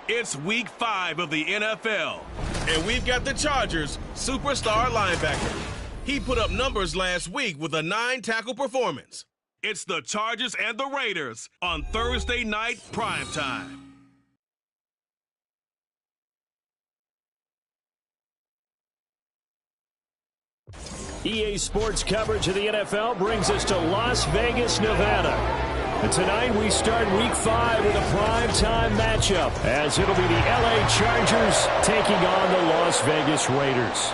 It's week 5 of the NFL, and we've got the Chargers' superstar linebacker. He put up numbers last week with a 9-tackle performance. It's the Chargers and the Raiders on Thursday night primetime. EA Sports coverage of the NFL brings us to Las Vegas, Nevada. And tonight we start week 5 with a primetime matchup, as it'll be the LA Chargers taking on the Las Vegas Raiders.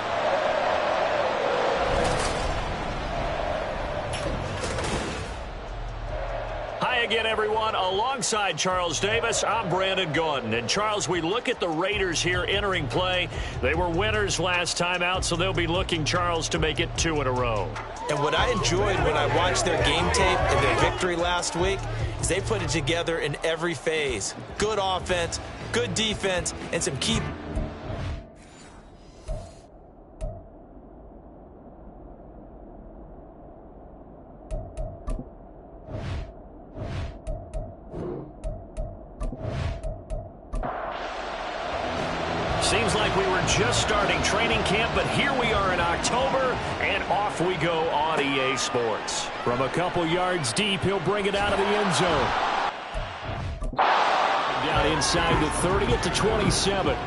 Hi again, everyone. Alongside Charles Davis, I'm Brandon Gordon. And Charles, we look at the Raiders here entering play. They were winners last time out, so they'll be looking, Charles, to make it 2 in a row. And what I enjoyed when I watched their game tape and their victory last week is they put it together in every phase. Good offense, good defense, and some key... Seems like we were just starting training camp, but here we are in October, and off we go on EA Sports. From a couple yards deep, he'll bring it out of the end zone. Down inside the 30 at the 27.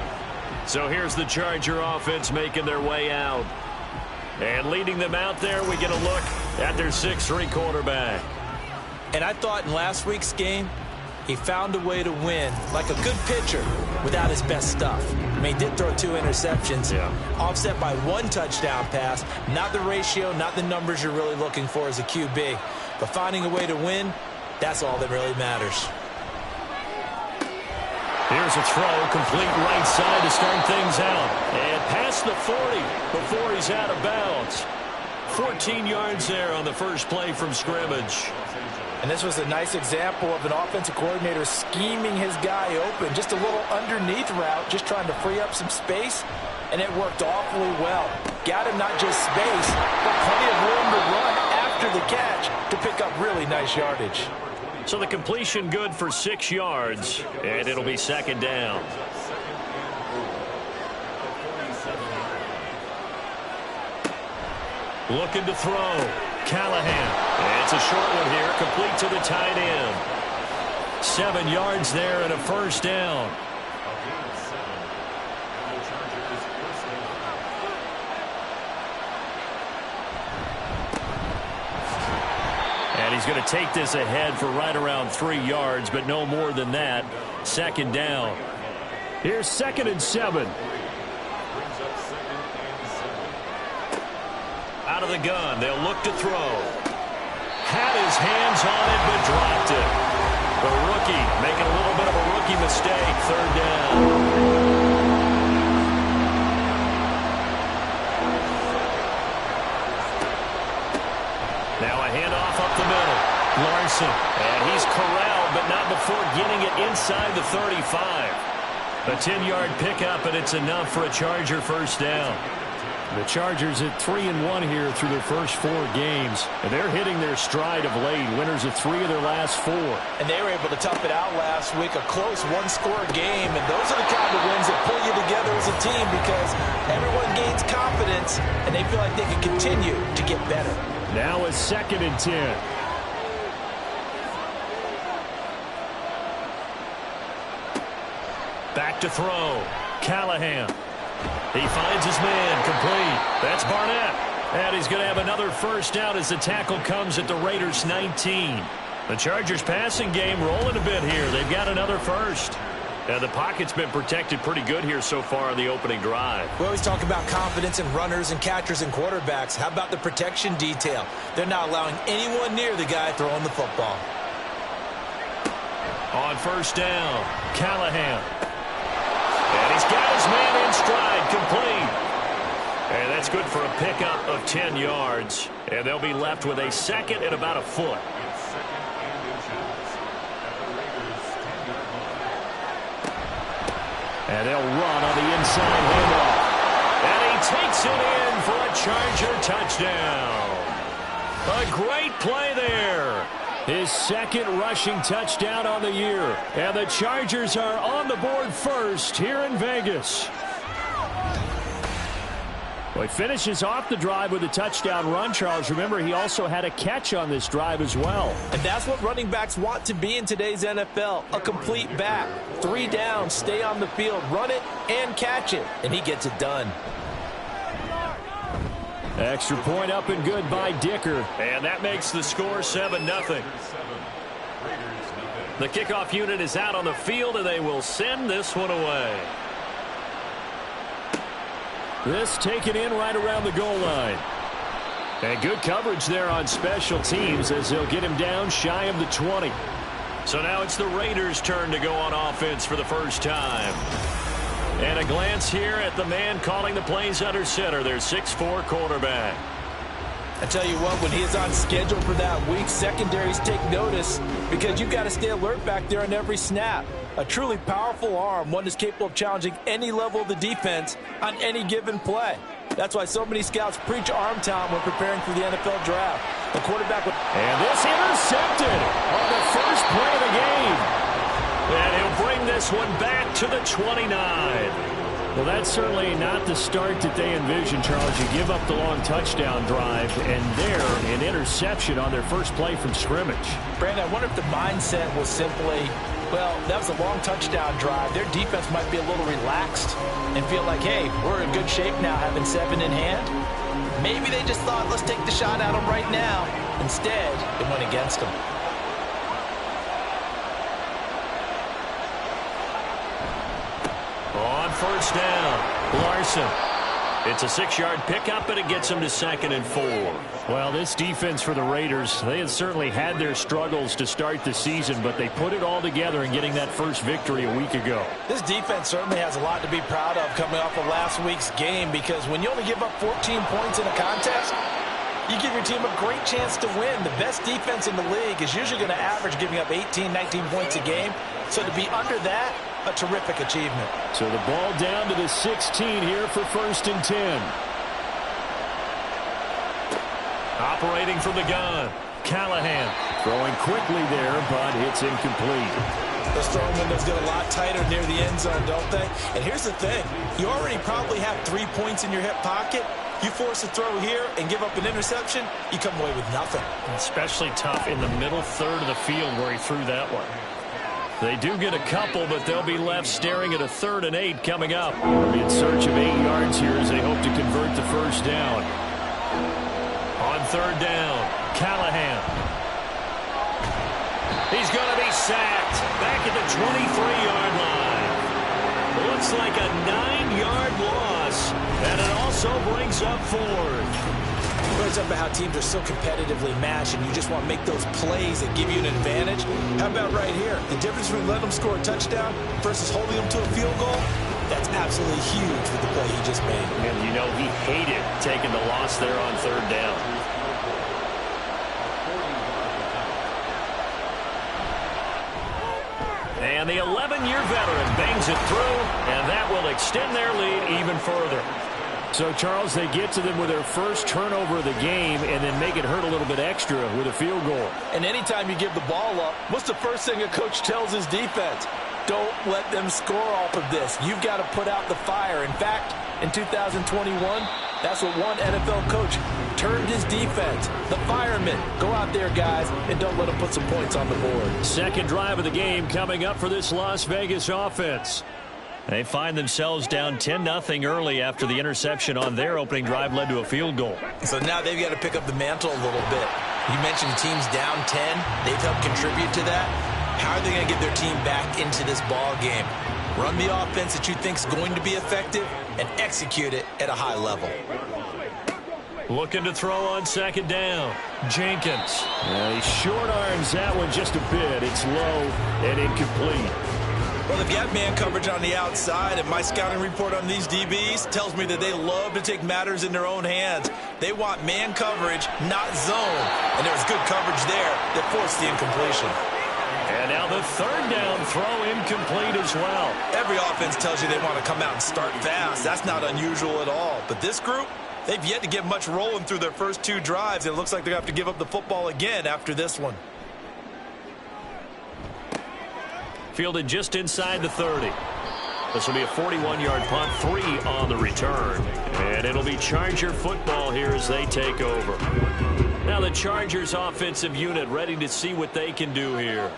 So here's the Charger offense making their way out. And leading them out there, we get a look at their 6'3" quarterback. And I thought in last week's game, he found a way to win like a good pitcher without his best stuff. I mean, he did throw 2 interceptions, offset by 1 touchdown pass. Not the ratio, not the numbers you're really looking for as a QB. But finding a way to win, that's all that really matters. Here's a throw, complete right side to start things out. And past the 40 before he's out of bounds. 14 yards there on the first play from scrimmage. And this was a nice example of an offensive coordinator scheming his guy open. Just a little underneath route, just trying to free up some space, and it worked awfully well. Got him not just space, but plenty of room to run after the catch to pick up really nice yardage. So the completion good for 6 yards, and it'll be second down. Looking to throw. Callahan. It's a short one here, complete to the tight end. 7 yards there and a first down. And he's going to take this ahead for right around 3 yards, but no more than that. Second down. Here's 2nd and 7. Out of the gun, they'll look to throw. Had his hands on it, but dropped it. The rookie making a little bit of a rookie mistake. Third down. Now a handoff up the middle. Larson, and he's corralled, but not before getting it inside the 35. A 10-yard pickup, and it's enough for a Charger first down. The Chargers at 3-1 here through their first 4 games, and they're hitting their stride of late. Winners of 3 of their last 4. And they were able to tough it out last week, a close 1-score game, and those are the kind of wins that pull you together as a team because everyone gains confidence, and they feel like they can continue to get better. Now a 2nd and 10. Back to throw. Callahan. He finds his man, complete. That's Barnett. And he's going to have another first down as the tackle comes at the Raiders' 19. The Chargers' passing game rolling a bit here. They've got another first. And the pocket's been protected pretty good here so far on the opening drive. We always talk about confidence in runners and catchers and quarterbacks. How about the protection detail? They're not allowing anyone near the guy throwing the football. On first down, Callahan. And he's got his man in stride, complete. And that's good for a pickup of 10 yards. And they'll be left with a 2nd and about a foot. And they'll run on the inside handoff. And he takes it in for a Charger touchdown. A great play there. His second rushing touchdown on the year. And the Chargers are on the board first here in Vegas. Well, he finishes off the drive with a touchdown run, Charles. Remember, he also had a catch on this drive as well. And that's what running backs want to be in today's NFL, a complete back. 3 downs, stay on the field, run it, and catch it. And he gets it done. Extra point up and good by Dicker. And that makes the score 7-0. The kickoff unit is out on the field, and they will send this one away. This taken in right around the goal line. And good coverage there on special teams as they'll get him down shy of the 20. So now it's the Raiders' turn to go on offense for the first time. And a glance here at the man calling the plays under center, their 6'4" quarterback. I tell you what, when he is on schedule for that week, secondaries take notice because you've got to stay alert back there on every snap. A truly powerful arm, one that's capable of challenging any level of the defense on any given play. That's why so many scouts preach arm talent when preparing for the NFL draft. The quarterback and this intercepted on the first play of the game. And he'll bring this one back to the 29. Well, that's certainly not the start that they envisioned, Charles. You give up the long touchdown drive, and there, an interception on their first play from scrimmage. Brandon, I wonder if the mindset was simply, well, that was a long touchdown drive. Their defense might be a little relaxed and feel like, hey, we're in good shape now having 7 in hand. Maybe they just thought, let's take the shot at them right now. Instead, it went against them. On first down, Larson. It's a 6-yard pickup, and it gets him to 2nd and 4. Well, this defense for the Raiders, they had certainly had their struggles to start the season, but they put it all together in getting that first victory a week ago. This defense certainly has a lot to be proud of coming off of last week's game, because when you only give up 14 points in a contest, you give your team a great chance to win. The best defense in the league is usually going to average giving up 18, 19 points a game. So to be under that, a terrific achievement. So the ball down to the 16 here for 1st and 10. Operating from the gun, Callahan throwing quickly there, but it's incomplete. Those throwing windows get a lot tighter near the end zone, don't they? And here's the thing. You already probably have 3 points in your hip pocket. You force a throw here and give up an interception, you come away with nothing. Especially tough in the middle third of the field where he threw that one. They do get a couple, but they'll be left staring at a 3rd and 8 coming up. In search of 8 yards here as they hope to convert the first down. On 3rd down, Callahan. He's going to be sacked back at the 23-yard line. Looks like a 9-yard loss, and it also brings up 4th. It's up about how teams are so competitively matched, and you just want to make those plays that give you an advantage. How about right here? The difference between letting them score a touchdown versus holding them to a field goal, that's absolutely huge with the play he just made. And you know he hated taking the loss there on 3rd down. And the 11-year veteran bangs it through, and that will extend their lead even further. So, Charles, they get to them with their first turnover of the game and then make it hurt a little bit extra with a field goal. And anytime you give the ball up, what's the first thing a coach tells his defense? Don't let them score off of this. You've got to put out the fire. In fact, in 2021, that's what one NFL coach turned his defense. The firemen. Go out there, guys, and don't let them put some points on the board. Second drive of the game coming up for this Las Vegas offense. They find themselves down 10-0 early after the interception on their opening drive led to a field goal. So now they've got to pick up the mantle a little bit. You mentioned the team's down 10. They've helped contribute to that. How are they going to get their team back into this ball game? Run the offense that you think is going to be effective and execute it at a high level. Looking to throw on 2nd down. Jenkins. He short arms that one just a bit. It's low and incomplete. Well, they've got man coverage on the outside, and my scouting report on these DBs tells me that they love to take matters in their own hands. They want man coverage, not zone. And there was good coverage there that forced the incompletion. And now the third down throw incomplete as well. Every offense tells you they want to come out and start fast. That's not unusual at all. But this group, they've yet to get much rolling through their first 2 drives, and it looks like they're going to have to give up the football again after this one. Fielded just inside the 30. This will be a 41-yard punt, 3 on the return. And it'll be Charger football here as they take over. Now the Chargers offensive unit ready to see what they can do here.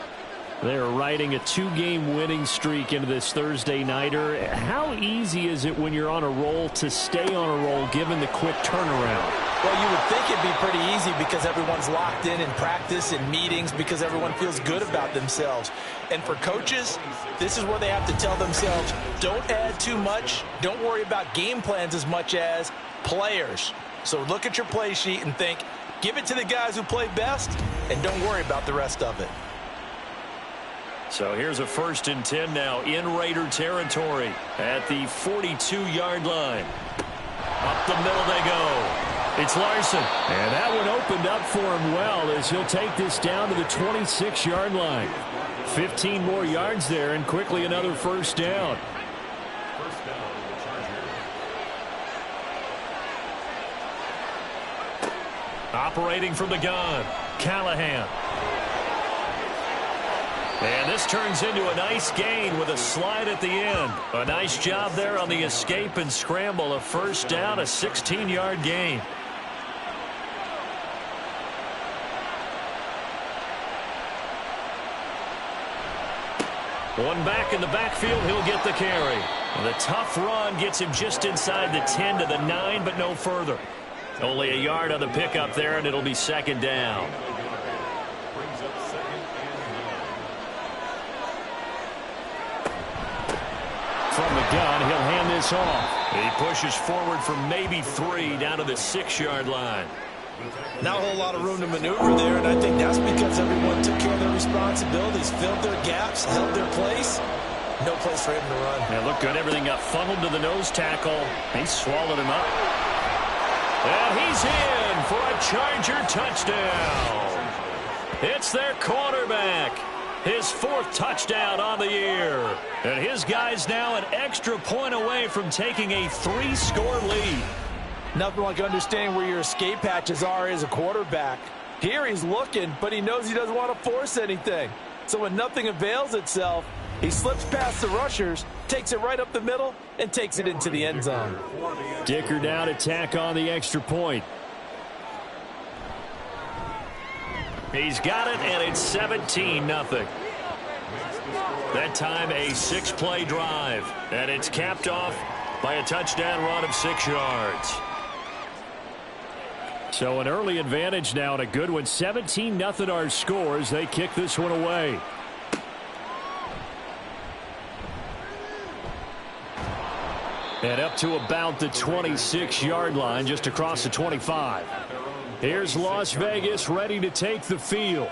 They're riding a 2-game winning streak into this Thursday nighter. How easy is it when you're on a roll to stay on a roll given the quick turnaround? Well, you would think it'd be pretty easy because everyone's locked in practice and meetings because everyone feels good about themselves. And for coaches, this is where they have to tell themselves, don't add too much. Don't worry about game plans as much as players. So look at your play sheet and think, give it to the guys who play best, and don't worry about the rest of it. So here's a 1st and 10 now in Raider territory at the 42-yard line. Up the middle they go. It's Larson. And that one opened up for him well as he'll take this down to the 26-yard line. 15 more yards there and quickly another 1st down. Operating from the gun, Callahan. And this turns into a nice gain with a slide at the end. A nice job there on the escape and scramble. A 1st down, a 16-yard gain. One back in the backfield, he'll get the carry. The tough run gets him just inside the 10 to the 9, but no further. Only a yard on the pickup there, and it'll be 2nd down. From the gun, he'll hand this off. He pushes forward for maybe 3 down to the 6-yard line. Not a whole lot of room to maneuver there, and I think that's because everyone took care of their responsibilities, filled their gaps, held their place. No place for him to run. Yeah, looked good. Everything got funneled to the nose tackle. He swallowed him up. And he's in for a Charger touchdown. It's their quarterback. His 4th touchdown on the year. And his guy's now an extra point away from taking a 3-score lead. Nothing like understanding where your escape hatches are as a quarterback. Here he's looking, but he knows he doesn't want to force anything. So when nothing avails itself, he slips past the rushers, takes it right up the middle, and takes it into the end zone. Dicker down to tack on the extra point. He's got it, and it's 17-0. That time a 6-play drive, and it's capped off by a touchdown run of 6 yards. So an early advantage now and a good one. 17-0 our scores. They kick this one away. And up to about the 26-yard line, just across the 25. Here's Las Vegas ready to take the field.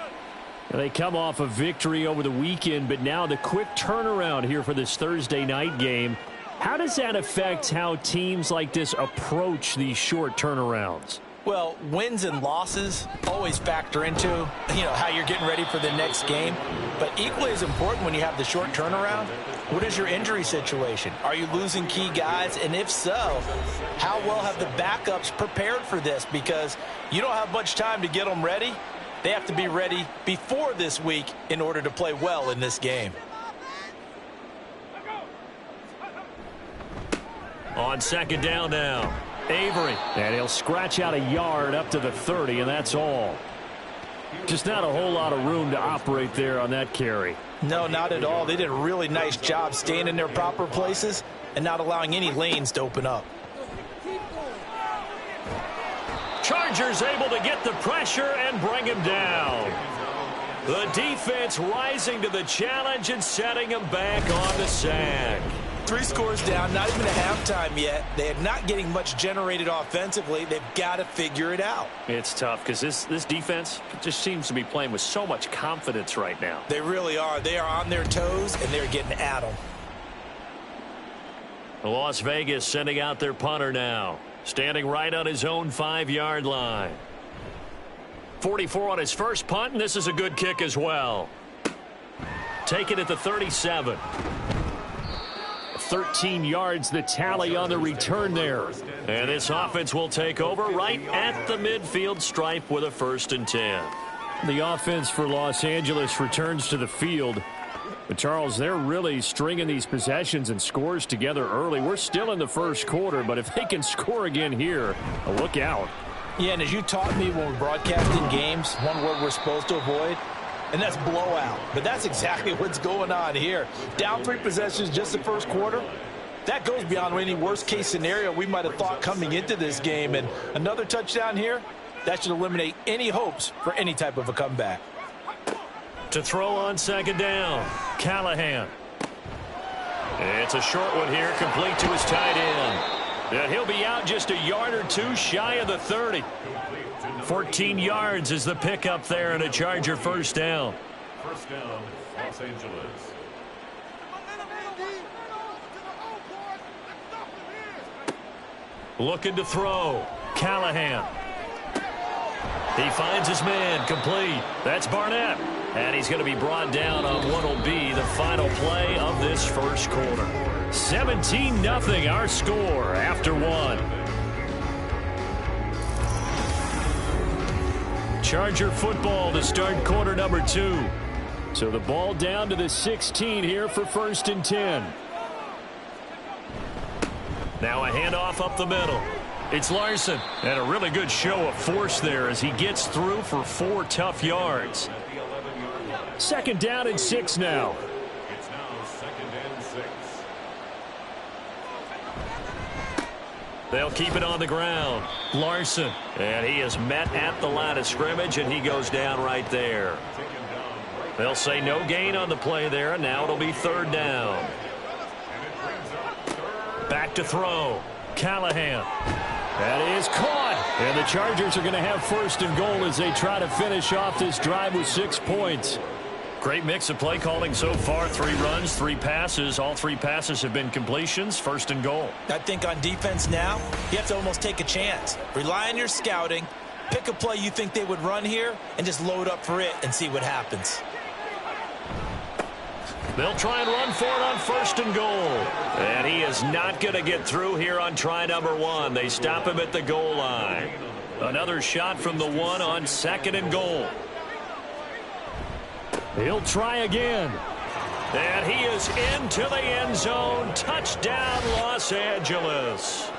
They come off a victory over the weekend, but now the quick turnaround here for this Thursday night game. How does that affect how teams like this approach these short turnarounds? Well, wins and losses always factor into, how you're getting ready for the next game. But equally as important when you have the short turnaround, what is your injury situation? Are you losing key guys? And if so, how well have the backups prepared for this? Because you don't have much time to get them ready. They have to be ready before this week in order to play well in this game. On 2nd down now, Avery. And he'll scratch out a yard up to the 30, and that's all. Just not a whole lot of room to operate there on that carry. No, not at all. They did a really nice job staying in their proper places and not allowing any lanes to open up. Chargers able to get the pressure and bring him down. The defense rising to the challenge and setting him back on the sack. 3 scores down, not even a halftime yet. They are not getting much generated offensively. They've got to figure it out. It's tough because this defense just seems to be playing with so much confidence right now. They really are. They are on their toes, and they're getting at them. Las Vegas sending out their punter now. Standing right on his own 5-yard line. 44 on his first punt, and this is a good kick as well. take it at the 37. 13 yards the tally on the return there. And this offense will take over right at the midfield stripe with a 1st and 10. The offense for Los Angeles returns to the field. But, Charles, they're really stringing these possessions and scores together early. We're still in the first quarter, but if they can score again here, look out. Yeah, and as you taught me when we're broadcasting games, one word we're supposed to avoid, and that's blowout. But that's exactly what's going on here. Down 3 possessions just the first quarter. That goes beyond any worst-case scenario we might have thought coming into this game. And another touchdown here, that should eliminate any hopes for any type of a comeback. To throw on 2nd down, Callahan. It's a short one here, complete to his tight end. And he'll be out just a yard or 2 shy of the 30. 14 yards is the pickup there and a Charger 1st down. 1st down, Los Angeles. Looking to throw, Callahan. He finds his man, complete. That's Barnett. And he's going to be brought down on what will be the final play of this first quarter. 17-0 our score after 1. Charger football to start quarter number 2. So the ball down to the 16 here for 1st and 10. Now a handoff up the middle. It's Larson. And a really good show of force there as he gets through for 4 tough yards. 2nd down and 6 now. It's now 2nd and 6. They'll keep it on the ground. Larson. And he is met at the line of scrimmage, and he goes down right there. They'll say no gain on the play there, and now it'll be 3rd down. Back to throw. Callahan. That is caught. And the Chargers are going to have 1st and goal as they try to finish off this drive with 6 points. Great mix of play calling so far. 3 runs, 3 passes. All 3 passes have been completions. 1st and goal. I think on defense now, you have to almost take a chance. Rely on your scouting. Pick a play you think they would run here and just load up for it and see what happens. They'll try and run for it on 1st and goal. And he is not going to get through here on try number 1. They stop him at the goal line. Another shot from the 1 on 2nd and goal. He'll try again. And he is into the end zone. Touchdown, Los Angeles.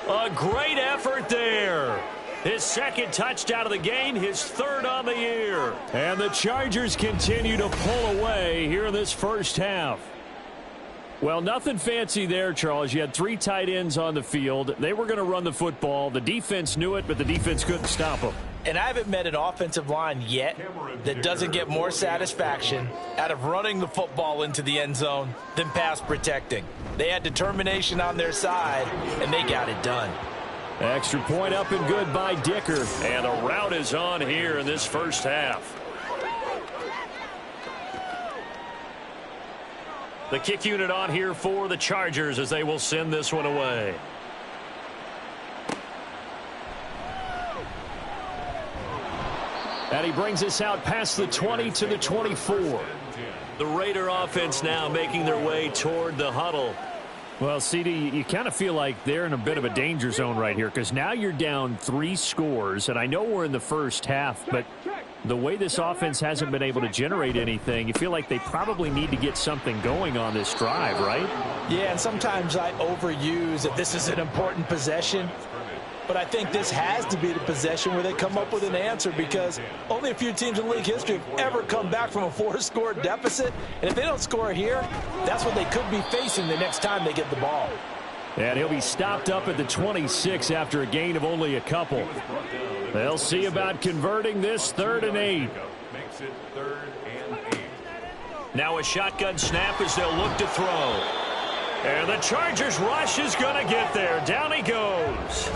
A great effort there. His 2nd touchdown of the game, his 3rd on the year. And the Chargers continue to pull away here in this first half. Well, nothing fancy there, Charles. You had 3 tight ends on the field. They were going to run the football. The defense knew it, but the defense couldn't stop them. And I haven't met an offensive line yet that doesn't get more satisfaction out of running the football into the end zone than pass protecting. They had determination on their side, and they got it done. Extra point up and good by Dicker. And the route is on here in this first half. The kick unit on here for the Chargers as they will send this one away. And he brings us out past the 20 to the 24. The Raider offense now making their way toward the huddle. Well, CD, you kind of feel like they're in a bit of a danger zone right here because now you're down 3 scores, and I know we're in the first half, but the way this offense hasn't been able to generate anything, you feel like they probably need to get something going on this drive, right? Yeah, and sometimes I overuse that this is an important possession. But I think this has to be the possession where they come up with an answer because only a few teams in league history have ever come back from a 4-score deficit. And if they don't score here, that's what they could be facing the next time they get the ball. And he'll be stopped up at the 26 after a gain of only a couple. They'll see about converting this 3rd and 8. Makes it 3rd and 8. Now a shotgun snap as they'll look to throw. And the Chargers rush is going to get there. Down he goes.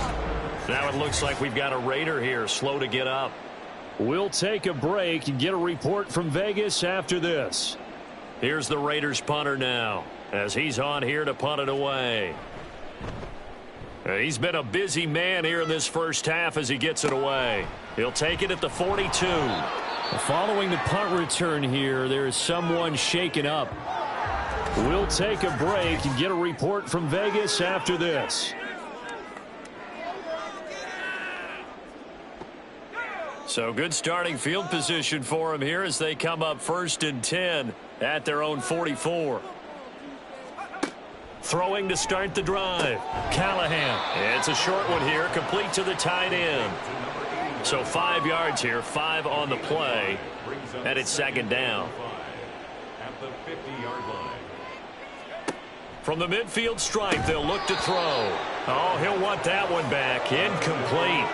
Now it looks like we've got a Raider here, slow to get up. We'll take a break and get a report from Vegas after this. Here's the Raiders punter now as he's on here to punt it away. He's been a busy man here in this first half as he gets it away. He'll take it at the 42. Following the punt return here, there is someone shaken up. We'll take a break and get a report from Vegas after this. So good starting field position for them here as they come up 1st and 10 at their own 44. Throwing to start the drive. Callahan. It's a short one here, complete to the tight end. So 5 yards here, 5 on the play, and it's 2nd down. At the 50-yard line. From the midfield stripe, they'll look to throw. Oh, he'll want that one back. Incomplete.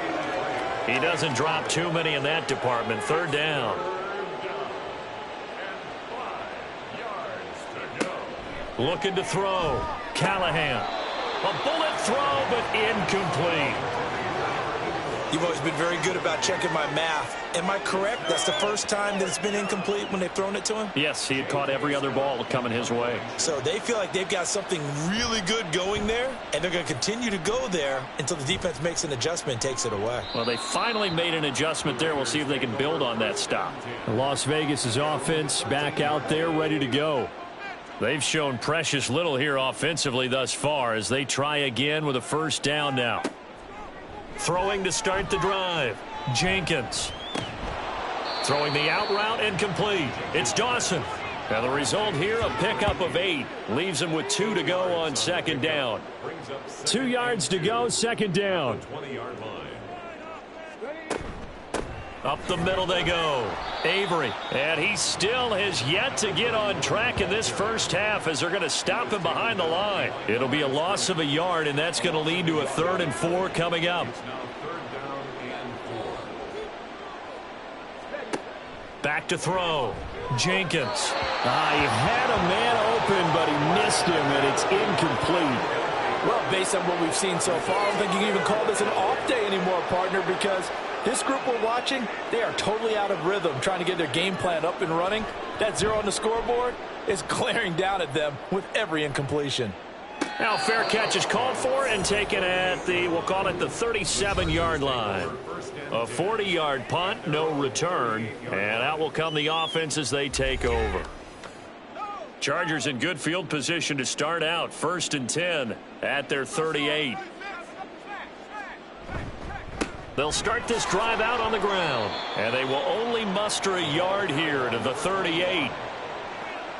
He doesn't drop too many in that department. 3rd down. Looking to throw. Callahan. A bullet throw, but incomplete. You've always been very good about checking my math. Am I correct? That's the first time that it's been incomplete when they've thrown it to him? Yes, he had caught every other ball coming his way. So they feel like they've got something really good going there, and they're going to continue to go there until the defense makes an adjustment and takes it away. Well, they finally made an adjustment there. We'll see if they can build on that stop. Las Vegas' offense back out there ready to go. They've shown precious little here offensively thus far as they try again with a 1st down now. Throwing to start the drive. Jenkins. Throwing the out route incomplete. It's Dawson. Now the result here, a pickup of 8. Leaves him with 2 to go on 2nd down. 2 yards to go, 2nd down. 20-yard line. Up the middle they go. Avery. And he still has yet to get on track in this first half as they're going to stop him behind the line. It'll be a loss of a yard, and that's going to lead to a 3rd and 4 coming up. Back to throw. Jenkins. He had a man open, but he missed him, and it's incomplete. Well, based on what we've seen so far, I don't think you can even call this an off day anymore, partner, because this group we're watching, they are totally out of rhythm, trying to get their game plan up and running. That 0 on the scoreboard is glaring down at them with every incompletion. Now fair catch is called for and taken at the, we'll call it the 37-yard line. A 40-yard punt, no return, and out will come the offense as they take over. Chargers in good field position to start out. 1st and 10 at their 38. They'll start this drive out on the ground, and they will only muster a yard here to the 38.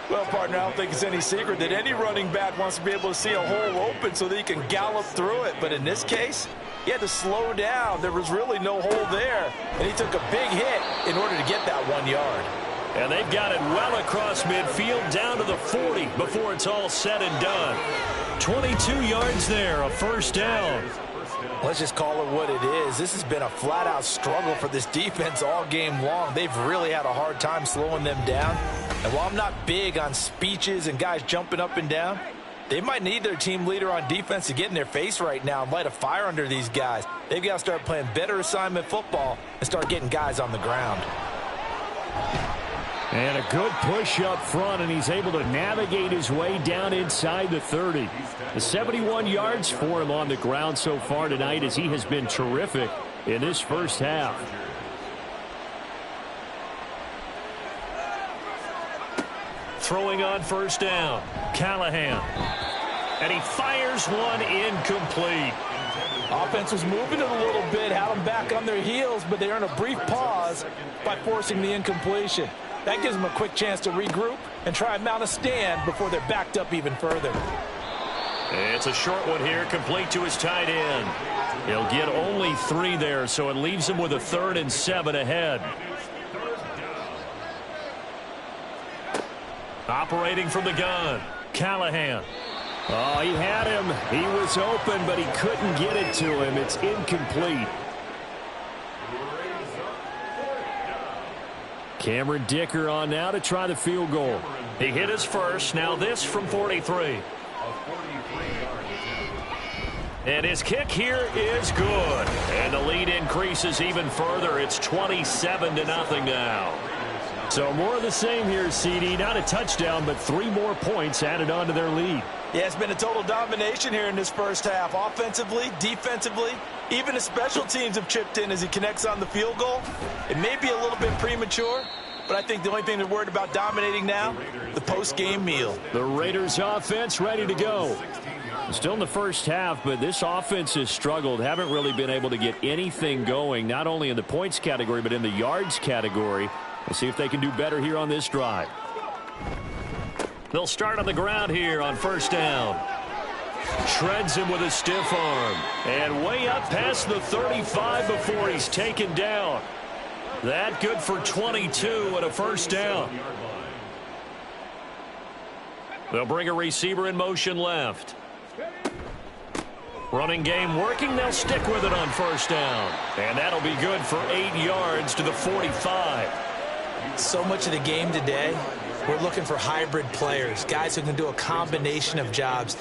Well, partner, I don't think it's any secret that any running back wants to be able to see a hole open so that he can gallop through it. But in this case, he had to slow down. There was really no hole there, and he took a big hit in order to get that 1 yard. And they've got it well across midfield down to the 40 before it's all said and done. 22 yards there, a 1st down. Let's just call it what it is. This has been a flat-out struggle for this defense all game long. They've really had a hard time slowing them down. And while I'm not big on speeches and guys jumping up and down, they might need their team leader on defense to get in their face right now and light a fire under these guys. They've got to start playing better assignment football and start getting guys on the ground. And a good push up front, and he's able to navigate his way down inside the 30. The 71 yards for him on the ground so far tonight as he has been terrific in this first half. Throwing on 1st down. Callahan. And he fires one incomplete. Offense was moving it a little bit, had them back on their heels, but they earn a brief pause by forcing the incompletion. That gives them a quick chance to regroup and try and mount a stand before they're backed up even further. It's a short one here, complete to his tight end. He'll get only 3 there, so it leaves him with a 3rd and 7 ahead. Operating from the gun, Callahan. Oh, he had him. He was open, but he couldn't get it to him. It's incomplete. Cameron Dicker on now to try the field goal. He hit his first. Now this from 43. And his kick here is good. And the lead increases even further. It's 27-0 now. So more of the same here, CD. Not a touchdown, but 3 more points added on to their lead. Yeah, it's been a total domination here in this first half. Offensively, defensively, even the special teams have chipped in as he connects on the field goal. It may be a little bit premature, but I think the only thing they're worried about dominating now, the post-game meal. The Raiders offense ready to go. Still in the first half, but this offense has struggled. Haven't really been able to get anything going, not only in the points category, but in the yards category. Let's see if they can do better here on this drive. They'll start on the ground here on first down. Shreds him with a stiff arm. And way up past the 35 before he's taken down. That good for 22 and a first down. They'll bring a receiver in motion left. Running game working. They'll stick with it on first down. And that'll be good for 8 yards to the 45. So much of the game today, we're looking for hybrid players, guys who can do a combination of jobs.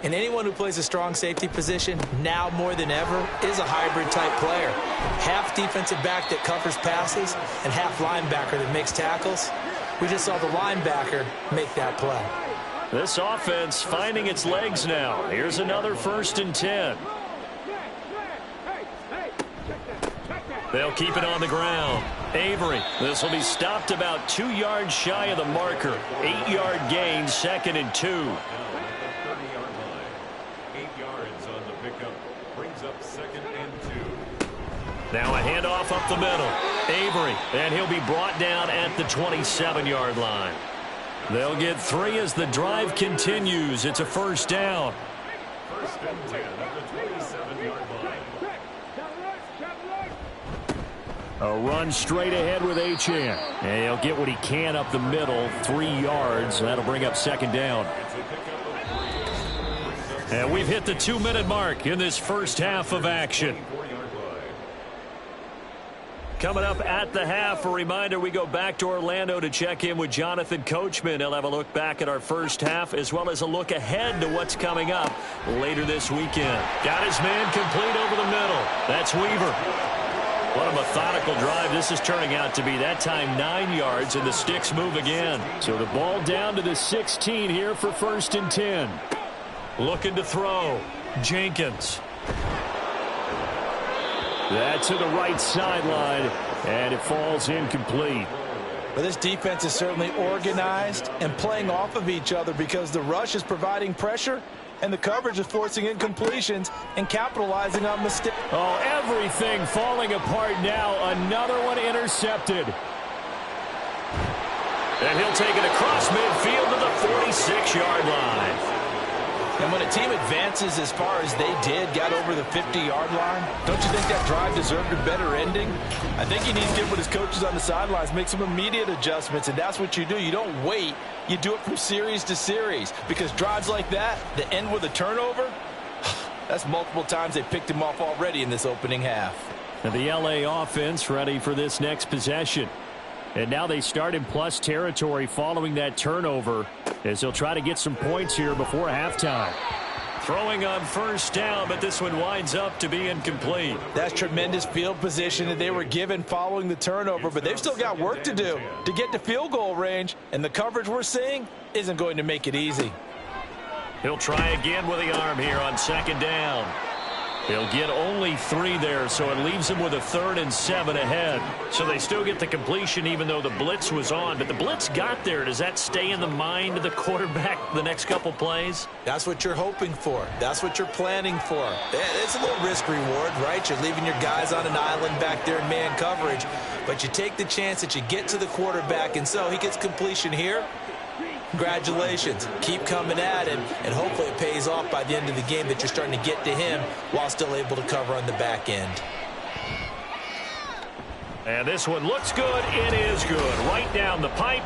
And anyone who plays a strong safety position, now more than ever, is a hybrid-type player. Half defensive back that covers passes and half linebacker that makes tackles. We just saw the linebacker make that play. This offense finding its legs now. Here's another 1st and 10. They'll keep it on the ground. Avery, this will be stopped about 2 yards shy of the marker. 8-yard gain, 2nd and 2. 30-yard line. 8 yards on the pickup. Brings up 2nd and 2. Now a handoff up the middle. Avery, and he'll be brought down at the 27-yard line. They'll get 3 as the drive continues. It's a first down. 1st and 10 at the 27-yard line. A run straight ahead with Achane. And he'll get what he can up the middle, 3 yards. That'll bring up 2nd down. And we've hit the 2-minute mark in this first half of action. Coming up at the half, a reminder, we go back to Orlando to check in with Jonathan Coachman. He'll have a look back at our first half as well as a look ahead to what's coming up later this weekend. Got his man complete over the middle. That's Weaver. What a methodical drive this is turning out to be. That time 9 yards, and the sticks move again. So the ball down to the 16 here for 1st and 10. Looking to throw. Jenkins. That to the right sideline, and it falls incomplete. Well, this defense is certainly organized and playing off of each other because the rush is providing pressure and the coverage is forcing incompletions and capitalizing on mistakes. Oh, everything falling apart now. Another one intercepted. And he'll take it across midfield to the 46-yard line. And when a team advances as far as they did, got over the 50-yard line, don't you think that drive deserved a better ending? I think he needs to get with his coaches on the sidelines, make some immediate adjustments, and that's what you do. You don't wait. You do it from series to series because drives like that end with a turnover, that's multiple times they picked him off already in this opening half. And the LA offense ready for this next possession. And now they start in plus territory following that turnover as they'll try to get some points here before halftime. Throwing on first down, but this one winds up to be incomplete. That's tremendous field position that they were given following the turnover, but they've still got work to do to get to field goal range, and the coverage we're seeing isn't going to make it easy. He'll try again with the arm here on 2nd down. He'll get only 3 there, so it leaves him with a 3rd and 7 ahead. So they still get the completion even though the blitz was on. But the blitz got there. Does that stay in the mind of the quarterback the next couple plays? That's what you're hoping for. That's what you're planning for. It's a little risk-reward, right? You're leaving your guys on an island back there in man coverage. But you take the chance that you get to the quarterback, and so he gets completion here. Congratulations. Keep coming at him, and hopefully it pays off by the end of the game that you're starting to get to him while still able to cover on the back end. And this one looks good. It is good. Right down the pipe.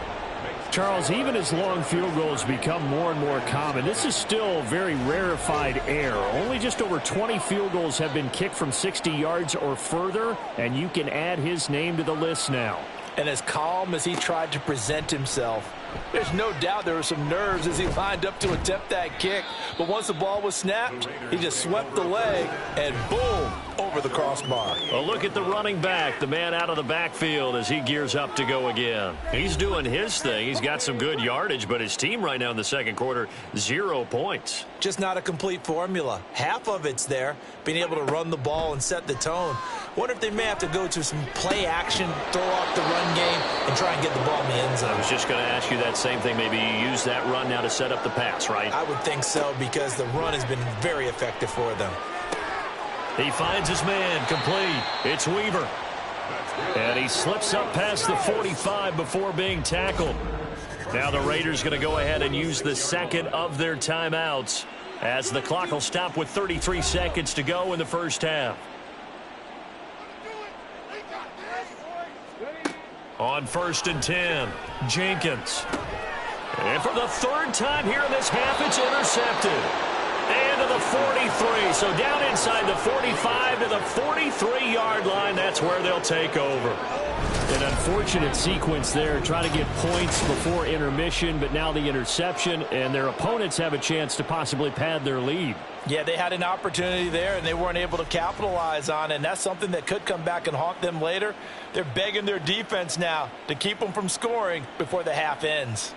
Charles, even as long field goals become more and more common, this is still very rarefied air. Only just over 20 field goals have been kicked from 60 yards or further, and you can add his name to the list now. And as calm as he tried to present himself There's no doubt there were some nerves as he lined up to attempt that kick. But once the ball was snapped, he just swept the leg and boom, over the crossbar. A look at the running back, the man out of the backfield as he gears up to go again. He's doing his thing. He's got some good yardage, but his team right now in the second quarter, 0 points. Just not a complete formula. Half of it's there, being able to run the ball and set the tone. Wonder if they may have to go to some play action, throw off the run game, and try and get the ball in the end zone. I was just going to ask you that same thing. Maybe you use that run now to set up the pass, right? I would think so, because the run has been very effective for them. He finds his man, complete. It's Weaver. And he slips up past the 45 before being tackled. Now the Raiders going to go ahead and use the second of their timeouts as the clock will stop with 33 seconds to go in the first half. On 1st and 10, Jenkins. And for the third time here in this half, it's intercepted. And to the 43. So down inside the 45 to the 43-yard line. That's where they'll take over. An unfortunate sequence there, trying to get points before intermission, but now the interception, and their opponents have a chance to possibly pad their lead. Yeah, they had an opportunity there, and they weren't able to capitalize on it, and that's something that could come back and haunt them later. They're begging their defense now to keep them from scoring before the half ends.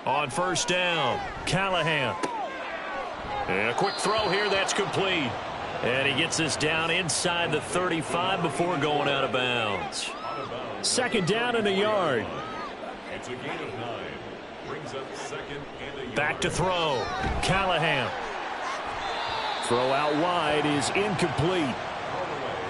On 1st down, Callahan. And a quick throw here, that's complete. And he gets this down inside the 35 before going out of bounds. 2nd down and a yard. It's a gain of 9. Brings up 2nd and a yard. Back to throw, Callahan. Throw out wide is incomplete.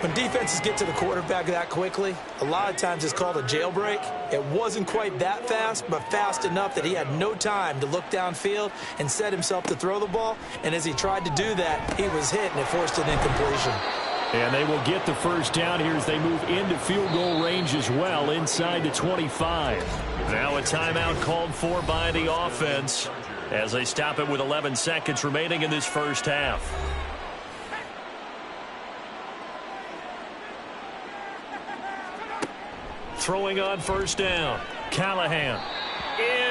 When defenses get to the quarterback that quickly, a lot of times it's called a jailbreak. It wasn't quite that fast, but fast enough that he had no time to look downfield and set himself to throw the ball. And as he tried to do that, he was hit, and it forced an incompletion. And they will get the 1st down here as they move into field goal range as well, inside the 25. Now a timeout called for by the offense as they stop it with 11 seconds remaining in this first half. Throwing on 1st down, Callahan.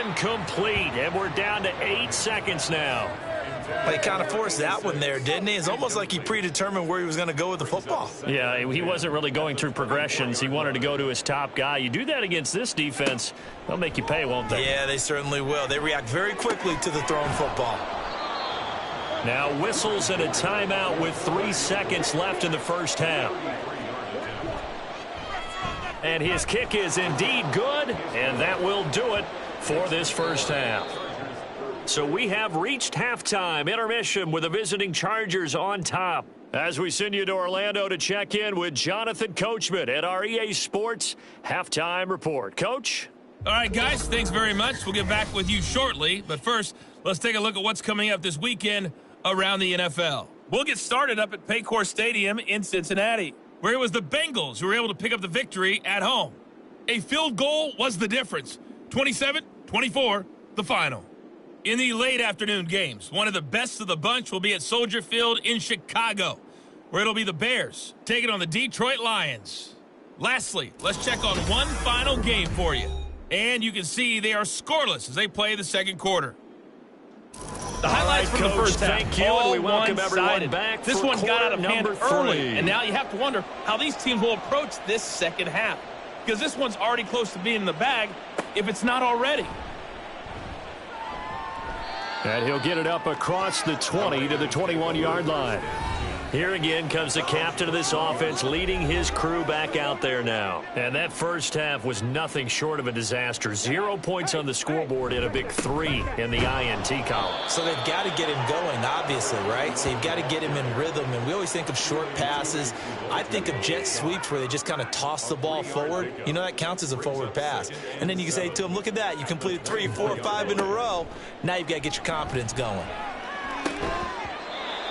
Incomplete, and we're down to 8 seconds now. Well, he kind of forced that one there, didn't he? It's almost like he predetermined where he was going to go with the football. Yeah, he wasn't really going through progressions. He wanted to go to his top guy. You do that against this defense, they'll make you pay, won't they? Yeah, they certainly will. They react very quickly to the thrown football. Now whistles and a timeout with 3 seconds left in the first half. And his kick is indeed good, and that will do it for this first half. So we have reached halftime, intermission with the visiting Chargers on top. As we send you to Orlando to check in with Jonathan Coachman at our EA Sports Halftime Report. Coach? All right, guys, thanks very much. We'll get back with you shortly. But first, let's take a look at what's coming up this weekend around the NFL. We'll get started up at Paycor Stadium in Cincinnati, where it was the Bengals who were able to pick up the victory at home. A field goal was the difference. 27-24, the final. In the late afternoon games, one of the best of the bunch will be at Soldier Field in Chicago, where it'll be the Bears taking on the Detroit Lions. Lastly, let's check on one final game for you. And you can see they are scoreless as they play the second quarter. The highlights from the first half. Thank you, and we welcome everyone back. This one got out of hand early, and now you have to wonder how these teams will approach this second half, because this one's already close to being in the bag, if it's not already. And he'll get it up across the 20 to the 21-yard line. Here again comes the captain of this offense, leading his crew back out there now. And that first half was nothing short of a disaster. 0 points on the scoreboard and a big 3 in the INT column. So they've got to get him going, obviously, right? So you've got to get him in rhythm. And we always think of short passes. I think of jet sweeps where they just kind of toss the ball forward. You know, that counts as a forward pass. And then you can say to him, look at that. You completed 3, 4, 5 in a row. Now you've got to get your confidence going.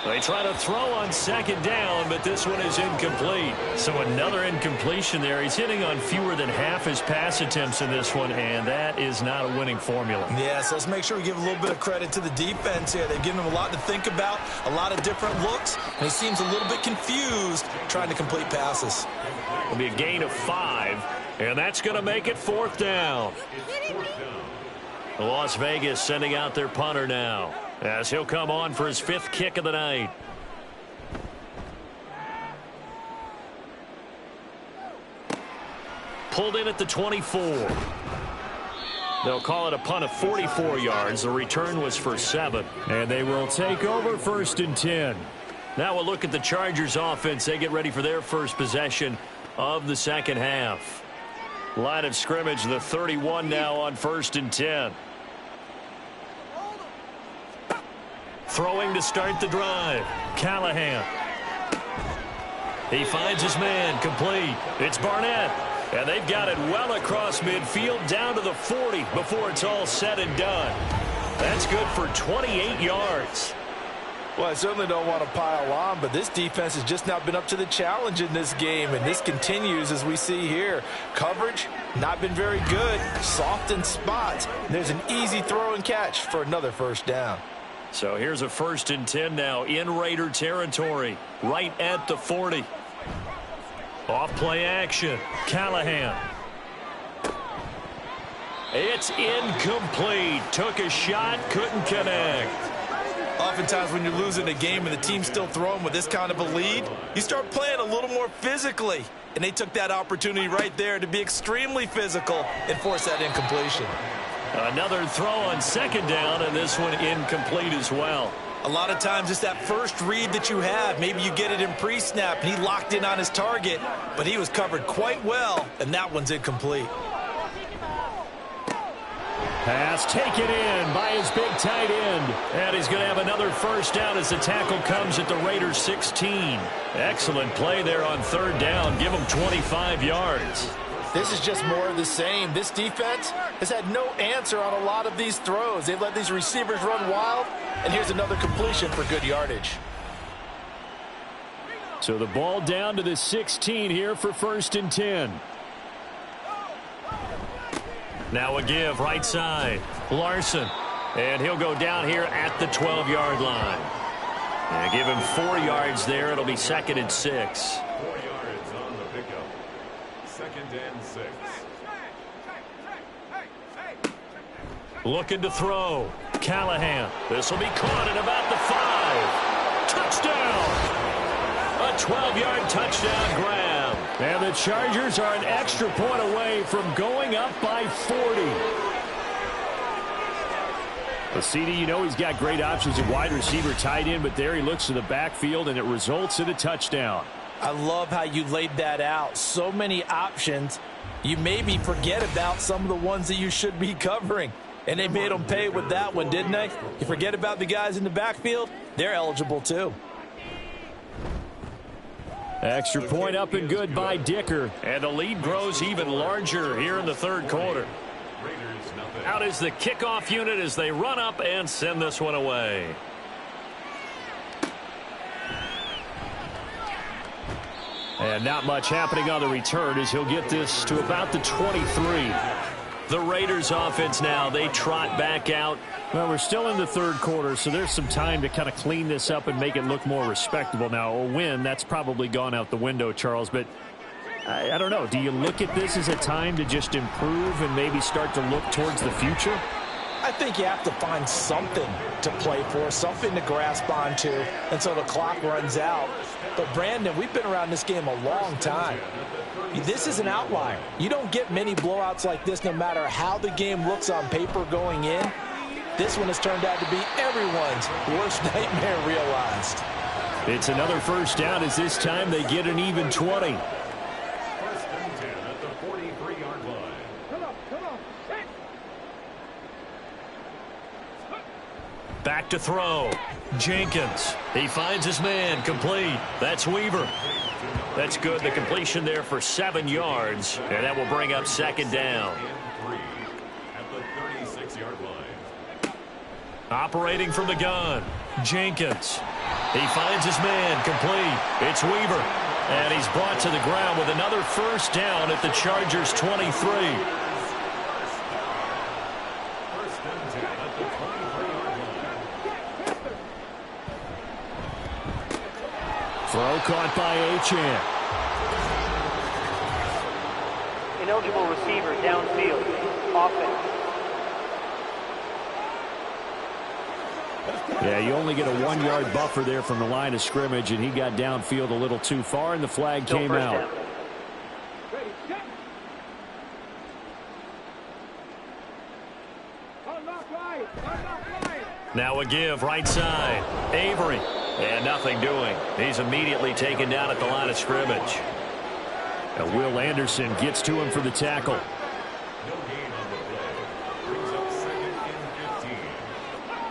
They try to throw on second down, but this one is incomplete. So another incompletion there. He's hitting on fewer than half his pass attempts in this one, and that is not a winning formula. Yes, let's make sure we give a little bit of credit to the defense here. They've given him a lot to think about, a lot of different looks, and he seems a little bit confused trying to complete passes. It'll be a gain of 5, and that's going to make it 4th down. Las Vegas sending out their punter now, as he'll come on for his 5th kick of the night. Pulled in at the 24. They'll call it a punt of 44 yards. The return was for 7. And they will take over 1st and 10. Now we'll look at the Chargers offense. They get ready for their first possession of the second half. Line of scrimmage, the 31 now on 1st and 10. Throwing to start the drive. Callahan. He finds his man, complete. It's Barnett. And they've got it well across midfield down to the 40 before it's all said and done. That's good for 28 yards. Well, I certainly don't want to pile on, but this defense has just not been up to the challenge in this game, and this continues as we see here. Coverage, not been very good, soft in spots. There's an easy throw and catch for another 1st down. So here's a 1st and 10 now in Raider territory, right at the 40. Off play action, Callahan. It's incomplete. Took a shot, couldn't connect. Oftentimes when you're losing a game and the team's still throwing with this kind of a lead, you start playing a little more physically. And they took that opportunity right there to be extremely physical and force that incompletion. Another throw on second down, and this one incomplete as well. A lot of times it's that first read that you have. Maybe you get it in pre-snap, and he locked in on his target, but he was covered quite well, and that one's incomplete. Pass taken in by his big tight end. And he's going to have another 1st down as the tackle comes at the Raiders' 16. Excellent play there on 3rd down. Give him 25 yards. This is just more of the same. This defense has had no answer on a lot of these throws. They've let these receivers run wild, and here's another completion for good yardage. So the ball down to the 16 here for 1st and 10. Now a give right side. Larson. And he'll go down here at the 12-yard line. And give him 4 yards there. It'll be 2nd and 6. 4 yards on the pickup. 2nd and 6. Looking to throw. Callahan. This will be caught at about the 5. Touchdown. A 12-yard touchdown grab. And the Chargers are an extra point away from going up by 40. Well, CD, you know he's got great options at wide receiver, tight end, but there he looks to the backfield, and it results in a touchdown. I love how you laid that out. So many options. You maybe forget about some of the ones that you should be covering. And they made them pay with that one, didn't they? You forget about the guys in the backfield, they're eligible too. Extra point up and good by Dicker. And the lead grows even larger here in the 3rd quarter. Out is the kickoff unit as they run up and send this one away. And not much happening on the return as he'll get this to about the 23. The Raiders offense now, they trot back out. Well, we're still in the 3rd quarter, so there's some time to kind of clean this up and make it look more respectable. Now, a win, that's probably gone out the window, Charles, but I don't know. Do you look at this as a time to just improve and maybe start to look towards the future? I think you have to find something to play for, something to grasp onto until the clock runs out. But, Brandon, we've been around this game a long time. This is an outlier. You don't get many blowouts like this no matter how the game looks on paper going in. This one has turned out to be everyone's worst nightmare realized. It's another 1st down as this time they get an even 20. 1st and 10 at the 43-yard line. Back to throw. Jenkins. He finds his man, complete. That's Weaver. That's good. The completion there for 7 yards. And that will bring up 2nd down. At the 36-yard line. Operating from the gun. Jenkins. He finds his man, complete. It's Weaver. And he's brought to the ground with another first down at the Chargers' 23. Throw caught by Achane. Ineligible receiver downfield. Offense. Yeah, you only get a 1-yard buffer there from the line of scrimmage, and he got downfield a little too far, and the flag came out. Now a give, right side. Avery. And nothing doing. He's immediately taken down at the line of scrimmage. Now Will Anderson gets to him for the tackle. No gain on the play. Brings up 2nd and 15.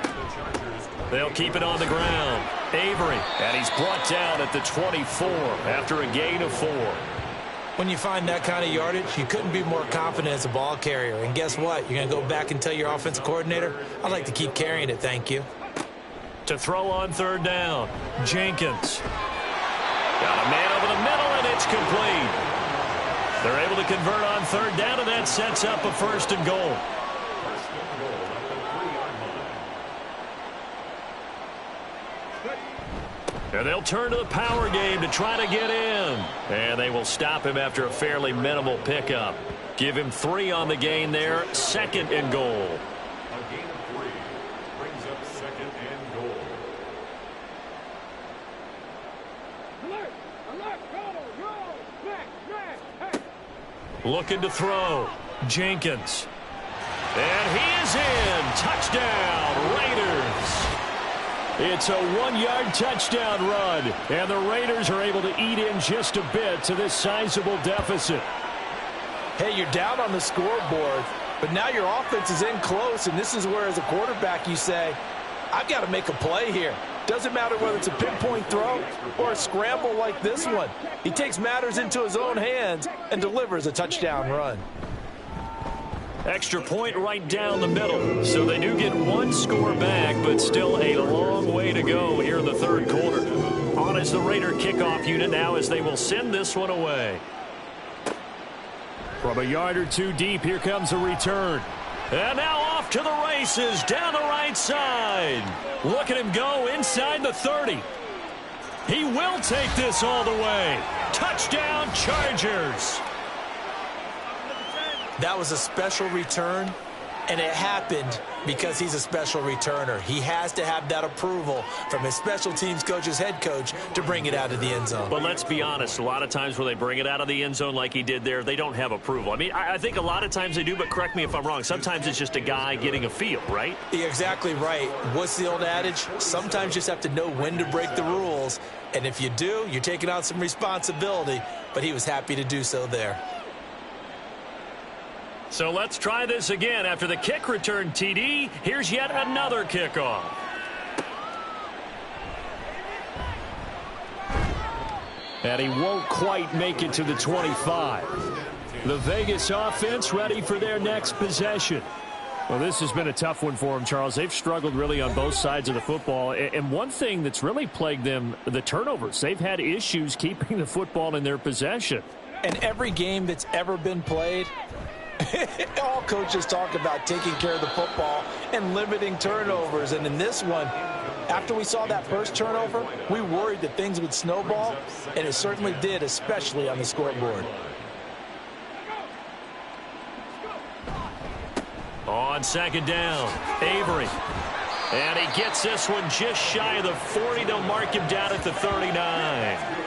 The Chargers. They'll keep it on the ground. Avery. And he's brought down at the 24 after a gain of 4. When you find that kind of yardage, you couldn't be more confident as a ball carrier. And guess what? You're going to go back and tell your offensive coordinator, I'd like to keep carrying it, thank you. To throw on 3rd down, Jenkins. Got a man over the middle, and it's complete. They're able to convert on 3rd down, and that sets up a 1st and goal. First and goal at the 3-yard line. And they'll turn to the power game to try to get in. And they will stop him after a fairly minimal pickup. Give him 3 on the gain there, 2nd and goal. A gain of 3 brings up 2nd and goal. Looking to throw. Jenkins. And he is in. Touchdown, Raiders. It's a 1-yard touchdown run. And the Raiders are able to eat in just a bit to this sizable deficit. Hey, you're down on the scoreboard, but now your offense is in close, and this is where, as a quarterback, you say, I've got to make a play here. Doesn't matter whether it's a pinpoint throw or a scramble like this one. He takes matters into his own hands and delivers a touchdown run. Extra point right down the middle. So they do get 1 score back, but still a long way to go here in the 3rd quarter. On is the Raider kickoff unit now as they will send this one away. From a yard or 2 deep, here comes a return. And now off to the races down the right side. Look at him go inside the 30. He will take this all the way. Touchdown, Chargers. That was a special return, and it happened because he's a special returner. He has to have that approval from his special teams coach's head coach to bring it out of the end zone. But let's be honest, a lot of times when they bring it out of the end zone like he did there, they don't have approval. I mean, I think a lot of times they do, but correct me if I'm wrong. Sometimes it's just a guy getting a feel, right? You're exactly right. What's the old adage? Sometimes you just have to know when to break the rules, and if you do, you're taking on some responsibility, but he was happy to do so there. So let's try this again. After the kick return TD, here's yet another kickoff. And he won't quite make it to the 25. The Vegas offense ready for their next possession. Well, this has been a tough one for them, Charles. They've struggled really on both sides of the football. And one thing that's really plagued them, the turnovers. They've had issues keeping the football in their possession. And every game that's ever been played, all coaches talk about taking care of the football and limiting turnovers. And in this one, after we saw that first turnover, we worried that things would snowball, and it certainly did, especially on the scoreboard. On 2nd down, Avery. And he gets this one just shy of the 40. They'll mark him down at the 39.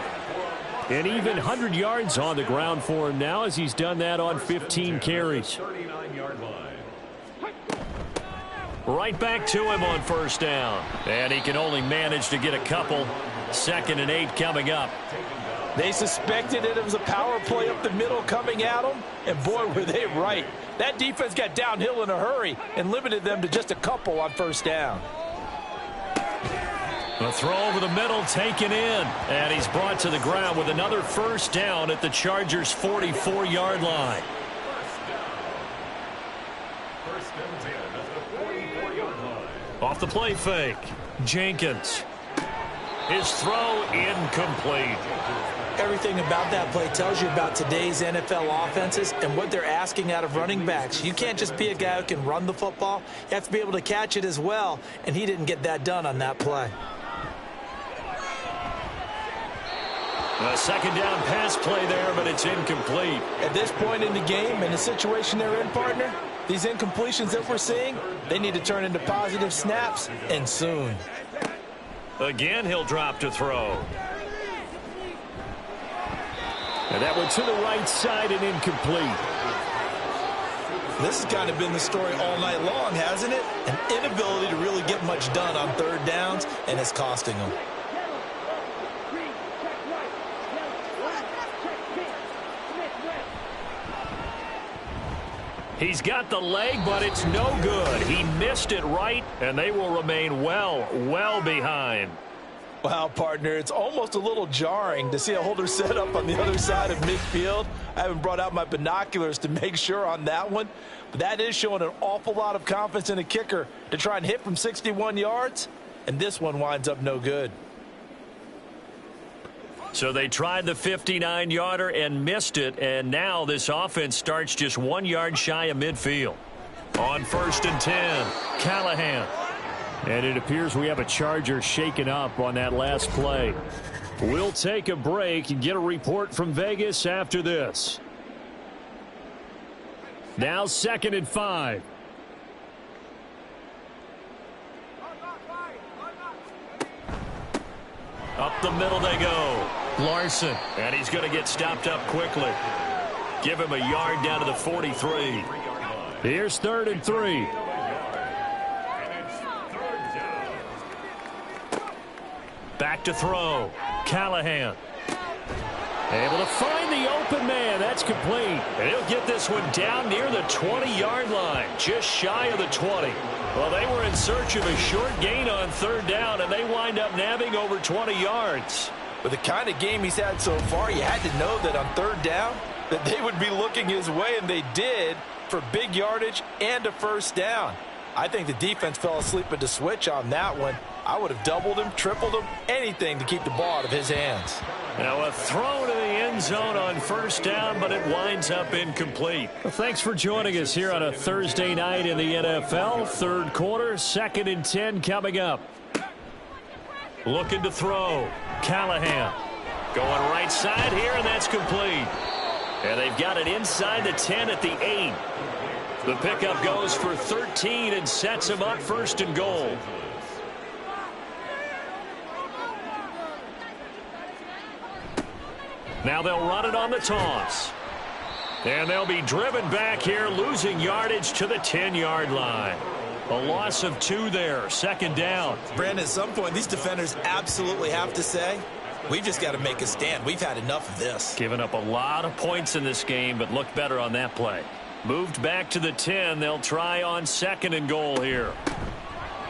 And even 100 yards on the ground for him now as he's done that on 15 carries. 39-yard line. Right back to him on 1st down. And he can only manage to get a couple. 2nd and 8 coming up. They suspected it was a power play up the middle coming at them, and boy, were they right. That defense got downhill in a hurry and limited them to just a couple on 1st down. A throw over the middle taken in, and he's brought to the ground with another 1st down at the Chargers' 44-yard line. First and 10 at the 44-yard line. Off the play fake, Jenkins. His throw incomplete. Everything about that play tells you about today's NFL offenses and what they're asking out of running backs. You can't just be a guy who can run the football. You have to be able to catch it as well, and he didn't get that done on that play. A second down pass play there, but it's incomplete. At this point in the game, in the situation they're in, partner, these incompletions that we're seeing, they need to turn into positive snaps, and soon. Again, he'll drop to throw. And that one to the right side and incomplete. This has kind of been the story all night long, hasn't it? An inability to really get much done on third downs, and it's costing them. He's got the leg, but it's no good. He missed it right, and they will remain well behind. Wow, partner, it's almost a little jarring to see a holder set up on the other side of midfield. I haven't brought out my binoculars to make sure on that one, but that is showing an awful lot of confidence in a kicker to try and hit from 61 yards, and this one winds up no good. So they tried the 59-yarder and missed it, and now this offense starts just 1 yard shy of midfield. On 1st and 10, Callahan. And it appears we have a Charger shaken up on that last play. We'll take a break and get a report from Vegas after this. Now 2nd and 5. Up the middle they go. Larson. And he's going to get stopped up quickly. Give him a yard down to the 43. Here's 3rd and 3. Back to throw. Callahan. Able to find the open man. That's complete. And he'll get this one down near the 20-yard line. Just shy of the 20. Well, they were in search of a short gain on 3rd down, and they wind up nabbing over 20 yards. With the kind of game he's had so far, you had to know that on 3rd down that they would be looking his way, and they did, for big yardage and a 1st down. I think the defense fell asleep at the switch on that one. I would have doubled him, tripled him, anything to keep the ball out of his hands. Now a throw to the end zone on 1st down, but it winds up incomplete. Well, thanks for joining us here on a Thursday night in the NFL. 3rd quarter, 2nd and 10 coming up. Looking to throw. Callahan. Going right side here, and that's complete. And they've got it inside the 10 at the 8. The pickup goes for 13 and sets him up 1st and goal. Now they'll run it on the toss. And they'll be driven back here, losing yardage to the 10-yard line. A loss of 2 there, 2nd down. Brandon, at some point, these defenders absolutely have to say, we've just got to make a stand. We've had enough of this. Giving up a lot of points in this game, but looked better on that play. Moved back to the 10. They'll try on 2nd and goal here.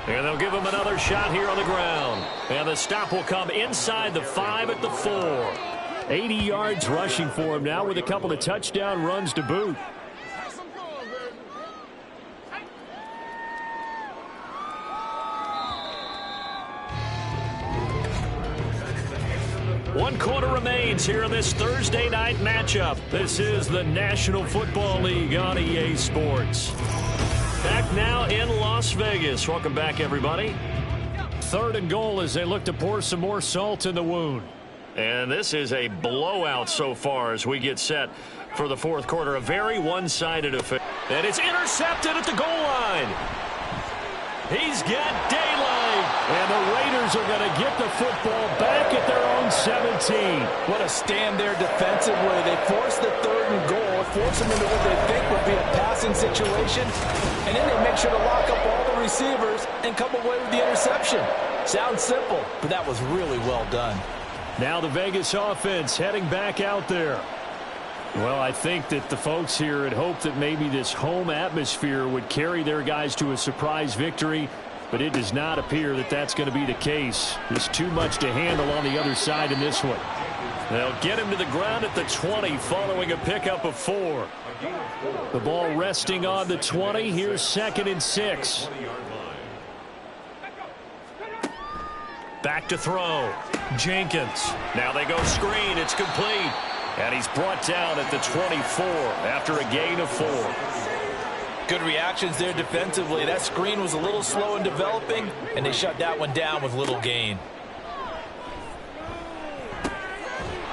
And they'll give him another shot here on the ground. And the stop will come inside the 5 at the 4. 80 yards rushing for him now with a couple of touchdown runs to boot. One quarter remains here in this Thursday night matchup. This is the National Football League on EA Sports. Back now in Las Vegas. Welcome back, everybody. 3rd and goal as they look to pour some more salt in the wound. And this is a blowout so far as we get set for the 4th quarter. A very one-sided affair. And it's intercepted at the goal line. He's got daylight. And the Raiders are going to get the football back at their own 17. What a stand there defensively. They force the 3rd and goal, force them into what they think would be a passing situation, and then they make sure to lock up all the receivers and come away with the interception. Sounds simple, but that was really well done. Now the Vegas offense heading back out there. Well, I think that the folks here had hoped that maybe this home atmosphere would carry their guys to a surprise victory, but it does not appear that that's going to be the case. There's too much to handle on the other side in this one. They'll get him to the ground at the 20 following a pickup of 4. The ball resting on the 20. Here's 2nd and 6. Back to throw. Jenkins. Now they go screen. It's complete. And he's brought down at the 24 after a gain of 4. Good reactions there defensively. That screen was a little slow in developing, and they shut that one down with little gain.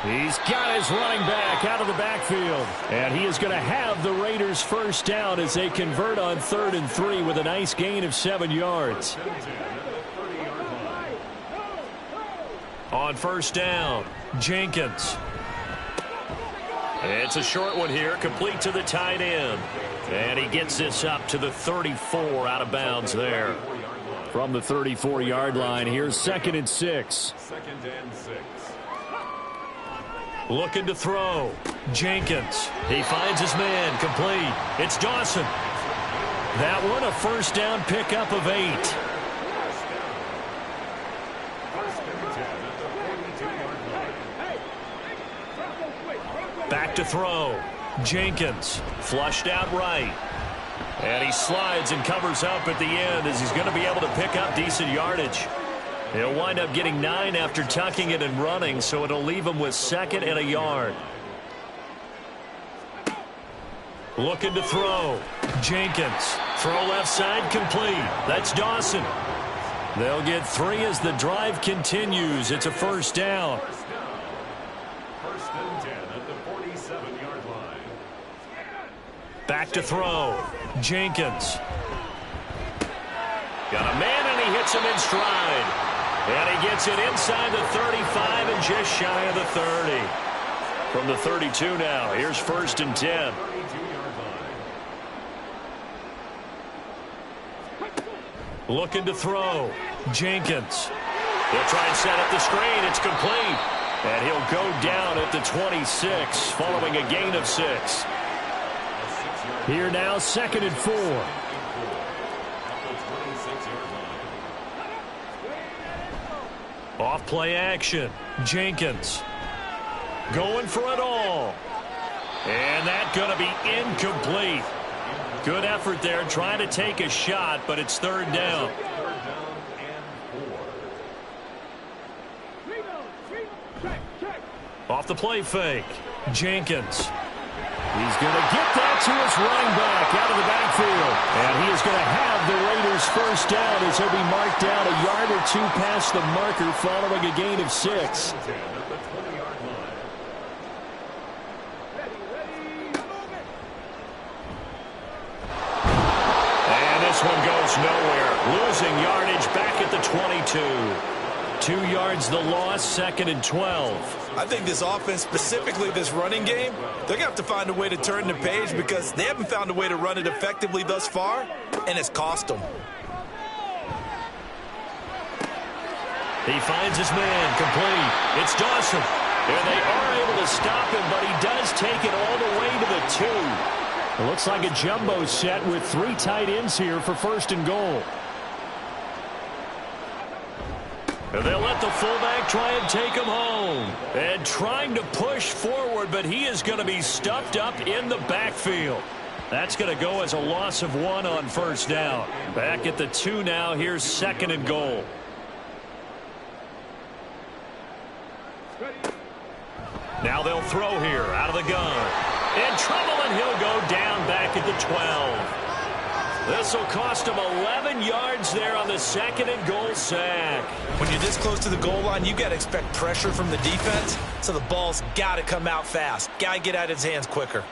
He's got his running back out of the backfield. And he is going to have the Raiders first down as they convert on 3rd and 3 with a nice gain of 7 yards. On first down, Jenkins. It's a short one here, complete to the tight end. And he gets this up to the 34 out of bounds there. From the 34-yard line, here's 2nd and 6. 2nd and 6. Looking to throw. Jenkins. He finds his man, complete. It's Dawson. That one a first down pickup of 8. Back to throw. Jenkins flushed out right. And he slides and covers up at the end as he's going to be able to pick up decent yardage. He'll wind up getting 9 after tucking it and running, so it'll leave him with 2nd and a yard. Looking to throw. Jenkins. Throw left side complete. That's Dawson. They'll get 3 as the drive continues. It's a first down. Back to throw. Jenkins. Got a man, and he hits him in stride. And he gets it inside the 35 and just shy of the 30. From the 32 now, here's 1st and 10. Looking to throw. Jenkins. They'll try and set up the screen. It's complete. And he'll go down at the 26 following a gain of 6. Here now, 2nd and 4. Off play action. Jenkins. Going for it all. And that's going to be incomplete. Good effort there trying to take a shot, but it's 3rd down. Off the play fake. Jenkins. He's going to get that to his running back out of the backfield. And he is going to have the Raiders first down as he'll be marked down a yard or 2 past the marker following a gain of 6. And this one goes nowhere. Losing yardage back at the 22. 2 yards the loss, 2nd and 12. I think this offense, specifically this running game, they're going to have to find a way to turn the page because they haven't found a way to run it effectively thus far, and it's cost them. He finds his man, complete. It's Dawson. And they are able to stop him, but he does take it all the way to the 2. It looks like a jumbo set with 3 tight ends here for 1st and goal. And they'll let the fullback try and take him home. And trying to push forward, but he is going to be stuffed up in the backfield. That's going to go as a loss of 1 on first down. Back at the 2 now. Here's 2nd and goal. Now they'll throw here out of the gun. In trouble, and he'll go down back at the 12. This will cost him 11 yards there on the 2nd and goal sack. When you're this close to the goal line, you got to expect pressure from the defense, so the ball's got to come out fast. Got to get out of his hands quicker.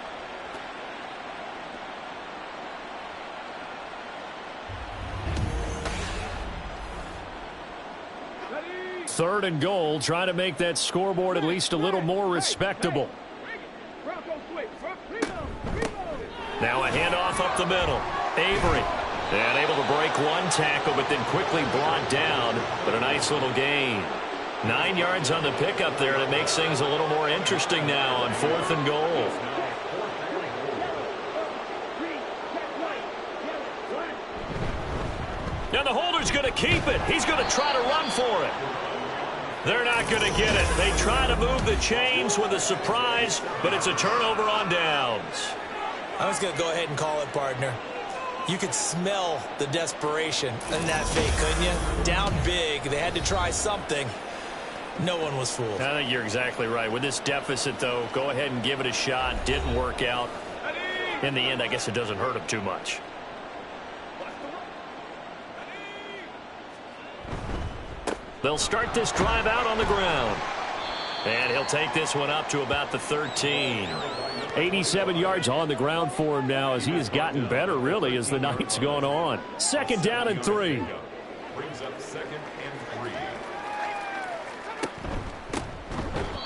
Third and goal, trying to make that scoreboard at least a little more respectable. Now a handoff up the middle. Avery. And able to break 1 tackle, but then quickly brought down. But a nice little gain. 9 yards on the pickup there, and it makes things a little more interesting now on 4th and goal. Now the holder's going to keep it. He's going to try to run for it. They're not going to get it. They try to move the chains with a surprise, but it's a turnover on downs. I was going to go ahead and call it, partner. You could smell the desperation in that fake, couldn't you? Down big. They had to try something. No one was fooled. I think you're exactly right. With this deficit, though, go ahead and give it a shot. Didn't work out. In the end, I guess it doesn't hurt him too much. They'll start this drive out on the ground. And he'll take this one up to about the 13. 87 yards on the ground for him now as he has gotten better, really, as the night's gone on. 2nd down and 3. Brings up 2nd and 3.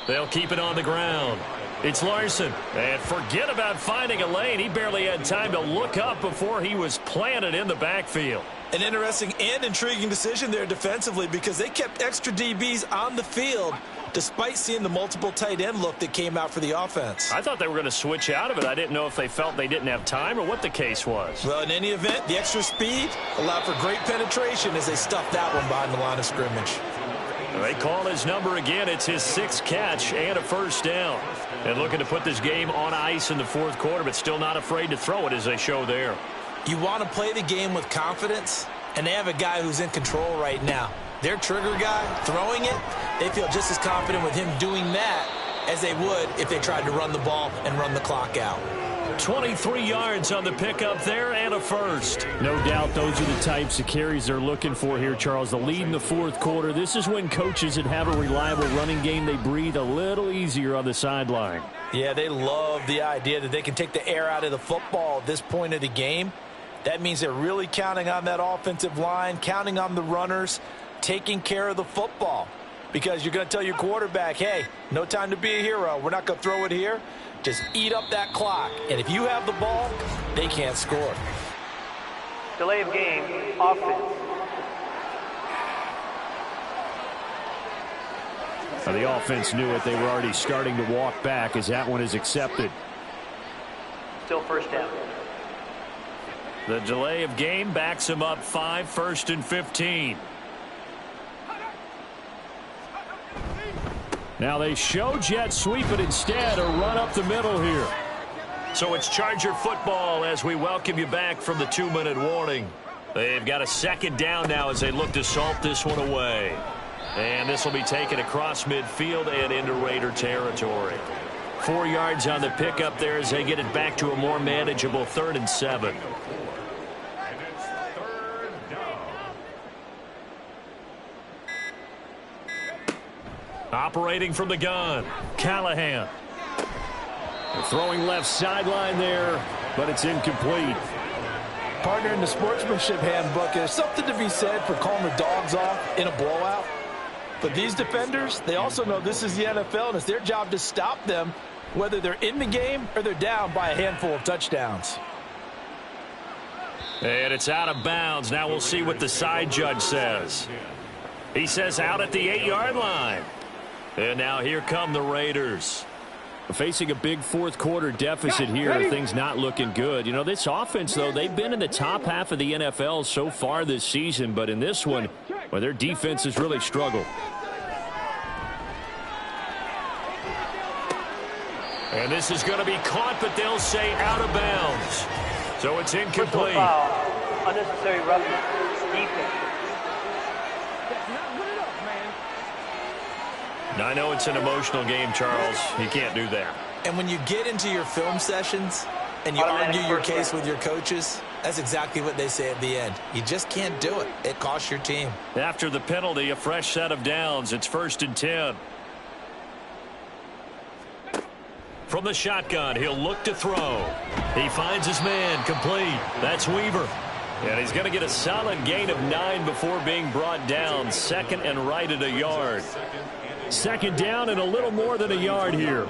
They'll keep it on the ground. It's Larson. And forget about finding a lane. He barely had time to look up before he was planted in the backfield. An interesting and intriguing decision there defensively because they kept extra DBs on the field despite seeing the multiple tight end look that came out for the offense. I thought they were going to switch out of it. I didn't know if they felt they didn't have time or what the case was. Well, in any event, the extra speed allowed for great penetration as they stuffed that one behind the line of scrimmage. They call his number again. It's his 6th catch and a 1st down. And looking to put this game on ice in the 4th quarter, but still not afraid to throw it as they show there. You want to play the game with confidence, and they have a guy who's in control right now. Their trigger guy throwing it, they feel just as confident with him doing that as they would if they tried to run the ball and run the clock out. 23 yards on the pickup there and a 1st. No doubt those are the types of carries they're looking for here, Charles. The lead in the 4th quarter. This is when coaches that have a reliable running game, they breathe a little easier on the sideline. Yeah, they love the idea that they can take the air out of the football at this point of the game. That means they're really counting on that offensive line, counting on the runners, taking care of the football. Because you're going to tell your quarterback, hey, no time to be a hero. We're not going to throw it here. Just eat up that clock. And if you have the ball, they can't score. Delay of game, offense. Now, the offense knew it. They were already starting to walk back as that one is accepted. Still 1st down. The delay of game backs him up 5, 1st and 15. Now they show jet sweep it instead, a run up the middle here. So it's Charger football as we welcome you back from the 2-minute warning. They've got a 2nd down now as they look to salt this one away. And this will be taken across midfield and into Raider territory. 4 yards on the pickup there as they get it back to a more manageable 3rd and 7. Operating from the gun, Callahan. They're throwing left sideline there, but it's incomplete. Partner, in the sportsmanship handbook, there's something to be said for calling the dogs off in a blowout. But these defenders, they also know this is the NFL, and it's their job to stop them, whether they're in the game or they're down by a handful of touchdowns. And it's out of bounds. Now we'll see what the side judge says. He says out at the 8-yard line. And now here come the Raiders. Facing a big 4th quarter deficit here, things not looking good. You know, this offense, though, they've been in the top half of the NFL so far this season, but in this one, well, their defense has really struggled. And this is going to be caught, but they'll say out of bounds. So it's incomplete. Foul. Unnecessary roughness. Defense. Now, I know it's an emotional game, Charles. You can't do that. And when you get into your film sessions and you argue your case with your coaches, that's exactly what they say at the end. You just can't do it. It costs your team. After the penalty, a fresh set of downs. It's 1st and 10. From the shotgun, he'll look to throw. He finds his man, complete. That's Weaver. And he's going to get a solid gain of 9 before being brought down. 2nd and right at a yard. 2nd down and a little more than a yard here.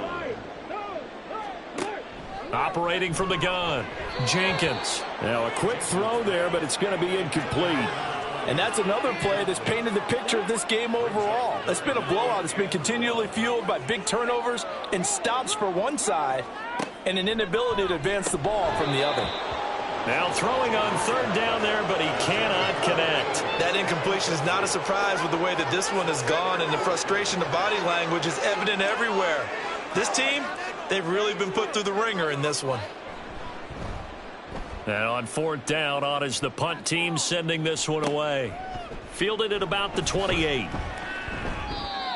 Operating from the gun, Jenkins. Now a quick throw there, but it's going to be incomplete. And that's another play that's painted the picture of this game overall. It's been a blowout. It's been continually fueled by big turnovers and stops for one side and an inability to advance the ball from the other. Now throwing on 3rd down there, but he cannot connect. That incompletion is not a surprise with the way that this one has gone, and the frustration, the body language is evident everywhere. This team, they've really been put through the ringer in this one. And on fourth down, on is the punt team sending this one away. Fielded at about the 28.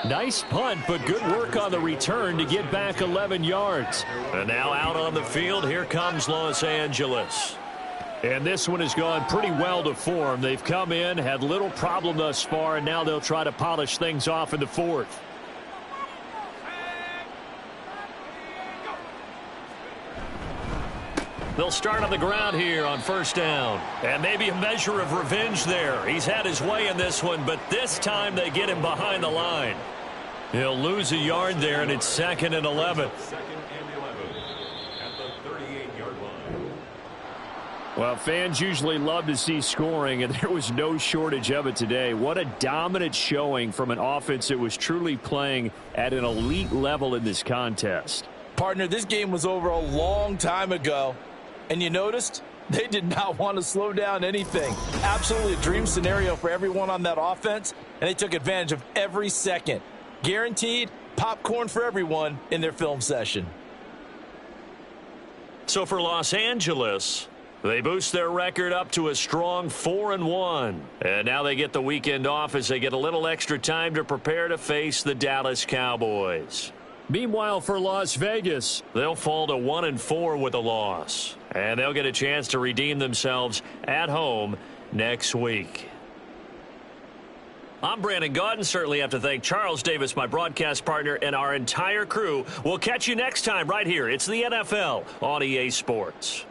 Nice punt, but good work on the return to get back 11 yards. And now out on the field, here comes Los Angeles. And this one has gone pretty well to form. They've come in, had little problem thus far, and now they'll try to polish things off in the fourth. They'll start on the ground here on first down. And maybe a measure of revenge there. He's had his way in this one, but this time they get him behind the line. He'll lose a yard there, and it's 2nd and 11. Second and 11 at the 38-yard line. Well, fans usually love to see scoring, and there was no shortage of it today. What a dominant showing from an offense that was truly playing at an elite level in this contest. Partner, this game was over a long time ago. And you noticed they did not want to slow down anything. Absolutely a dream scenario for everyone on that offense, and they took advantage of every second. Guaranteed popcorn for everyone in their film session. So for Los Angeles, they boost their record up to a strong 4-1. And now they get the weekend off as they get a little extra time to prepare to face the Dallas Cowboys. Meanwhile, for Las Vegas, they'll fall to 1-4 with a loss. And they'll get a chance to redeem themselves at home next week. I'm Brandon Gaudin. Certainly have to thank Charles Davis, my broadcast partner, and our entire crew. We'll catch you next time right here. It's the NFL on EA Sports.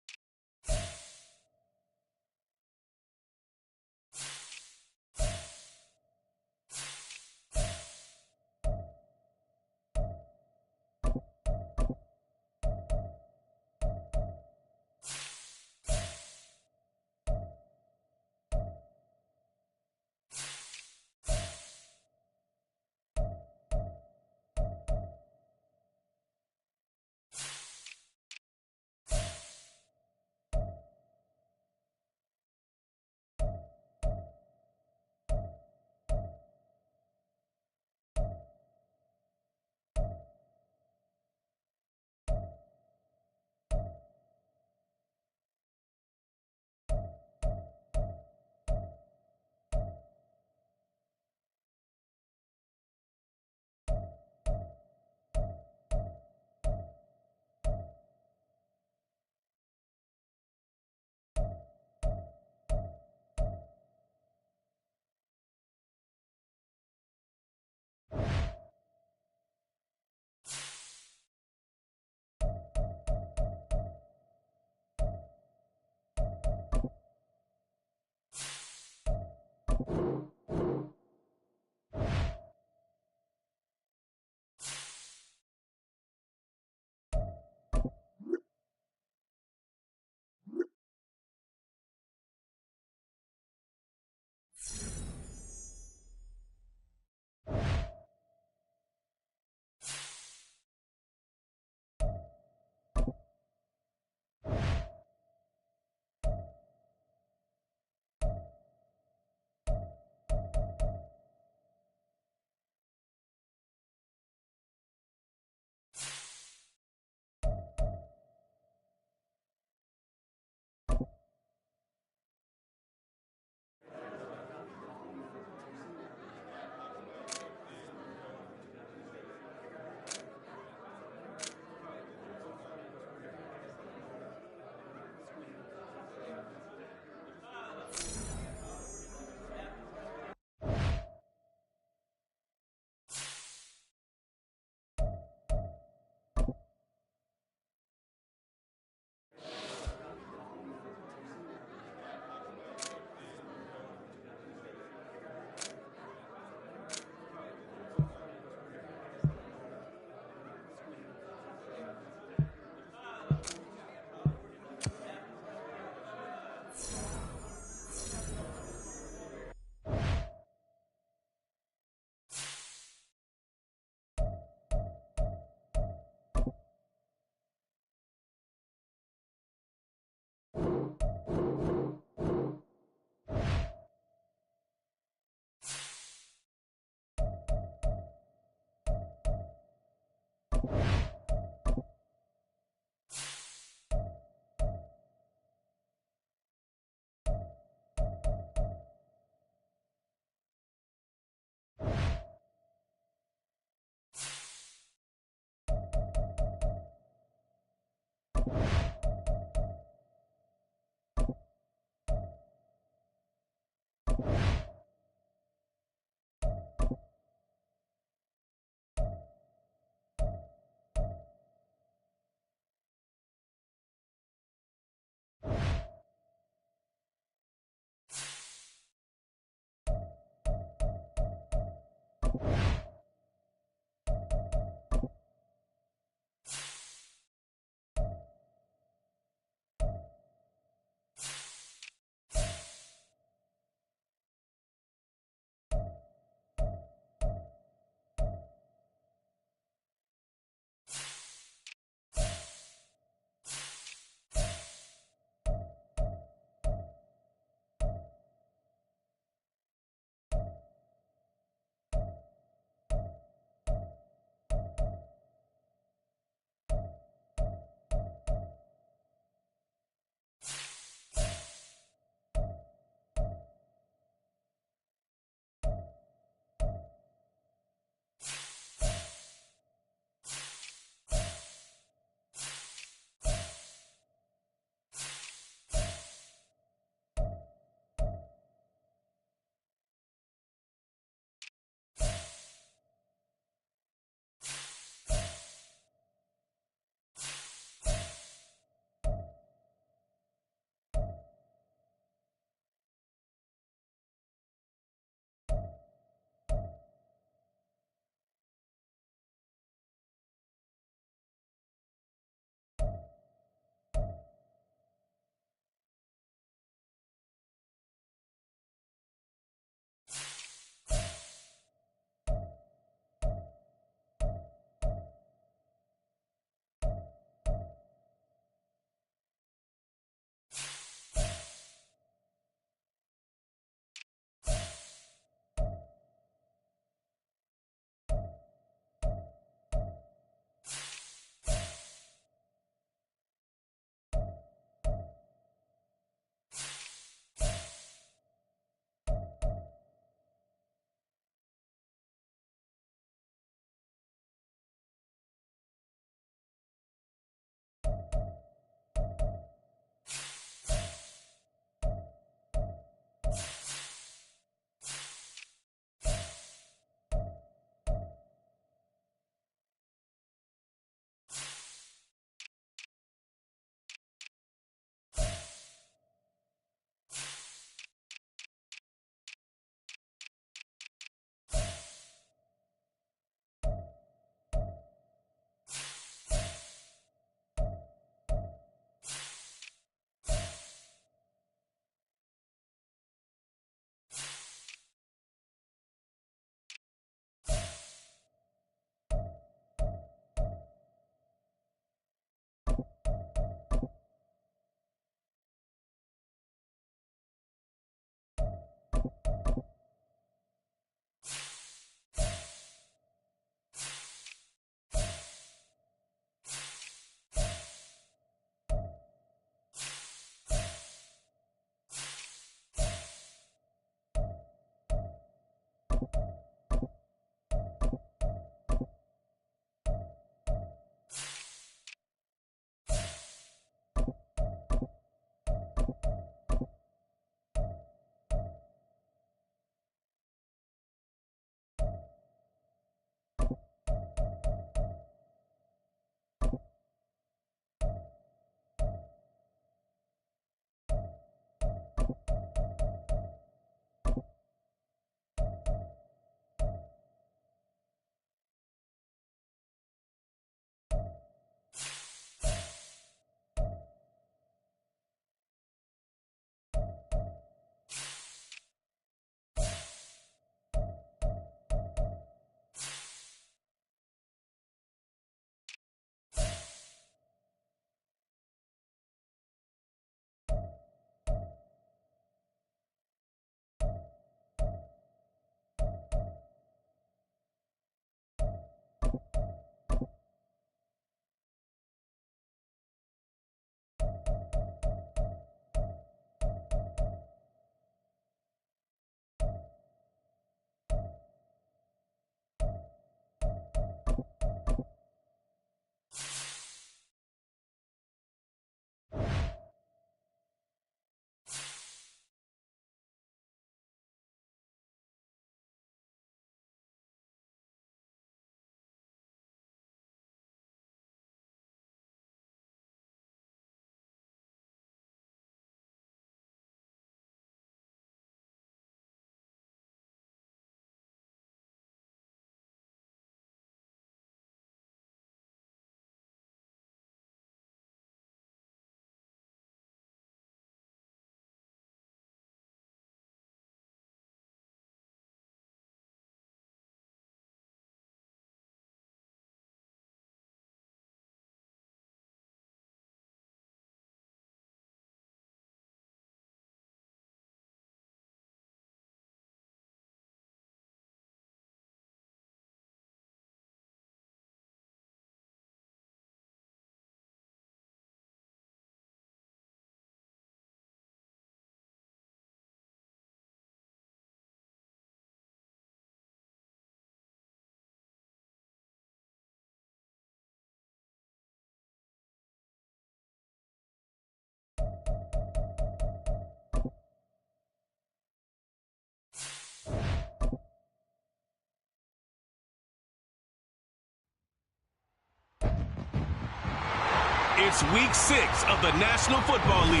It's week 6 of the National Football League,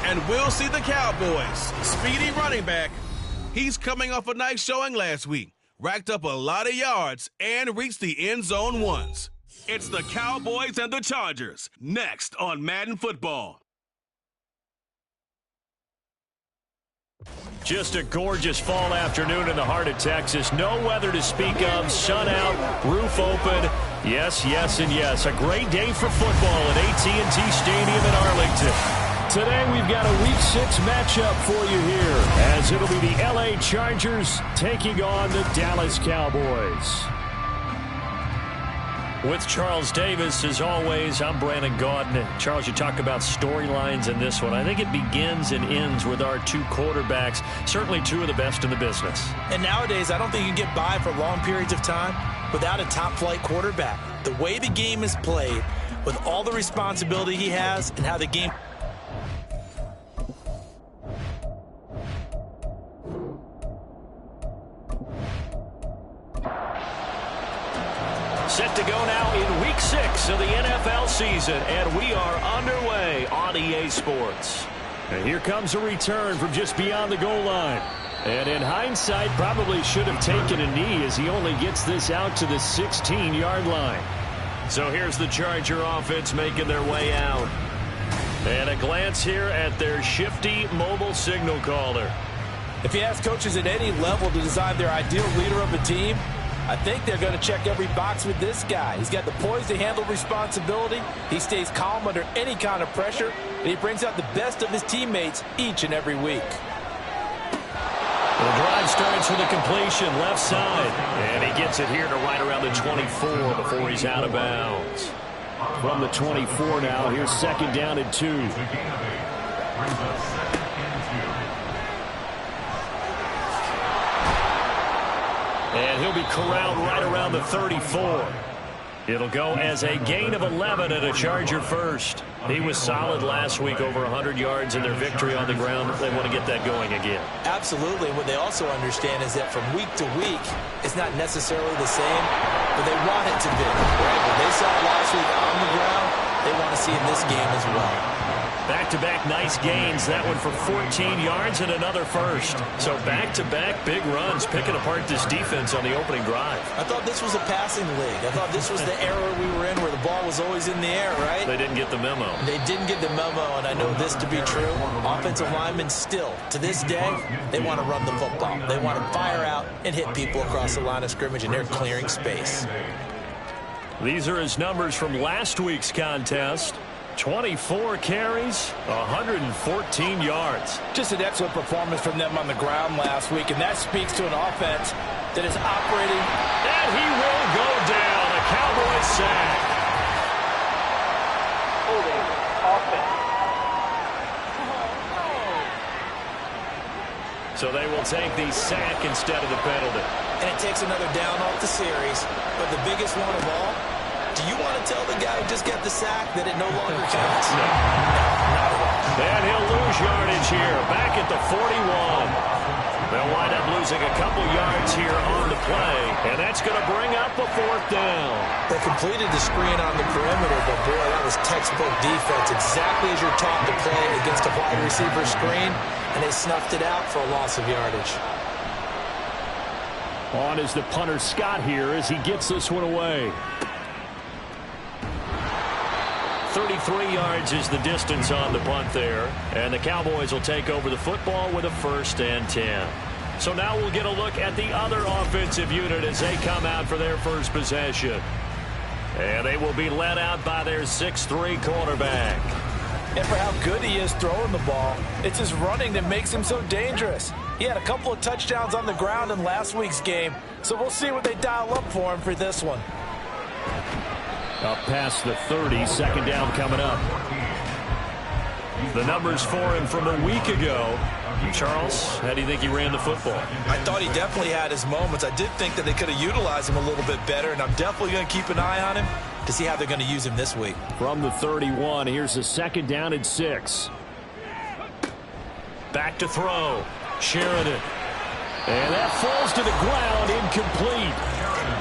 and we'll see the Cowboys' speedy running back. He's coming off a nice showing last week, racked up a lot of yards, and reached the end zone once. It's the Cowboys and the Chargers, next on Madden Football. Just a gorgeous fall afternoon in the heart of Texas. No weather to speak of, sun out, roof open. Yes, yes, and yes. A great day for football at AT&T Stadium in Arlington. Today we've got a Week 6 matchup for you here, as it'll be the LA Chargers taking on the Dallas Cowboys. With Charles Davis, as always, I'm Brandon Gaudin. Charles, you talk about storylines in this one. I think it begins and ends with our two quarterbacks, certainly two of the best in the business. And nowadays, I don't think you can get by for long periods of time without a top-flight quarterback. The way the game is played, with all the responsibility he has, and how the game... Set to go now in Week 6 of the NFL season, and we are underway on EA Sports. And here comes a return from just beyond the goal line. And in hindsight, probably should have taken a knee as he only gets this out to the 16-yard line. So here's the Charger offense making their way out. And a glance here at their shifty mobile signal caller. If you ask coaches at any level to design their ideal leader of a team, I think they're going to check every box with this guy. He's got the poise to handle responsibility. He stays calm under any kind of pressure, and he brings out the best of his teammates each and every week. The drive starts with a completion left side, and he gets it here to right around the 24 before he's out of bounds. From the 24 now, here's second down and 2. And he'll be corralled right around the 34. It'll go as a gain of 11 and a Charger first. He was solid last week, over 100 yards in their victory on the ground. They want to get that going again. Absolutely. What they also understand is that from week to week, it's not necessarily the same, but they want it to be. Right? What they saw last week on the ground, they want to see in this game as well. Back-to-back nice gains. That one for 14 yards and another first. So back-to-back big runs, picking apart this defense on the opening drive. I thought this was a passing league. I thought this was the era we were in where the ball was always in the air, right? They didn't get the memo. They didn't get the memo, and I know this to be true. Offensive linemen still, to this day, they want to run the football. They want to fire out and hit people across the line of scrimmage, and they're clearing space. These are his numbers from last week's contest. 24 carries, 114 yards. Just an excellent performance from them on the ground last week, and that speaks to an offense that is operating. And he will go down. A Cowboys sack. Holding offense. So they will take the sack instead of the penalty. And it takes another down off the series. But the biggest one of all, do you want to tell the guy who just got the sack that it no longer counts? No, not at all. And he'll lose yardage here, back at the 41. They'll wind up losing a couple yards here on the play, and that's going to bring up a fourth down. They completed the screen on the perimeter, but boy, that was textbook defense, exactly as you're taught to play against a wide receiver screen, and they snuffed it out for a loss of yardage. On is the punter Scott here as he gets this one away. 33 yards is the distance on the punt there, and the Cowboys will take over the football with a 1st and 10. So now we'll get a look at the other offensive unit as they come out for their first possession. And they will be led out by their 6'3" quarterback. And for how good he is throwing the ball, it's his running that makes him so dangerous. He had a couple of touchdowns on the ground in last week's game, so we'll see what they dial up for him for this one. Up past the 30, second down coming up. The numbers for him from a week ago. Charles, how do you think he ran the football? I thought he definitely had his moments. I did think that they could have utilized him a little bit better, and I'm definitely going to keep an eye on him to see how they're going to use him this week. From the 31, here's a second down and 6. Back to throw. Sheridan. And that falls to the ground, incomplete.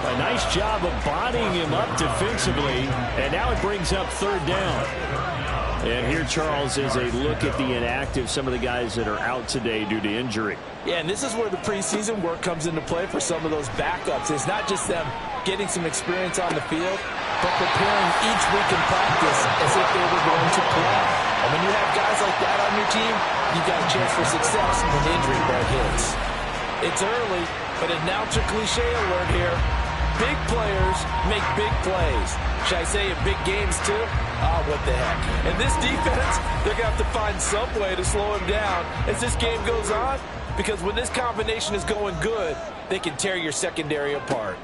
A nice job of bodying him up defensively, and now it brings up third down. And here, Charles, is a look at the inactive, some of the guys that are out today due to injury. Yeah, and this is where the preseason work comes into play for some of those backups. It's not just them getting some experience on the field, but preparing each week in practice as if they were going to play. And when you have guys like that on your team, you've got a chance for success when the injury bug hits. It's early, but announcer cliche alert here. Big players make big plays. Should I say in big games too? Oh, what the heck. And this defense, they're going to have to find some way to slow him down as this game goes on, because when this combination is going good, they can tear your secondary apart.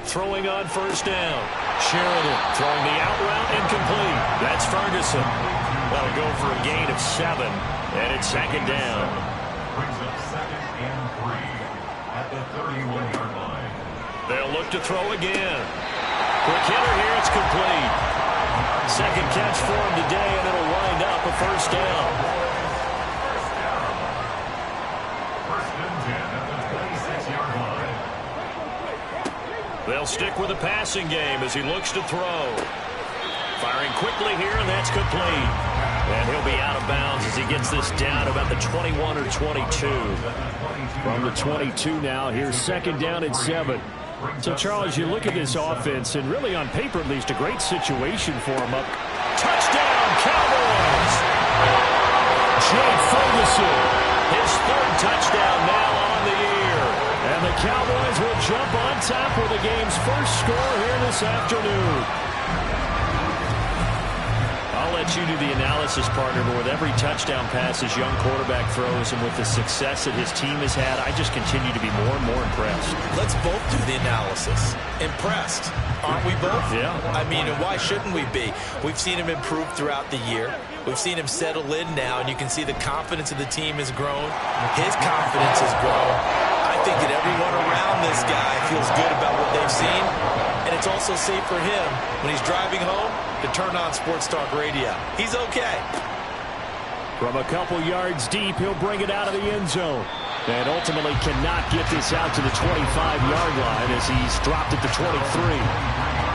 Throwing on first down. Sheridan throwing the out route incomplete. That's Ferguson. That'll go for a gain of 7, and it's second down. Brings up 2nd and 3 at the 31-yard line. They'll look to throw again. Quick hitter here, it's complete. Second catch for him today, and it'll wind up a first down. First and 10 at the 26-yard line. They'll stick with the passing game as he looks to throw. Firing quickly here, and that's complete. And he'll be out of bounds as he gets this down about the 21 or 22. From the 22 now, here's second down and 7. So, Charles, you look at this offense, and really on paper at least, a great situation for him up. Touchdown, Cowboys! Jake Ferguson. His 3rd touchdown now on the year. And the Cowboys will jump on top with the game's first score here this afternoon. I'll let you do the analysis, partner, but with every touchdown pass his young quarterback throws and with the success that his team has had, I just continue to be more and more impressed. Let's both do the analysis. Impressed, aren't we both? Yeah. I mean, and why shouldn't we be? We've seen him improve throughout the year. We've seen him settle in now, and you can see the confidence of the team has grown. His confidence has grown. I think that everyone around this guy feels good about what they've seen, and it's also safe for him when he's driving home to turn on Sports Talk Radio. He's okay. From a couple yards deep, he'll bring it out of the end zone. And ultimately cannot get this out to the 25-yard line as he's dropped at the 23.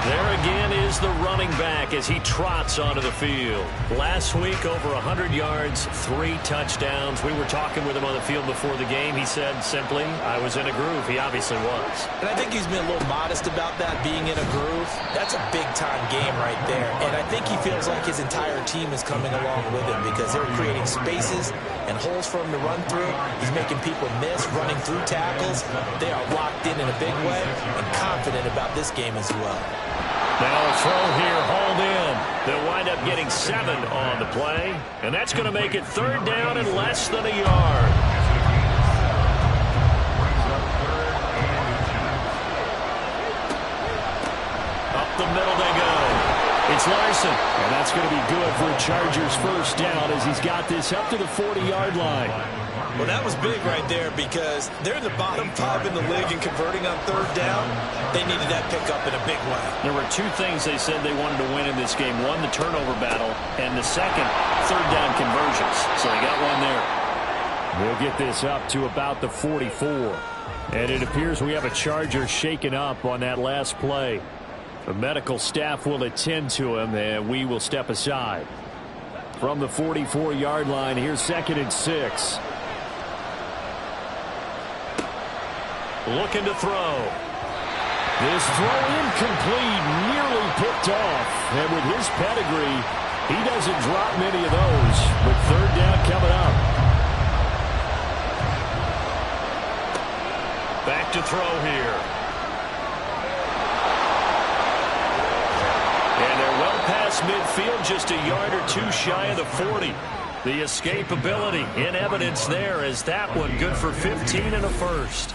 There again is the running back as he trots onto the field. Last week, over 100 yards, 3 touchdowns. We were talking with him on the field before the game. He said simply, I was in a groove. He obviously was. And I think he's been a little modest about that, being in a groove. That's a big-time game right there. And I think he feels like his entire team is coming along with him because they're creating spaces and holes for him to run through. He's making people miss, running through tackles. They are locked in a big way and confident about this game as well. Now a throw here, hauled in. They'll wind up getting 7 on the play, and that's going to make it 3rd down and less than a yard. Up the middle they go. It's Larson, and that's going to be good for a Chargers first down as he's got this up to the 40-yard line. Well, that was big right there because they're in the bottom 5 in the league and converting on 3rd down. They needed that pickup in a big way. There were 2 things they said they wanted to win in this game. One, the turnover battle, and the second, 3rd down conversions. So they got one there. We'll get this up to about the 44. And it appears we have a Charger shaken up on that last play. The medical staff will attend to him, and we will step aside. From the 44-yard line, here's 2nd and 6. Looking to throw. This throw incomplete, nearly picked off. And with his pedigree, he doesn't drop many of those. But 3rd down coming up. Back to throw here. And they're well past midfield, just a yard or 2 shy of the 40. The escapability in evidence there as that one good for 15 and a first.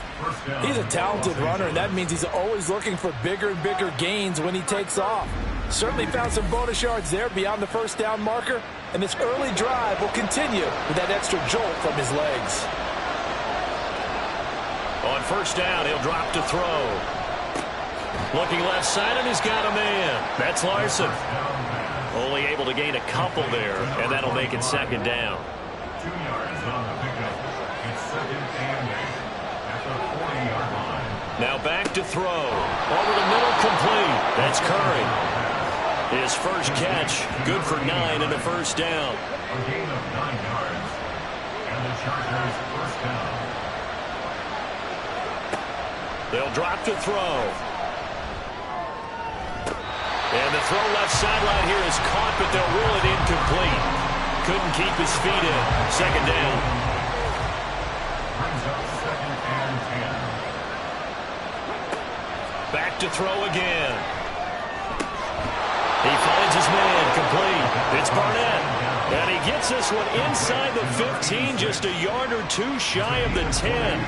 He's a talented runner, and that means he's always looking for bigger and bigger gains when he takes off. Certainly found some bonus yards there beyond the 1st down marker, and this early drive will continue with that extra jolt from his legs. On 1st down, he'll drop to throw. Looking left side, and he's got a man. That's Larson. Only able to gain a couple there, and that'll make it 2nd down. 2 yards on the pickup. It's 2nd and 8 at the 40-yard line. Now back to throw. Over the middle, complete. That's Curry. His first catch, good for 9 and a first down. A gain of 9 yards. And the Chargers first down. They'll drop to throw. And the throw left sideline here is caught, but they'll rule it incomplete. Couldn't keep his feet in. Second down. Brings up 2nd and 10. Back to throw again. He finds his man, complete. It's Barnett. And he gets this one inside the 15, just a yard or two shy of the 10.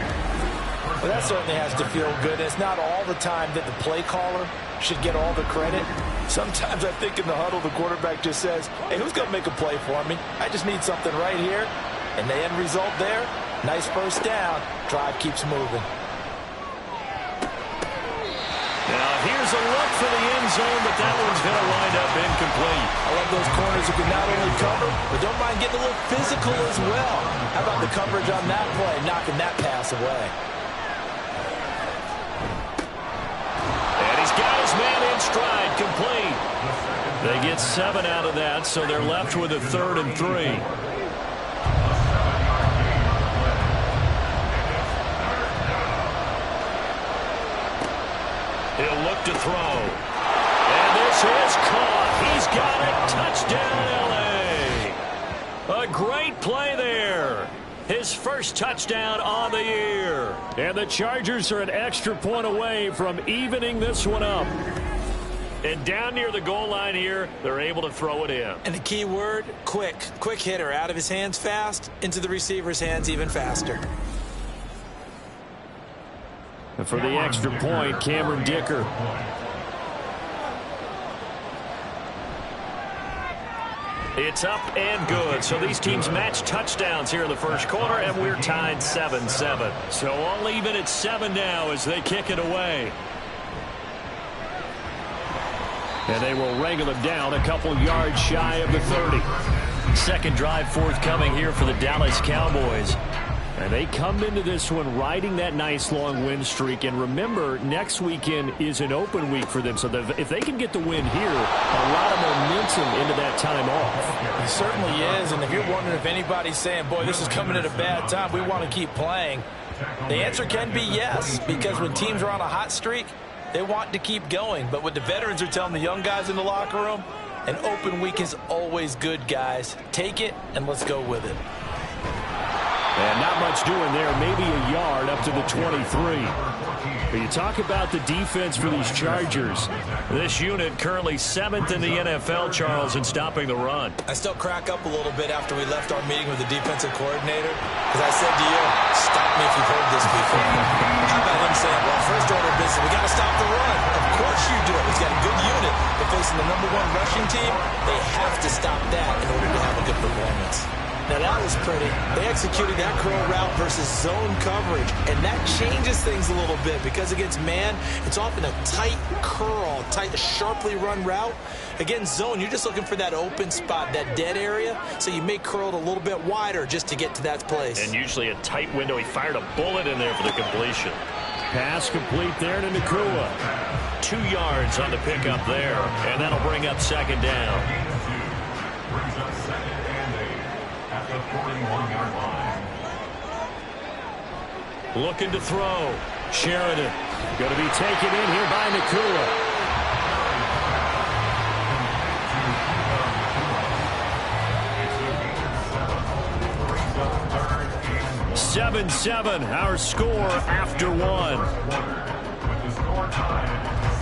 Well, that certainly has to feel good. It's not all the time that the play caller should get all the credit. Sometimes I think in the huddle, the quarterback just says, hey, who's going to make a play for me? I just need something right here. And the end result there, nice first down. Drive keeps moving. Now here's a look for the end zone, but that one's going to wind up incomplete. I love those corners who can not only cover, but don't mind getting a little physical as well. How about the coverage on that play, knocking that pass away? And he's got his man in stride, complete. They get 7 out of that, so they're left with a 3rd and 3. He'll look to throw. And this is caught. He's got it. Touchdown, L.A. A great play there. His first touchdown on the year. And the Chargers are an extra point away from evening this one up. And down near the goal line here, they're able to throw it in. And the key word, quick. Quick hitter. Out of his hands fast, into the receiver's hands even faster. And for the extra point, Cameron Dicker. It's up and good. So these teams match touchdowns here in the first quarter, and we're tied 7-7. So all even at 7 now as they kick it away. And they will wrangle them down a couple yards shy of the 30. Second drive forthcoming here for the Dallas Cowboys. And they come into this one riding that nice long win streak. And remember, next weekend is an open week for them. So if they can get the win here, a lot of momentum into that time off. It certainly is. And if you're wondering if anybody's saying, boy, this is coming at a bad time, we want to keep playing, the answer can be yes. Because when teams are on a hot streak, they want to keep going. But what the veterans are telling the young guys in the locker room, an open week is always good, guys. Take it and let's go with it. And not much doing there, maybe a yard up to the 23. But you talk about the defense for these Chargers. This unit currently 7th in the NFL, Charles, in stopping the run. I still crack up a little bit after we left our meeting with the defensive coordinator, because I said to you, stop me if you've heard this before. How about him saying, well, first order of business, we got to stop the run. Of course you do. He's got a good unit, but facing the #1 rushing team, they have to stop that in order to have a good performance. Now that was pretty. They executed that curl route versus zone coverage, and that changes things a little bit because against man, it's often a tight curl, tight, sharply run route. Against zone, you're just looking for that open spot, that dead area, so you may curl it a little bit wider just to get to that place. And usually a tight window. He fired a bullet in there for the completion. Pass complete there to Nakua. 2 yards on the pickup there, and that'll bring up second down. Brings up 2nd and 8 at the 41-yard line. Looking to throw. Sheridan going to be taken in here by Nakua. 7-7, our score after 1. With the score tied at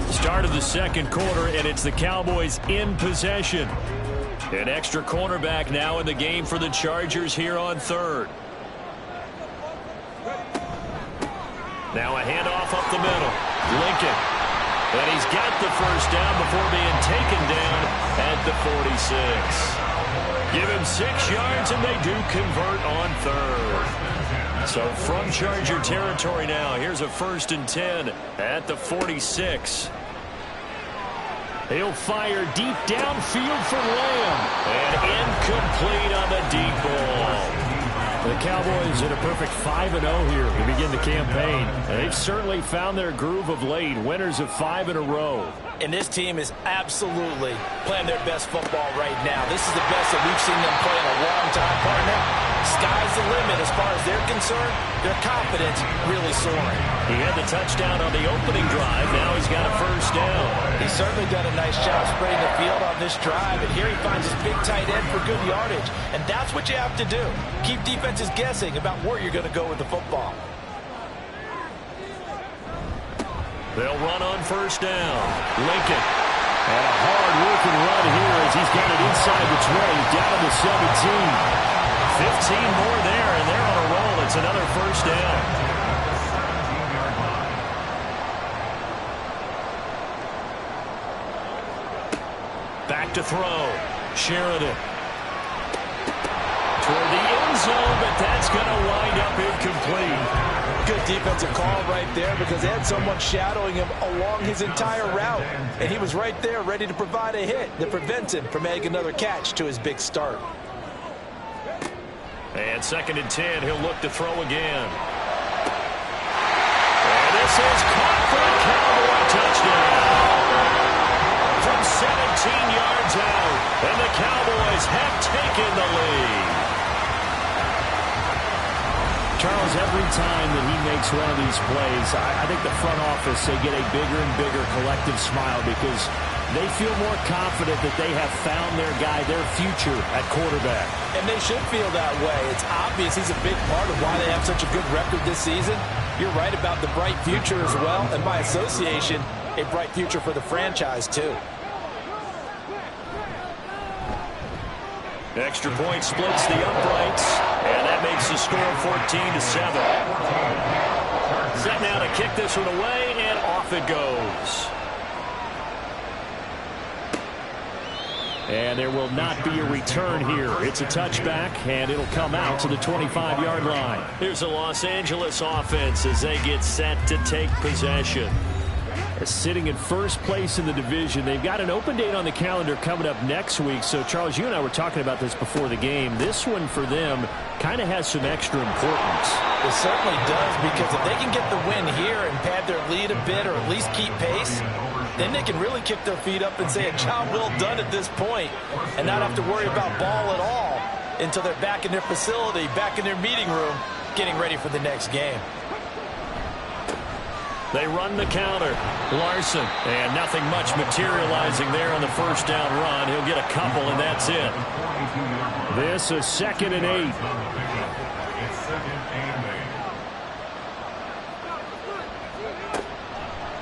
7-7. Start of the second quarter, and it's the Cowboys in possession. An extra cornerback now in the game for the Chargers here on 3rd. Now a handoff up the middle. Lincoln. And he's got the first down before being taken down at the 46. Give him 6 yards, and they do convert on 3rd. So from Charger territory now, here's a 1st and 10 at the 46. He'll fire deep downfield for Lamb. And incomplete on the deep ball. The Cowboys at a perfect 5-0 here to begin the campaign. They've certainly found their groove of late, winners of 5 in a row. And this team is absolutely playing their best football right now. This is the best that we've seen them play in a long time, partner. Sky's the limit as far as they're concerned. Their confidence really soaring. He had the touchdown on the opening drive. Now he's got a first down. He's certainly done a nice job spreading the field on this drive. And here he finds his big tight end for good yardage. And that's what you have to do. Keep defenses guessing about where you're going to go with the football. They'll run on first down. Lincoln. And a hard-working run here as he's got it inside the 20, down to the 17. 15 more there, and they're on a roll. It's another first down. Back to throw. Sheridan. Toward the end zone, but that's going to wind up incomplete. Good defensive call right there because they had someone shadowing him along his entire route. And he was right there ready to provide a hit that prevents him from making another catch to his big start. And 2nd and 10, he'll look to throw again. And this is caught for a Cowboy touchdown. From 17 yards out, and the Cowboys have taken the lead. Charles, every time that he makes one of these plays, I think the front office, they get a bigger and bigger collective smile because they feel more confident that they have found their guy, their future at quarterback. And they should feel that way. It's obvious he's a big part of why they have such a good record this season. You're right about the bright future as well, and by association, a bright future for the franchise too. Extra point splits the uprights, and that makes the score 14-7. Set now to kick this one away, and off it goes. And there will not be a return here. It's a touchback, and it'll come out to the 25-yard line. Here's the Los Angeles offense as they get set to take possession. Sitting in first place in the division. They've got an open date on the calendar coming up next week. So, Charles, you and I were talking about this before the game. This one for them kind of has some extra importance. It certainly does, because if they can get the win here and pad their lead a bit or at least keep pace, then they can really kick their feet up and say a job well done at this point and not have to worry about ball at all until they're back in their facility, back in their meeting room, getting ready for the next game. They run the counter. Larson, and nothing much materializing there on the first down run. He'll get a couple, and that's it. This is 2nd and 8.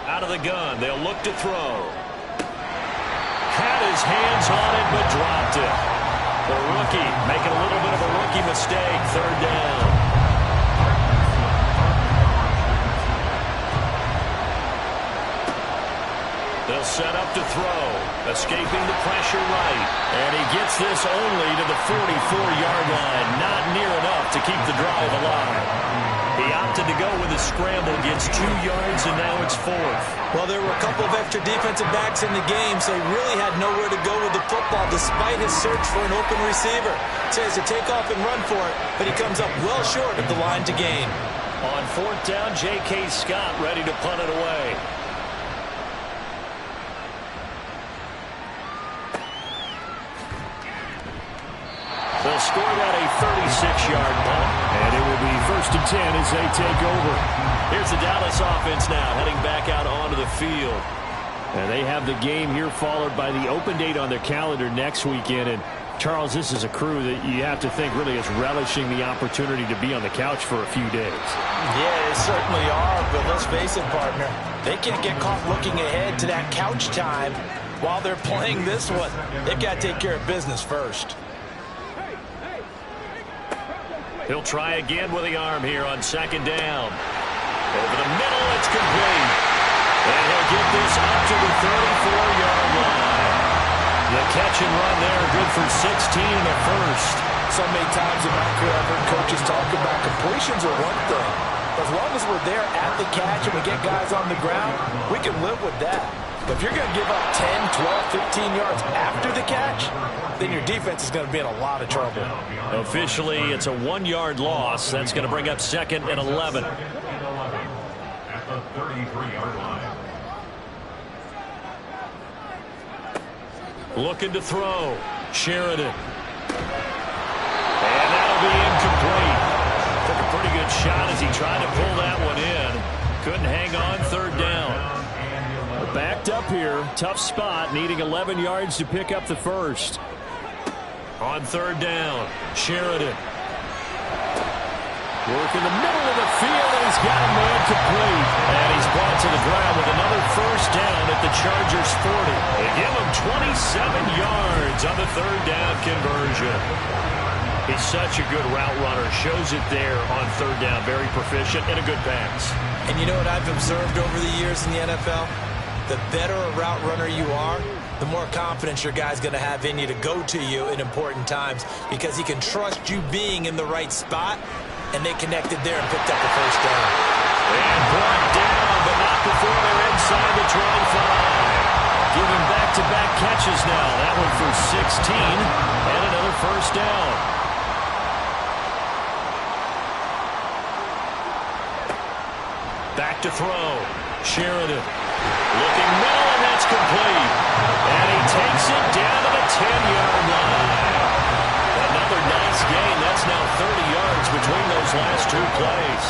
Out of the gun, they'll look to throw. Had his hands on it, but dropped it. The rookie making a little bit of a rookie mistake. 3rd down. They'll set up to throw. Escaping the pressure right. And he gets this only to the 44-yard line. Not near enough to keep the drive alive. He opted to go with a scramble. Gets 2 yards, and now it's 4th. Well, there were a couple of extra defensive backs in the game, so he really had nowhere to go with the football despite his search for an open receiver. So he has to take off and run for it, but he comes up well short of the line to gain. On 4th down, J.K. Scott ready to punt it away. They'll score that a 36-yard punt, and it will be 1st and 10 as they take over. Here's the Dallas offense now heading back out onto the field. And they have the game here followed by the open date on their calendar next weekend. And, Charles, this is a crew that you have to think really is relishing the opportunity to be on the couch for a few days. Yeah, they certainly are, but let's face it, partner. They can't get caught looking ahead to that couch time while they're playing this one. They've got to take care of business first. He'll try again with the arm here on 2nd down. Over the middle, it's complete. And he'll get this up to the 34-yard line. The catch and run there, good for 16 and a first. So many times in my career, I've heard coaches talk about completions are one thing. As long as we're there at the catch and we get guys on the ground, we can live with that. But if you're going to give up 10, 12, 15 yards after the catch, then your defense is going to be in a lot of trouble. Officially, it's a 1-yard loss. That's going to bring up 2nd and 11. At the 33-yard line. Looking to throw. Sheridan. And that'll be incomplete. Took a pretty good shot as he tried to pull that one in. Couldn't hang on, 3rd down. We're backed up here. Tough spot, needing 11 yards to pick up the first. On 3rd down, Sheridan. Work in the middle of the field, and he's got a man complete. And he's brought to the ground with another first down at the Chargers' 40. They give him 27 yards on the 3rd down conversion. He's such a good route runner. Shows it there on 3rd down. Very proficient and a good pass. And you know what I've observed over the years in the NFL? The better a route runner you are, the more confidence your guy's going to have in you to go to you in important times because he can trust you being in the right spot, and they connected there and picked up the first down. And brought down, but not before they're inside the 25. Giving back-to-back catches now. That one for 16 and another first down. Back to throw. Sheridan. Looking middle, and that's complete. And he takes it down to the 10-yard line. Another nice gain. That's now 30 yards between those last 2 plays.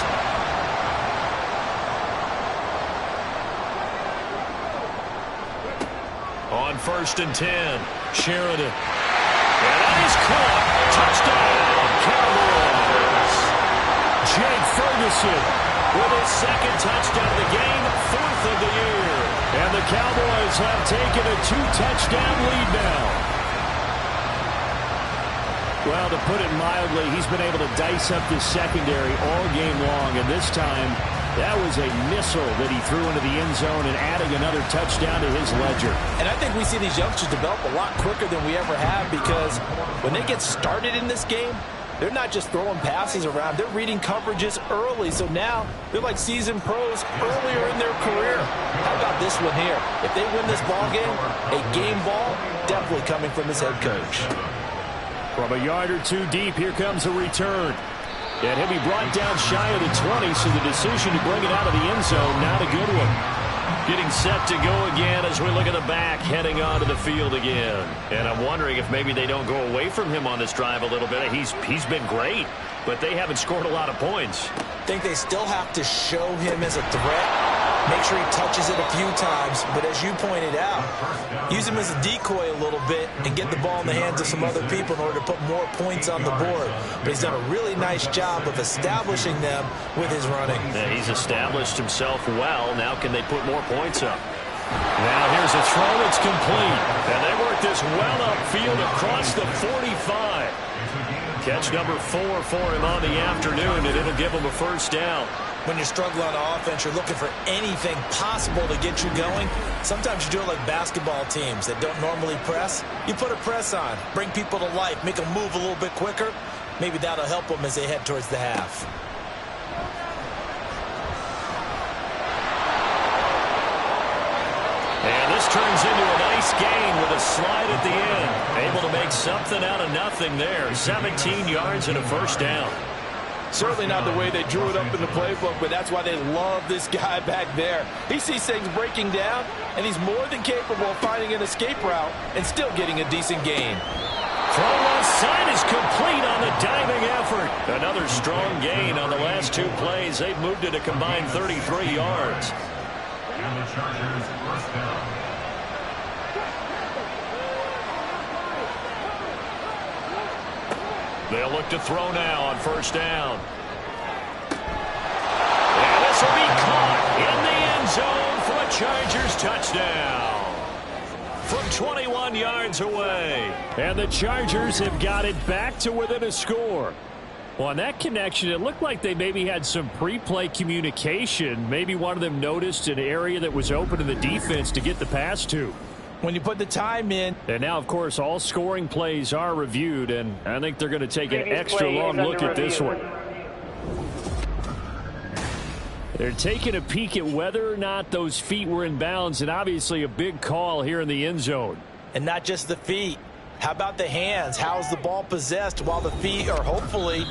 On 1st and 10, Sheridan. And he's caught. Touchdown, Cowboys. Jake Ferguson with his 2nd touchdown of the game, 4th of the year. And the Cowboys have taken a 2-touchdown lead now. Well, to put it mildly, he's been able to dice up this secondary all game long, and this time that was a missile that he threw into the end zone and adding another touchdown to his ledger. And I think we see these youngsters develop a lot quicker than we ever have because when they get started in this game, they're not just throwing passes around. They're reading coverages early. So now they're like seasoned pros earlier in their career. How about this one here? If they win this ball game, a game ball definitely coming from his head coach. From a yard or 2 deep, here comes a return. And he'll be brought down shy of the 20, so the decision to bring it out of the end zone, not a good one. Getting set to go again as we look at the back, heading onto the field again. And I'm wondering if maybe they don't go away from him on this drive a little bit. He's been great, but they haven't scored a lot of points. I think they still have to show him as a threat. Make sure he touches it a few times. But as you pointed out, use him as a decoy a little bit and get the ball in the hands of some other people in order to put more points on the board. But he's done a really nice job of establishing them with his running. Yeah, he's established himself well. Now can they put more points up? Now here's a throw. It's complete. And they work this well upfield across the 45. Catch number 4 for him on the afternoon, and it'll give him a first down. When you're struggling on offense, you're looking for anything possible to get you going. Sometimes you do it like basketball teams that don't normally press. You put a press on, bring people to life, make them move a little bit quicker. Maybe that'll help them as they head towards the half. And this turns into a nice gain with a slide at the end. Able to make something out of nothing there. 17 yards and a first down. Certainly not the way they drew it up in the playbook, but that's why they love this guy back there. He sees things breaking down, and he's more than capable of finding an escape route and still getting a decent gain. Throw outside is complete on the diving effort. Another strong gain on the last 2 plays. They've moved it a combined 33 yards. And the Chargers first down. They'll look to throw now on first down. And this will be caught in the end zone for a Chargers touchdown. From 21 yards away. And the Chargers have got it back to within a score. Well, on that connection, it looked like they maybe had some pre-play communication. Maybe one of them noticed an area that was open in the defense to get the pass to. When you put the time in. And now, of course, all scoring plays are reviewed, and I think they're going to take an extra long look at this one. They're taking a peek at whether or not those feet were in bounds, and obviously a big call here in the end zone. And not just the feet. How about the hands? How's the ball possessed while the feet are hopefully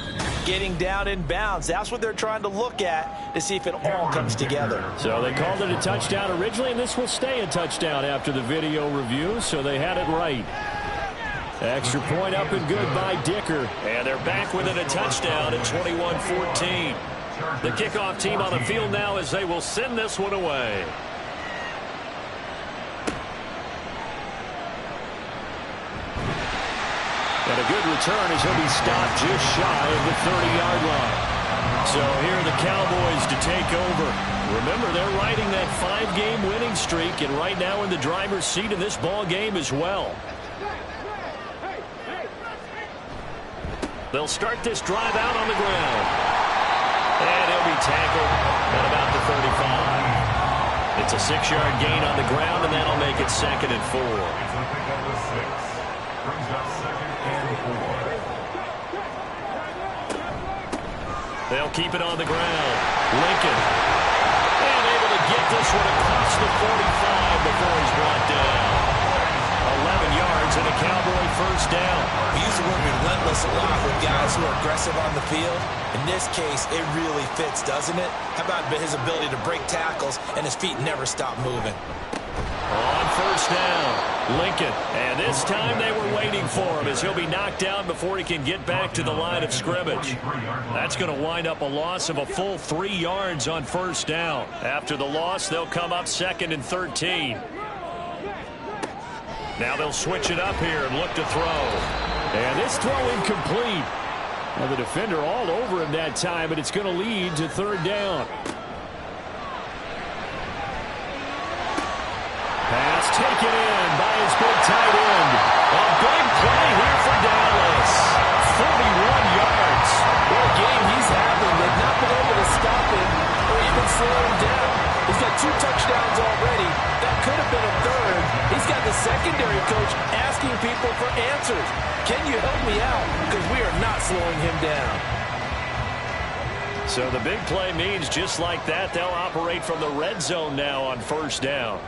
getting down in bounds? That's what they're trying to look at to see if it all comes together. So they called it a touchdown originally, and this will stay a touchdown after the video review, so they had it right. Extra point up and good by Dicker. And they're back within a touchdown at 21-14. The kickoff team on the field now as they will send this one away. And a good return as he'll be stopped just shy of the 30-yard line. So here are the Cowboys to take over. Remember, they're riding that 5-game winning streak, and right now in the driver's seat in this ball game as well. They'll start this drive out on the ground. And he'll be tackled at about the 35. It's a 6-yard gain on the ground, and that'll make it 2nd and 4. They'll keep it on the ground. Lincoln. And able to get this one across the 45 before he's brought down. 11 yards and a Cowboy first down. We use the word relentless a lot with guys who are aggressive on the field. In this case, it really fits, doesn't it? How about his ability to break tackles and his feet never stop moving? On first down, Lincoln. And this time they were waiting for him as he'll be knocked down before he can get back to the line of scrimmage. That's going to wind up a loss of a full 3 yards on first down. After the loss, they'll come up 2nd and 13. Now they'll switch it up here and look to throw. And this throw incomplete. Well, the defender all over him that time, but it's going to lead to 3rd down. Pass taken in by his big tight end. A big play here for Dallas. 41 yards. What a game he's having. They've not been able to stop him or even slow him down. He's got 2 touchdowns already. That could have been a 3rd. He's got the secondary coach asking people for answers. Can you help me out? Because we are not slowing him down. So the big play means just like that, they'll operate from the red zone now on first down.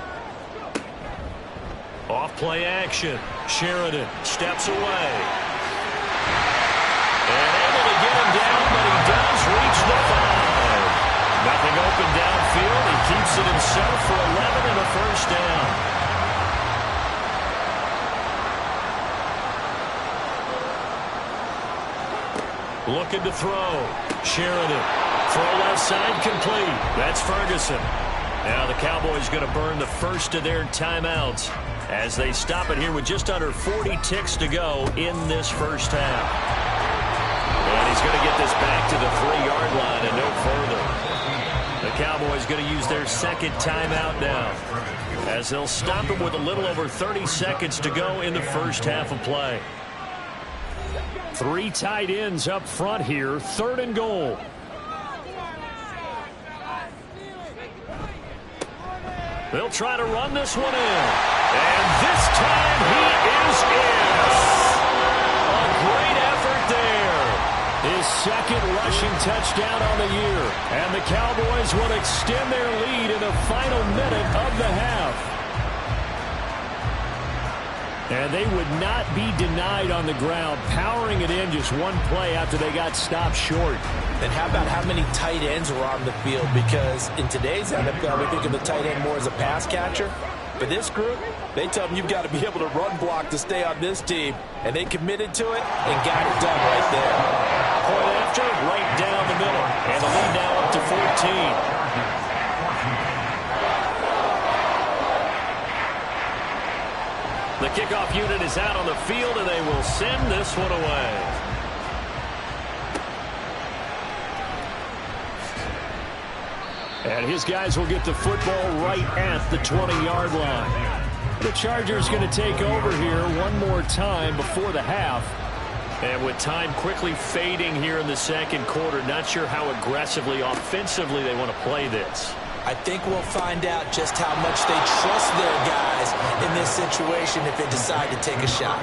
Off play action. Sheridan steps away. And able to get him down, but he does reach the 5. Nothing open downfield. He keeps it himself for 11 and a first down. Looking to throw. Sheridan. Throw left side complete. That's Ferguson. Now the Cowboys going to burn the first of their timeouts as they stop it here with just under 40 ticks to go in this first half. And he's going to get this back to the 3-yard line and no further. The Cowboys going to use their 2nd timeout now as they'll stop him with a little over 30 seconds to go in the first half of play. 3 tight ends up front here. 3rd and goal. They'll try to run this one in. And this time he is in. A great effort there. His 2nd rushing touchdown on the year. And the Cowboys will extend their lead in the final minute of the half. And they would not be denied on the ground, powering it in just one play after they got stopped short. And how about how many tight ends were on the field? Because in today's NFL, we think of the tight end more as a pass catcher. For this group, they tell them you've got to be able to run block to stay on this team. And they committed to it and got it done right there. Point after, right down the middle. And the lead now up to 14. The kickoff unit is out on the field, and they will send this one away. And his guys will get the football right at the 20-yard line. The Chargers going to take over here one more time before the half. And with time quickly fading here in the 2nd quarter, not sure how aggressively, offensively they want to play this. I think we'll find out just how much they trust their guys in this situation if they decide to take a shot.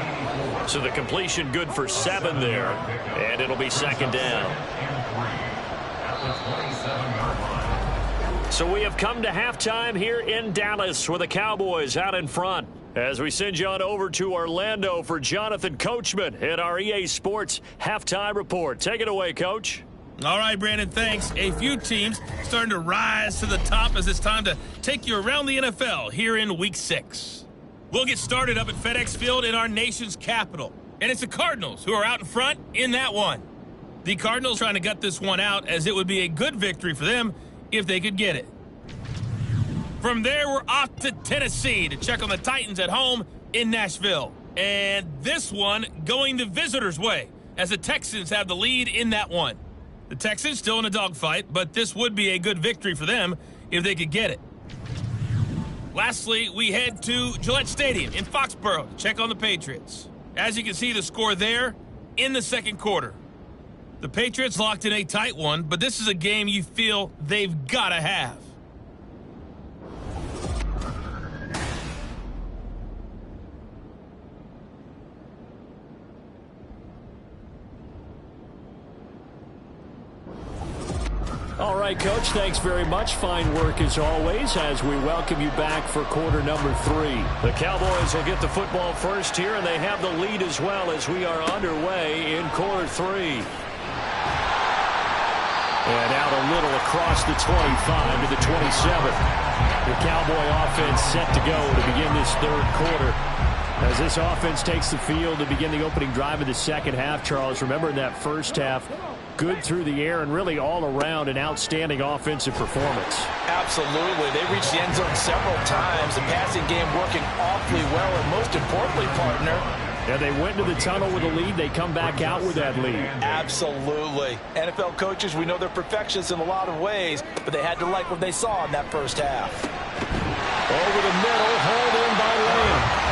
So the completion good for 7 there, and it'll be 2nd down. So we have come to halftime here in Dallas with the Cowboys out in front. As we send you on over to Orlando for Jonathan Coachman at our EA Sports Halftime Report. Take it away, Coach. All right, Brandon, thanks. A few teams starting to rise to the top as it's time to take you around the NFL here in Week 6. We'll get started up at FedEx Field in our nation's capital. And it's the Cardinals who are out in front in that one. The Cardinals trying to gut this one out as it would be a good victory for them if they could get it. From there, we're off to Tennessee to check on the Titans at home in Nashville. And this one going the visitors' way as the Texans have the lead in that one. The Texans still in a dogfight, but this would be a good victory for them if they could get it. Lastly, we head to Gillette Stadium in Foxborough to check on the Patriots. As you can see, the score there in the second quarter. The Patriots locked in a tight one, but this is a game you feel they've got to have. All right, Coach, thanks very much. Fine work as always as we welcome you back for quarter number 3. The Cowboys will get the football first here, and they have the lead as well as we are underway in quarter 3. And out a little across the 25 to the 27. The Cowboy offense set to go to begin this third quarter. As this offense takes the field to begin the opening drive of the second half, Charles, remember in that first half, good through the air and really all around an outstanding offensive performance. Absolutely. They reached the end zone several times. The passing game working awfully well, and most importantly, partner, yeah, they went to the tunnel with a lead. They come back out with that lead. Absolutely. NFL coaches, we know they're perfectionists in a lot of ways, but they had to like what they saw in that first half. Over the middle, hauled in by Lamb.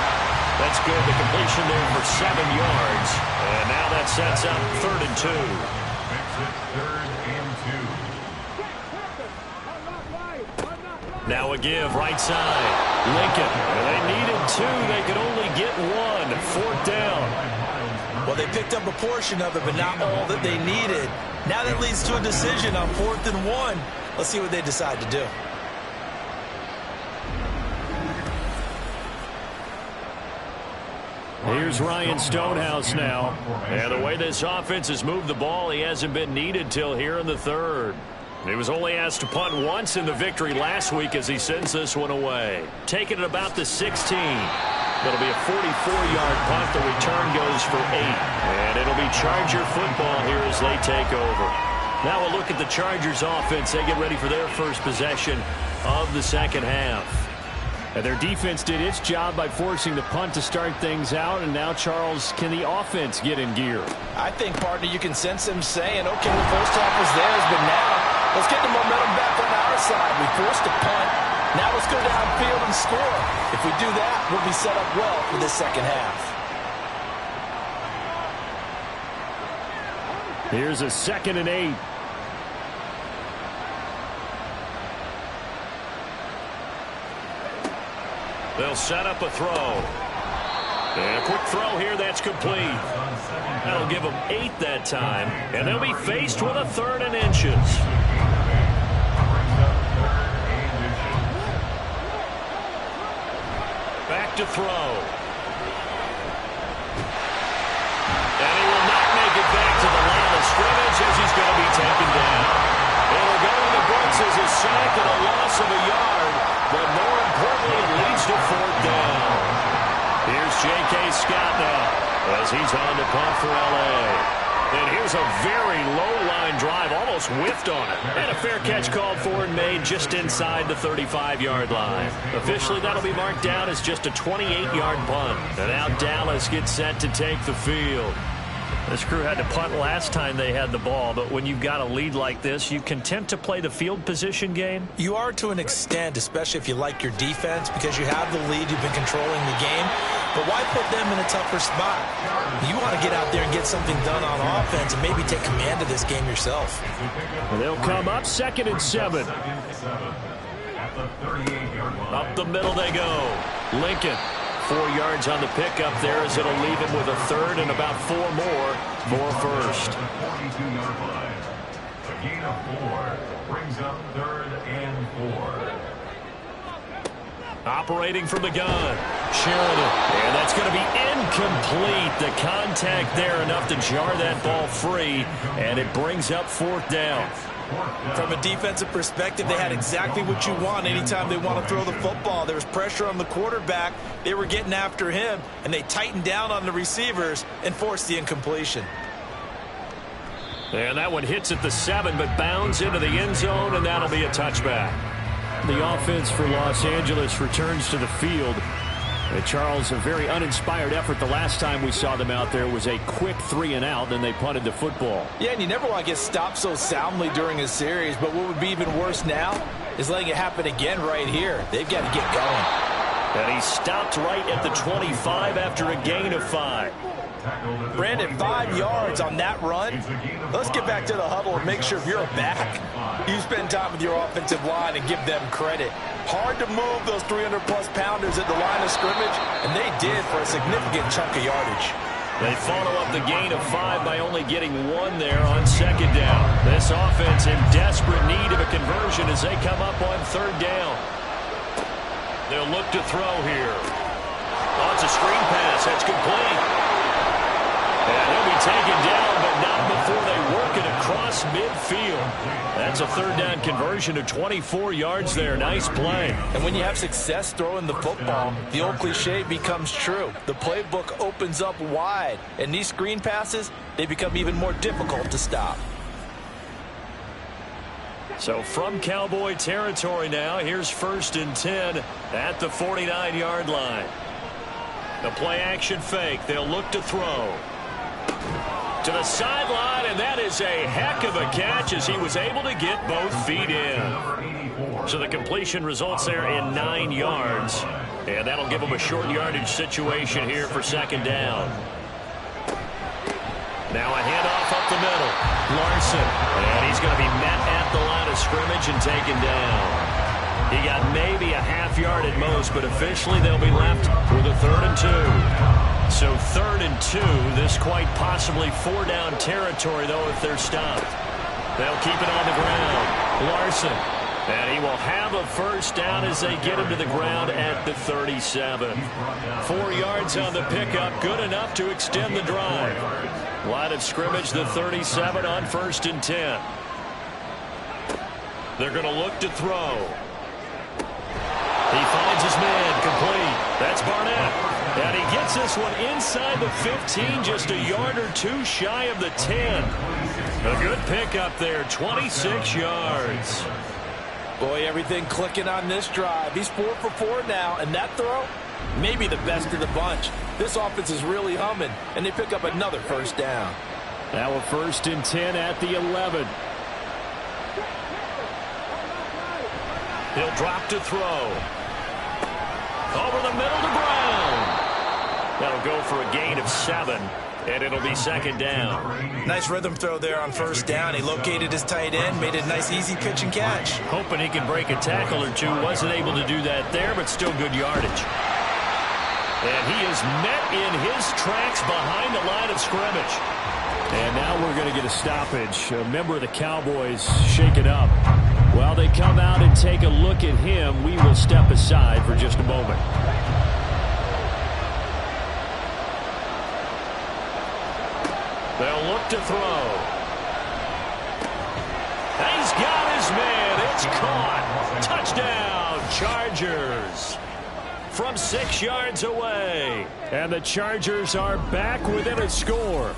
That's good. The completion there for 7 yards. And now that sets up 3rd and 2. Now a give, right side. Lincoln. And they needed 2. They could only get 1. 4th down. Well, they picked up a portion of it, but not all that they needed. Now that leads to a decision on 4th and 1. Let's see what they decide to do. Here's Ryan Stonehouse now. And the way this offense has moved the ball, he hasn't been needed till here in the 3rd. He was only asked to punt once in the victory last week as he sends this one away. Taking it about the 16. That'll be a 44-yard punt. The return goes for 8. And it'll be Charger football here as they take over. Now we'll look at the Chargers offense. They get ready for their first possession of the second half. And their defense did its job by forcing the punt to start things out. And now, Charles, can the offense get in gear? I think, partner, you can sense them saying, okay, the first half was theirs, but now let's get the momentum back on our side. We forced a punt. Now let's go downfield and score. If we do that, we'll be set up well for this second half. Here's a 2nd and 8. They'll set up a throw. And a quick throw here, that's complete. That'll give them 8 that time. And they'll be faced with a 3rd and inches. Back to throw. And he will not make it back to the line of scrimmage as he's going to be taken down. It'll go in the books as a sack and a loss of a yard. But more importantly, it leads to 4th down. Here's J.K. Scott now as he's on to punt for L.A. And here's a very low-line drive, almost whiffed on it. And a fair catch called for and made just inside the 35-yard line. Officially, that'll be marked down as just a 28-yard punt. And now Dallas gets set to take the field. This crew had to punt last time they had the ball, but when you've got a lead like this, you content to play the field position game? You are to an extent, especially if you like your defense, because you have the lead, you've been controlling the game. But why put them in a tougher spot? You want to get out there and get something done on offense and maybe take command of this game yourself. And they'll come up 2nd and 7. Up the middle they go. Lincoln. 4 yards on the pickup there as it'll leave him with a 3rd and about 4 more for first. 42-yard line. A gain of 4 brings up 3rd and 4. Operating from the gun. Sheridan. And that's going to be incomplete. The contact there enough to jar that ball free. And it brings up 4th down. From a defensive perspective, they had exactly what you want anytime they want to throw the football. There was pressure on the quarterback. They were getting after him, and they tightened down on the receivers and forced the incompletion. And that one hits at the 7, but bounds into the end zone, and that'll be a touchback. The offense for Los Angeles returns to the field. Charles, a very uninspired effort. The last time we saw them out there was a quick 3-and-out, then they punted the football. Yeah, and you never want to get stopped so soundly during a series, but what would be even worse now is letting it happen again right here. They've got to get going. And he stopped right at the 25 after a gain of 5. Brandon, 5 yards on that run. Let's get back to the huddle and make sure if you're a back, you spend time with your offensive line and give them credit. Hard to move those 300-plus pounders at the line of scrimmage, and they did for a significant chunk of yardage. They follow up the gain of 5 by only getting 1 there on 2nd down. This offense in desperate need of a conversion as they come up on 3rd down. They'll look to throw here. Oh, it's a screen pass. That's complete. And he'll be taken down, but not before they work it across midfield. That's a 3rd down conversion of 24 yards there. Nice play. And when you have success throwing the football, the old cliche becomes true. The playbook opens up wide, and these screen passes, they become even more difficult to stop. So from Cowboy territory now, here's 1st and 10 at the 49-yard line. The play action fake. They'll look to throw. To the sideline, and that is a heck of a catch as he was able to get both feet in. So the completion results there in 9 yards, and that'll give him a short yardage situation here for 2nd down. Now a handoff up the middle. Larson, and he's going to be met at the line of scrimmage and taken down. He got maybe a half yard at most, but officially they'll be left with a 3rd and 2. So 3rd and 2, this quite possibly 4-down territory, though, if they're stopped. They'll keep it on the ground. Larson, and he will have a 1st down as they get him to the ground at the 37. 4 yards on the pickup, good enough to extend the drive. Line of scrimmage, the 37 on 1st and 10. They're going to look to throw. He finds his man, complete. That's Barnett. And he gets this one inside the 15, just a yard or 2 shy of the 10. A good pickup there, 26 yards. Boy, everything clicking on this drive. He's 4 for 4 now, and that throw, maybe the best of the bunch. This offense is really humming, and they pick up another 1st down. Now a 1st and 10 at the 11. He'll drop to throw. Over the middle to ground. That'll go for a gain of 7, and it'll be 2nd down. Nice rhythm throw there on 1st down. He located his tight end, made a nice easy pitch and catch. Hoping he can break a tackle or 2. Wasn't able to do that there, but still good yardage. And he is met in his tracks behind the line of scrimmage. And now we're going to get a stoppage. A member of the Cowboys shaken up. While they come out and take a look at him, we will step aside for just a moment. They'll look to throw. He's got his man. It's caught. Touchdown, Chargers. From 6 yards away. And the Chargers are back within a score.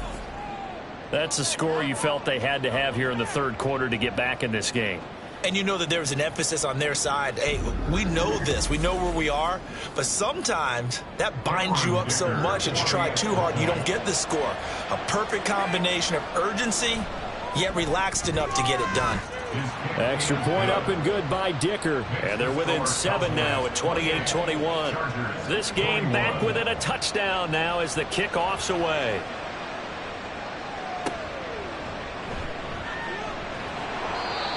That's a score you felt they had to have here in the 3rd quarter to get back in this game. And you know that there was an emphasis on their side. Hey, we know this. We know where we are. But sometimes that binds you up so much that you try too hard, you don't get the score. A perfect combination of urgency, yet relaxed enough to get it done. Extra point up and good by Dicker. And they're within 7 now at 28-21. This game back within a touchdown now as the kickoff's away.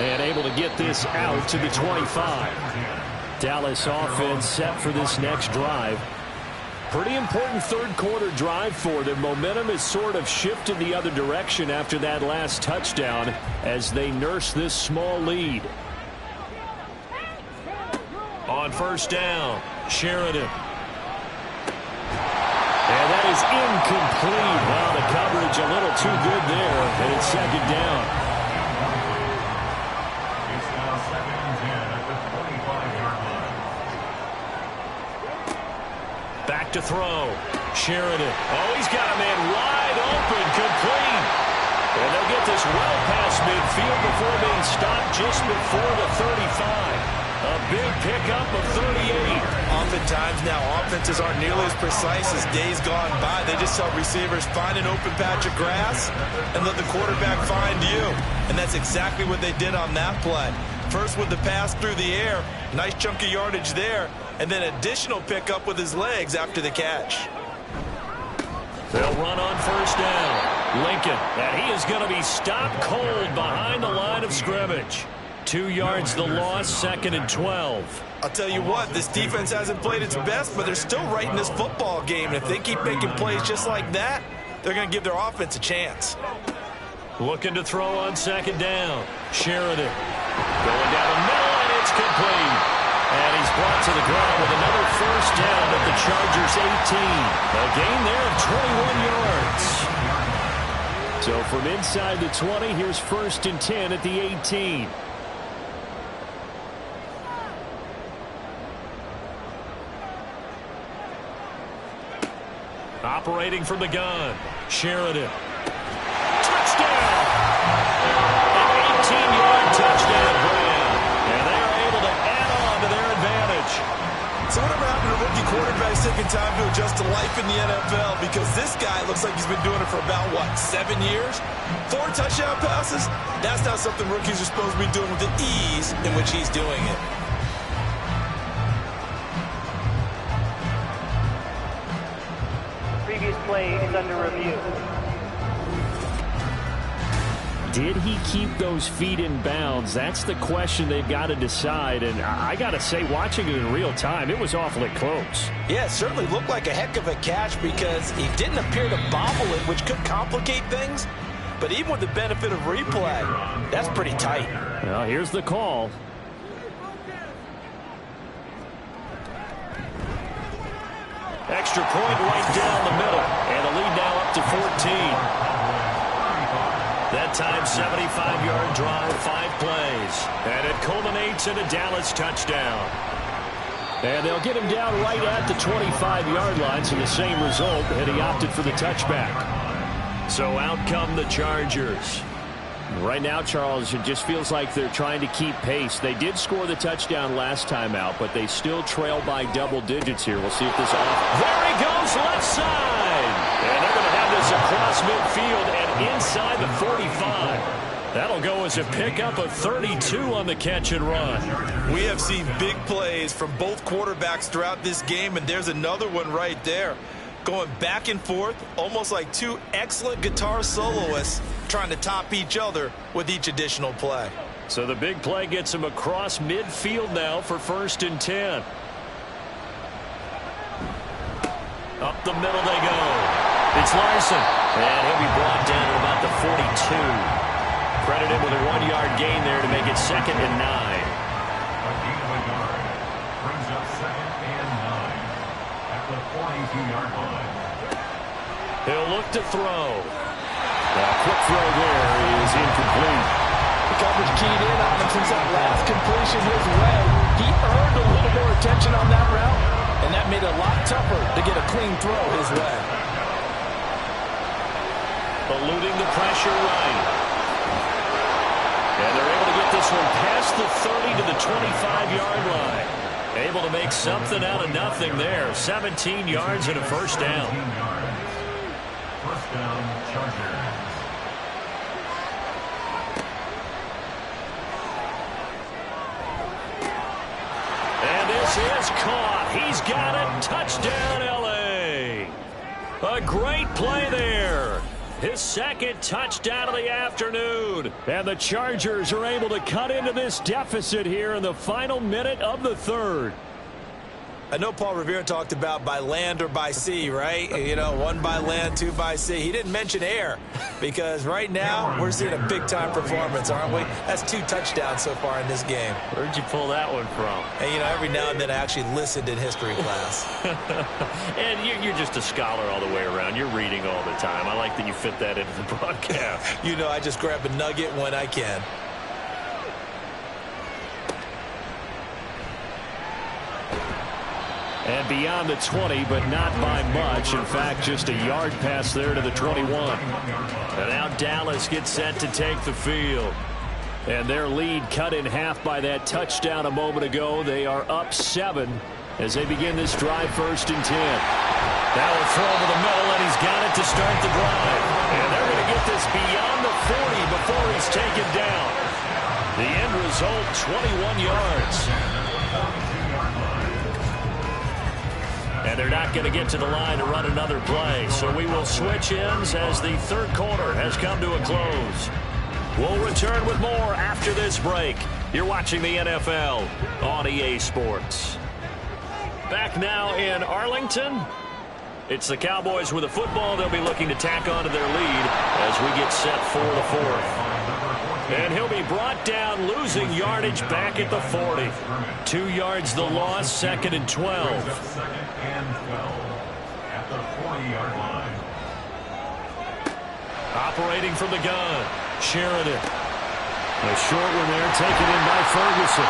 And able to get this out to the 25. Dallas offense set for this next drive. Pretty important 3rd quarter drive for them. Momentum has sort of shifted the other direction after that last touchdown as they nurse this small lead. On 1st down, Sheridan. And that is incomplete. Well, the coverage a little too good there, and it's second down. It's now second and 10 at the 25-yard line. Back to throw. Sheridan. Oh, he's got a man wide open, complete. And they'll get this well past midfield before being stopped just before the 35. A big pickup of 38. Oftentimes now, offenses aren't nearly as precise as days gone by. They just tell receivers, find an open patch of grass and let the quarterback find you. And that's exactly what they did on that play. First with the pass through the air, nice chunk of yardage there, and then additional pickup with his legs after the catch. They'll run on first down. Lincoln, and he is going to be stopped cold behind the line of scrimmage. 2 yards the loss, second and 12. I'll tell you what, this defense hasn't played its best, but they're still right in this football game. And if they keep making plays just like that, they're going to give their offense a chance. Looking to throw on second down. Sheridan going down the middle, and it's complete. And he's brought to the ground with another first down at the Chargers' 18. A gain there of 21 yards. So from inside the 20, here's first and 10 at the 18. Operating from the gun. Sheridan. Touchdown! An 18-yard touchdown grab. And they are able to add on to their advantage. So whatever happened to rookie quarterbacks taking time to adjust to life in the NFL? Because this guy looks like he's been doing it for about, 7 years? 4 touchdown passes? That's not something rookies are supposed to be doing with the ease in which he's doing it. Previous play is under review. Did he keep those feet in bounds? That's the question they've got to decide. And I got to say, watching it in real time, it was awfully close. Yeah, it certainly looked like a heck of a catch because he didn't appear to bobble it, which could complicate things. But even with the benefit of replay, that's pretty tight. Well, here's the call. Extra point right down the middle. And the lead now up to 14. That time, 75-yard drive, 5 plays. And it culminates in a Dallas touchdown. And they'll get him down right at the 25-yard line, so the same result, and he opted for the touchback. So out come the Chargers. Right now, Charles, it just feels like they're trying to keep pace. They did score the touchdown last time out, but they still trail by double digits here. We'll see if this off. There he goes, left side. And they're going to have this across midfield and inside the 45. That'll go as a pickup of 32 on the catch and run. We have seen big plays from both quarterbacks throughout this game, and there's another one right there. Going back and forth, almost like 2 excellent guitar soloists trying to top each other with each additional play. So the big play gets him across midfield now for first and 10. Up the middle they go. It's Larson. And he'll be brought down at about the 42. Credit him with a 1-yard gain there to make it second and 9. A gain of a yard brings up second and 9 at the 42-yard line. He'll look to throw. A quick throw there is incomplete. The coverage keyed in on him since that last completion his way. He earned a little more attention on that route, and that made it a lot tougher to get a clean throw his way. Eluding the pressure right. And they're able to get this one past the 30 to the 25-yard line. Able to make something out of nothing there. 17 yards and a first down. First down, Chargers. And this is caught. He's got it. Touchdown, L.A. A great play there. His second touchdown of the afternoon. And the Chargers are able to cut into this deficit here in the final minute of the third. I know Paul Revere talked about by land or by sea, right? You know, 1 by land, 2 by sea. He didn't mention air because right now we're seeing a big-time performance, aren't we? That's 2 touchdowns so far in this game. Where'd you pull that one from? And, you know, every now and then I actually listened in history class. And you're just a scholar all the way around. You're reading all the time. I like that you fit that into the broadcast. You know, I just grab a nugget when I can. And beyond the 20, but not by much. In fact, just a yard pass there to the 21. And now Dallas gets set to take the field. And their lead cut in half by that touchdown a moment ago. They are up 7 as they begin this drive, 1st and 10. That will throw over the middle, and he's got it to start the drive. And they're going to get this beyond the 40 before he's taken down. The end result, 21 yards. And they're not going to get to the line to run another play. So we will switch ends as the 3rd quarter has come to a close. We'll return with more after this break. You're watching the NFL on EA Sports. Back now in Arlington. It's the Cowboys with a football. They'll be looking to tack onto their lead as we get set for the 4th. And he'll be brought down, losing yardage back at the 40. 2 yards the loss, 2nd and 12. At the 40-yard line. Operating from the gun, Sheridan. A short one there, taken in by Ferguson.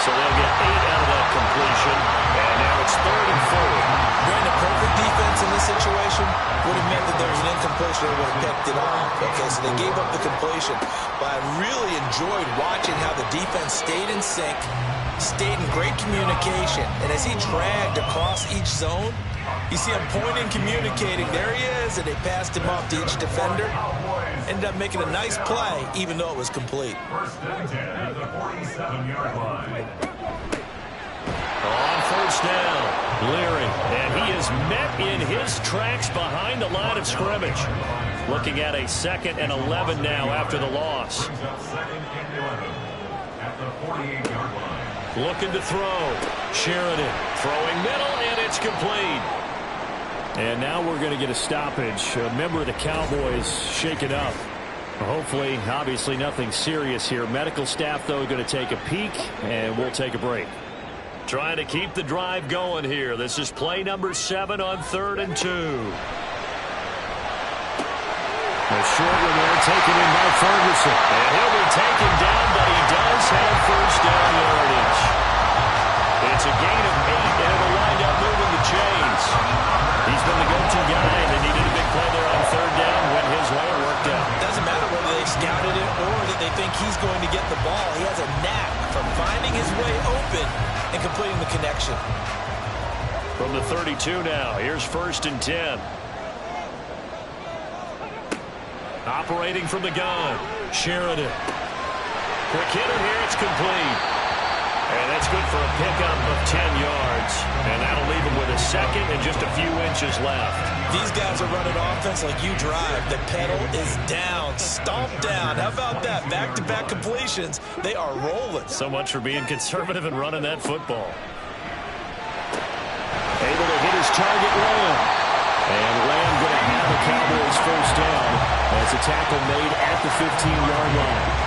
So they'll get 8 out of that completion. And now it's 3rd and 4. Brandon, perfect defense in this situation would have meant that there was an incompletion or would have picked it off. Okay, so they gave up the completion. But I really enjoyed watching how the defense stayed in sync, stayed in great communication. And as he dragged across each zone, you see him pointing, communicating. There he is, and they passed him off to each defender. Ended up making a nice play, even though it was complete. 1st and 10 at the 47-yard line. On 1st down, Leary. And he is met in his tracks behind the line of scrimmage. Looking at a 2nd and 11 now after the loss. Brings up 2nd and 11 at the 48-yard line. Looking to throw. Sheridan throwing middle, and it's complete. And now we're going to get a stoppage. A member of the Cowboys shaken up. Hopefully, obviously nothing serious here. Medical staff, though, going to take a peek, and we'll take a break. Trying to keep the drive going here. This is play number 7 on 3rd and 2. A short one there, taken in by Ferguson. And he'll be taken down, but he does have 1st down yardage. It's a gain of 8, and it'll wind up moving the chains. He's been the go-to guy, and they needed a big play there on 3rd down. Went his way, it worked out. Doesn't matter whether they scouted it or that they think he's going to get the ball. He has a knack for finding his way open and completing the connection. From the 32 now, here's 1st and 10. Operating from the gun, Sheridan. Quick hitter here, it's complete. And that's good for a pickup of 10 yards. And that'll leave him with a 2nd and just a few inches left. These guys are running offense like you drive. The pedal is down, stomped down. How about that? Back-to-back completions. They are rolling. So much for being conservative and running that football. Able to hit his target Lamb. And Lamb going to have the Cowboys 1st down as a tackle made at the 15-yard line.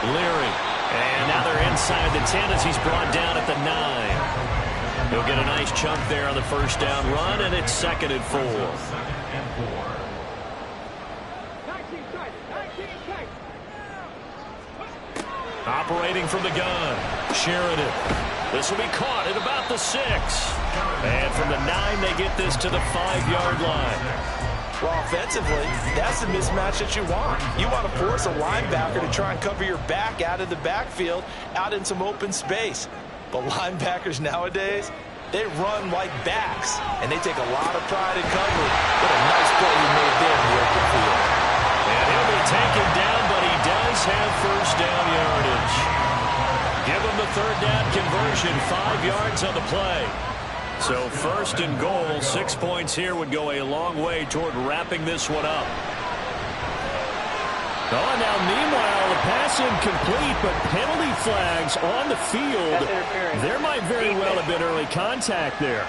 Leary. And now they're inside the 10 as he's brought down at the 9. He'll get a nice chunk there on the 1st down run, and it's 2nd and 4. Operating from the gun, Sheridan. This will be caught at about the 6. And from the 9, they get this to the 5-yard line. Well, offensively, that's the mismatch that you want. You want to force a linebacker to try and cover your back out of the backfield, out in some open space. But linebackers nowadays, they run like backs, and they take a lot of pride in coverage. What a nice play he made there in the open field. And he'll be taken down, but he does have 1st down yardage. Give him the 3rd down conversion, 5 yards on the play. So 1st and goal, 6 points here would go a long way toward wrapping this one up. Oh, now meanwhile, the pass incomplete, but penalty flags on the field. There might very well have been early contact there.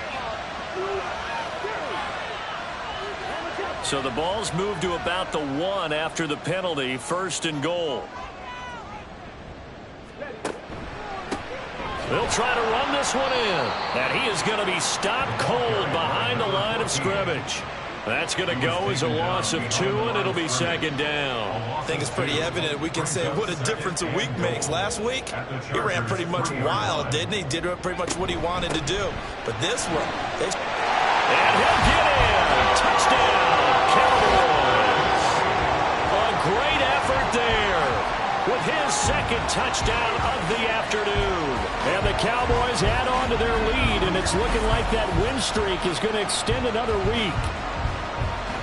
So the ball's moved to about the 1 after the penalty, 1st and goal. They'll try to run this one in. And he is going to be stopped cold behind the line of scrimmage. That's going to go as a loss of 2, and it'll be 2nd down. I think it's pretty evident. We can say what a difference a week makes. Last week, he ran pretty much wild, didn't he? Did pretty much what he wanted to do. But this one, and he'll get in. Touchdown, Cowboys. A great effort there with his 2nd touchdown of the afternoon. And the Cowboys add on to their lead, and it's looking like that win streak is going to extend another week.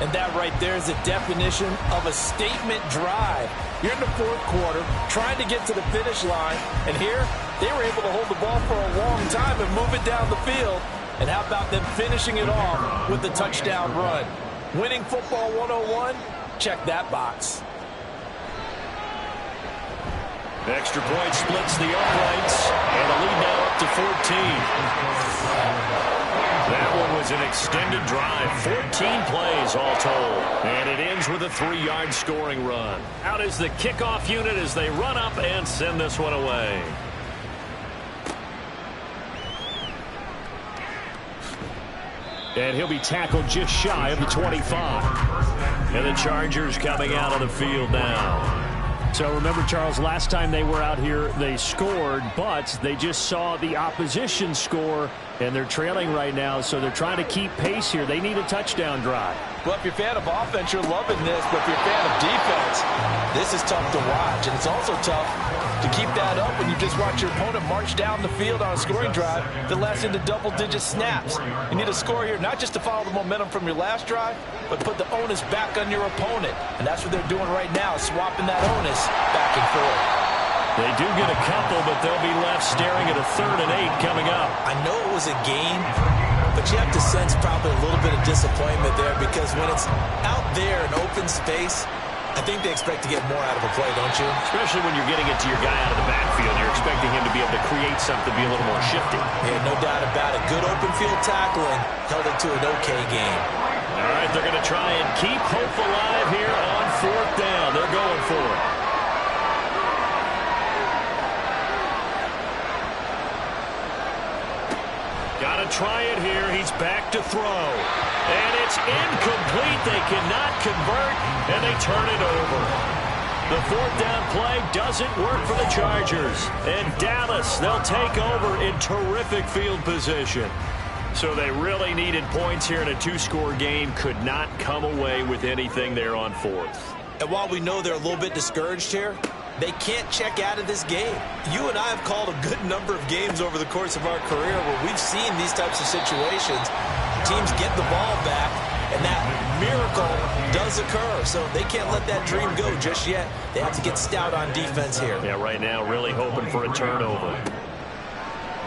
And that right there is the definition of a statement drive. You're in the 4th quarter, trying to get to the finish line, and here they were able to hold the ball for a long time and move it down the field. And how about them finishing it off with the touchdown run? Winning football 101? Check that box. Extra point splits the uprights, and the lead now up to 14. That one was an extended drive, 14 plays all told. And it ends with a 3-yard scoring run. Out is the kickoff unit as they run up and send this one away. And he'll be tackled just shy of the 25. And the Chargers coming out of the field now. So remember, Charles, last time they were out here, they scored, but they just saw the opposition score, and they're trailing right now, so they're trying to keep pace here. They need a touchdown drive. Well, if you're a fan of offense, you're loving this, but if you're a fan of defense, this is tough to watch, and it's also tough to keep that up when you just watch your opponent march down the field on a scoring drive that lasts into double-digit snaps. You need a score here, not just to follow the momentum from your last drive, but put the onus back on your opponent, and that's what they're doing right now, swapping that onus back and forth. They do get a couple, but they'll be left staring at a 3rd and 8 coming up. I know it was a game, but you have to sense probably a little bit of disappointment there because when it's out there in open space, I think they expect to get more out of a play, don't you? Especially when you're getting it to your guy out of the backfield. You're expecting him to be able to create something, be a little more shifty. Yeah, no doubt about it. Good open field tackling held it to an okay game. All right, they're going to try and keep hope alive here on 4th down. They're going for it. Got to try it here. He's back to throw. And it's incomplete. They cannot convert, and they turn it over. The 4th down play doesn't work for the Chargers. And Dallas, they'll take over in terrific field position. So they really needed points here in a 2-score game. Could not come away with anything there on 4th. And while we know they're a little bit discouraged here, they can't check out of this game. You and I have called a good number of games over the course of our career where we've seen these types of situations. Teams get the ball back, and that miracle does occur. So they can't let that dream go just yet. They have to get stout on defense here. Yeah, right now really hoping for a turnover.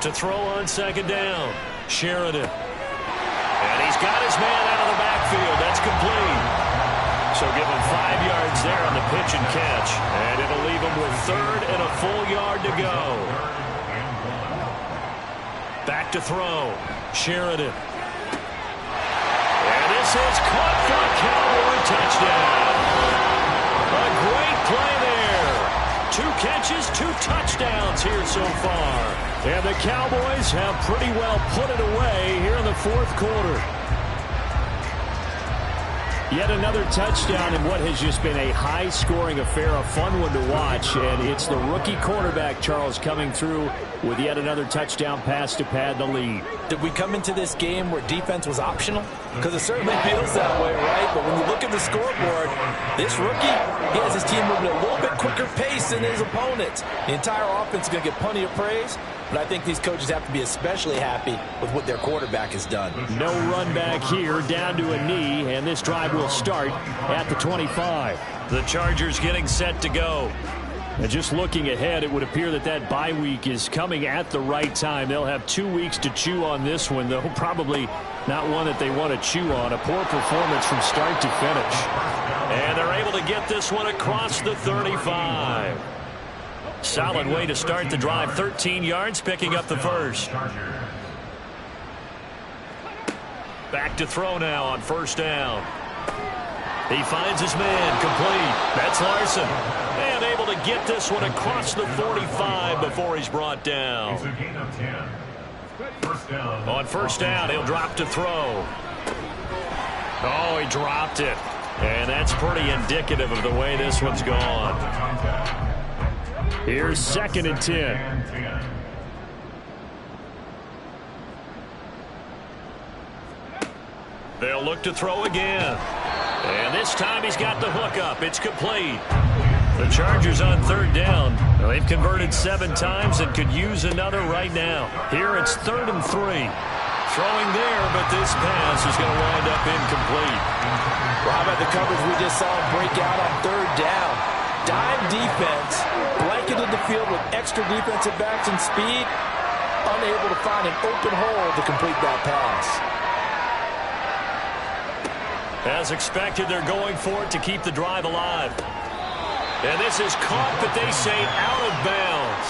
To throw on 2nd down, Sheridan. And he's got his man out of the backfield. That's complete. So give him 5 yards there on the pitch and catch. And it'll leave him with 3rd and a full yard to go. Back to throw. Sheridan. And this is caught for a Cowboy touchdown. A great play there. 2 catches, 2 touchdowns here so far. And the Cowboys have pretty well put it away here in the 4th quarter. Yet another touchdown in what has just been a high-scoring affair, a fun one to watch. And it's the rookie quarterback, Charles, coming through with yet another touchdown pass to pad the lead. Did we come into this game where defense was optional? Because it certainly feels that way, right? But when you look at the scoreboard, this rookie, he has his team moving at a little bit quicker pace than his opponents. The entire offense is going to get plenty of praise, but I think these coaches have to be especially happy with what their quarterback has done. No run back here, down to a knee, and this drive will start at the 25. The Chargers getting set to go. And just looking ahead, it would appear that that bye week is coming at the right time. They'll have 2 weeks to chew on this one, though probably not one that they want to chew on. A poor performance from start to finish. And they're able to get this one across the 35. Solid way to start the drive. 13 yards, picking up the first. Back to throw now on first down. He finds his man, complete. That's Larson. And able to get this one across the 45 before he's brought down. On first down, he'll drop to throw. Oh, he dropped it. And that's pretty indicative of the way this one's gone. Here's 2nd and 10. They'll look to throw again. And this time he's got the hook up. It's complete. The Chargers on 3rd down. Well, they've converted 7 times and could use another right now. Here it's 3rd and 3. Throwing there, but this pass is going to wind up incomplete. Well, how about the coverage we just saw him break out on 3rd down? Dime defense, blanketed the field with extra defensive backs and speed, unable to find an open hole to complete that pass. As expected, they're going for it to keep the drive alive. And this is caught, but they say out of bounds.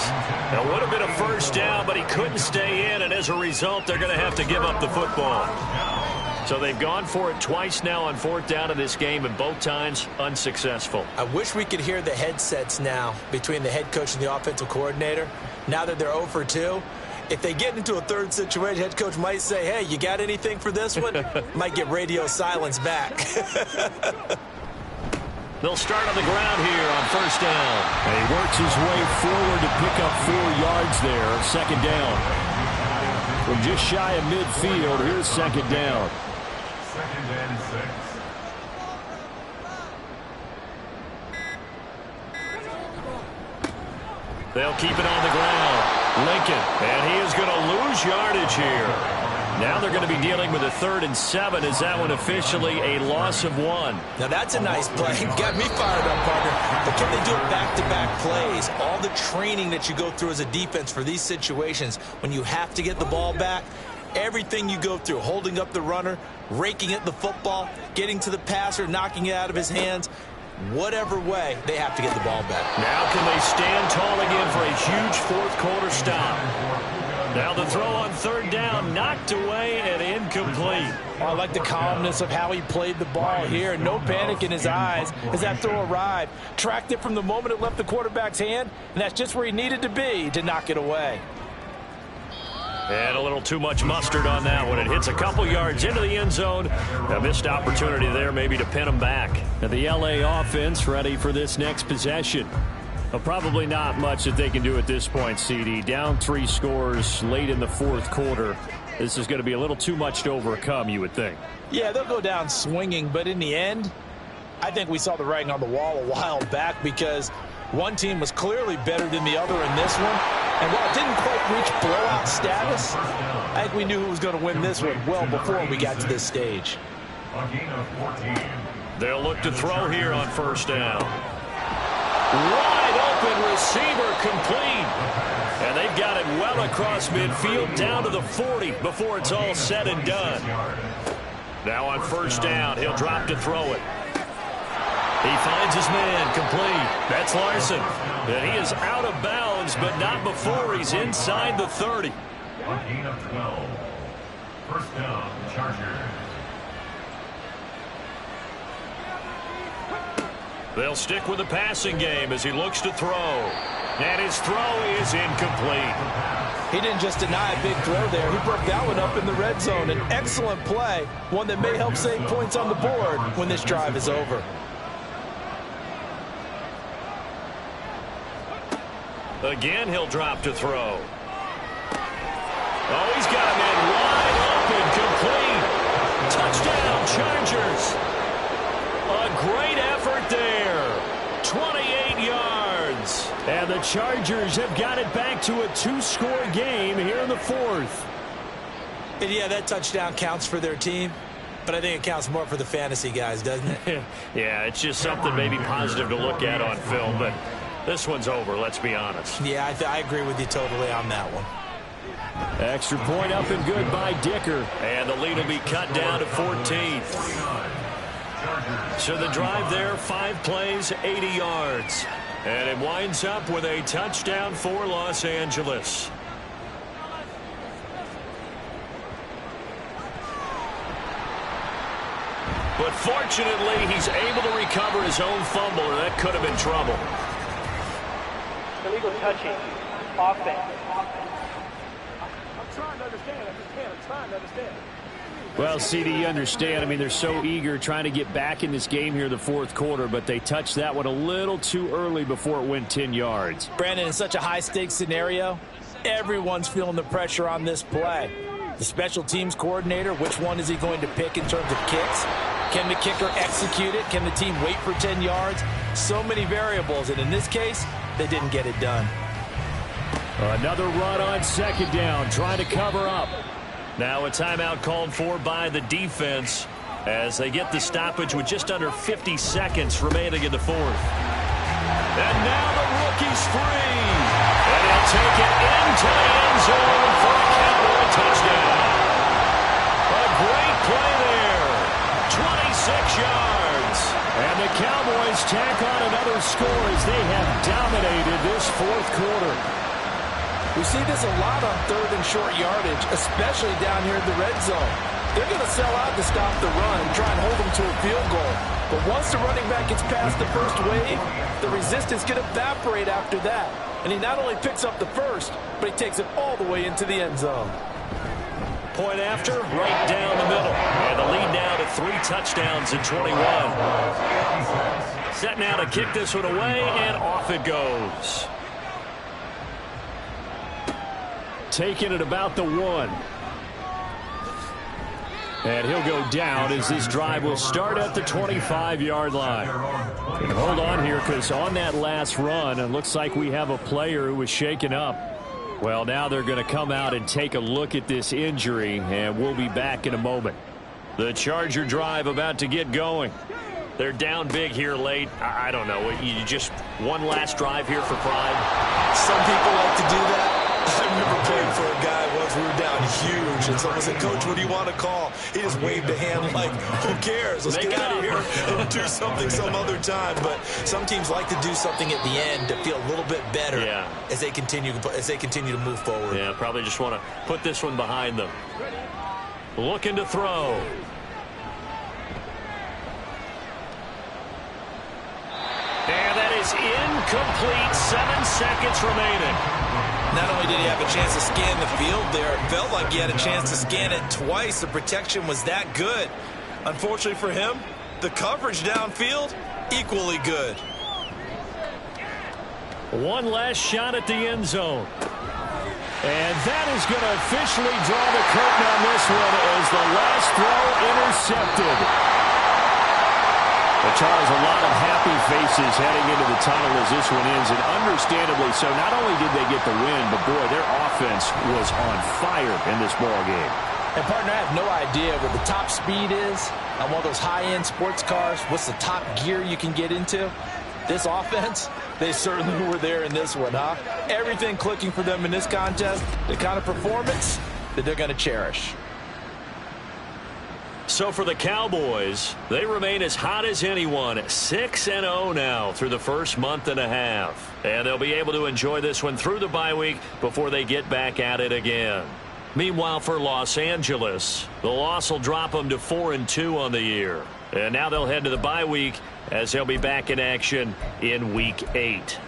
That would have been a first down, but he couldn't stay in, and as a result, they're going to have to give up the football. So they've gone for it twice now on 4th down in this game, and both times unsuccessful. I wish we could hear the headsets now between the head coach and the offensive coordinator. Now that they're 0 for 2, if they get into a 3rd situation, head coach might say, hey, you got anything for this one? Might get radio silence back. They'll start on the ground here on first down. And he works his way forward to pick up 4 yards there, 2nd down. From just shy of midfield, here's 2nd down. 2nd and 6. They'll keep it on the ground. Lincoln, and he is going to lose yardage here. Now they're going to be dealing with a 3rd and 7. Is that one officially a loss of 1? Now that's a nice play. Got me fired up, partner. But can they do it back-to-back plays? All the training that you go through as a defense for these situations, when you have to get the ball back, everything you go through, holding up the runner, raking at the football, getting to the passer, knocking it out of his hands, whatever way, they have to get the ball back. Now can they stand tall again for a huge 4th quarter stop? Now the throw on 3rd down, knocked away and incomplete. Oh, I like the calmness of how he played the ball here. No panic in his eyes as that throw arrived. Tracked it from the moment it left the quarterback's hand, and that's just where he needed to be to knock it away. And a little too much mustard on that one. It hits a couple yards into the end zone. A missed opportunity there maybe to pin him back. And the LA offense ready for this next possession. Well, probably not much that they can do at this point, CD. Down 3 scores late in the 4th quarter. This is going to be a little too much to overcome, you would think. Yeah, they'll go down swinging, but in the end, I think we saw the writing on the wall a while back because one team was clearly better than the other in this one. And while it didn't quite reach blowout status, I think we knew who was going to win this one well before we got to this stage. They'll look to throw here on first down. Wide open receiver complete. And they've got it well across midfield down to the 40 before it's all said and done. Now on first down, he'll drop to throw it. He finds his man complete. That's Larson. And he is out of bounds, but not before he's inside the 30. A gain of 12. First down, Chargers. They'll stick with the passing game as he looks to throw. And his throw is incomplete. He didn't just deny a big throw there. He broke that one up in the red zone. An excellent play, one that may help save points on the board when this drive is over. Again, he'll drop to throw. Oh, he's got a man wide open, complete. Touchdown, Chargers. A great effort there. 28 yards. And the Chargers have got it back to a 2-score game here in the 4th. And yeah, that touchdown counts for their team, but I think it counts more for the fantasy guys, doesn't it? Yeah, it's just something maybe positive to look at on film, but this one's over, let's be honest. Yeah, I agree with you totally on that one. Extra point up and good by Dicker. And the lead will be cut down to 14. So the drive there, 5 plays, 80 yards. And it winds up with a touchdown for Los Angeles. But fortunately, he's able to recover his own fumble, or that could have been trouble. Illegal touching. Offense. I'm trying to understand. I'm trying to understand. Well, CD, you understand. I mean, they're so eager trying to get back in this game here in the fourth quarter, but they touched that one a little too early before it went 10 yards. Brandon, in such a high-stakes scenario, everyone's feeling the pressure on this play. The special teams coordinator, which one is he going to pick in terms of kicks? Can the kicker execute it? Can the team wait for 10 yards? So many variables, and in this case, they didn't get it done. Another run on second down, trying to cover up. Now a timeout called for by the defense as they get the stoppage with just under 50 seconds remaining in the fourth. And now the rookie's free. And he'll take it into the end zone for a Cowboy touchdown. A great play there. 26 yards. And the Cowboys tack on another score as they have dominated this fourth quarter. We see this a lot on third and short yardage, especially down here in the red zone. They're going to sell out to stop the run and try and hold them to a field goal. But once the running back gets past the first wave, the resistance can evaporate after that. And he not only picks up the first, but he takes it all the way into the end zone. Point after, right down the middle. And the lead now to 3 touchdowns in 21. Set now to kick this one away, and off it goes. Taking it about the 1. And he'll go down as this drive will start at the 25-yard line. And hold on here, because on that last run, it looks like we have a player who was shaken up. Well, now they're going to come out and take a look at this injury, and we'll be back in a moment. The Charger drive about to get going. They're down big here late. I don't know. You just one last drive here for pride? Some people like to do that. I remember playing for a guy once. We were down huge, and someone said, "Coach, what do you want to call?" He just waved a hand like, "Who cares? Let's get out of here and do something some other time." But some teams like to do something at the end to feel a little bit better as they continue to move forward. Yeah, probably just want to put this one behind them. Looking to throw. And that is incomplete. 7 seconds remaining. Not only did he have a chance to scan the field there, it felt like he had a chance to scan it twice. The protection was that good. Unfortunately for him, the coverage downfield, equally good. One last shot at the end zone. And that is going to officially draw the curtain on this one as the last throw intercepted. But Charles, a lot of happy faces heading into the tunnel as this one ends, and understandably so. Not only did they get the win, but boy, their offense was on fire in this ball game. And partner, I have no idea what the top speed is on one of those high-end sports cars. What's the top gear you can get into? This offense, they certainly were there in this one, huh? Everything clicking for them in this contest, the kind of performance that they're going to cherish. So for the Cowboys, they remain as hot as anyone, 6-0 now through the first month and a half. And they'll be able to enjoy this one through the bye week before they get back at it again. Meanwhile, for Los Angeles, the loss will drop them to 4-2 on the year. And now they'll head to the bye week as they'll be back in action in Week 8.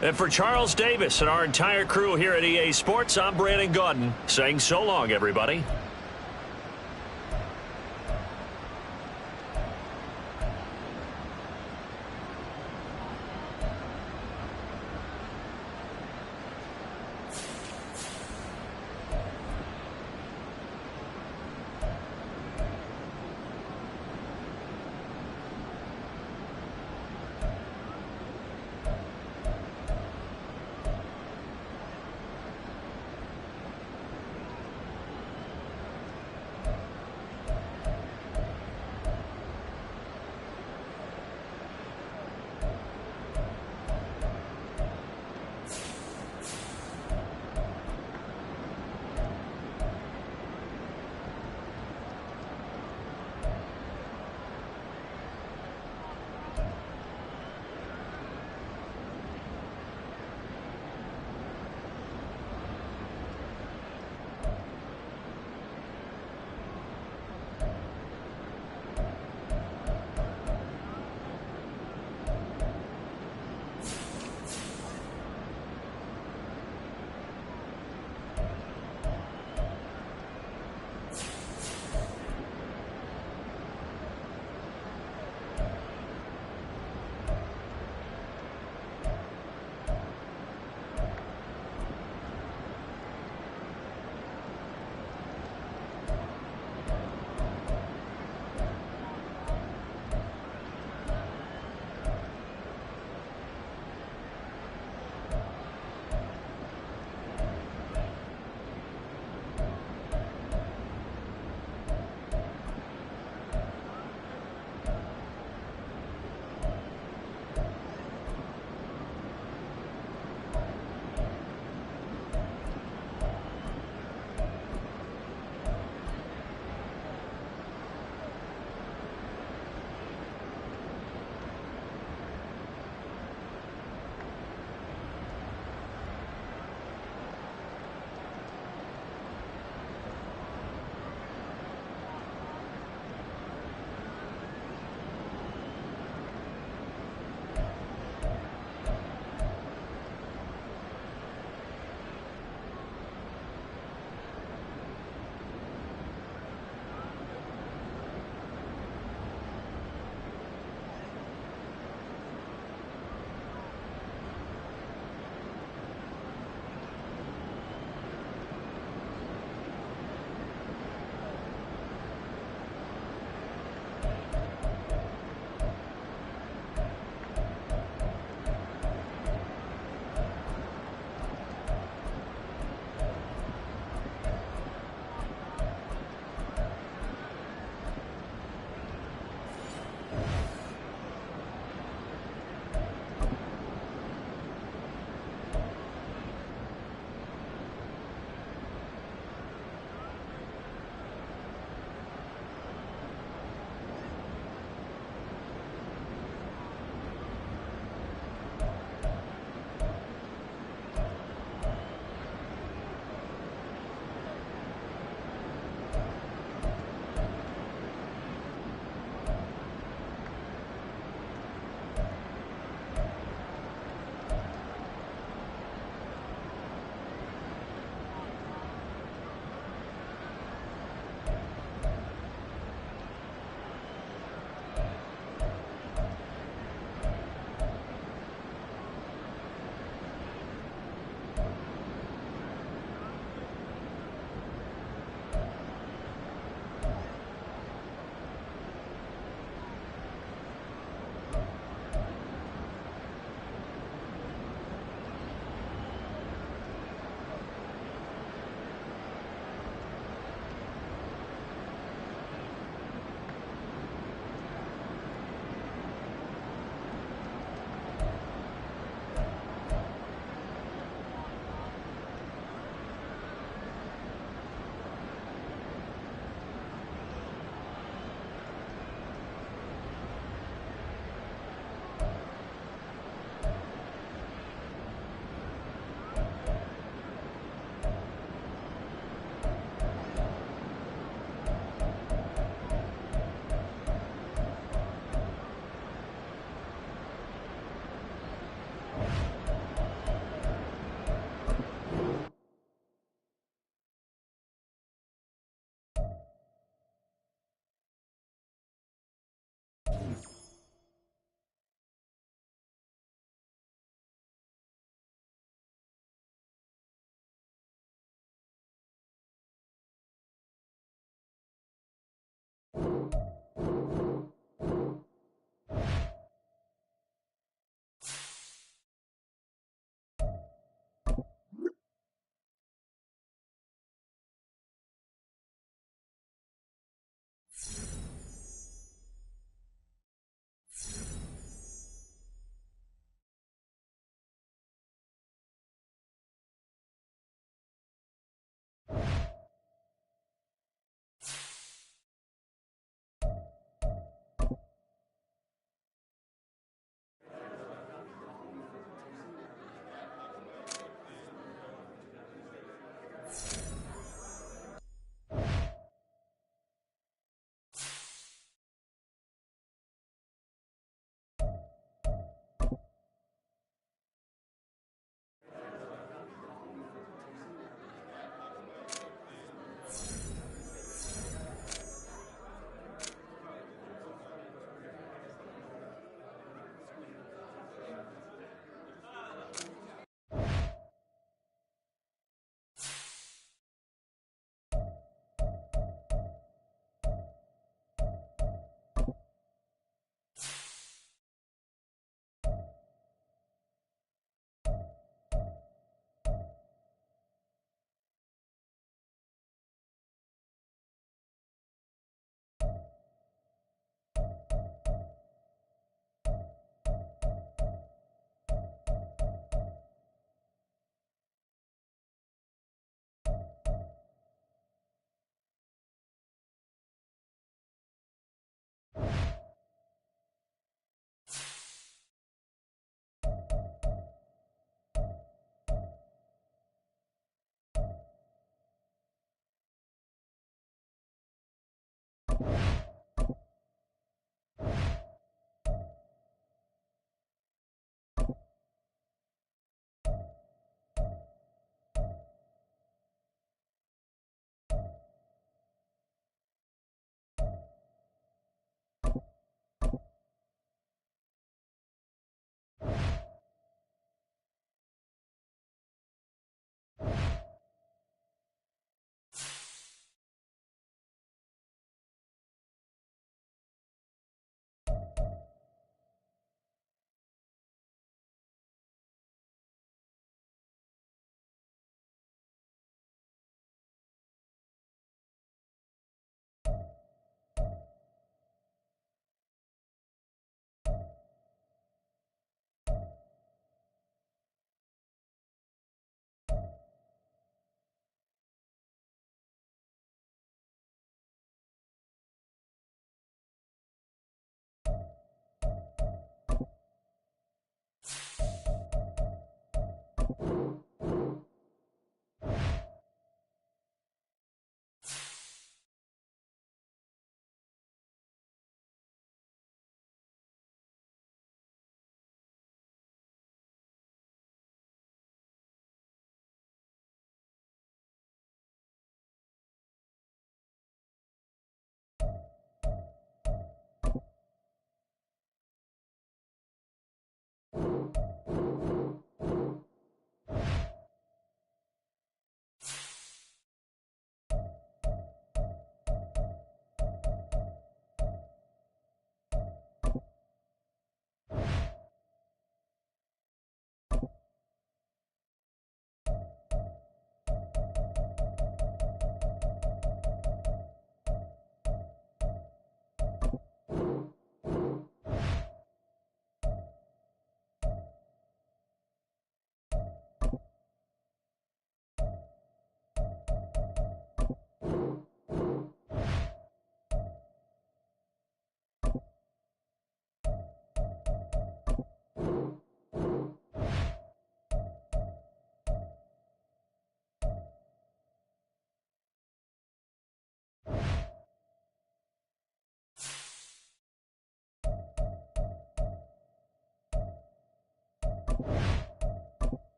And for Charles Davis and our entire crew here at EA Sports, I'm Brandon Gaudin saying so long, everybody.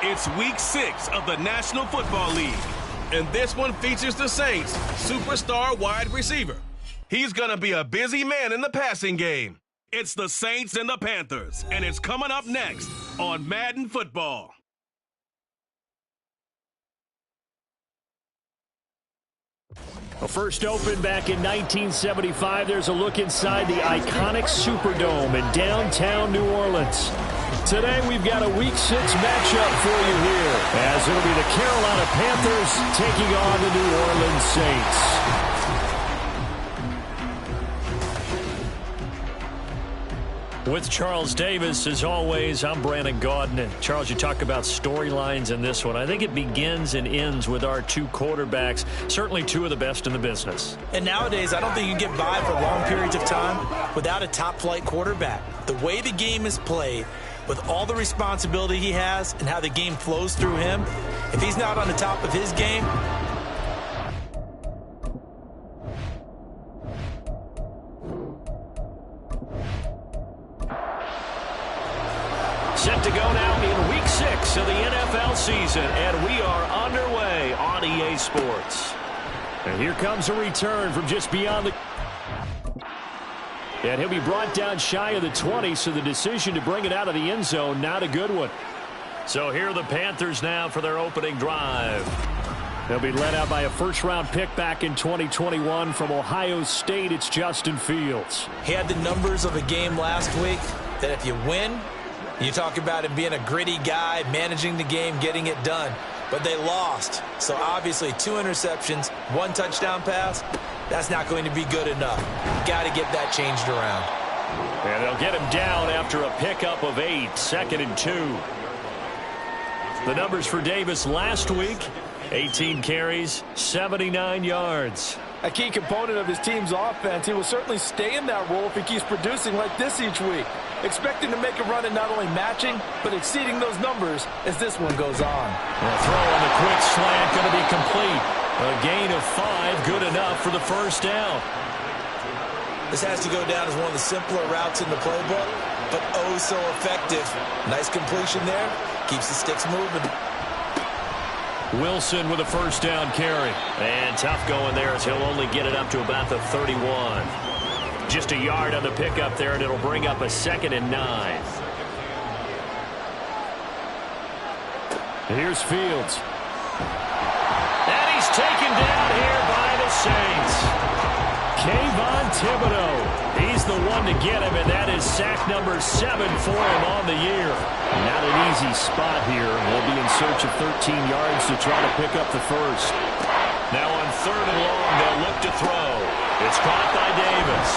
It's week 6 of the National Football League, and this one features the Saints' superstar wide receiver. He's going to be a busy man in the passing game. It's the Saints and the Panthers, and it's coming up next on Madden Football. Well, first opened back in 1975, there's a look inside the iconic Superdome in downtown New Orleans. Today, we've got a Week 6 matchup for you here, as it'll be the Carolina Panthers taking on the New Orleans Saints. With Charles Davis, as always, I'm Brandon Gaudin. And Charles, you talk about storylines in this one. I think it begins and ends with our two quarterbacks, certainly two of the best in the business. And nowadays, I don't think you get by for long periods of time without a top-flight quarterback. The way the game is played, with all the responsibility he has and how the game flows through him, if he's not on the top of his game, set to go now in Week 6 of the NFL season, and we are underway on EA Sports. And here comes a return from just beyond the... And he'll be brought down shy of the 20, so the decision to bring it out of the end zone, not a good one. So here are the Panthers now for their opening drive. They'll be led out by a first-round pick back in 2021 from Ohio State. It's Justin Fields. he had the numbers of a game last week that if you win, you talk about him being a gritty guy, managing the game, getting it done. But they lost. So obviously 2 interceptions, 1 touchdown pass, that's not going to be good enough. Got to get that changed around. And they'll get him down after a pickup of 8, 2nd and 2. The numbers for Davis last week, 18 carries, 79 yards. A key component of his team's offense. He will certainly stay in that role if he keeps producing like this each week. Expecting to make a run at not only matching, but exceeding those numbers as this one goes on. The throw on the quick slant going to be complete. A gain of 5, good enough for the first down. This has to go down as one of the simpler routes in the playbook, but oh so effective. Nice completion there. Keeps the sticks moving. Wilson with a first down carry. And tough going there as he'll only get it up to about the 31. Just a yard on the pickup there, and it'll bring up a 2nd and 9. Here's Fields. And he's taken down here by the Saints. Kayvon Thibodeau. He's the one to get him, and that is sack number 7 for him on the year. Not an easy spot here. We'll be in search of 13 yards to try to pick up the first. Now on 3rd and long, they'll look to throw. It's caught by Davis.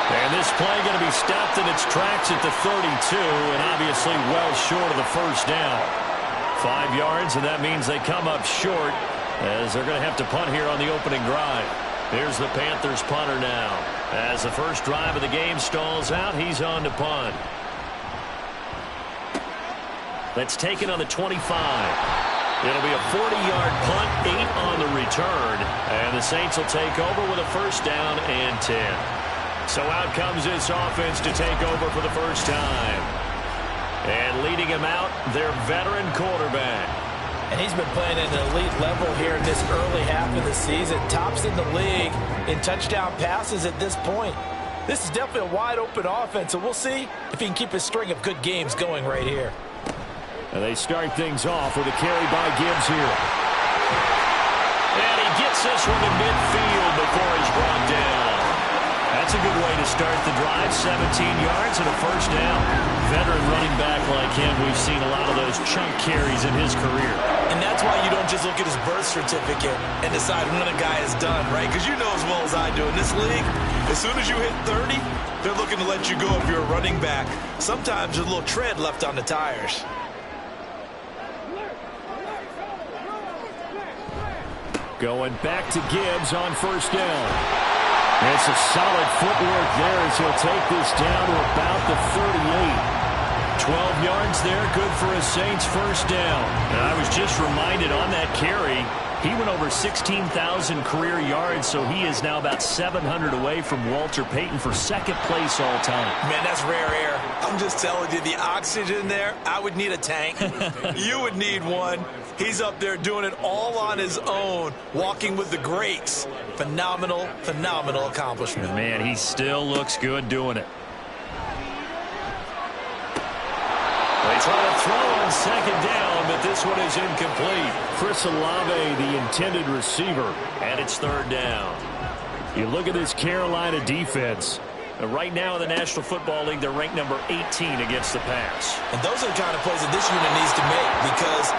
And this play going to be stopped in its tracks at the 32, and obviously well short of the first down. 5 yards, and that means they come up short as they're going to have to punt here on the opening drive. Here's the Panthers punter now. As the first drive of the game stalls out, he's on to punt. That's taken on the 25. It'll be a 40-yard punt, 8 on the return, and the Saints will take over with a first down and 10. So out comes this offense to take over for the first time. And leading him out, their veteran quarterback. And he's been playing at an elite level here in this early half of the season. Tops in the league in touchdown passes at this point. This is definitely a wide-open offense, so we'll see if he can keep his string of good games going right here. And they start things off with a carry by Gibbs here. And he gets this one to midfield before he's brought down. That's a good way to start the drive. 17 yards and a first down. Veteran running back like him, we've seen a lot of those chunk carries in his career. And that's why you don't just look at his birth certificate and decide when a guy is done, right? Because you know as well as I do, in this league, as soon as you hit 30, they're looking to let you go if you're a running back. Sometimes there's a little tread left on the tires. Going back to Gibbs on first down. It's a solid footwork there as he'll take this down to about the 38. 12 yards there, good for a Saints first down. And I was just reminded on that carry, he went over 16,000 career yards, so he is now about 700 away from Walter Payton for second place all time. Man, that's rare air. I'm just telling you, the oxygen there, I would need a tank. You would need one. He's up there doing it all on his own, walking with the greats. Phenomenal, phenomenal accomplishment. Man, he still looks good doing it. They try to throw on second down, but this one is incomplete. Chris Olave, the intended receiver. And it's third down. You look at this Carolina defense. Right now in the National Football League, they're ranked number 18 against the pass. And those are the kind of plays that this unit needs to make because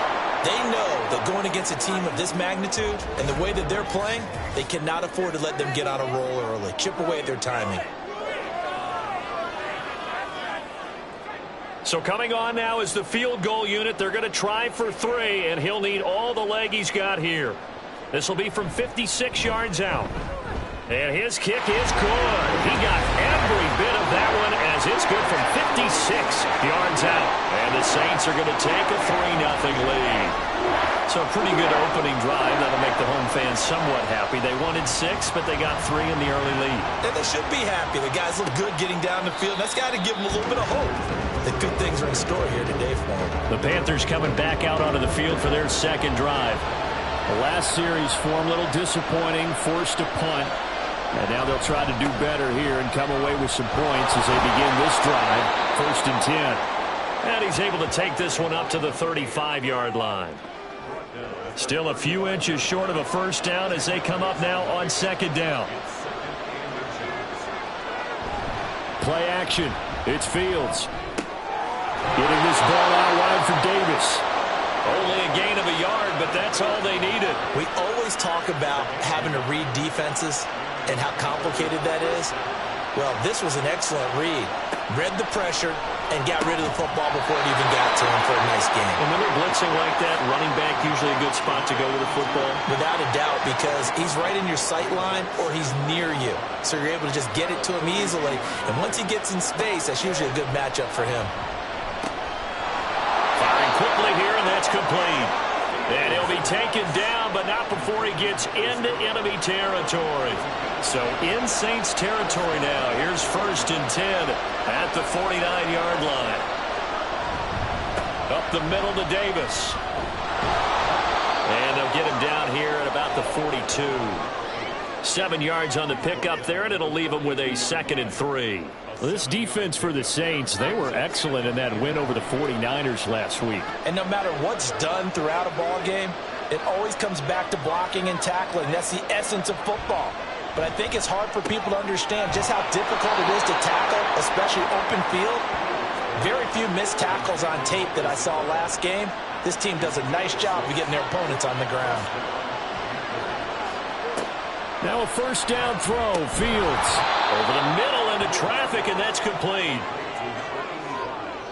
they know that going against a team of this magnitude and the way that they're playing, they cannot afford to let them get on a roll early. Chip away at their timing. So coming on now is the field goal unit. They're going to try for 3, and he'll need all the leg he's got here. This will be from 56 yards out. And his kick is good. He got every bit of that one as it's good from 56 yards out. And the Saints are going to take a 3-0 lead. So a pretty good opening drive. That'll make the home fans somewhat happy. They wanted 6, but they got 3 in the early lead. And they should be happy. The guys look good getting down the field. That's got to give them a little bit of hope that good things are in store here today for them. The Panthers coming back out onto the field for their second drive. The last series for them, a little disappointing, forced a punt. And now they'll try to do better here and come away with some points as they begin this drive. 1st and 10. And he's able to take this one up to the 35-yard line. Still a few inches short of a first down as they come up now on second down. Play action. It's Fields. Getting this ball out wide for Davis. Only a gain of a yard, but that's all they needed. We always talk about having to read defenses and how complicated that is. Well, this was an excellent read. Read the pressure and got rid of the football before it even got to him for a nice game. And when they're blitzing like that, running back usually a good spot to go with the football. Without a doubt, because he's right in your sight line or he's near you. So you're able to just get it to him easily. And once he gets in space, that's usually a good matchup for him. Firing quickly here, and that's complete. And he'll be taken down, but not before he gets into enemy territory. So in Saints territory now. Here's 1st and 10 at the 49-yard line. Up the middle to Davis. And they'll get him down here at about the 42. 7 yards on the pickup there, and it'll leave him with a 2nd and 3. Well, this defense for the Saints, they were excellent in that win over the 49ers last week. And no matter what's done throughout a ball game, it always comes back to blocking and tackling. That's the essence of football. But I think it's hard for people to understand just how difficult it is to tackle, especially open field. Very few missed tackles on tape that I saw last game. This team does a nice job of getting their opponents on the ground. Now a first down throw, Fields. Over the middle into traffic, and that's complete.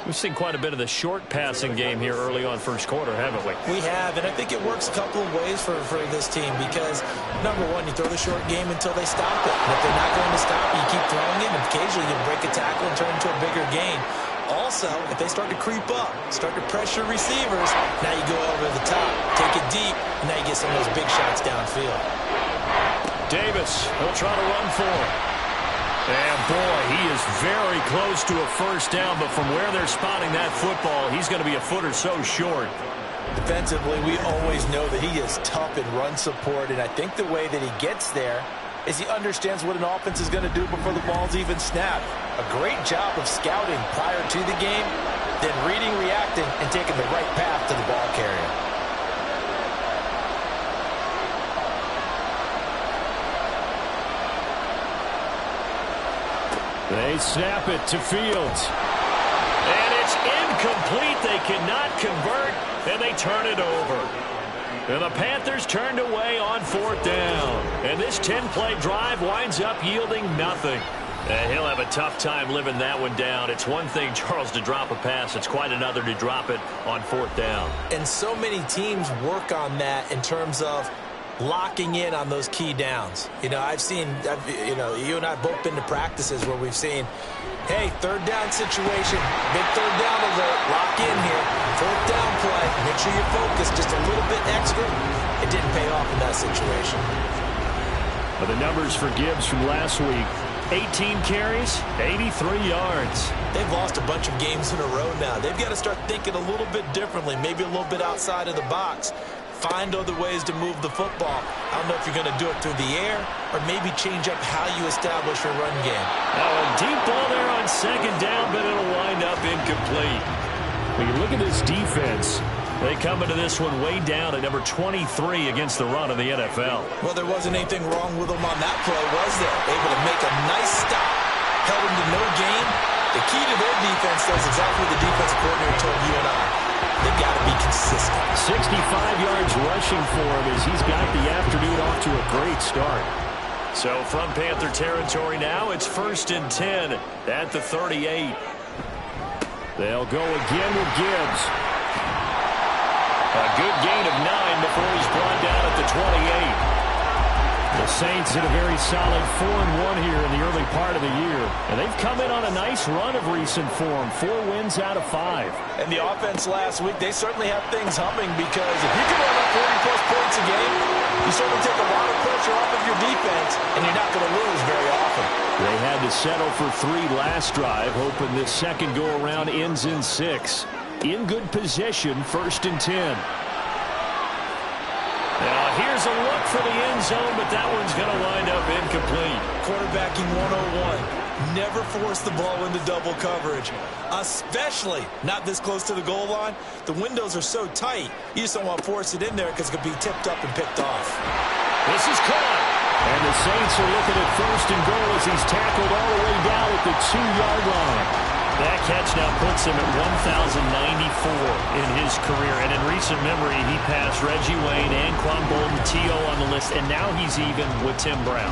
We've seen quite a bit of the short passing game here early on first quarter, haven't we? We have, and I think it works a couple of ways for this team because, number one, you throw the short game until they stop it. And if they're not going to stop it, you keep throwing it, and occasionally you break a tackle and turn it into a bigger gain. Also, if they start to creep up, start to pressure receivers, now you go over the top, take it deep, and now you get some of those big shots downfield. Davis, he'll try to run for it. And boy, he is very close to a first down, but from where they're spotting that football, he's going to be a foot or so short. Defensively, we always know that he is tough in run support, and I think the way that he gets there is he understands what an offense is going to do before the ball's even snapped. A great job of scouting prior to the game, then reading, reacting, and taking the right path to the ball carrier. They snap it to Fields. And it's incomplete. They cannot convert, and they turn it over. And the Panthers turned away on 4th down. And this 10-play drive winds up yielding nothing. He'll have a tough time living that one down. It's one thing, Charles, to drop a pass. It's quite another to drop it on 4th down. And so many teams work on that in terms of locking in on those key downs. You know, you and I both been to practices where we've seen, hey, 3rd down situation, big 3rd down alert, lock in here, 4th down play, make sure you're focused just a little bit extra. It didn't pay off in that situation. Well, the numbers for Gibbs from last week, 18 carries, 83 yards. They've lost a bunch of games in a row now. They've got to start thinking a little bit differently, maybe a little bit outside of the box. Find other ways to move the football. I don't know if you're going to do it through the air or maybe change up how you establish your run game. Now a deep ball there on 2nd down, but it'll wind up incomplete. When you look at this defense, they come into this one way down at number 23 against the run of the NFL. Well, there wasn't anything wrong with them on that play, was there? Able to make a nice stop, held them to no gain. The key to their defense, though, is exactly what the defensive coordinator told you and I. They've got to be consistent. 65 yards rushing for him as he's got the afternoon off to a great start. So from Panther territory now, it's 1st and 10 at the 38. They'll go again with Gibbs. A good gain of 9 before he's brought down at the 28. The Saints in a very solid 4-1 here in the early part of the year. And they've come in on a nice run of recent form. 4 wins out of 5. And the offense last week, they certainly have things humming because if you can run up 40-plus points a game, you certainly take a lot of pressure off of your defense, and you're not going to lose very often. They had to settle for 3 last drive, hoping this second go-around ends in 6. In good position, 1st and 10. Now here's a look for the end zone, but that one's going to wind up incomplete. Quarterbacking 101. Never force the ball into double coverage, especially not this close to the goal line. The windows are so tight, you just don't want to force it in there because it could be tipped up and picked off. This is caught. And the Saints are looking at 1st and goal as he's tackled all the way down at the 2-yard line. That catch now puts him at 1,094 in his career. And in recent memory, he passed Reggie Wayne, Anquan Bolden, T.O. on the list, and now he's even with Tim Brown.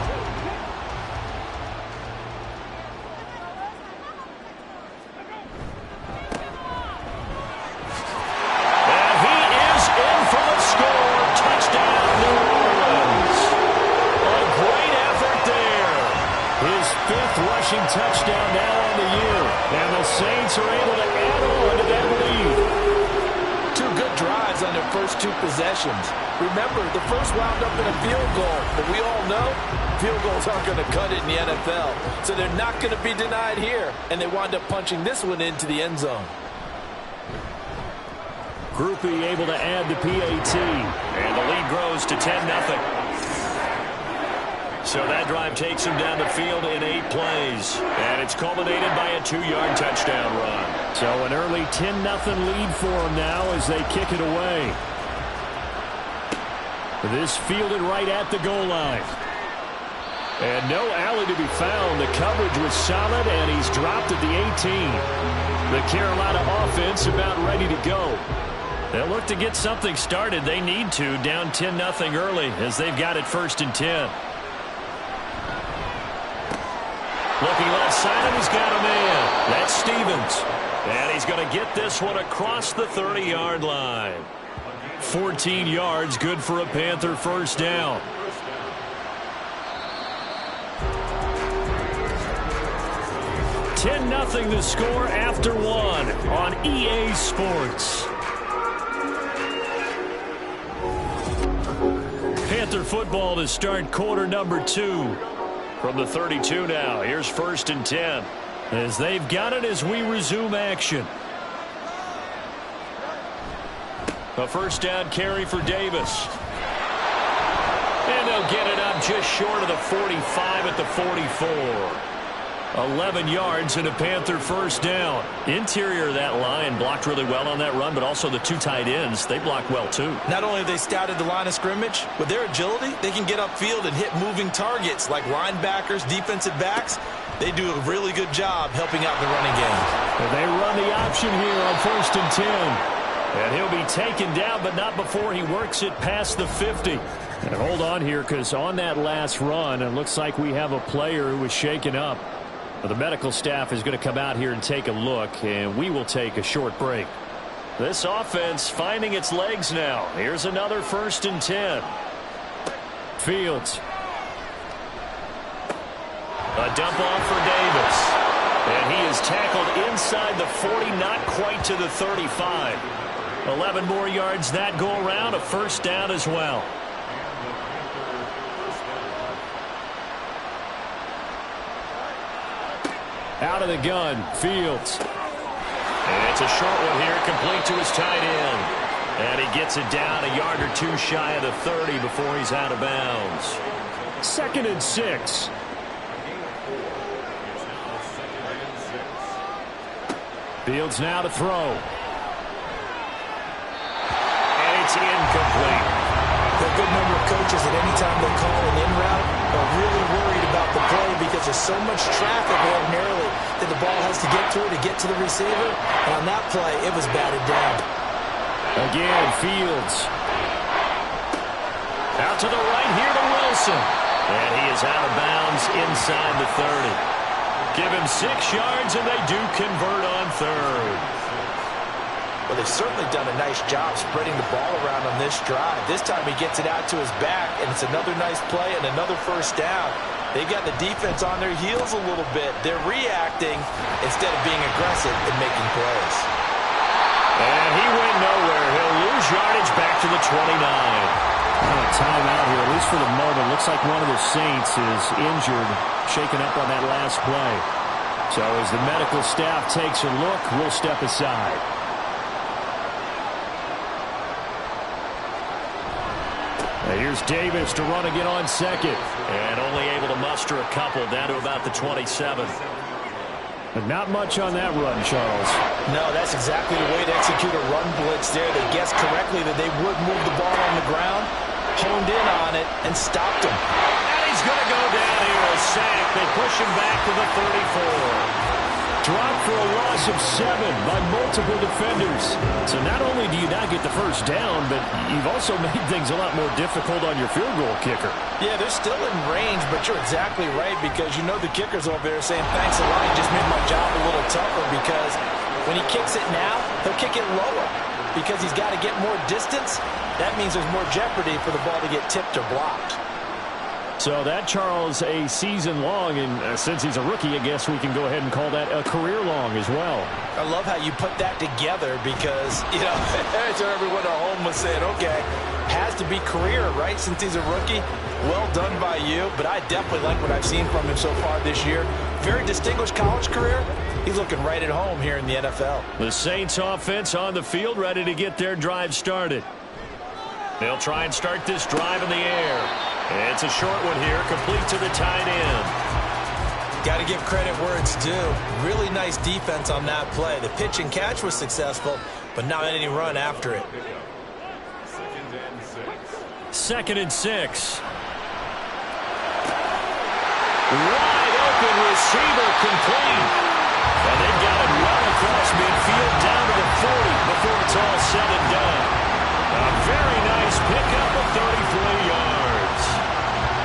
And he is in for the score. Touchdown, New Orleans. A great effort there. His 5th rushing touchdown now on the year. And the Saints are able to add on to that lead. 2 good drives on their first 2 possessions. Remember, the first wound up in a field goal, but we all know field goals aren't going to cut it in the NFL. So they're not going to be denied here, and they wound up punching this one into the end zone. Groupie able to add the PAT. And the lead grows to 10-0. So that drive takes him down the field in 8 plays. And it's culminated by a 2-yard touchdown run. So an early 10-0 lead for them now as they kick it away. This fielded right at the goal line. And no alley to be found. The coverage was solid, and he's dropped at the 18. The Carolina offense about ready to go. They'll look to get something started. They need to, down 10-0 early as they've got it 1st and 10. Looking left side, and he's got a man. That's Stevens. And he's going to get this one across the 30-yard line. 14 yards, good for a Panther 1st down. $10-0 the score after 1 on EA Sports. Panther football to start quarter number 2. From the 32 now, here's 1st and 10. As they've got it as we resume action. A 1st down carry for Davis. And he'll get it up just short of the 45 at the 44. 11 yards and a Panther first down. Interior of that line blocked really well on that run, but also the two tight ends, they blocked well too. Not only have they scouted the line of scrimmage, with their agility, they can get upfield and hit moving targets like linebackers, defensive backs. They do a really good job helping out the running game. Well, they run the option here on 1st and 10. And he'll be taken down, but not before he works it past the 50. And hold on here, because on that last run, it looks like we have a player who was shaken up. The medical staff is going to come out here and take a look, and we will take a short break. This offense finding its legs now. Here's another 1st and 10. Fields. A dump off for Davis. And he is tackled inside the 40, not quite to the 35. 11 more yards that go around, a first down as well. Out of the gun, Fields. And it's a short one here, complete to his tight end. And he gets it down a yard or two shy of the 30 before he's out of bounds. 2nd and 6. Fields now to throw. And it's incomplete. There are a good number of coaches that any time they call an in route are really worried about the play because there's so much traffic ordinarily that the ball has to get through to get to the receiver. And on that play, it was batted down. Again, Fields. Out to the right here to Wilson. And he is out of bounds inside the 30. Give him 6 yards, and they do convert on 3rd. Well, they've certainly done a nice job spreading the ball around on this drive. This time he gets it out to his back, and it's another nice play and another first down. They got the defense on their heels a little bit. They're reacting instead of being aggressive and making plays. And he went nowhere. He'll lose yardage back to the 29. Timeout here, at least for the moment. Looks like one of the Saints is injured, shaken up on that last play. So as the medical staff takes a look, we'll step aside. Now here's Davis to run again on 2nd. And only able to muster a couple down to about the 27. But not much on that run, Charles. No, that's exactly the way to execute a run blitz there. They guessed correctly that they would move the ball on the ground, honed in on it, and stopped him. And he's going to go down here, a sack. They push him back to the 34. Dropped for a loss of 7 by multiple defenders. So not only do you not get the first down, but you've also made things a lot more difficult on your field goal kicker. Yeah, they're still in range, but you're exactly right because you know the kicker's over there saying, thanks a lot, you just made my job a little tougher because when he kicks it now, he'll kick it lower because he's got to get more distance. That means there's more jeopardy for the ball to get tipped or blocked. So that, Charles, a season long, and since he's a rookie, I guess we can go ahead and call that a career long as well. I love how you put that together because, you know, that's what everyone at home was saying, okay, has to be career, right, since he's a rookie. Well done by you, but I definitely like what I've seen from him so far this year. Very distinguished college career. He's looking right at home here in the NFL. The Saints offense on the field, ready to get their drive started. They'll try and start this drive in the air. It's a short one here, complete to the tight end. Got to give credit where it's due. Really nice defense on that play. The pitch and catch was successful, but not any run after it. 2nd and 6. Wide open receiver complete. And they've got it well across midfield down to the 40 before it's all said and done. A very nice pickup of 33 yards.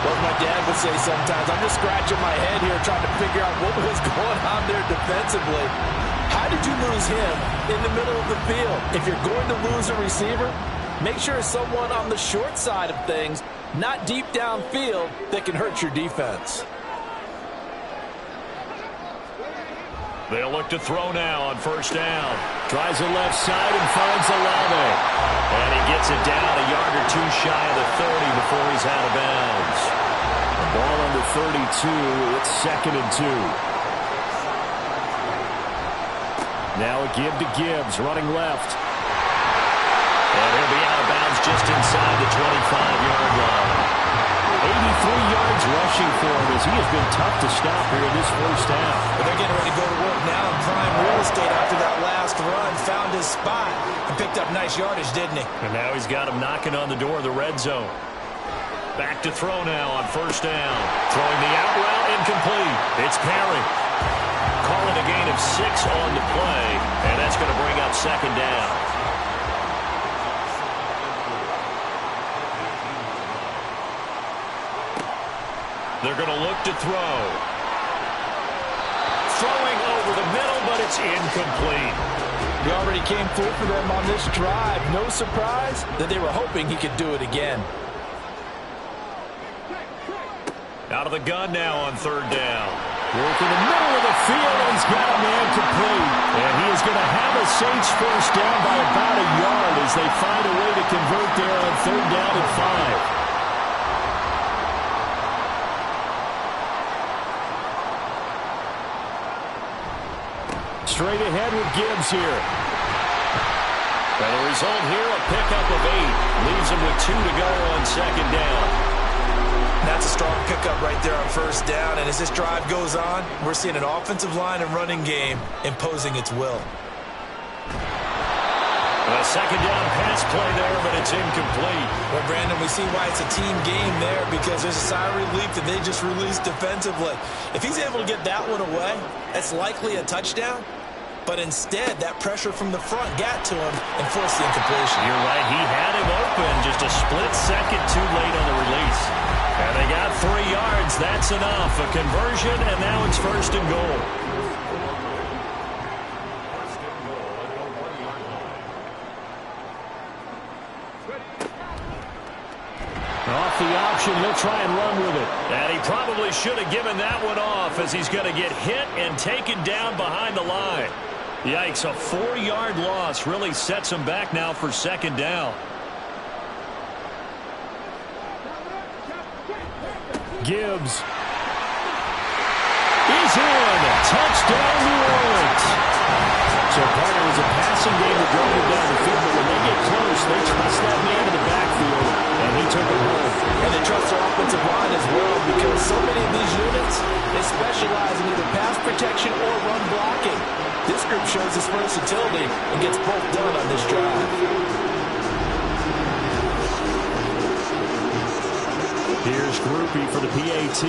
Well, my dad would say sometimes, I'm just scratching my head here trying to figure out what was going on there defensively. How did you lose him in the middle of the field? If you're going to lose a receiver, make sure it's someone on the short side of things, not deep downfield, that can hurt your defense. They'll look to throw now on first down. Tries the left side and finds Olave. And he gets it down a yard or two shy of the 30 before he's out of bounds. The ball under 32. It's 2nd and 2. Now a give to Gibbs, running left. And he'll be out of bounds just inside the 25-yard line. 83 yards rushing for him as he has been tough to stop here in this first half. But they're getting ready to go to work now in prime real estate after that last run. Found his spot and picked up nice yardage, didn't he? And now he's got him knocking on the door of the red zone. Back to throw now on first down. Throwing the out route, incomplete. It's Perry. Calling a gain of 6 on the play, and that's going to bring up second down. They're going to look to throw. Throwing over the middle, but it's incomplete. He already came through for them on this drive. No surprise that they were hoping he could do it again. Out of the gun now on third down. Work in the middle of the field, and he's got a man complete. And he is going to have a Saints first down by about a yard as they find a way to convert there on third down and 5. Straight ahead with Gibbs here. And the result here, a pickup of 8. Leaves him with 2 to go on second down. That's a strong pickup right there on first down. And as this drive goes on, we're seeing an offensive line and running game imposing its will. A second down pass play there, but it's incomplete. Well, Brandon, we see why it's a team game there because there's a sigh of relief that they just released defensively. If he's able to get that one away, that's likely a touchdown. But instead, that pressure from the front got to him and forced the incompletion. You're right. He had him open just a split second too late on the release. And they got 3 yards. That's enough. A conversion, and now it's first and goal. Off the option, he'll try and run with it. And he probably should have given that one off as he's going to get hit and taken down behind the line. Yikes, a 4-yard loss really sets him back now for second down. Gibbs is in. Touchdown, New Orleans. So, partner, was a passing game that drove him down the field, but when they get close, they trust that man in the backfield, and he took it home. And they trust their offensive line as well because so many of these units, they specialize in either pass protection or run blocking. This group shows its versatility and gets both done on this drive. Here's Groupie for the PAT.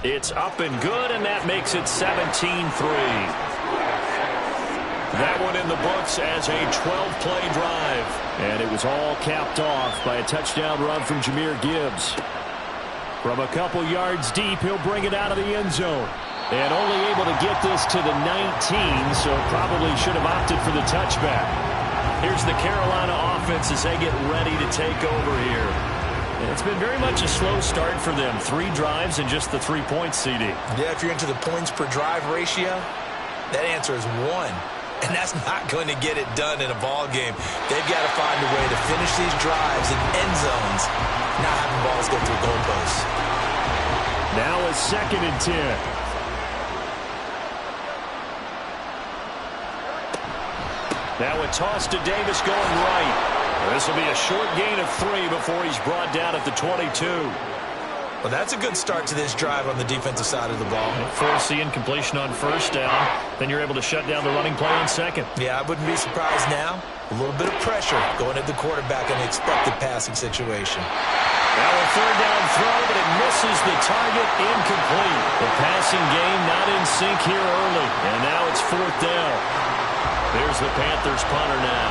It's up and good, and that makes it 17-3. That one in the books as a 12-play drive. And it was all capped off by a touchdown run from Jahmyr Gibbs. From a couple yards deep, he'll bring it out of the end zone. And only able to get this to the 19, so probably should have opted for the touchback. Here's the Carolina offense as they get ready to take over here. It's been very much a slow start for them. 3 drives and just the 3 points, CD. Yeah, if you're into the points per drive ratio, that answer is 1. And that's not going to get it done in a ball game. They've got to find a way to finish these drives in end zones, not having balls go through goalposts. Now a 2nd and 10. Now a toss to Davis going right. This will be a short gain of 3 before he's brought down at the 22. Well, that's a good start to this drive on the defensive side of the ball. Force the incompletion on first down. Then you're able to shut down the running play on second. Yeah, I wouldn't be surprised now. A little bit of pressure going at the quarterback on the expected passing situation. Now a 3rd down throw, but it misses the target, incomplete. The passing game not in sync here early. And now it's 4th down. There's the Panthers punter now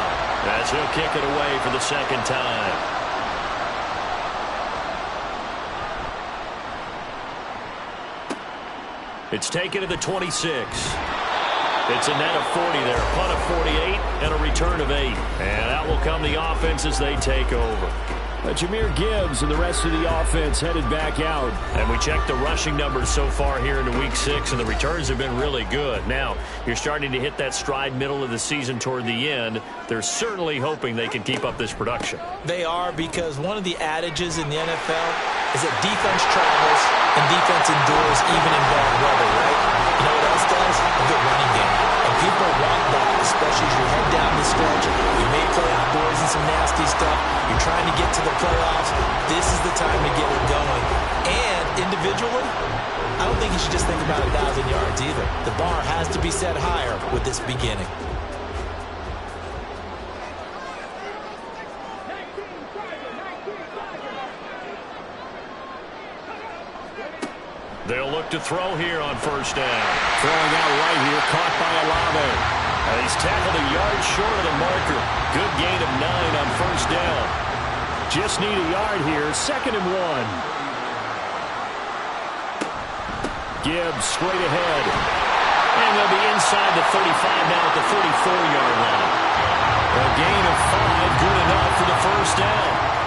as he'll kick it away for the 2nd time. It's taken to the 26. It's a net of 40 there. Punt of 48 and a return of 8. And out will come the offense as they take over. Jahmyr Gibbs and the rest of the offense headed back out. And we checked the rushing numbers so far here into Week 6, and the returns have been really good. Now, you're starting to hit that stride middle of the season toward the end. They're certainly hoping they can keep up this production. They are, because one of the adages in the NFL is that defense travels and defense endures even in bad weather, right? You know what else does? A good running game. And people just don't want that, especially as you head down the stretch. You may play outdoors in some nasty stuff. You're trying to get to the playoffs. This is the time to get it going. And individually, I don't think you should just think about 1,000 yards either. The bar has to be set higher with this beginning. They'll look to throw here on first down. Throwing out right here, caught by Olave. And he's tackled a yard short of the marker. Good gain of 9 on first down. Just need a yard here, 2nd and 1. Gibbs straight ahead. And they'll be inside the 35 now at the 34-yard line. A gain of 5, good enough for the first down.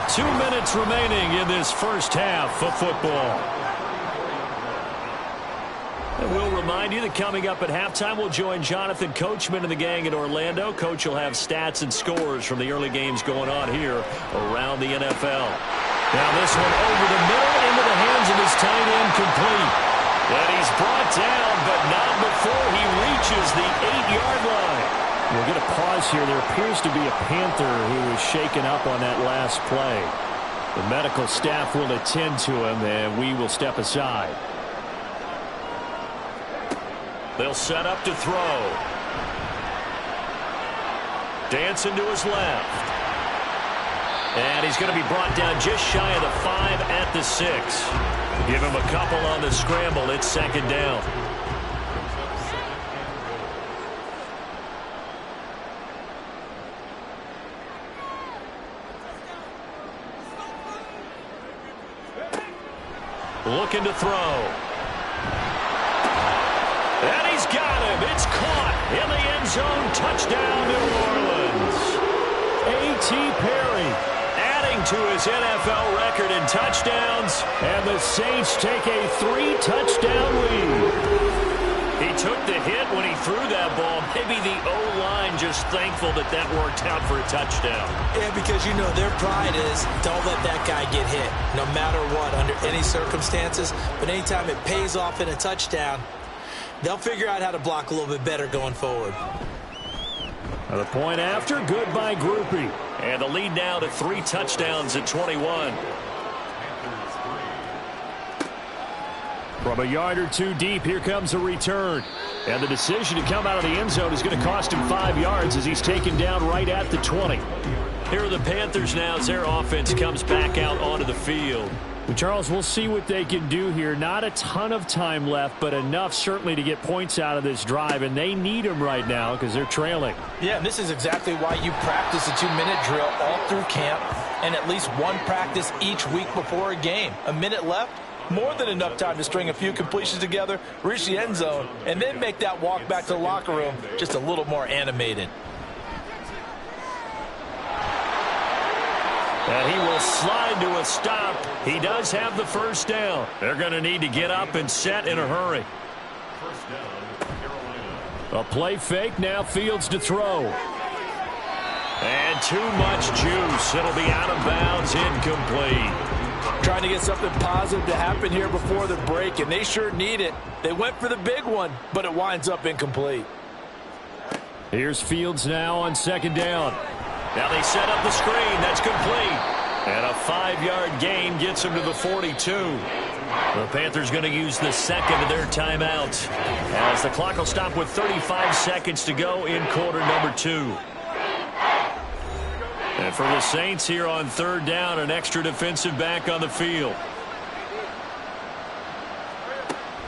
2 minutes remaining in this first half of football. And we'll remind you that coming up at halftime, we'll join Jonathan Coachman and the gang in Orlando. Coach will have stats and scores from the early games going on here around the NFL. Now this one over the middle into the hands of his tight end, complete. And he's brought down, but not before he reaches the 8-yard line. We'll get a pause here. There appears to be a Panther who was shaken up on that last play. The medical staff will attend to him, and we will step aside. They'll set up to throw. Dancing to his left. And he's going to be brought down just shy of the 5 at the 6. Give him a couple on the scramble. It's 2nd down. Looking to throw. And he's got him. It's caught in the end zone. Touchdown, New Orleans. A.T. Perry adding to his NFL record in touchdowns. And the Saints take a 3-touchdown lead. He took the hit when he threw that ball. Maybe the O-line just thankful that that worked out for a touchdown. Yeah, because you know their pride is don't let that guy get hit, no matter what, under any circumstances. But anytime it pays off in a touchdown, they'll figure out how to block a little bit better going forward. The point after, good by Groupie. And the lead now to 3 touchdowns at 21. From a yard or 2 deep, here comes a return. And the decision to come out of the end zone is going to cost him 5 yards as he's taken down right at the 20. Here are the Panthers now as their offense comes back out onto the field. Well, Charles, we'll see what they can do here. Not a ton of time left, but enough certainly to get points out of this drive, and they need them right now because they're trailing. Yeah, and this is exactly why you practice a 2-minute drill all through camp and at least one practice each week before a game. A minute left, more than enough time to string a few completions together, reach the end zone, and then make that walk back to the locker room just a little more animated. And he will slide to a stop. He does have the first down. They're going to need to get up and set in a hurry. First down, Carolina. A play fake, now Fields to throw. And too much juice. It'll be out of bounds, incomplete. Trying to get something positive to happen here before the break, and they sure need it. They went for the big one, but it winds up incomplete. Here's Fields now on 2nd down. Now they set up the screen. That's complete. And a 5-yard gain gets him to the 42. The Panthers going to use the second of their timeouts as the clock will stop with 35 seconds to go in quarter number 2. And for the Saints here on 3rd down, an extra defensive back on the field.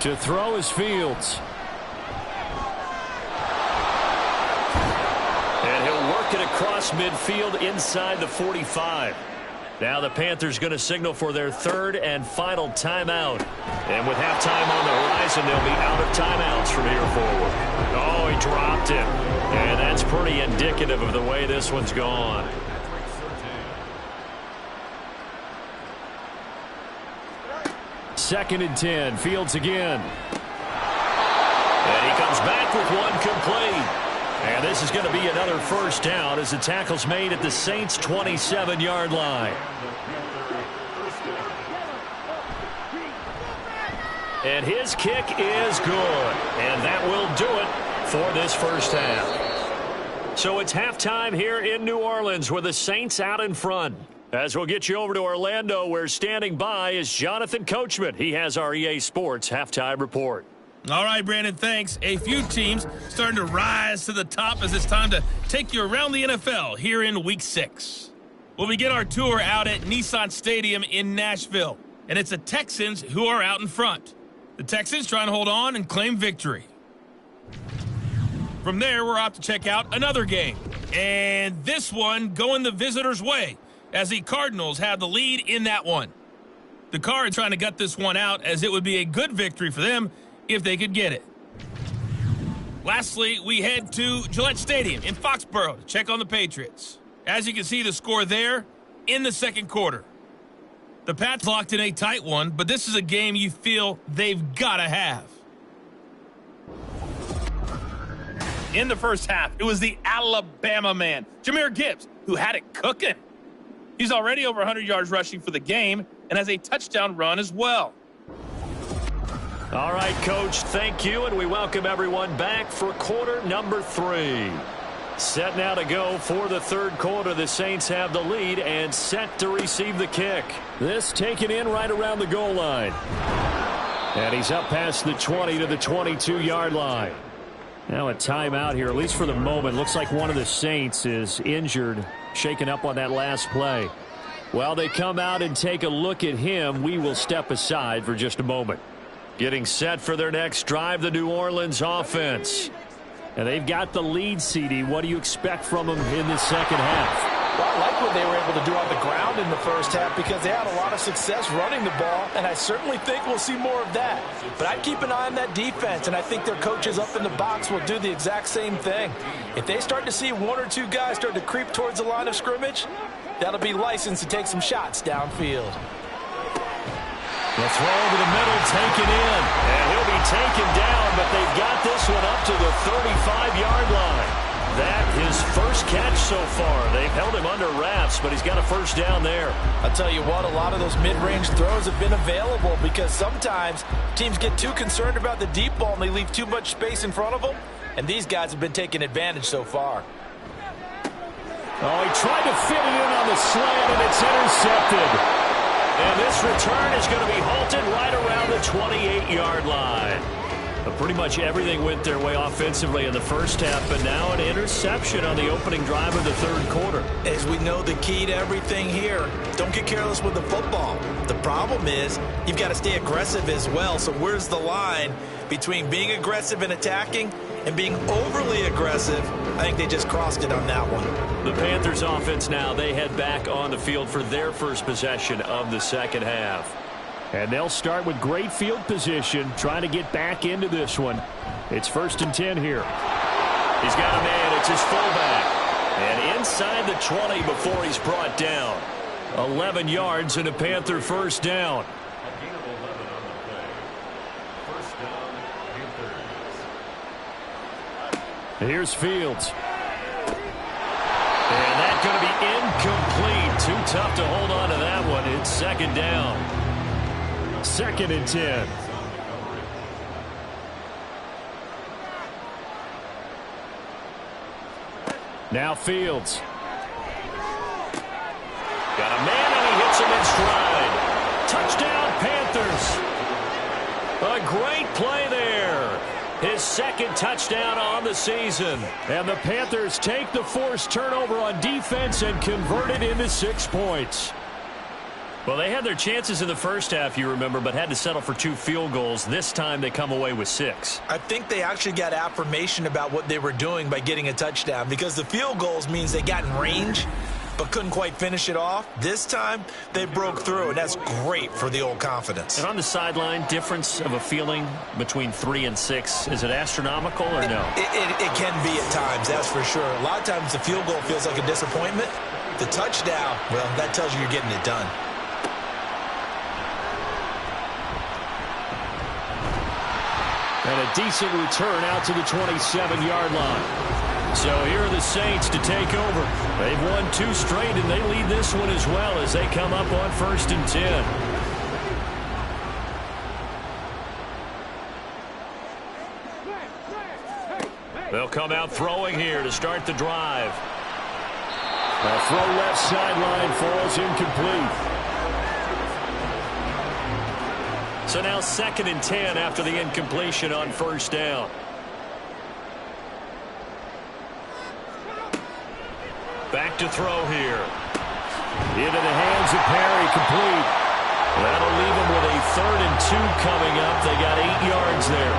To throw is Fields. And he'll work it across midfield inside the 45. Now the Panthers going to signal for their 3rd and final timeout. And with halftime on the horizon, they'll be out of timeouts from here forward. Oh, he dropped it. And that's pretty indicative of the way this one's gone. Second and 10. Fields again. And he comes back with one complete. And this is going to be another first down as the tackle's made at the Saints' 27-yard line. And his kick is good. And that will do it for this first half. So it's halftime here in New Orleans with the Saints out in front. As we'll get you over to Orlando, where standing by is Jonathan Coachman. He has our EA Sports halftime report. All right, Brandon, thanks. A few teams starting to rise to the top as it's time to take you around the NFL here in Week 6. We'll begin our tour out at Nissan Stadium in Nashville, and it's the Texans who are out in front. The Texans trying to hold on and claim victory. From there, we're off to check out another game, and this one going the visitors' way as the Cardinals have the lead in that one. The Cards trying to gut this one out as it would be a good victory for them if they could get it. Lastly, we head to Gillette Stadium in Foxborough to check on the Patriots. As you can see the score there in the second quarter. The Pats locked in a tight one, but this is a game you feel they've got to have. In the first half, it was the Alabama man, Jahmyr Gibbs, who had it cooking. He's already over 100 yards rushing for the game and has a touchdown run as well. All right, Coach, thank you, and we welcome everyone back for quarter number 3. Set now to go for the third quarter. The Saints have the lead and set to receive the kick. This taken in right around the goal line. And he's up past the 20 to the 22-yard line. Now a timeout here, at least for the moment. Looks like one of the Saints is injured, shaken up on that last play. While they come out and take a look at him, we will step aside for just a moment. Getting set for their next drive, the New Orleans offense. And they've got the lead, CD. What do you expect from them in the second half? Well, I like what they were able to do on the ground in the first half because they had a lot of success running the ball, and I certainly think we'll see more of that. But I'd keep an eye on that defense, and I think their coaches up in the box will do the exact same thing. If they start to see one or two guys start to creep towards the line of scrimmage, that'll be licensed to take some shots downfield. The throw over the middle, taken in. And he'll be taken down, but they've got this one up to the 35-yard line. That his first catch so far. They've held him under wraps, but he's got a first down there. I'll tell you what, a lot of those mid-range throws have been available because sometimes teams get too concerned about the deep ball and they leave too much space in front of them, and these guys have been taking advantage so far. Oh, he tried to fit it in on the slant, and it's intercepted. And this return is going to be halted right around the 28-yard line. But pretty much everything went their way offensively in the first half, but now an interception on the opening drive of the third quarter. As we know, the key to everything here, don't get careless with the football. The problem is you've got to stay aggressive as well. So where's the line between being aggressive and attacking and being overly aggressive? I think they just crossed it on that one. The Panthers offense now, they head back on the field for their first possession of the second half. And they'll start with great field position, trying to get back into this one. It's 1st and 10 here. He's got a man. It's his fullback. And inside the 20 before he's brought down. 11 yards and a Panther first down. A gain of 11 on the play. First down, Panthers. Here's Fields. And that's going to be incomplete. Too tough to hold on to that one. It's second down. 2nd and 10. Now Fields. Got a man and he hits him in stride. Touchdown Panthers. A great play there. His second touchdown on the season. And the Panthers take the forced turnover on defense and convert it into 6 points. Well, they had their chances in the first half, you remember, but had to settle for 2 field goals. This time they come away with 6. I think they actually got affirmation about what they were doing by getting a touchdown because the field goals means they got in range but couldn't quite finish it off. This time they broke through, and that's great for the old confidence. And on the sideline, difference of a feeling between 3 and 6, is it astronomical or no? It can be at times, that's for sure. A lot of times the field goal feels like a disappointment. The touchdown, well, that tells you you're getting it done. And a decent return out to the 27-yard line. So here are the Saints to take over. They've won 2 straight, and they lead this one as well as they come up on 1st and 10. They'll come out throwing here to start the drive. A throw left sideline falls incomplete. So now 2nd and 10 after the incompletion on first down. Back to throw here. Into the hands of Perry, complete. That'll leave them with a 3rd and 2 coming up. They got 8 yards there.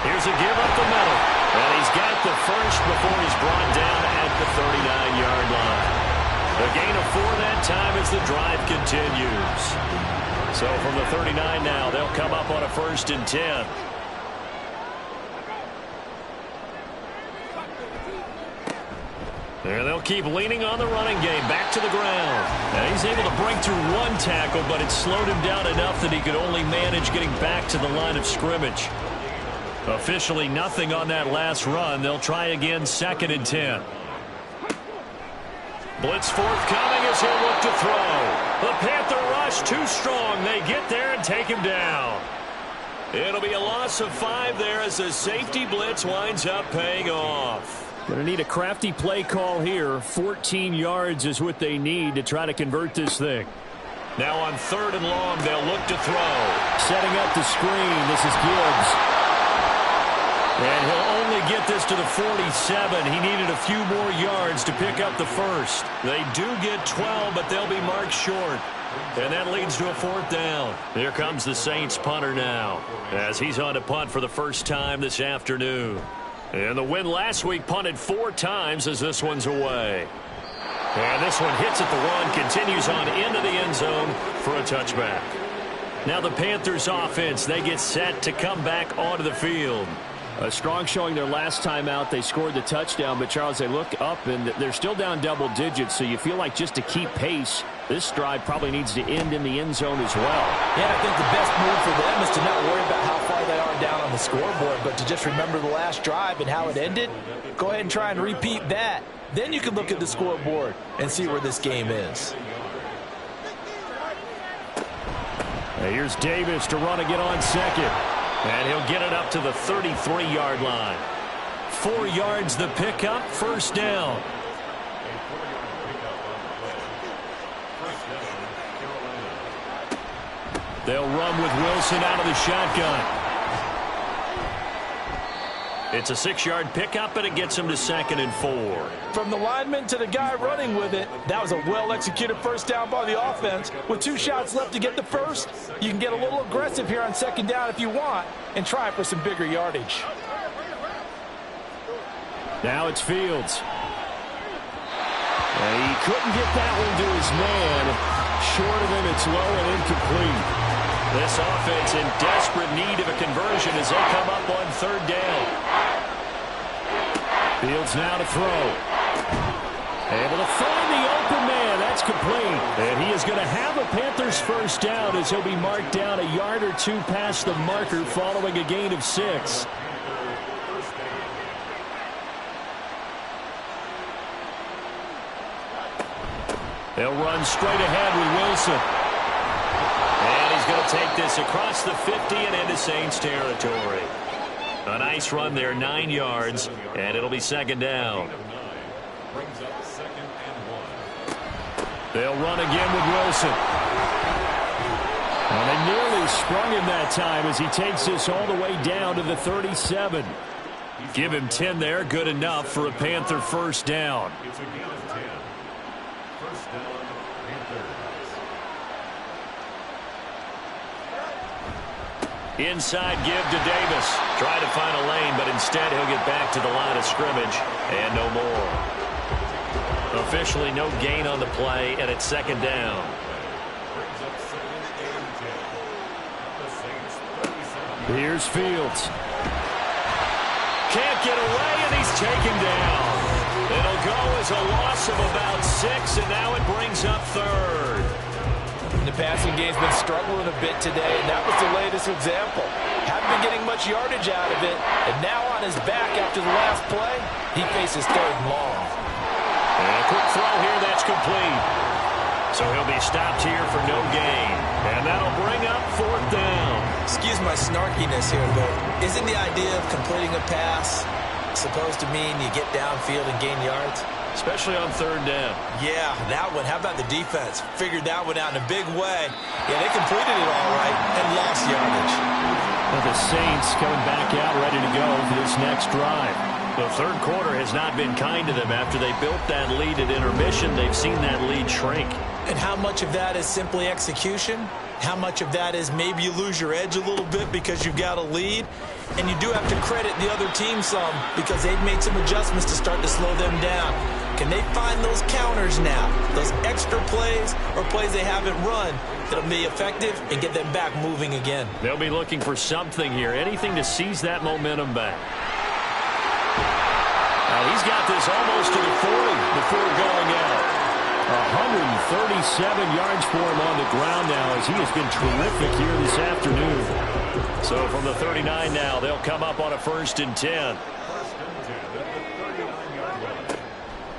Here's a give up the middle. And he's got the first before he's brought down at the 39-yard line. A gain of 4 that time as the drive continues. So from the 39 now, they'll come up on a 1st and 10. And they'll keep leaning on the running game. Back to the ground. And he's able to break through 1 tackle, but it slowed him down enough that he could only manage getting back to the line of scrimmage. Officially nothing on that last run. They'll try again 2nd and 10. Blitz forthcoming as he'll look to throw. The Panther rush too strong. They get there and take him down. It'll be a loss of 5 there as the safety blitz winds up paying off. Going to need a crafty play call here. 14 yards is what they need to try to convert this thing. Now on 3rd and long, they'll look to throw. Setting up the screen. This is Gibbs. And he'll only get this to the 47. He needed a few more yards to pick up the first. They do get 12, but they'll be marked short. And that leads to a 4th down. Here comes the Saints punter now, as he's on to punt for the first time this afternoon. And the win last week punted 4 times as this one's away. And this one hits at the 1, continues on into the end zone for a touchback. Now the Panthers offense, they get set to come back onto the field. A strong showing their last time out. They scored the touchdown, but Charles, they look up and they're still down double digits, so you feel like just to keep pace, this drive probably needs to end in the end zone as well. Yeah, I think the best move for them is to not worry about how far they are down on the scoreboard, but to just remember the last drive and how it ended. Go ahead and try and repeat that. Then you can look at the scoreboard and see where this game is. Now here's Davis to run again on 2nd. And he'll get it up to the 33-yard line. 4 yards the pickup, 1st down. They'll run with Wilson out of the shotgun. It's a 6-yard pickup, and it gets him to 2nd and 4. From the lineman to the guy running with it, that was a well-executed 1st down by the offense. With 2 shots left to get the first, you can get a little aggressive here on 2nd down if you want and try for some bigger yardage. Now it's Fields. And he couldn't get that one to his man. Short of him, it's low and incomplete. This offense in desperate need of a conversion as they come up on 3rd down. Fields now to throw. Able to find the open man. That's complete. And he is going to have a Panthers 1st down as he'll be marked down a yard or 2 past the marker following a gain of 6. They'll run straight ahead with Wilson. And he's going to take this across the 50 and into Saints territory. A nice run there, 9 yards, and it'll be 2nd down. They'll run again with Wilson. And they nearly sprung him that time as he takes this all the way down to the 37. Give him 10 there, good enough for a Panther 1st down. It's a gain of 10. 1st down, Panthers. Inside give to Davis. Try to find a lane, but instead he'll get back to the line of scrimmage and no more. Officially no gain on the play, and it's 2nd down. Here's Fields. Can't get away, and he's taken down. It'll go as a loss of about 6, and now it brings up 3rd. The passing game's been struggling a bit today, and that was the latest example. Haven't been getting much yardage out of it, and now on his back after the last play, he faces 3rd and long. And a quick throw here, that's complete. So he'll be stopped here for no gain. And that'll bring up 4th down. Excuse my snarkiness here, but isn't the idea of completing a pass supposed to mean you get downfield and gain yards? Especially on 3rd down. Yeah, that one. How about the defense? Figured that one out in a big way. Yeah, they completed it all right and lost yardage. Well, the Saints coming back out ready to go for this next drive. The 3rd quarter has not been kind to them. After they built that lead at intermission, they've seen that lead shrink. And how much of that is simply execution? How much of that is maybe you lose your edge a little bit because you've got a lead? And you do have to credit the other team some because they've made some adjustments to start to slow them down. Can they find those counters now, those extra plays or plays they haven't run that'll be effective and get them back moving again? They'll be looking for something here, anything to seize that momentum back. Now he's got this almost to the 40 before going out. 137 yards for him on the ground now as he has been terrific here this afternoon. So from the 39 now, they'll come up on a 1st and 10.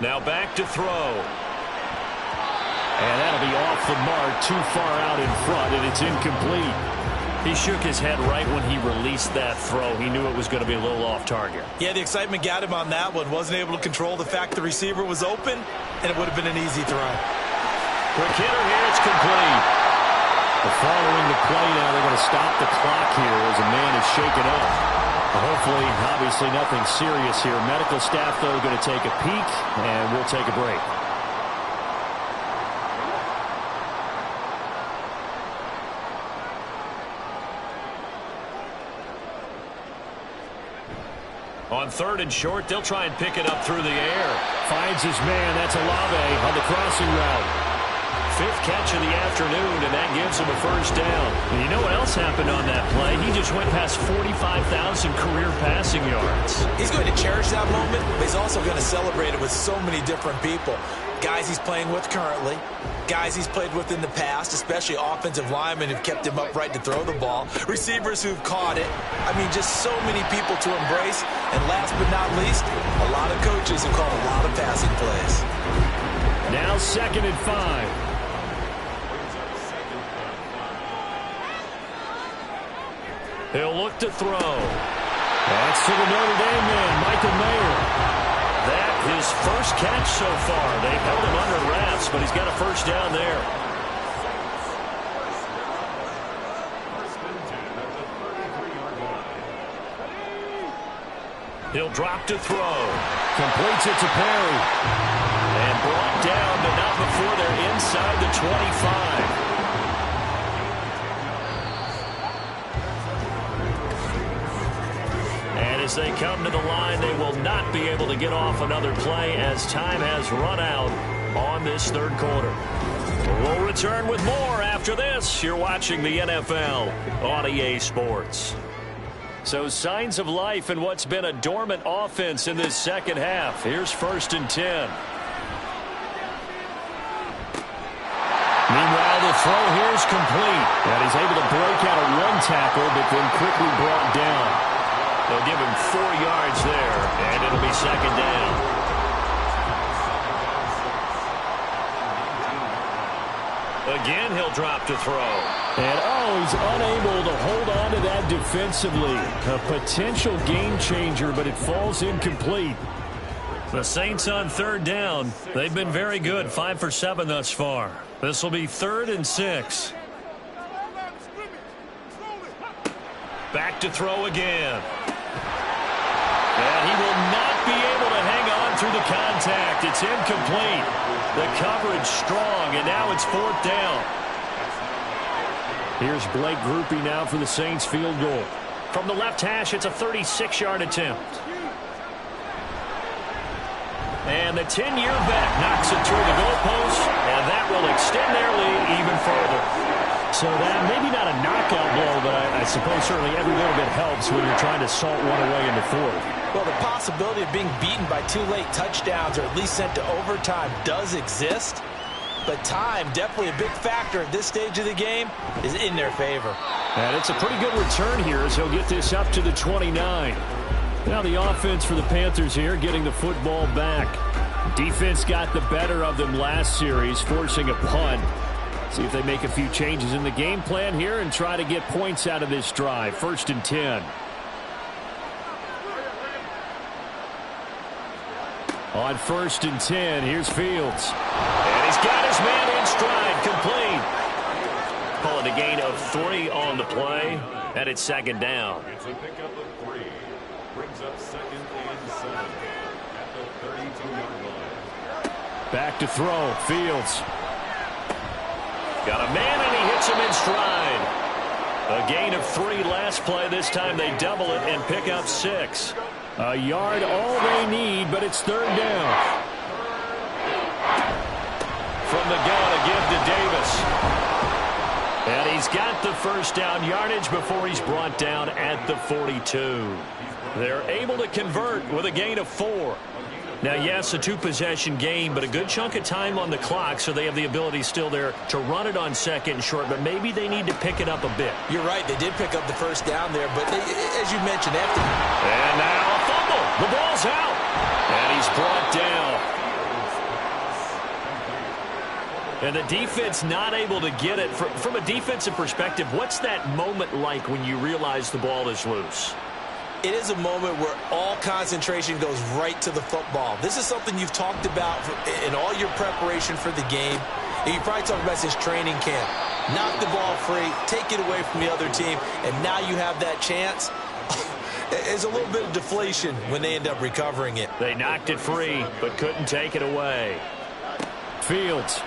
Now back to throw. And that'll be off the mark, too far out in front, and it's incomplete. He shook his head right when he released that throw. He knew it was going to be a little off target. Yeah, the excitement got him on that one. Wasn't able to control the fact the receiver was open, and it would have been an easy throw. Quick hitter here, it's complete. Following the play now, they're going to stop the clock here as a man is shaken up. Hopefully, obviously nothing serious here. Medical staff, though, going to take a peek, and we'll take a break. On 3rd and short, they'll try and pick it up through the air. Finds his man. That's Olave on the crossing route. 5th catch of the afternoon, and that gives him a 1st down. And you know what else happened on that play? He just went past 45,000 career passing yards. He's going to cherish that moment, but he's also going to celebrate it with so many different people. Guys he's playing with currently, guys he's played with in the past, especially offensive linemen who've kept him upright to throw the ball, receivers who've caught it. I mean, just so many people to embrace. And last but not least, a lot of coaches who call a lot of passing plays. Now 2nd and 5. He'll look to throw. That's to the Notre Dame man, Michael Mayer. That his 1st catch so far. They've held him under wraps, but he's got a 1st down there. He'll drop to throw. Completes it to Perry. And brought down, but not before they're inside the 25. As they come to the line, they will not be able to get off another play as time has run out on this 3rd quarter. We'll return with more after this. You're watching the NFL on EA Sports. So signs of life in what's been a dormant offense in this 2nd half. Here's 1st and 10. Meanwhile, the throw here is complete. And he's able to break out of 1 tackle, but then quickly brought down. They'll give him 4 yards there, and it'll be 2nd down. Again, he'll drop to throw. And, he's unable to hold on to that defensively. A potential game changer, but it falls incomplete. The Saints on 3rd down. They've been very good, 5 for 7 thus far. This will be 3rd and 6. Back to throw again. And he will not be able to hang on through the contact. It's incomplete. The coverage strong, and now it's 4th down. Here's Blake Groupie now for the Saints field goal. From the left hash, it's a 36-yard attempt. And the 10-year vet knocks it through the goalpost, and that will extend their lead even further. So that maybe not a knockout blow, but I suppose certainly every little bit helps when you're trying to salt one away in the 4th. Well, the possibility of being beaten by 2 late touchdowns or at least sent to overtime does exist. But time, definitely a big factor at this stage of the game, is in their favor. And it's a pretty good return here as he'll get this up to the 29. Now the offense for the Panthers here getting the football back. Defense got the better of them last series, forcing a punt. See if they make a few changes in the game plan here and try to get points out of this drive. 1st and 10. On 1st and 10, here's Fields. And he's got his man in stride, complete. Call it a gain of 3 on the play, and it's 2nd down. It's a pickup of 3. Brings up 2nd and 7 at the 32-yard line. Back to throw, Fields. Got a man, and he hits him in stride. A gain of 3 last play. This time they double it and pick up 6. A yard all they need, but it's 3rd down. From the gun, a give to Davis. And he's got the 1st down yardage before he's brought down at the 42. They're able to convert with a gain of 4. Now, yes, a 2-possession game, but a good chunk of time on the clock, so they have the ability still there to run it on 2nd and short, but maybe they need to pick it up a bit. You're right. They did pick up the 1st down there, but they, as you mentioned, they have to... And now a fumble. The ball's out. And he's brought down. And the defense not able to get it. From a defensive perspective, what's that moment like when you realize the ball is loose? It is a moment where all concentration goes right to the football. This is something you've talked about in all your preparation for the game. And you probably talked about since training camp. Knock the ball free, take it away from the other team, and now you have that chance. There's a little bit of deflation when they end up recovering it. They knocked it free, but couldn't take it away. Fields.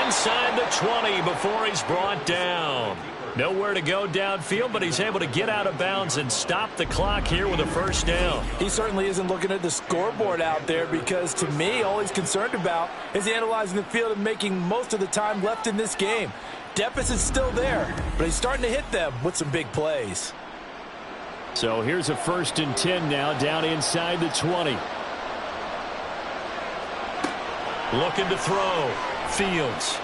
Inside the 20 before he's brought down. Nowhere to go downfield, but he's able to get out of bounds and stop the clock here with a 1st down. He certainly isn't looking at the scoreboard out there because, to me, all he's concerned about is analyzing the field and making most of the time left in this game. Deficit's still there, but he's starting to hit them with some big plays. So here's a 1st and 10 now, down inside the 20. Looking to throw. Fields.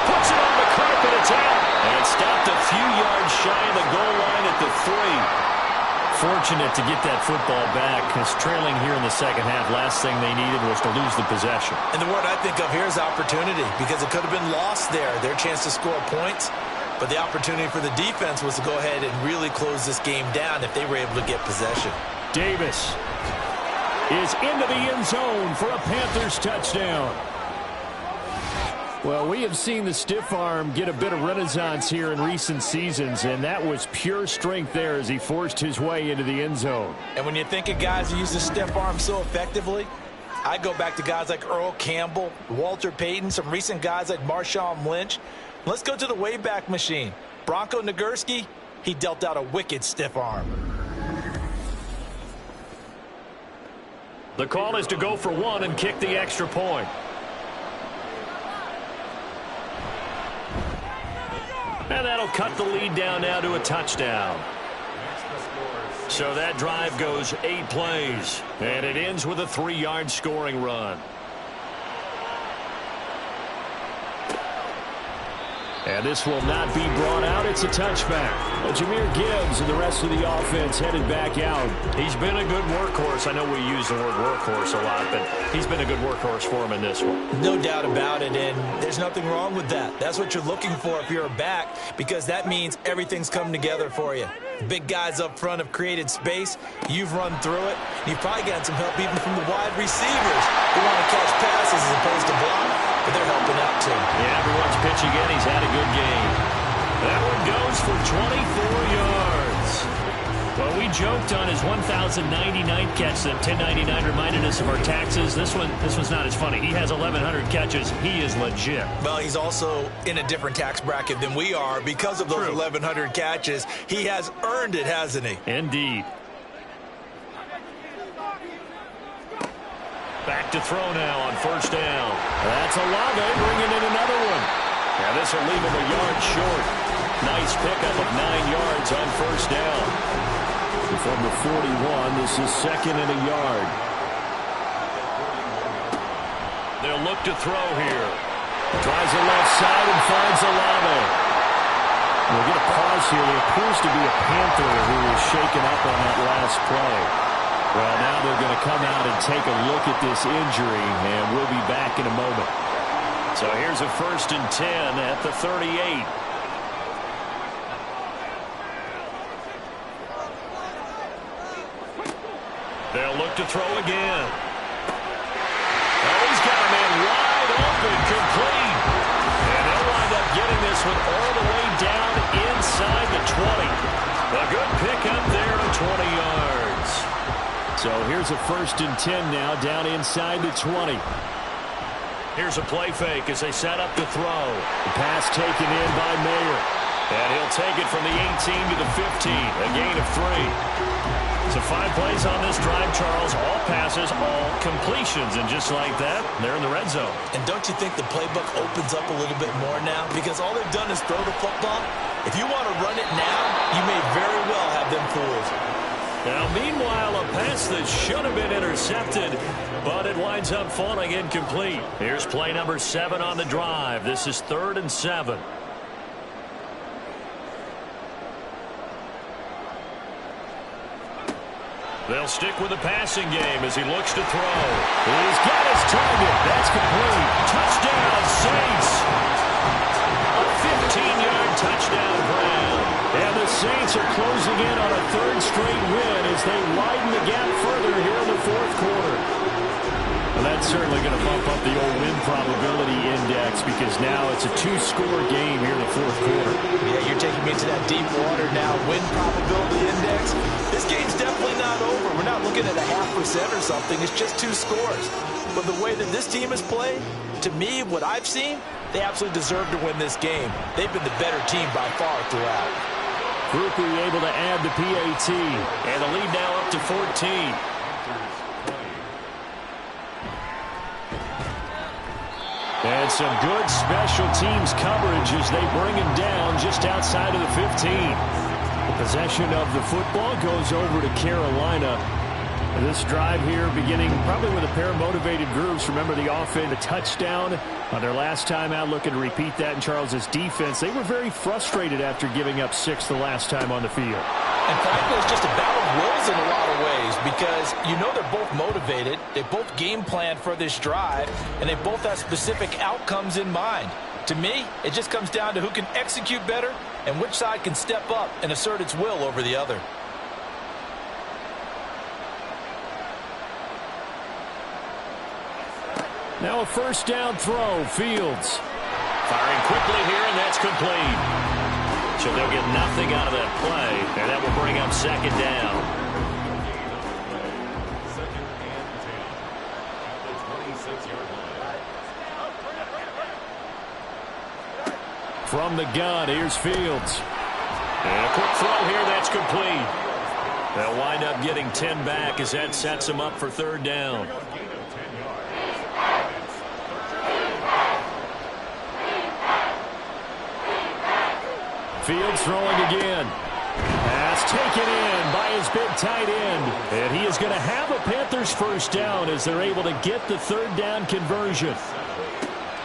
Puts it on the carpet. It's out. And stopped a few yards shy of the goal line at the 3. Fortunate to get that football back, because trailing here in the 2nd half, last thing they needed was to lose the possession. And the word I think of here is opportunity, because it could have been lost there. Their chance to score points, but the opportunity for the defense was to go ahead and really close this game down if they were able to get possession. Davis is into the end zone for a Panthers touchdown. Well, we have seen the stiff arm get a bit of renaissance here in recent seasons, and that was pure strength there as he forced his way into the end zone. And when you think of guys who use the stiff arm so effectively, I go back to guys like Earl Campbell, Walter Payton, some recent guys like Marshawn Lynch. Let's go to the Wayback Machine. Bronco Nagurski, he dealt out a wicked stiff arm. The call is to go for 1 and kick the extra point. And that'll cut the lead down now to a touchdown. So that drive goes 8 plays, and it ends with a 3-yard scoring run. And this will not be brought out. It's a touchback. Well, Jahmyr Gibbs and the rest of the offense headed back out. He's been a good workhorse. I know we use the word workhorse a lot, but he's been a good workhorse for him in this one. No doubt about it, and there's nothing wrong with that. That's what you're looking for if you're a back, because that means everything's come together for you. Big guys up front have created space. You've run through it. You've probably gotten some help even from the wide receivers who want to catch passes as opposed to block, but they're helping out too. Yeah, everyone's pitching in. He's had a good game. That one goes for 24 yards. Well, we joked on his 1,099th catch that 1099 reminded us of our taxes. This one's not as funny. He has 1,100 catches. He is legit. Well, he's also in a different tax bracket than we are because of those 1,100 catches. He has earned it, hasn't he? Indeed. Back to throw now on 1st down. That's Olave bringing in another one. Now this will leave him a yard short. Nice pickup of 9 yards on 1st down. From the 41, this is 2nd and a yard. They'll look to throw here. Tries the left side and finds Olave. We'll get a pause here. There appears to be a Panther who was shaken up on that last play. Well, now they're going to come out and take a look at this injury, and we'll be back in a moment. So here's a 1st and 10 at the 38. They'll look to throw again. Oh, he's got a man wide open, complete. And they'll wind up getting this one all the way down inside the 20. A good pickup there of 20 yards. So here's a 1st and 10 now, down inside the 20. Here's a play fake as they set up to throw. The pass taken in by Mayer. And he'll take it from the 18 to the 15, a gain of 3. So 5 plays on this drive, Charles. All passes, all completions. And just like that, they're in the red zone. And don't you think the playbook opens up a little bit more now? Because all they've done is throw the football. If you want to run it now, you may very well have them fooled. Now, meanwhile, a pass that should have been intercepted, but it winds up falling incomplete. Here's play number 7 on the drive. This is 3rd and 7. They'll stick with the passing game as he looks to throw. He's got his target. That's complete. Touchdown, Saints. A 15-yard touchdown Brown. And the Saints are closing in on a 3rd straight win as they widen the gap further here in the 4th quarter. Well, that's certainly going to bump up the old win probability index because now it's a 2-score game here in the 4th quarter. Yeah, you're taking me to that deep water now. Win probability index. This game's definitely not over. We're not looking at a 0.5% or something. It's just 2 scores. But the way that this team has played, to me, what I've seen, they absolutely deserve to win this game. They've been the better team by far throughout. Grupe able to add the PAT. And the lead now up to 14. And some good special teams coverage as they bring him down just outside of the 15. The possession of the football goes over to Carolina. This drive here beginning probably with a pair of motivated groups. Remember the offense, a touchdown on their last time out, looking to repeat that in Charles's defense. They were very frustrated after giving up 6 the last time on the field. And frankly, it's just a battle of wills in a lot of ways because you know they're both motivated. They both game plan for this drive, and they both have specific outcomes in mind. To me, it just comes down to who can execute better and which side can step up and assert its will over the other. Now a 1st down throw, Fields. Firing quickly here, and that's complete. So they'll get nothing out of that play, and that will bring up 2nd down. 2nd and 10 at the 26-yard line. From the gun, here's Fields. And a quick throw here, that's complete. They'll wind up getting 10 back as that sets them up for 3rd down. Fields throwing again. Pass taken in by his big tight end. And he is going to have a Panthers 1st down as they're able to get the 3rd down conversion.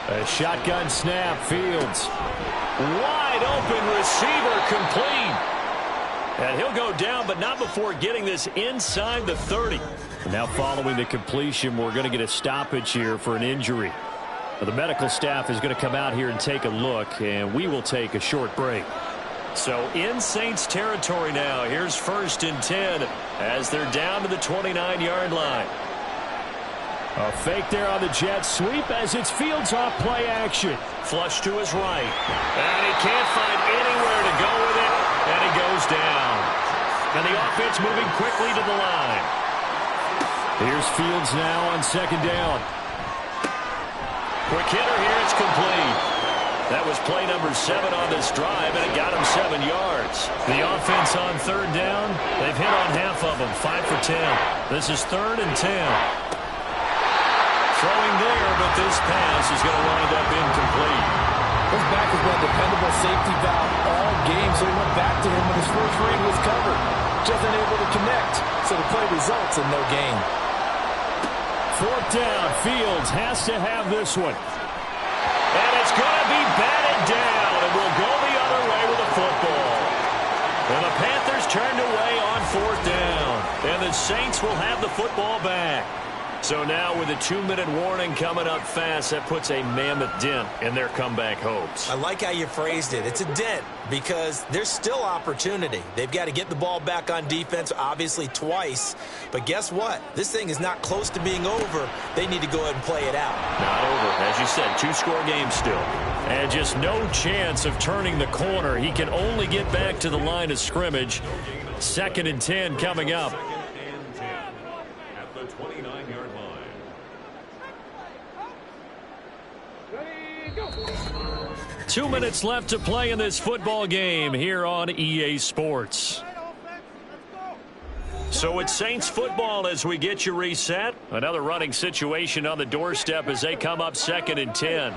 A shotgun snap, Fields. Wide open receiver, complete. And he'll go down, but not before getting this inside the 30. Now following the completion, we're going to get a stoppage here for an injury. The medical staff is going to come out here and take a look, and we will take a short break. So in Saints territory now, here's 1st and 10 as they're down to the 29-yard line. A fake there on the jet sweep as it's Fields off play action. Flush to his right. And he can't find anywhere to go with it, and he goes down. And the offense moving quickly to the line. Here's Fields now on 2nd down. Quick hitter here, it's complete. That was play number 7 on this drive, and it got him 7 yards. The offense on 3rd down, they've hit on half of them, 5 for 10. This is 3rd and 10. Throwing there, but this pass is going to wind up incomplete. His back has been a dependable safety valve all game, so he went back to him when his first read was covered. Just unable to connect, so the play results in no gain. 4th down, Fields has to have this one. And it's going to be batted down, and we'll go the other way with the football. And the Panthers turned away on 4th down. And the Saints will have the football back. So now with a 2-minute warning coming up fast, that puts a mammoth dent in their comeback hopes. I like how you phrased it. It's a dent because there's still opportunity. They've got to get the ball back on defense, obviously twice. But guess what? This thing is not close to being over. They need to go ahead and play it out. Not over. As you said, 2-score game still. And just no chance of turning the corner. He can only get back to the line of scrimmage. 2nd and 10 coming up. 29-yard line. 2 minutes left to play in this football game here on EA Sports. So it's Saints football as we get you reset. Another running situation on the doorstep as they come up 2nd and 10.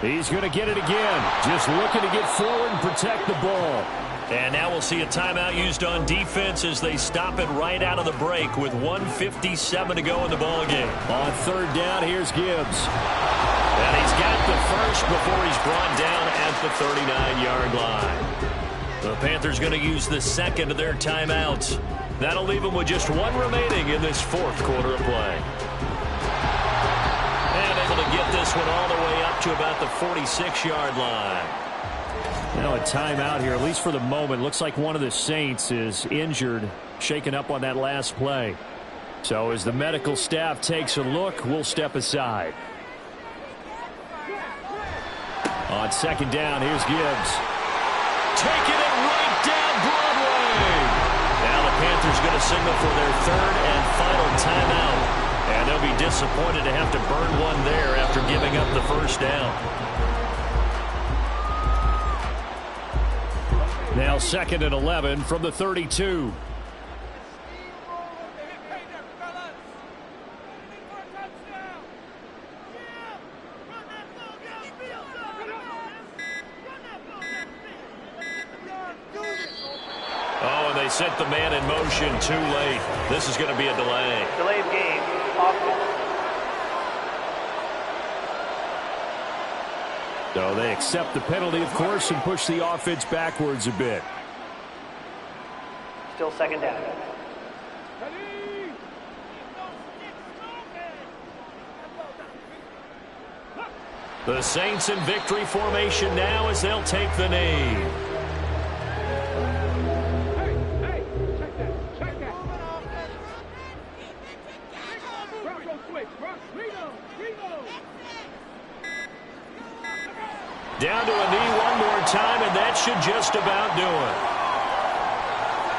He's going to get it again. Just looking to get forward and protect the ball. And now we'll see a timeout used on defense as they stop it right out of the break with 1:57 to go in the ball game. On 3rd down, here's Gibbs. And he's got the first before he's brought down at the 39-yard line. The Panthers going to use the 2nd of their timeouts. That'll leave them with just 1 remaining in this 4th quarter of play. And able to get this one all the way up to about the 46-yard line. Now a timeout here, at least for the moment. Looks like one of the Saints is injured, shaken up on that last play. So as the medical staff takes a look, we'll step aside. On 2nd down, here's Gibbs. Taking it right down Broadway. Now the Panthers going to signal for their 3rd and final timeout. And they'll be disappointed to have to burn one there after giving up the 1st down. Now 2nd and 11 from the 32. Oh, and they sent the man in motion too late. This is going to be a delay. Delay of game. Offense. So they accept the penalty, of course, and push the offense backwards a bit. Still 2nd down. The Saints in victory formation now as they'll take the knee. Down to a knee one more time, and that should just about do it.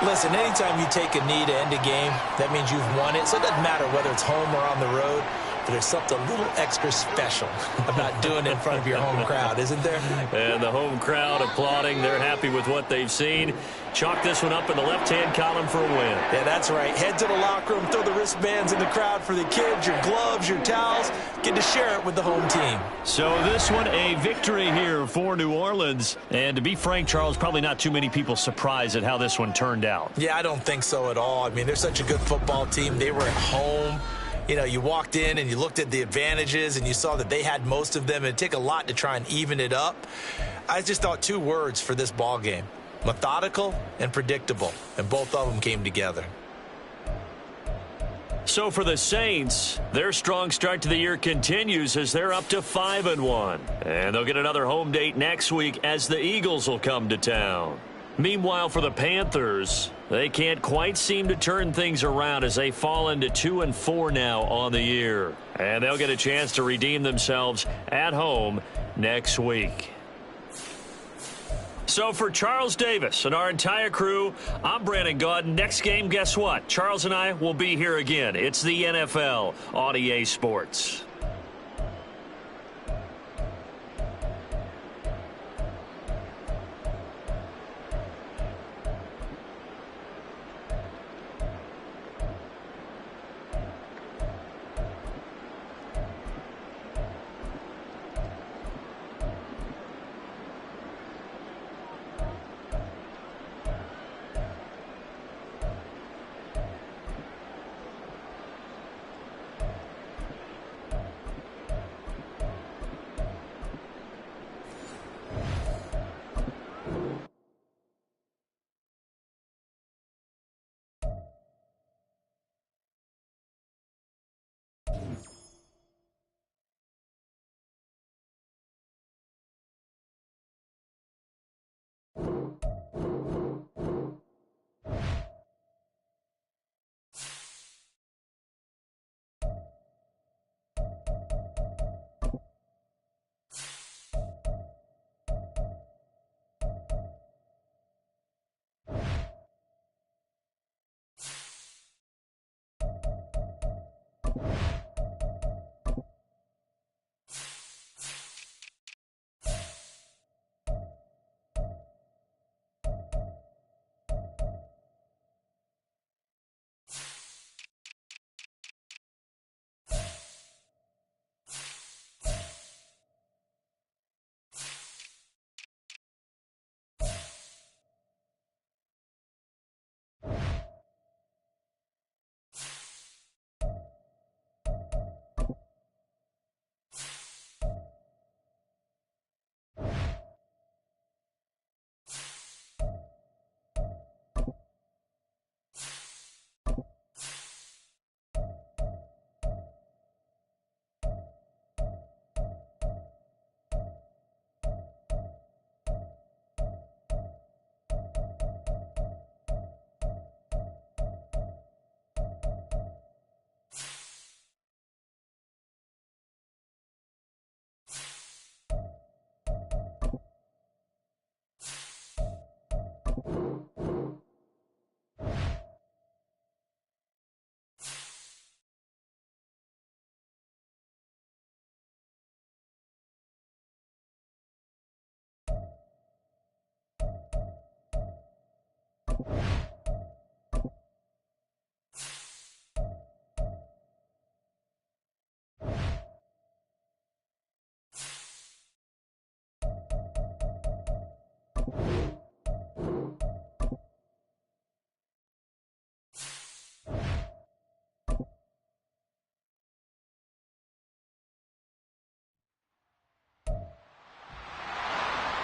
Listen, anytime you take a knee to end a game, that means you've won it. So it doesn't matter whether it's home or on the road. But there's something a little extra special about doing it in front of your home crowd, isn't there? And the home crowd applauding. They're happy with what they've seen. Chalk this one up in the left-hand column for a win. Yeah, that's right. Head to the locker room, throw the wristbands in the crowd for the kids, your gloves, your towels. Get to share it with the home team. So this one, a victory here for New Orleans. And to be frank, Charles, probably not too many people surprised at how this one turned out. Yeah, I don't think so at all. I mean, they're such a good football team. They were at home. You know, you walked in and you looked at the advantages and you saw that they had most of them. It'd take a lot to try and even it up. I just thought 2 words for this ball game: methodical and predictable. And both of them came together. So for the Saints, their strong start to the year continues as they're up to 5-1. And they'll get another home date next week as the Eagles will come to town. Meanwhile, for the Panthers, they can't quite seem to turn things around as they fall into 2-4 now on the year. And they'll get a chance to redeem themselves at home next week. So for Charles Davis and our entire crew, I'm Brandon Gaudin. Next game, guess what? Charles and I will be here again. It's the NFL on EA Sports.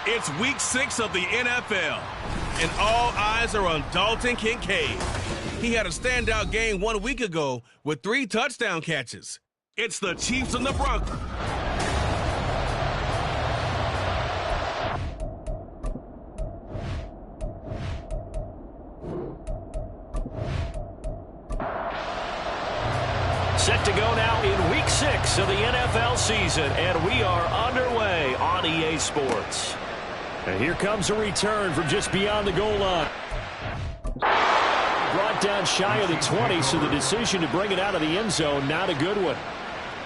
It's week 6 of the NFL, and all eyes are on Dalton Kincaid. He had a standout game 1 week ago with 3 touchdown catches. It's the Chiefs and the Broncos. Set to go now in week 6 of the NFL season, and we are underway on EA Sports. And here comes a return from just beyond the goal line. Brought down shy of the 20, so the decision to bring it out of the end zone, not a good one.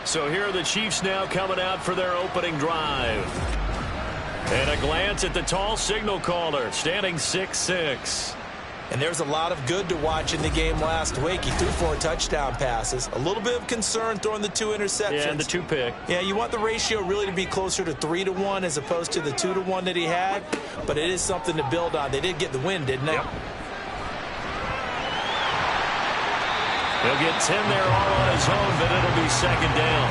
So here are the Chiefs now coming out for their opening drive. And a glance at the tall signal caller, standing 6'6". And there's a lot of good to watch in the game last week. He threw 4 touchdown passes. A little bit of concern throwing the 2 interceptions. Yeah, and the 2 pick. Yeah, you want the ratio really to be closer to 3-1 as opposed to the 2-1 that he had. But it is something to build on. They did get the win, didn't they? Yep. He'll get 10 there all on his own, but it'll be second down.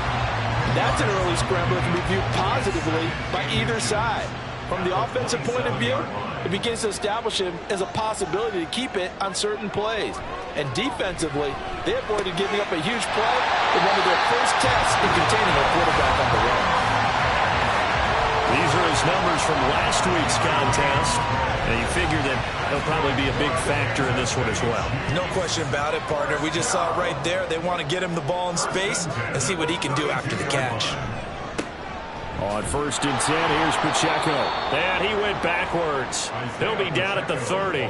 That's an early scramble that can be viewed positively by either side. From the offensive point of view, it begins to establish him as a possibility to keep it on certain plays. And defensively, they avoided giving up a huge play in one of their first tests in containing a quarterback on the run. These are his numbers from last week's contest. And you figure that he'll probably be a big factor in this one as well. No question about it, partner. We just saw it right there. They want to get him the ball in space and see what he can do after the catch. On 1st and 10, here's Pacheco. And he went backwards. He'll be down at the 30.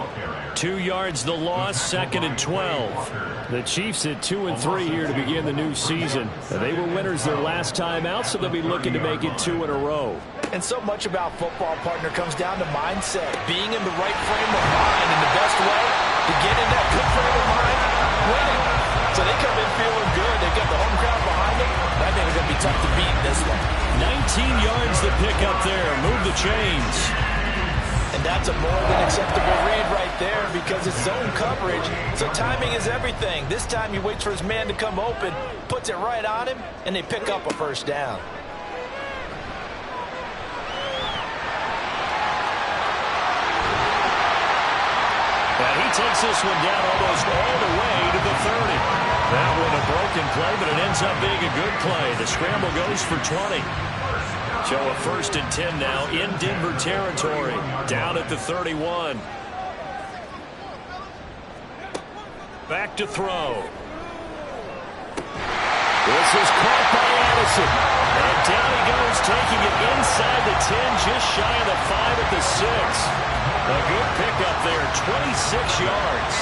2 yards the loss, 2nd and 12. The Chiefs at 2-3 here to begin the new season. They were winners their last time out, so they'll be looking to make it 2 in a row. And so much about football, partner, comes down to mindset. Being in the right frame of mind, and the best way to get in that good frame of mind, winning. So they come in feeling good. They've got the home crowd behind them. I think it's going to be tough to beat in this one. 19 yards to pick up there. Move the chains. And that's a more than acceptable read right there because it's zone coverage. So timing is everything. This time he waits for his man to come open, puts it right on him, and they pick up a first down. And he takes this one down almost all the way to the 30. That one a broken play, but it ends up being a good play. The scramble goes for 20. So a 1st and 10 now in Denver territory, down at the 31. Back to throw. This is caught by Addison. And down he goes, taking it inside the 10, just shy of the 5 at the 6. A good pickup there, 26 yards.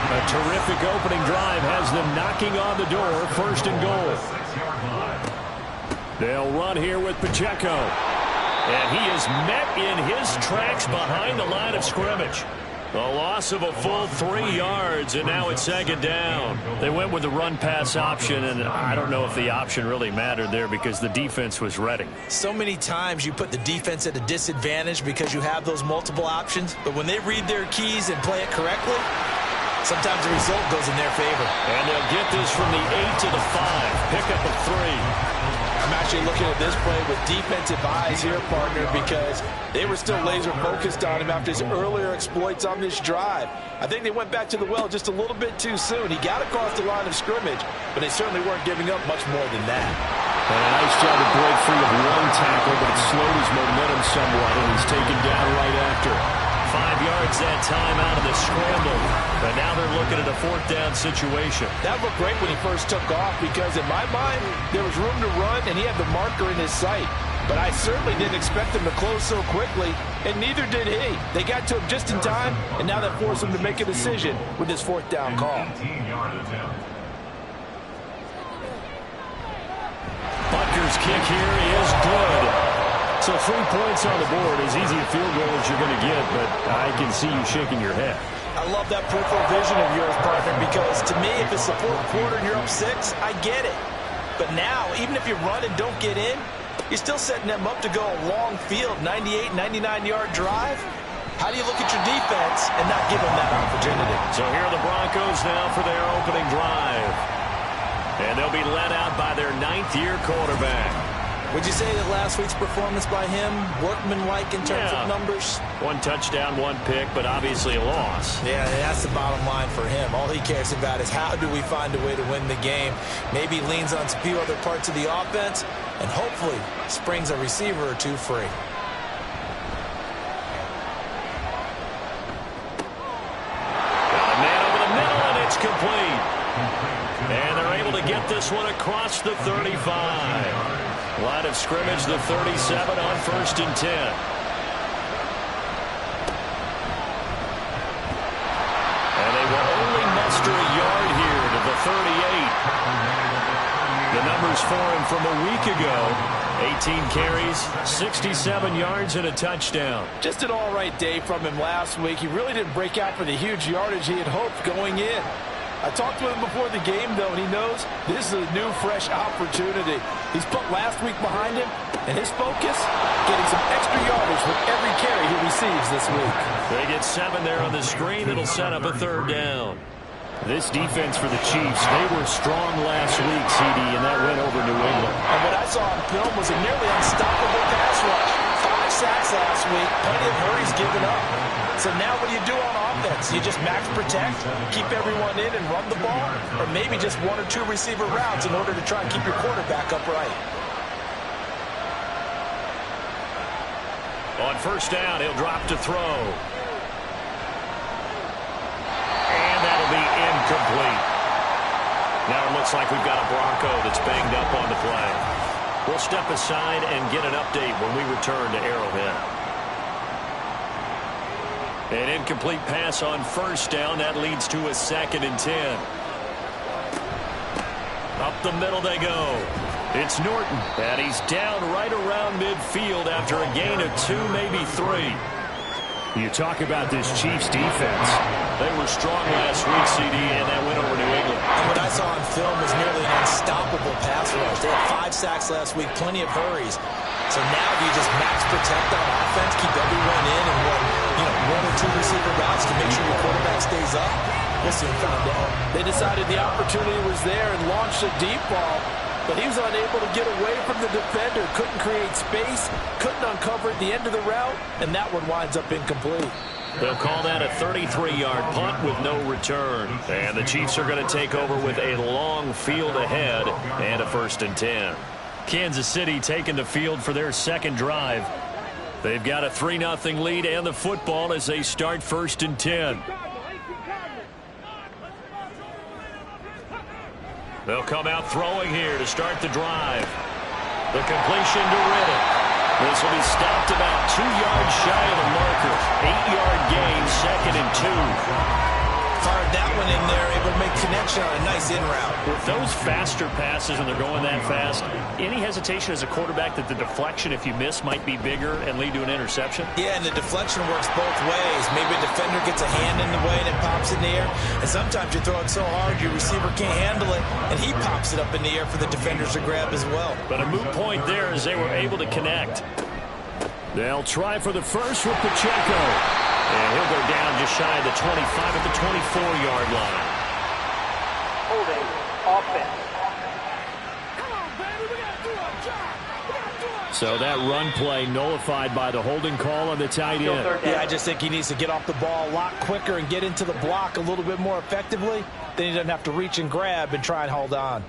A terrific opening drive has them knocking on the door, 1st and goal. They'll run here with Pacheco. And he is met in his tracks behind the line of scrimmage. A loss of a full 3 yards, and now it's 2nd down. They went with the run-pass option, and I don't know if the option really mattered there because the defense was ready. So many times you put the defense at a disadvantage because you have those multiple options, but when they read their keys and play it correctly, sometimes the result goes in their favor. And they'll get this from the 8 to the 5. Pick up a 3. I'm actually looking at this play with defensive eyes here, partner, because they were still laser focused on him after his earlier exploits on this drive. I think they went back to the well just a little bit too soon. He got across the line of scrimmage, but they certainly weren't giving up much more than that. And a nice job to break free of one tackle, but it slowed his momentum somewhat, and he's taken down right after. 5 yards that time out of the scramble. But now they're looking at a 4th down situation. That looked great when he first took off because in my mind, there was room to run and he had the marker in his sight. But I certainly didn't expect him to close so quickly, and neither did he. They got to him just in time, and now that forced him to make a decision with his 4th down call. Butker's kick here is good. So 3 points on the board, as easy a field goal as you're going to get, but I can see you shaking your head. I love that peripheral vision of yours, partner, because to me, if it's the 4th quarter and you're up 6, I get it. But now, even if you run and don't get in, you're still setting them up to go a long field, 98, 99-yard drive. How do you look at your defense and not give them that opportunity? So here are the Broncos now for their opening drive. And they'll be led out by their 9th-year quarterback. Would you say that last week's performance by him, workmanlike in terms of numbers? 1 touchdown, 1 pick, but obviously a loss. Yeah, that's the bottom line for him. All he cares about is how do we find a way to win the game. Maybe leans on a few other parts of the offense, and hopefully springs a receiver or two free. Got a man over the middle, and it's complete. And they're able to get this one across the 35. Line of scrimmage, the 37 on 1st and 10. And they will only muster a yard here to the 38. The numbers for him from a week ago: 18 carries, 67 yards, and a touchdown. Just an all-right day from him last week. He really didn't break out for the huge yardage he had hoped going in. I talked to him before the game, though, and he knows this is a new, fresh opportunity. He's put last week behind him, and his focus, getting some extra yardage with every carry he receives this week. They get 7 there on the screen. It'll set up a 3rd down. This defense for the Chiefs, they were strong last week, CD, and that went over New England. And what I saw on film was a nearly unstoppable pass rush. 5 sacks last week, plenty of hurries given up. So now what do you do on offense? You just max protect, keep everyone in and run the ball, or maybe just 1 or 2 receiver routes in order to try and keep your quarterback upright. On 1st down, he'll drop to throw. And that'll be incomplete. Now it looks like we've got a Bronco that's banged up on the play. We'll step aside and get an update when we return to Arrowhead. An incomplete pass on 1st down. That leads to a 2nd and 10. Up the middle they go. It's Norton, and he's down right around midfield after a gain of 2, maybe 3. You talk about this Chiefs defense. They were strong last week, CD, and that went over New England. And what I saw on film was nearly an unstoppable pass rush. They had 5 sacks last week, plenty of hurries. So now do you just max protect on offense, keep everyone in, and run 1 or 2 receiver routes to make sure your quarterback stays up? We'll soon find out. They decided the opportunity was there and launched a deep ball, but he was unable to get away from the defender, couldn't create space, couldn't uncover at the end of the route, and that one winds up incomplete. They'll call that a 33-yard punt with no return. And the Chiefs are going to take over with a long field ahead and a 1st and 10. Kansas City taking the field for their 2nd drive. They've got a 3-0 lead and the football as they start 1st and 10. They'll come out throwing here to start the drive. The completion to Riddick. This will be stopped about 2 yards shy of the marker. 8-yard gain, 2nd and 2. Fired that one in there, able to make connection on a nice in route. With those faster passes and they're going that fast, any hesitation as a quarterback that the deflection, if you miss, might be bigger and lead to an interception? Yeah, and the deflection works both ways. Maybe a defender gets a hand in the way and it pops in the air. And sometimes you throw it so hard your receiver can't handle it, and he pops it up in the air for the defenders to grab as well. But a moot point there as they were able to connect. They'll try for the first with Pacheco. And he'll go down just shy of the 25 at the 24-yard line. Holding offense. So that run play nullified by the holding call on the tight end. Yeah, I just think he needs to get off the ball a lot quicker and get into the block a little bit more effectively. Then he doesn't have to reach and grab and try and hold on.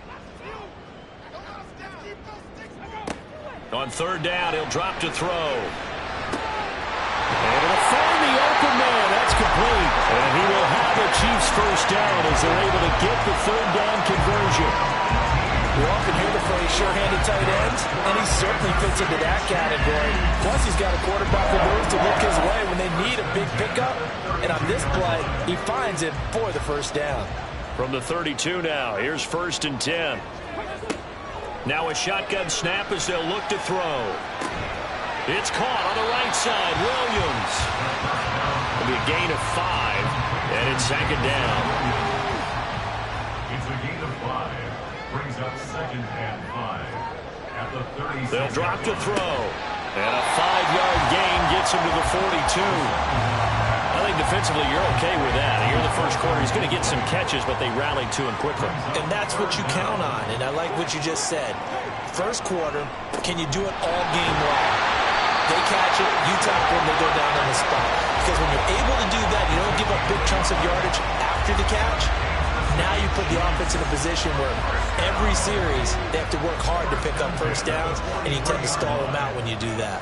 On 3rd down, he'll drop to throw. And it'll find the open man. That's complete. And he will have the Chiefs 1st down as they're able to get the 3rd down conversion. You often hear the phrase sure-handed tight ends, and he certainly fits into that category. Plus, he's got a quarterback who knows to look his way when they need a big pickup. And on this play, he finds it for the 1st down. From the 32 now, here's 1st and 10. Now a shotgun snap as they'll look to throw. It's caught on the right side. Williams. It'll be a gain of 5, and it's 2nd down. It's a gain of 5. Brings up 2nd and 5. At the 30. They'll drop to throw. And a 5-yard gain gets him to the 42. Now I think defensively you're okay with that. Here in the first quarter, he's going to get some catches, but they rallied to him quickly. And that's what you count on, and I like what you just said. First quarter, can you do it all game long? They catch it, you tackle them, they go down on the spot. Because when you're able to do that, you don't give up big chunks of yardage after the catch. Now you put the offense in a position where every series they have to work hard to pick up first downs, and you tend to stall them out when you do that.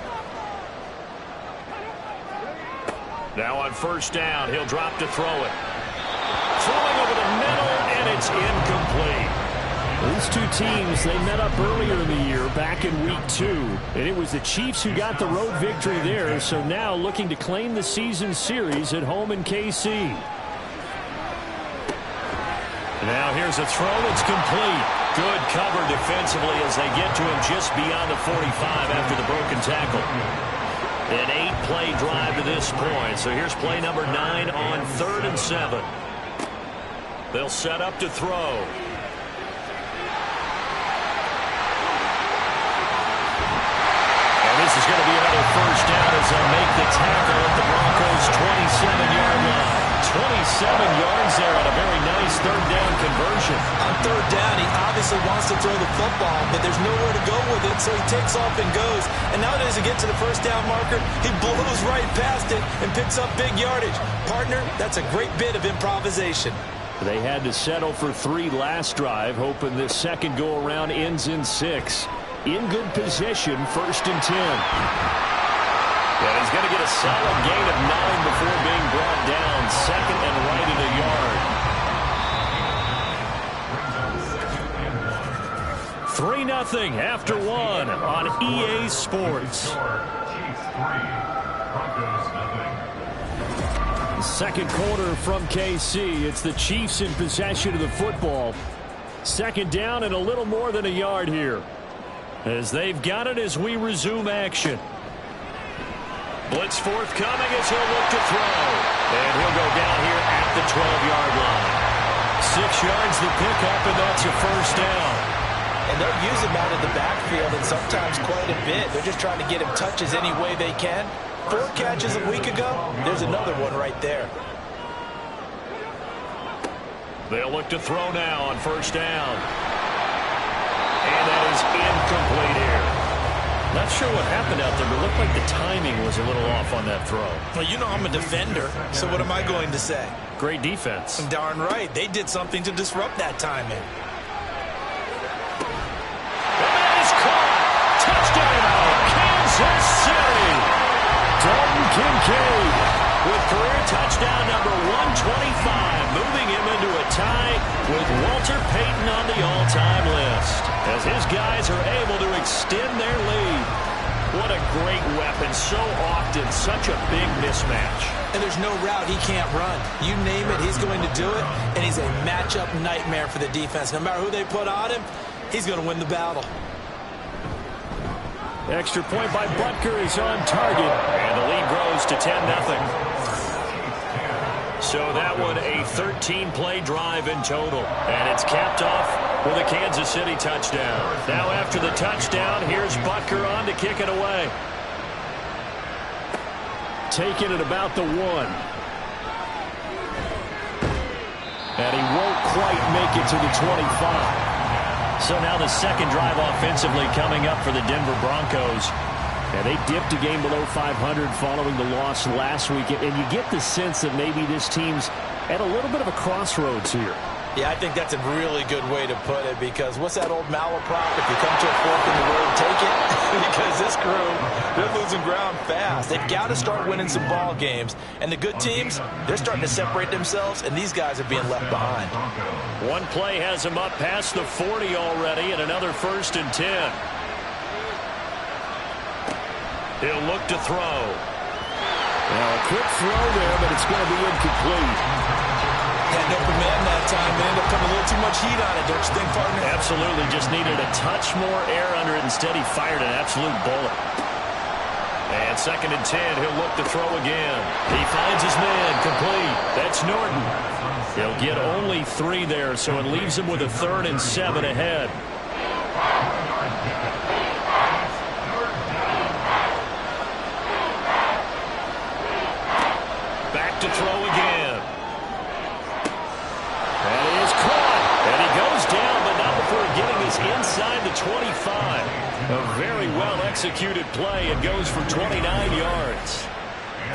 Now on first down, he'll drop to throw it. Throwing over the middle, and it's incomplete. These two teams, they met up earlier in the year, back in Week 2, and it was the Chiefs who got the road victory there, so now looking to claim the season series at home in KC. Now here's a throw that's complete. Good cover defensively as they get to him just beyond the 45 after the broken tackle. An 8-play drive to this point. So here's play number 9 on 3rd and 7. They'll set up to throw. And this is going to be another first down as they'll make the tackle at the Broncos' 27-yard line. 27 yards there on a very nice third down conversion. On third down, he obviously wants to throw the football, but there's nowhere to go with it, so he takes off and goes. And nowadays, to get to the first down marker, he blows right past it and picks up big yardage. Partner, that's a great bit of improvisation. They had to settle for 3 last drive, hoping this second go-around ends in 6. In good position, 1st and 10. And he's going to get a solid gain of 9 before being brought down. Second and right at a yard. 3-0 after 1 on EA Sports. Second quarter from KC. It's the Chiefs in possession of the football. Second down and a little more than a yard here, as they've got it as we resume action. Blitz forthcoming as he'll look to throw. And he'll go down here at the 12-yard line. 6 yards the pickup, and that's a first down. And they'll use him out of the backfield, and sometimes quite a bit. They're just trying to get him touches any way they can. 4 catches a week ago, there's another one right there. They'll look to throw now on first down. And that is incomplete here. Not sure what happened out there, but it looked like the timing was a little off on that throw. Well, you know I'm a defender, so what am I going to say? Great defense. Darn right. They did something to disrupt that timing. And that is caught. Touchdown, Kansas City. Dalton Kincaid with career touchdown number 125, moving him into a tie with Walter Payton on the all-time list, as his guys are able to extend their lead. What a great weapon. So often, such a big mismatch. And there's no route he can't run. You name it, he's going to do it, and he's a matchup nightmare for the defense. No matter who they put on him, he's going to win the battle. Extra point by Butker is on target. And the lead grows to 10-0. So that one a 13-play drive in total. And it's capped off with a Kansas City touchdown. Now after the touchdown, here's Butker on to kick it away. Taking it about the 1. And he won't quite make it to the 25. So now the second drive offensively coming up for the Denver Broncos. And they dipped a game below 500 following the loss last week. And you get the sense that maybe this team's at a little bit of a crossroads here. Yeah, I think that's a really good way to put it, because what's that old malaprop? If you come to a fork in the road, take it. Because this crew, they're losing ground fast. They've got to start winning some ball games. And the good teams, they're starting to separate themselves, and these guys are being left behind. One play has them up past the 40 already, and another 1st and 10. He'll look to throw. Now a quick throw there, but it's going to be incomplete. Had no command that time, and ended up putting a little too much heat on it, don't you think, partner? Absolutely. Just needed a touch more air under it. Instead, he fired an absolute bullet. And 2nd and 10, he'll look to throw again. He finds his man, complete. That's Norton. He'll get only 3 there, so it leaves him with a 3rd and 7 ahead. Back to throw He's inside the 25. A very well-executed play. It goes for 29 yards.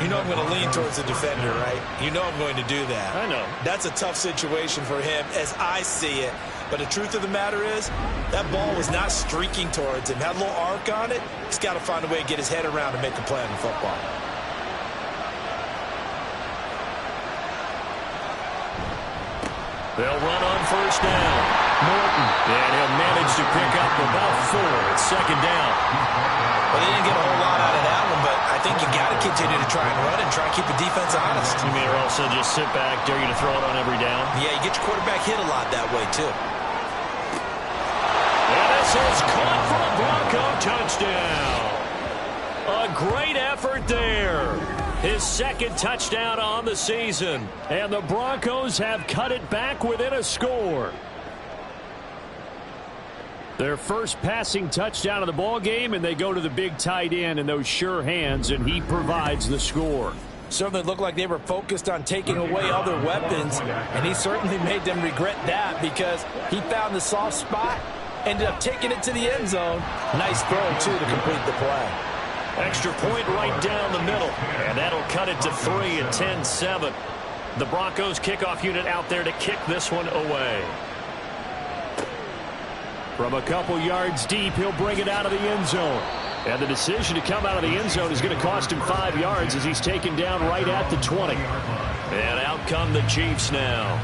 You know I'm going to lean towards the defender, right? You know I'm going to do that. I know. That's a tough situation for him as I see it. But the truth of the matter is, that ball was not streaking towards him. Had a little arc on it. He's got to find a way to get his head around and make a play on the football. They'll run on first down. Norton. And he'll manage to pick up about 4. It's second down. Well, they didn't get a whole lot out of that one, but I think you got to continue to try and run and try and keep the defense honest. You mean also just sit back, dare you to throw it on every down? Yeah, you get your quarterback hit a lot that way, too. And this is caught for a Bronco touchdown. A great effort there. His second touchdown on the season. And the Broncos have cut it back within a score. Their first passing touchdown of the ball game, and they go to the big tight end in those sure hands, and he provides the score. Certainly looked like they were focused on taking away other weapons, and he certainly made them regret that because he found the soft spot, ended up taking it to the end zone. Nice throw, too, to complete the play. Extra point right down the middle, and that'll cut it to 3 at 10-7. The Broncos kickoff unit out there to kick this one away. From a couple yards deep, he'll bring it out of the end zone. And the decision to come out of the end zone is going to cost him 5 yards as he's taken down right at the 20. And out come the Chiefs now.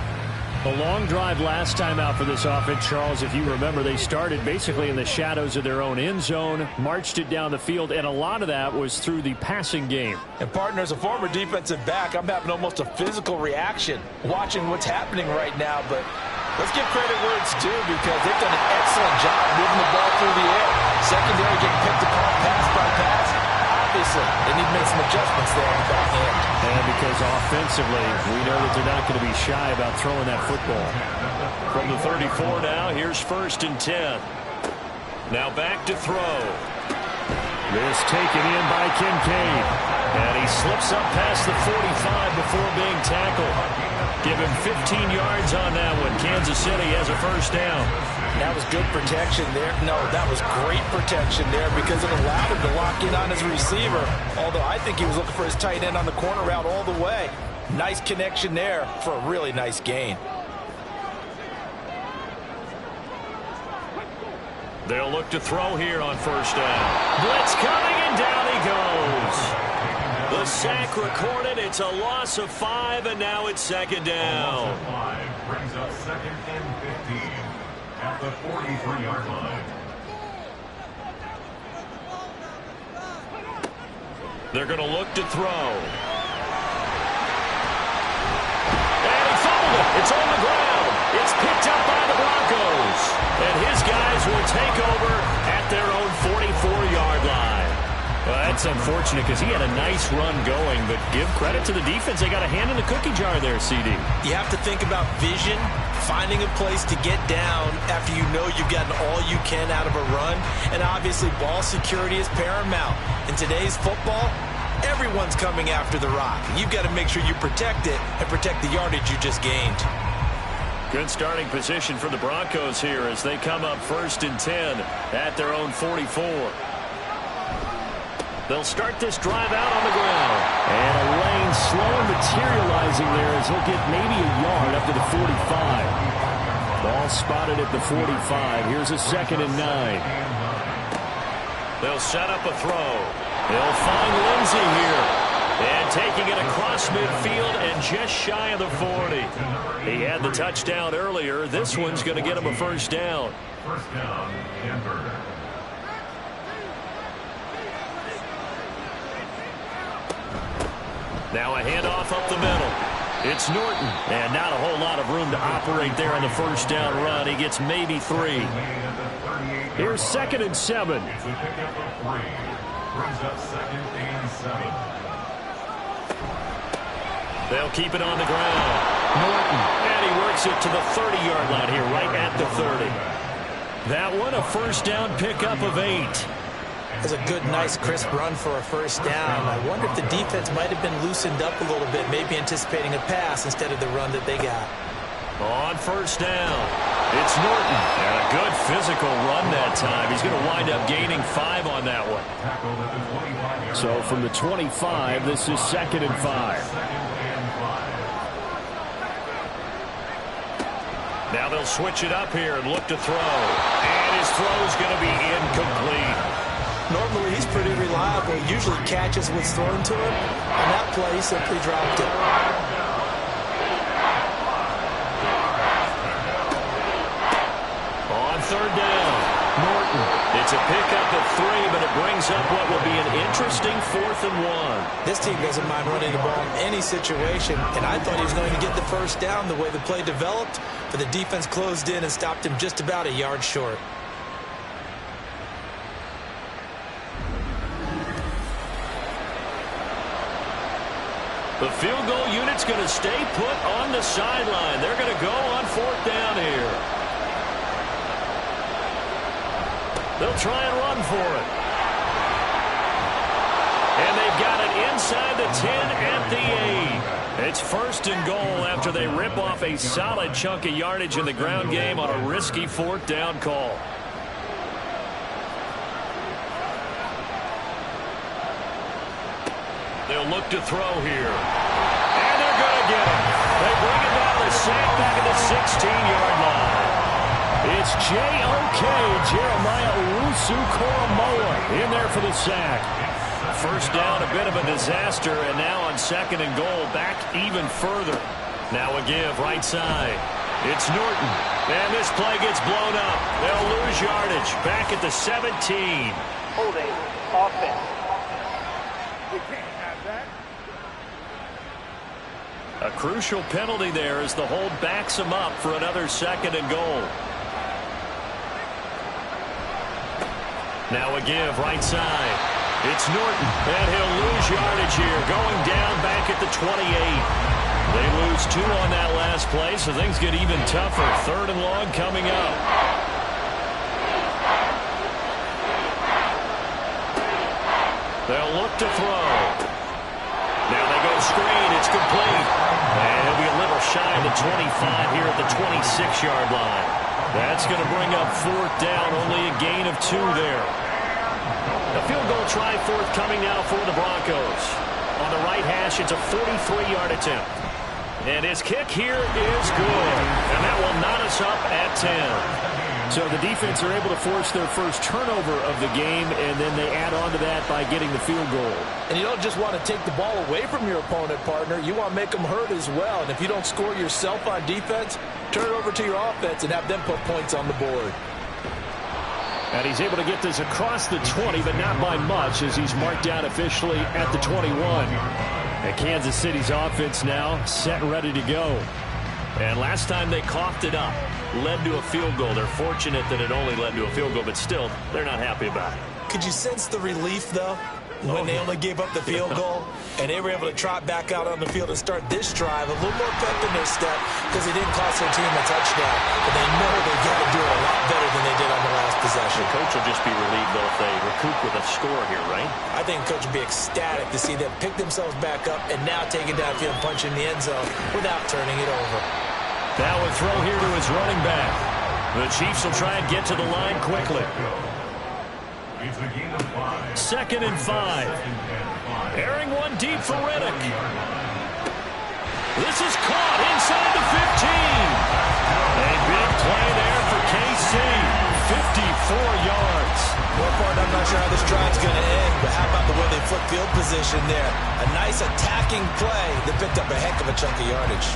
A long drive last time out for this offense, Charles. If you remember, they started basically in the shadows of their own end zone, marched it down the field, and a lot of that was through the passing game. And, partner, as a former defensive back, I'm having almost a physical reaction watching what's happening right now. But let's give credit where it's due because they've done an excellent job moving the ball through the air. Secondary getting picked apart pass by pass. Obviously, they need to make some adjustments there on the back end. And because offensively, we know that they're not going to be shy about throwing that football. From the 34 now, here's 1st and 10. Now back to throw. This taken in by Kincaid. And he slips up past the 45 before being tackled. Give him 15 yards on that one. Kansas City has a first down. That was good protection there. No, that was great protection there because it allowed him to lock in on his receiver. Although I think he was looking for his tight end on the corner route all the way. Nice connection there for a really nice gain. They'll look to throw here on first down. Blitz coming, and down he goes. The sack recorded. It's a loss of 5, and now it's second down. 5 brings up 2nd and 15 at the 43-yard line. They're going to look to throw. And he fumbled it. It's on the ground. It's picked up by the Broncos. And his guys will take over at their own 44-yard line. Well, that's unfortunate because he had a nice run going, but give credit to the defense. They got a hand in the cookie jar there, CD. You have to think about vision, finding a place to get down after you know you've gotten all you can out of a run, and obviously ball security is paramount. In today's football, everyone's coming after the rock. You've got to make sure you protect it and protect the yardage you just gained. Good starting position for the Broncos here as they come up 1st and 10 at their own 44. They'll start this drive out on the ground. And a lane slow materializing there as he'll get maybe a yard up to the 45. Ball spotted at the 45. Here's a 2nd and 9. They'll set up a throw. They'll find Lindsey here. And taking it across midfield and just shy of the 40. He had the touchdown earlier. This one's going to get him a first down. First down, Denver. Now a handoff up the middle. It's Norton. And not a whole lot of room to operate there on the first down run. He gets maybe 3. Here's 2nd and 7. It's a pickup of 3. Brings up 2nd and 7. They'll keep it on the ground. Norton. And he works it to the 30-yard line here, right at the 30. That one, a first down pickup of 8. That's a good, nice, crisp run for a first down. I wonder if the defense might have been loosened up a little bit, maybe anticipating a pass instead of the run that they got. On first down. It's Norton. And a good physical run that time. He's going to wind up gaining 5 on that one. So from the 25, this is 2nd and 5. Now they'll switch it up here and look to throw. And his throw's going to be incomplete. Normally, he's pretty reliable. He usually catches what's thrown to him. On that play, he simply dropped it. On 3rd down, Norton. It's a pickup of 3, but it brings up what will be an interesting 4th and 1. This team doesn't mind running the ball in any situation, and I thought he was going to get the first down the way the play developed, but the defense closed in and stopped him just about a yard short. The field goal unit's going to stay put on the sideline. They're going to go on 4th down here. They'll try and run for it. And they've got it inside the 10 at the 8. It's 1st and goal after they rip off a solid chunk of yardage in the ground game on a risky 4th down call. They'll look to throw here. And they're going to get him. They bring it down the sack back at the 16-yard line. It's J.O.K. Jeremiah Owusu-Koramoah in there for the sack. First down, a bit of a disaster, and now on 2nd and goal, back even further. Now a give, right side. It's Norton. And this play gets blown up. They'll lose yardage. Back at the 17. Holding offense. A crucial penalty there as the hold backs him up for another 2nd and goal. Now a give, right side. It's Norton, and he'll lose yardage here, going down back at the 28. They lose 2 on that last play, so things get even tougher. 3rd and long coming up. They'll look to throw. Now they go screen. It's complete. And he'll be a little shy of the 25 here at the 26-yard line. That's going to bring up 4th down. Only a gain of 2 there. A field goal try forthcoming now for the Broncos. On the right hash, it's a 43-yard attempt. And his kick here is good. And that will knot us up at 10. So the defense are able to force their first turnover of the game, and then they add on to that by getting the field goal. And you don't just want to take the ball away from your opponent, partner. You want to make them hurt as well. And if you don't score yourself on defense, turn it over to your offense and have them put points on the board. And he's able to get this across the 20, but not by much, as he's marked down officially at the 21. And Kansas City's offense now set and ready to go. And last time they coughed it up, led to a field goal. They're fortunate that it only led to a field goal, but still, they're not happy about it. Could you sense the relief, though, when they only gave up the field goal and they were able to trot back out on the field and start this drive, a little more pep in their step because they didn't cost their team a touchdown, but they know they got to do it a lot better than they did on the last possession. The coach will just be relieved, though, if they recoup with a score here, right? I think the coach will be ecstatic to see them pick themselves back up and now take it downfield and punch in the end zone without turning it over. Now a throw here to his running back. The Chiefs will try and get to the line quickly. 2nd and 5. Airing one deep for Reddick. This is caught inside the 15. A big play there for KC. 54 yards. Well, partner, I'm not sure how this drive's going to end, but how about the way they flip field position there? A nice attacking play that picked up a heck of a chunk of yardage.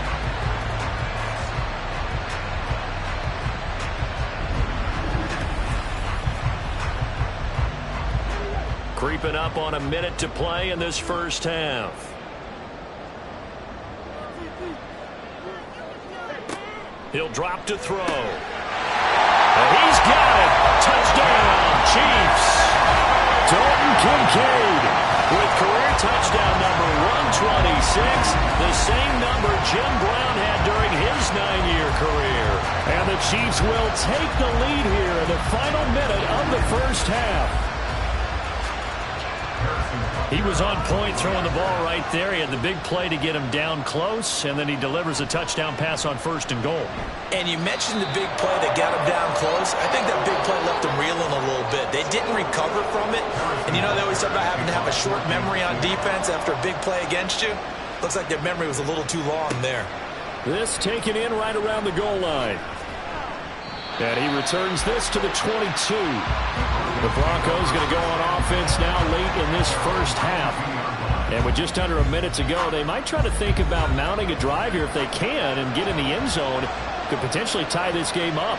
Creeping up on a minute to play in this first half. He'll drop to throw. And he's got it. Touchdown, Chiefs. Dalton Kincaid with career touchdown number 126, the same number Jim Brown had during his 9-year career. And the Chiefs will take the lead here in the final minute of the first half. He was on point throwing the ball right there. He had the big play to get him down close, and then he delivers a touchdown pass on 1st and goal. And you mentioned the big play that got him down close. I think that big play left him reeling a little bit. They didn't recover from it. And you know they always talk about having to have a short memory on defense after a big play against you. Looks like their memory was a little too long there. This taken in right around the goal line. And he returns this to the 22. The Broncos going to go on offense now late in this first half. And with just under a minute to go, they might try to think about mounting a drive here if they can and get in the end zone. Could potentially tie this game up.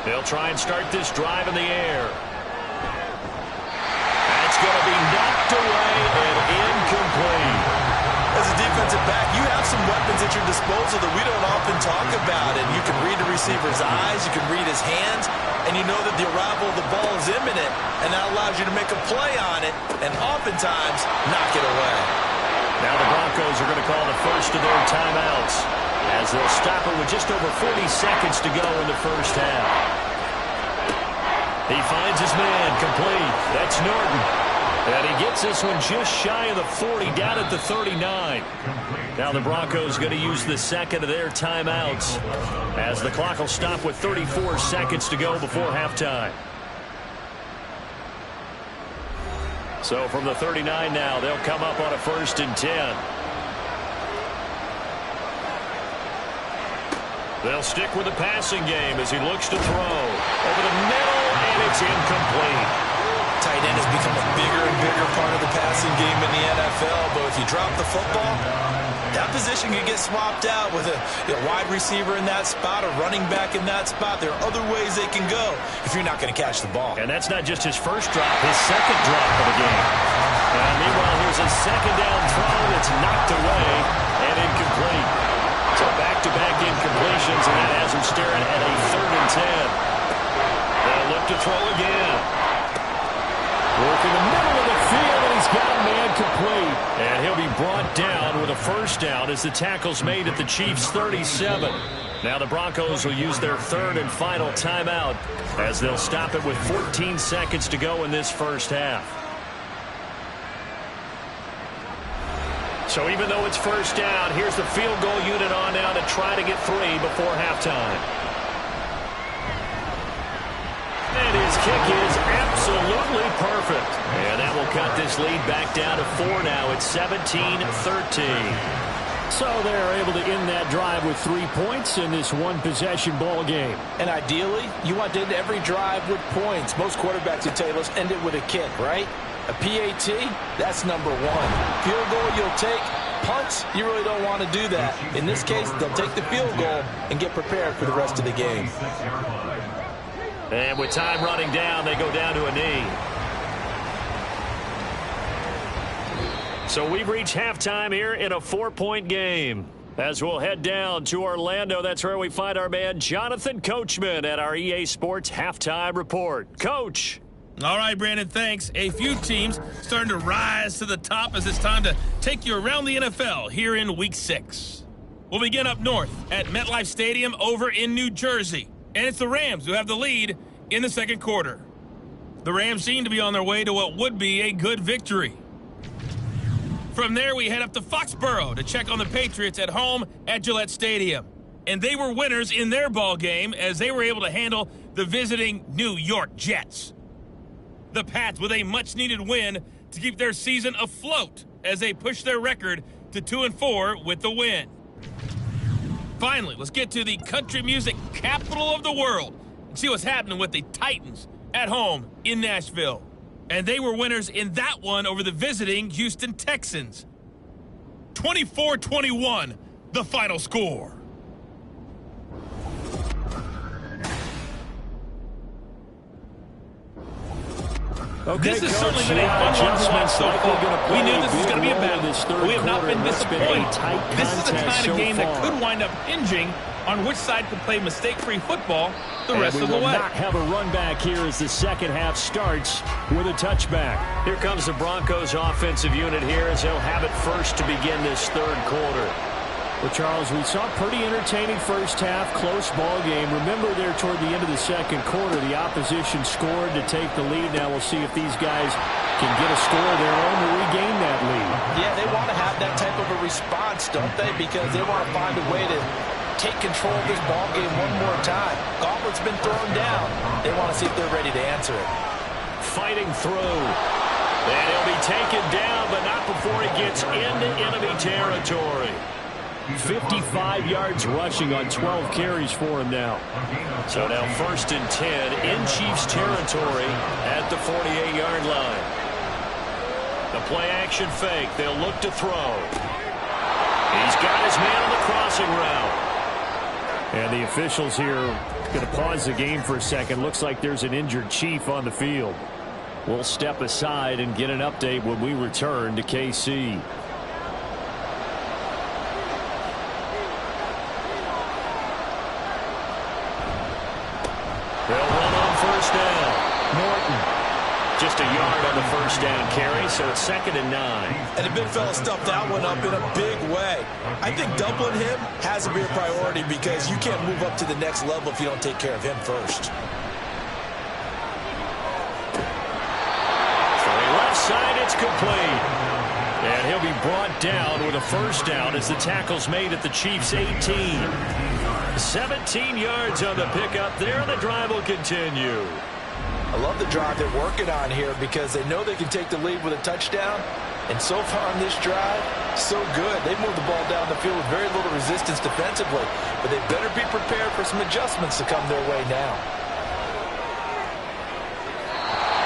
They'll try and start this drive in the air. That's going to be knocked away and incomplete. As a defensive back, you have some weapons at your disposal that we don't often talk about. And you can read the receiver's eyes, you can read his hands, and you know that the arrival of the ball is imminent, and that allows you to make a play on it and oftentimes knock it away. Now the Broncos are going to call the first of their timeouts as they'll stop it with just over 40 seconds to go in the first half. He finds his man complete. That's Norton. And he gets this one just shy of the 40, down at the 39. Now the Broncos going to use the second of their timeouts as the clock will stop with 34 seconds to go before halftime. So from the 39 now, they'll come up on a 1st and 10. They'll stick with the passing game as he looks to throw. Over the middle, and it's incomplete. Tight end has become a bigger and bigger part of the passing game in the NFL, but if you drop the football, that position can get swapped out with a wide receiver in that spot, a running back in that spot. There are other ways they can go if you're not going to catch the ball. And that's not just his first drop, his second drop of the game. Meanwhile, here's a second down throw that's knocked away and incomplete. So back-to-back incompletions, and that has him staring at a 3rd and 10. They'll look to throw again. Work in the middle of the field, and he's got a man complete. And he'll be brought down with a 1st down as the tackle's made at the Chiefs' 37. Now the Broncos will use their 3rd and final timeout as they'll stop it with 14 seconds to go in this first half. So even though it's 1st down, here's the field goal unit on now to try to get 3 before halftime. And his kick is absolutely perfect. And that will cut this lead back down to 4 now. It's 17-13. So they're able to end that drive with 3 points in this one-possession ball game. And ideally, you want to end every drive with points. Most quarterbacks would tell you, let's end it with a kick, right? A PAT, that's number 1. Field goal you'll take. Punts, you really don't want to do that. In this case, they'll take the field goal and get prepared for the rest of the game. And with time running down, they go down to a knee. So we've reached halftime here in a 4-point game. As we'll head down to Orlando, that's where we find our man Jonathan Coachman at our EA Sports Halftime Report. Coach. All right, Brandon, thanks. A few teams starting to rise to the top as it's time to take you around the NFL here in Week 6. We'll begin up north at MetLife Stadium over in New Jersey. And it's the Rams who have the lead in the second quarter. The Rams seem to be on their way to what would be a good victory. From there, we head up to Foxborough to check on the Patriots at home at Gillette Stadium. And they were winners in their ball game as they were able to handle the visiting New York Jets. The Pats with a much-needed win to keep their season afloat as they push their record to 2-4 with the win. Finally, let's get to the country music capital of the world and see what's happening with the Titans at home in Nashville. And they were winners in that one over the visiting Houston Texans. 24-21, the final score. Okay, this has certainly been a fun one to watch so far. We knew this was going to be a battle. We have not been disappointed. This is the kind of game that could wind up hinging on which side can play mistake-free football the rest of the way. We will not have a run back here as the second half starts with a touchback. Here comes the Broncos offensive unit here as they'll have it first to begin this third quarter. Well, Charles, we saw a pretty entertaining first half, close ball game. Remember there toward the end of the second quarter, the opposition scored to take the lead. Now we'll see if these guys can get a score of their own to regain that lead. Yeah, they want to have that type of a response, don't they? Because they want to find a way to take control of this ball game one more time. Gauntlet's been thrown down. They want to see if they're ready to answer it. Fighting through. And he'll be taken down, but not before he gets into enemy territory. 55 yards rushing on 12 carries for him now. So now 1st and 10 in Chiefs territory at the 48-yard line. The play action fake. They'll look to throw. He's got his man on the crossing route. And the officials here going to pause the game for a second. Looks like there's an injured Chief on the field. We'll step aside and get an update when we return to KC. They'll run on 1st down. Norton. Just a yard on the 1st down carry, so it's 2nd and 9. And the big fella stuffed that one up in a big way. I think doubling him has to be a priority because you can't move up to the next level if you don't take care of him first. For the left side, it's complete. And he'll be brought down with a 1st down as the tackle's made at the Chiefs' 18. 17 yards on the pickup there. The drive will continue. I love the drive they're working on here because they know they can take the lead with a touchdown. And so far on this drive, so good. They moved the ball down the field with very little resistance defensively. But they better be prepared for some adjustments to come their way now.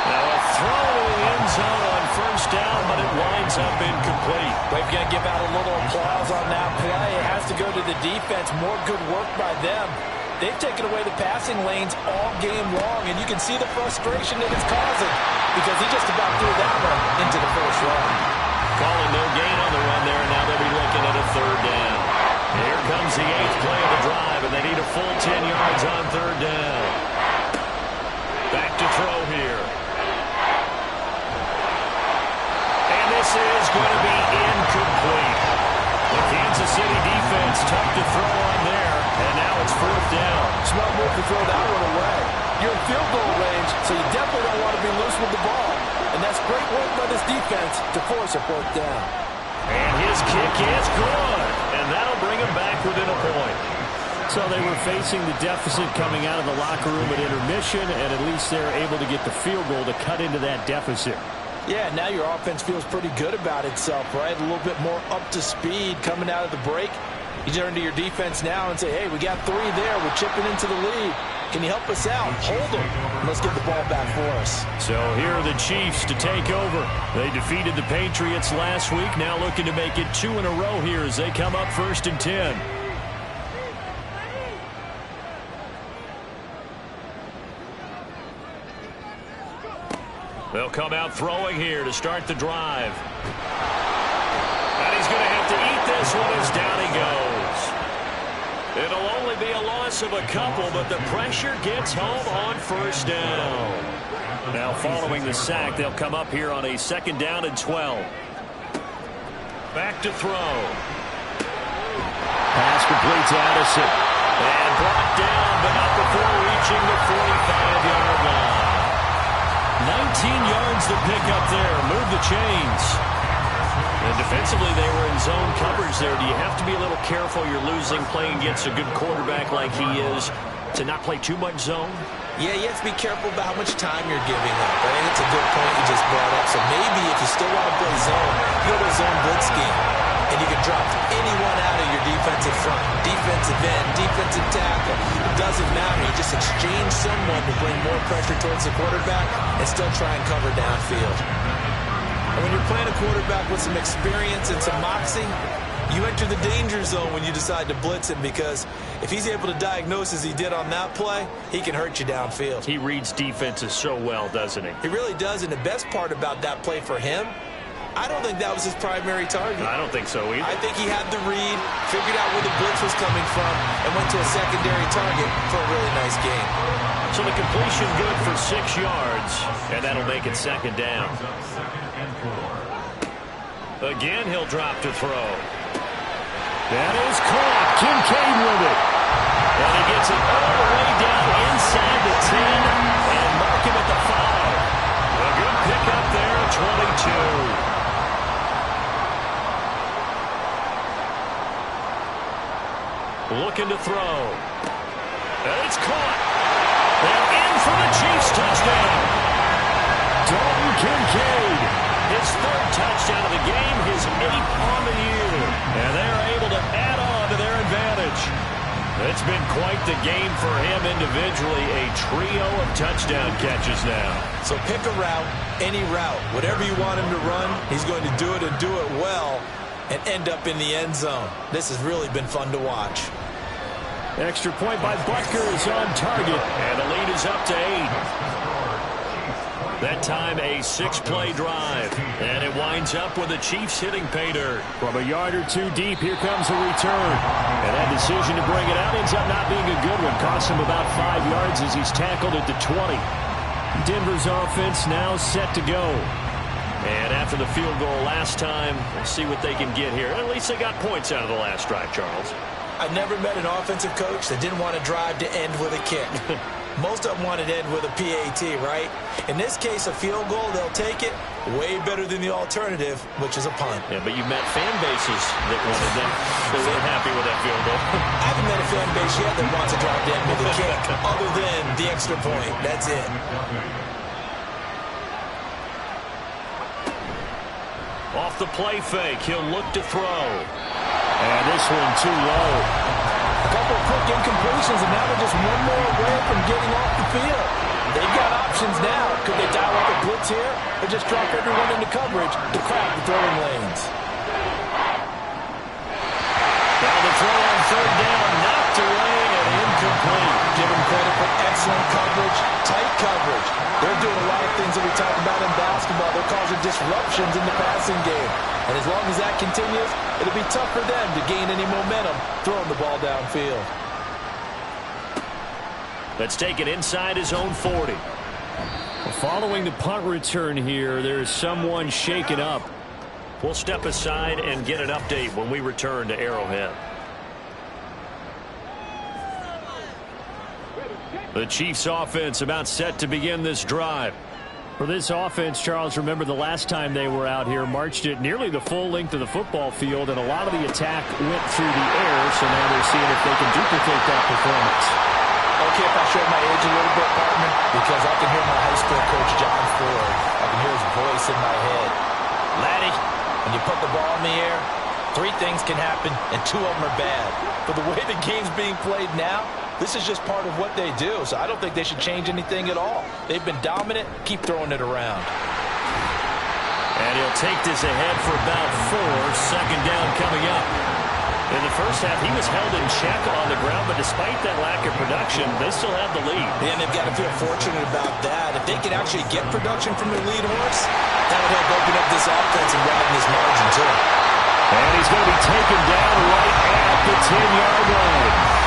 Now a throw to the end zone on 1st down, but it winds up incomplete. We've got to give out a little applause on that play. It has to go to the defense. More good work by them. They've taken away the passing lanes all game long, and you can see the frustration that it's causing because he just about threw that one into the 1st round. Calling no gain on the run there, and now they'll be looking at a 3rd down. Here comes the 8th play of the drive, and they need a full 10 yards on 3rd down. Back to throw here. And this is going to be incomplete. The Kansas City defense tough to throw on there, and now it's 4th down. Smart move to throw that one away. You're in field goal range, so you definitely don't want to be loose with the ball. And that's great work by this defense to force a 4th down. And his kick is good, and that'll bring him back within a point. So they were facing the deficit coming out of the locker room at intermission, and at least they're able to get the field goal to cut into that deficit. Yeah, now your offense feels pretty good about itself, right? A little bit more up to speed coming out of the break. You turn to your defense now and say, hey, we got 3 there. We're chipping into the lead. Can you help us out? Hold them. And let's get the ball back for us. So here are the Chiefs to take over. They defeated the Patriots last week. Now looking to make it 2 in a row here as they come up 1st and 10. They'll come out throwing here to start the drive. And he's going to have to eat this one as down he goes. It'll only be a loss of a couple, but the pressure gets home on 1st down. Now following the sack, they'll come up here on a 2nd down and 12. Back to throw. Pass complete to Addison. And brought down, but not before reaching the 45-yard line. 19 yards to pick up there. Move the chains. And defensively, they were in zone coverage there. Do you have to be a little careful? You're losing playing against a good quarterback like he is to not play too much zone? Yeah, you have to be careful about how much time you're giving up. I think it's a good point you just brought up. So maybe if you still want to play zone, you go to a zone blitz scheme. And you can drop anyone out of your defensive front. Defensive end, defensive tackle. It doesn't matter. You just exchange someone to bring more pressure towards the quarterback and still try and cover downfield. And when you're playing a quarterback with some experience and some moxie, you enter the danger zone when you decide to blitz him because if he's able to diagnose as he did on that play, he can hurt you downfield. He reads defenses so well, doesn't he? He really does, and the best part about that play for him, I don't think that was his primary target. I don't think so either. I think he had the read, figured out where the blitz was coming from, and went to a secondary target for a really nice game. So the completion good for 6 yards, and that'll make it 2nd down. Again, he'll drop to throw. That is caught. Kincaid with it. And he gets it all the way down inside the 10 and mark him at the 5. A good pickup there, 22. Looking to throw. And it's caught. And in for the Chiefs touchdown. Dalton Kincaid. His 3rd touchdown of the game, his 8th on the year. And they're able to add on to their advantage. It's been quite the game for him individually. A trio of touchdown catches now. So pick a route, any route. Whatever you want him to run, he's going to do it and do it well and end up in the end zone. This has really been fun to watch. Extra point by Butker is on target. And the lead is up to 8. That time a 6-play drive. And it winds up with the Chiefs hitting pay dirt. From a yard or 2 deep, here comes a return. And that decision to bring it out ends up not being a good one. Costs him about 5 yards as he's tackled at the 20. Denver's offense now set to go. And after the field goal last time, we'll see what they can get here. At least they got points out of the last drive, Charles. I never met an offensive coach that didn't want to drive to end with a kick. Most of them wanted to end with a PAT, right? In this case, a field goal, they'll take it. Way better than the alternative, which is a punt. Yeah, but you met fan bases that wanted them. They weren't happy with that field goal. I haven't met a fan base yet that wants to drive to end with a kick, other than the extra point. That's it. Off the play fake, he'll look to throw. And this one too low. A couple of quick incompletions, and now they're just one more away from getting off the field. They've got options now. Could they dial up a blitz here or just drop everyone into coverage to crowd the throwing lanes? Now the throw on 3rd down, knocked away and incomplete. Give them credit for excellent coverage, tight coverage. They're doing a lot of things that we talk about in basketball. They're causing disruptions in the passing game. And as long as that continues, it'll be tough for them to gain any momentum throwing the ball downfield. Let's take it inside his own 40. Following the punt return here, there's someone shaken up. We'll step aside and get an update when we return to Arrowhead. The Chiefs offense about set to begin this drive. For this offense, Charles, remember the last time they were out here, marched it nearly the full length of the football field, and a lot of the attack went through the air, so now they're seeing if they can duplicate that performance. Okay, if I show my age a little bit, partner, because I can hear my high school coach, John Ford. I can hear his voice in my head. Laddie, when you put the ball in the air, 3 things can happen, and 2 of them are bad. But the way the game's being played now, this is just part of what they do, so I don't think they should change anything at all. They've been dominant. Keep throwing it around. And he'll take this ahead for about 4. 2nd down coming up. In the first half, he was held in check on the ground, but despite that lack of production, they still have the lead. And they've got to feel fortunate about that. If they can actually get production from their lead horse, that would help open up this offense and widen this margin, too. And he's going to be taken down right at the 10-yard line.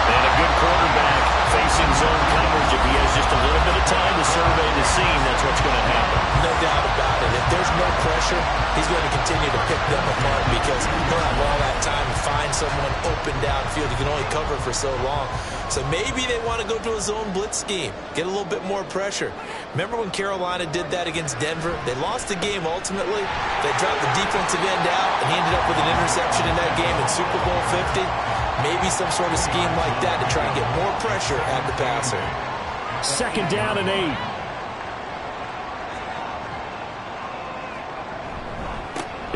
And a good quarterback facing zone coverage. If he has just a little bit of time to survey the scene, that's what's going to happen. No doubt about it. If there's no pressure, he's going to continue to pick them apart because he'll have all that time to find someone open downfield. He can only cover for so long. So maybe they want to go to a zone blitz scheme, get a little bit more pressure. Remember when Carolina did that against Denver? They lost the game ultimately. They dropped the defensive end out, and he ended up with an interception in that game in Super Bowl 50. Maybe some sort of scheme like that to try and get more pressure at the passer. 2nd down and 8.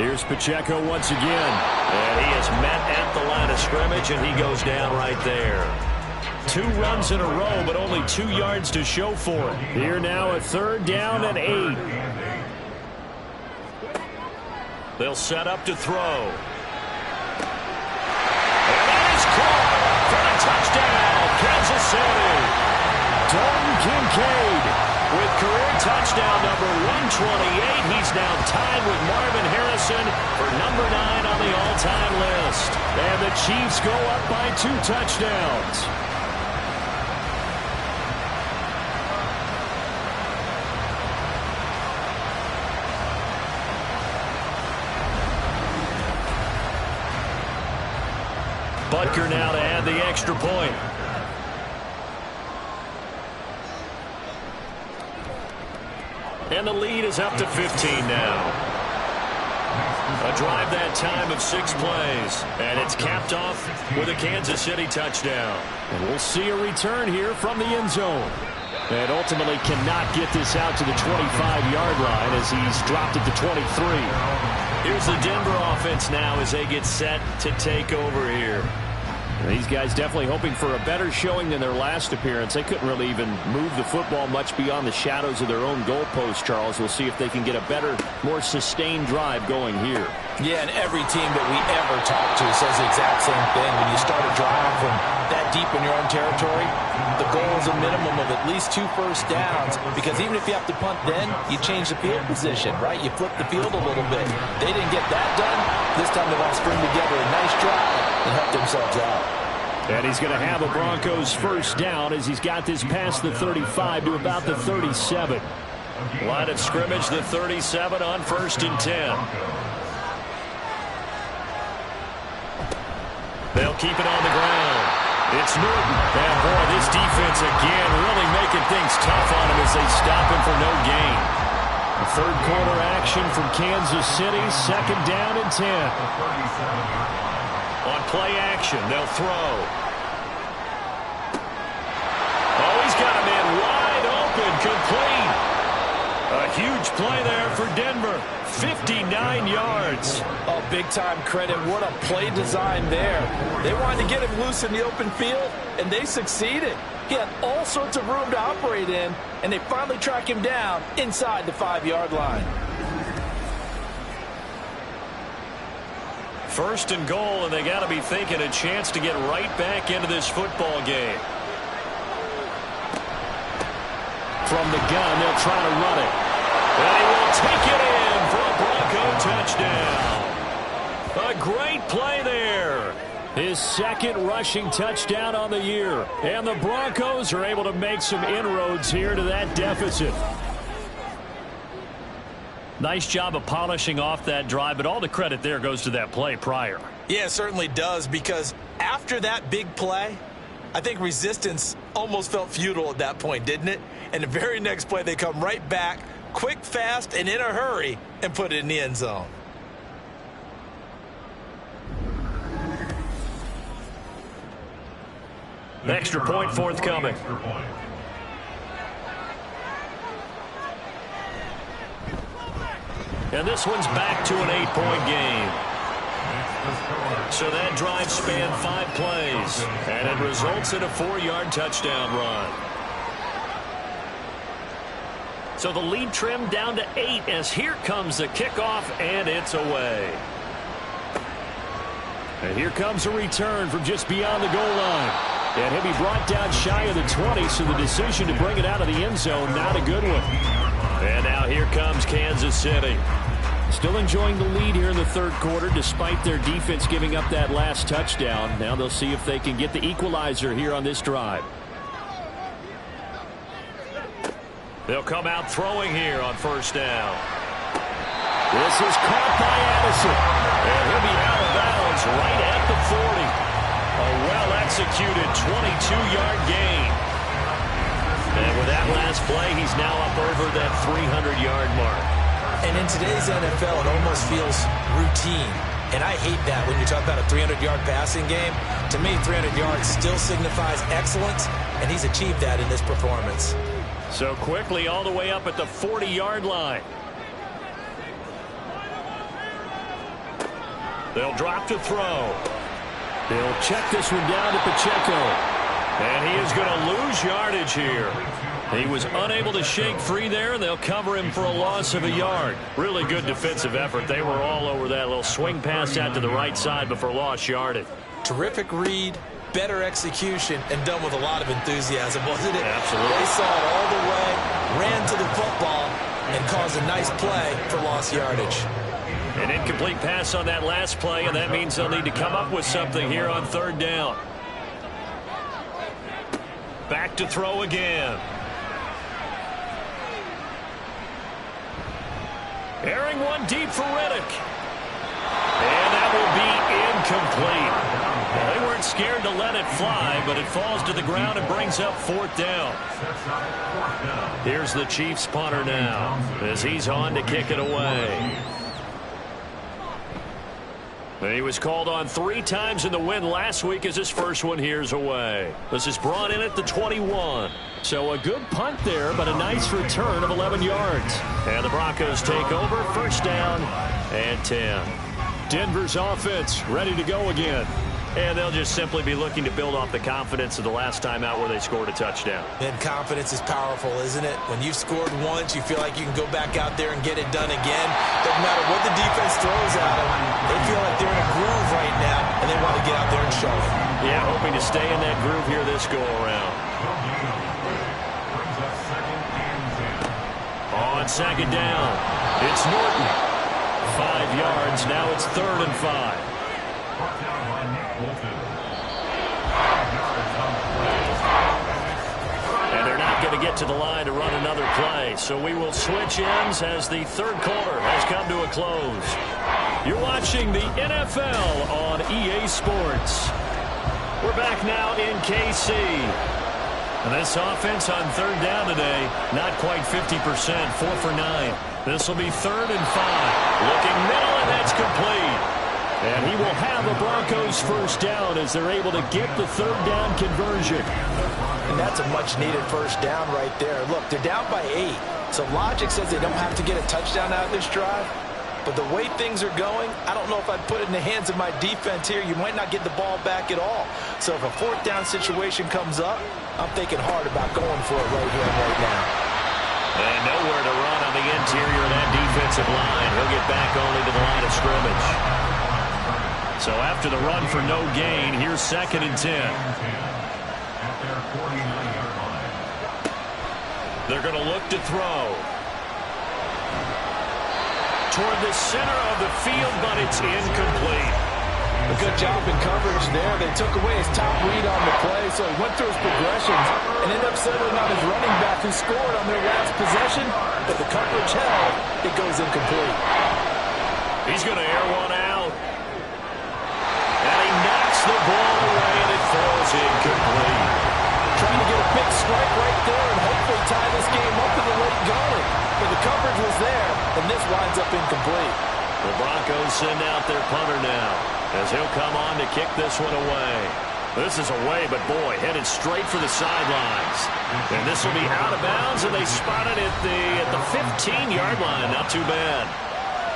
Here's Pacheco once again. And he is met at the line of scrimmage, and he goes down right there. 2 runs in a row, but only 2 yards to show for it. Here now a 3rd down and 8. They'll set up to throw. And that is caught for a touchdown, Kansas City. Dalton Kincaid With career touchdown number 128, he's now tied with Marvin Harrison for number 9 on the all-time list. And the Chiefs go up by 2 touchdowns. Butker now to add the extra point. And the lead is up to 15 now. A drive that time of 6 plays. And it's capped off with a Kansas City touchdown. And we'll see a return here from the end zone. And ultimately cannot get this out to the 25-yard line as he's dropped it to 23. Here's the Denver offense now as they get set to take over here. These guys definitely hoping for a better showing than their last appearance. They couldn't really even move the football much beyond the shadows of their own goalpost, Charles. We'll see if they can get a better, more sustained drive going here. Yeah, and every team that we ever talk to says the exact same thing. When you start a drive from that deep in your own territory, the goal is a minimum of at least 2 first downs, because even if you have to punt then, you change the field position, right? You flip the field a little bit. They didn't get that done. This time they've all strung together a nice drive and helped themselves out. And he's going to have a Broncos first down as he's got this past the 35 to about the 37. Line of scrimmage, the 37 on 1st and 10. They'll keep it on the ground. It's Norton. And boy, this defense again really making things tough on him as they stop him for no gain. Third quarter action from Kansas City. 2nd down and 10. On play action, they'll throw. Oh, he's got a man wide open, complete. A huge play there for Denver. 59 yards. Oh, big-time credit. What a play design there. They wanted to get him loose in the open field, and they succeeded. He had all sorts of room to operate in, and they finally track him down inside the 5-yard line. 1st and goal, and they got to be thinking a chance to get right back into this football game. From the gun, they'll try to run it. And he will take it in for a Bronco touchdown. A great play there. His 2nd rushing touchdown on the year. And the Broncos are able to make some inroads here to that deficit. Nice job of polishing off that drive, but all the credit there goes to that play prior. Yeah, it certainly does, because after that big play, I think resistance almost felt futile at that point, didn't it? And the very next play, they come right back, quick, fast, and in a hurry, and put it in the end zone. Extra point forthcoming. And this one's back to an 8-point game. So that drive spanned 5 plays, and it results in a 4-yard touchdown run. So the lead trimmed down to 8 as here comes the kickoff, and it's away. And here comes a return from just beyond the goal line. And he'll be brought down shy of the 20, so the decision to bring it out of the end zone, not a good one. And now here comes Kansas City. Still enjoying the lead here in the 3rd quarter despite their defense giving up that last touchdown. Now they'll see if they can get the equalizer here on this drive. They'll come out throwing here on 1st down. This is caught by Addison. And he'll be out of bounds right at the 40. A well-executed 22-yard gain. And with that last play, he's now up over that 300-yard mark. And in today's NFL, it almost feels routine. And I hate that when you talk about a 300-yard passing game. To me, 300 yards still signifies excellence, and he's achieved that in this performance. So quickly all the way up at the 40-yard line. They'll drop to throw. They'll check this one down to Pacheco. And he is going to lose yardage here. He was unable to shake free there, and they'll cover him for a loss of a yard. Really good defensive effort. They were all over that little swing pass out to the right side before lost yardage. Terrific read, better execution, and done with a lot of enthusiasm, wasn't it? Absolutely. They saw it all the way, ran to the football, and caused a nice play for lost yardage. An incomplete pass on that last play, and that means they'll need to come up with something here on 3rd down. Back to throw again. Airing one deep for Riddick. And that will be incomplete. Well, they weren't scared to let it fly, but it falls to the ground and brings up 4th down. Here's the Chiefs punter now as he's on to kick it away. He was called on 3 times in the win last week as his first one here's away. This is brought in at the 21. So a good punt there, but a nice return of 11 yards. And the Broncos take over, 1st down and 10. Denver's offense ready to go again. And they'll just simply be looking to build off the confidence of the last time out where they scored a touchdown. And confidence is powerful, isn't it? When you've scored once, you feel like you can go back out there and get it done again. Doesn't matter what the defense throws at them. They feel like they're in a groove right now, and they want to get out there and show it. Yeah, hoping to stay in that groove here this go-around. On 2nd down, it's Norton. 5 yards, now it's 3rd and 5. And they're not going to get to the line to run another play, so we will switch ends as the 3rd quarter has come to a close. You're watching the NFL on EA Sports. We're back now in KC. And this offense on 3rd down today, not quite 50%, 4 for 9. This will be 3rd and 5. Looking middle, and that's complete. And he will have a Broncos 1st down as they're able to get the 3rd down conversion. And that's a much-needed 1st down right there. Look, they're down by 8. So logic says they don't have to get a touchdown out of this drive. But the way things are going, I don't know if I'd put it in the hands of my defense here. You might not get the ball back at all. So if a 4th down situation comes up, I'm thinking hard about going for it right here and right now. And nowhere to run on the interior of that defensive line. He'll get back only to the line of scrimmage. So after the run for no gain, here's 2nd and 10. They're going to look to throw. Toward the center of the field, but it's incomplete. A good job in coverage there. They took away his top read on the play, so he went through his progressions and ended up settling on his running back who scored on their last possession, but the coverage held. It goes incomplete. He's going to air one out. And he knocks the ball away, and it falls incomplete. Trying to get a big strike right there and hopefully tie this game up in the late going. But the coverage was there, and this winds up incomplete. The Broncos send out their punter now as he'll come on to kick this one away. This is away, but boy, headed straight for the sidelines. And this will be out of bounds, and they spot it at the 15-yard line. Not too bad.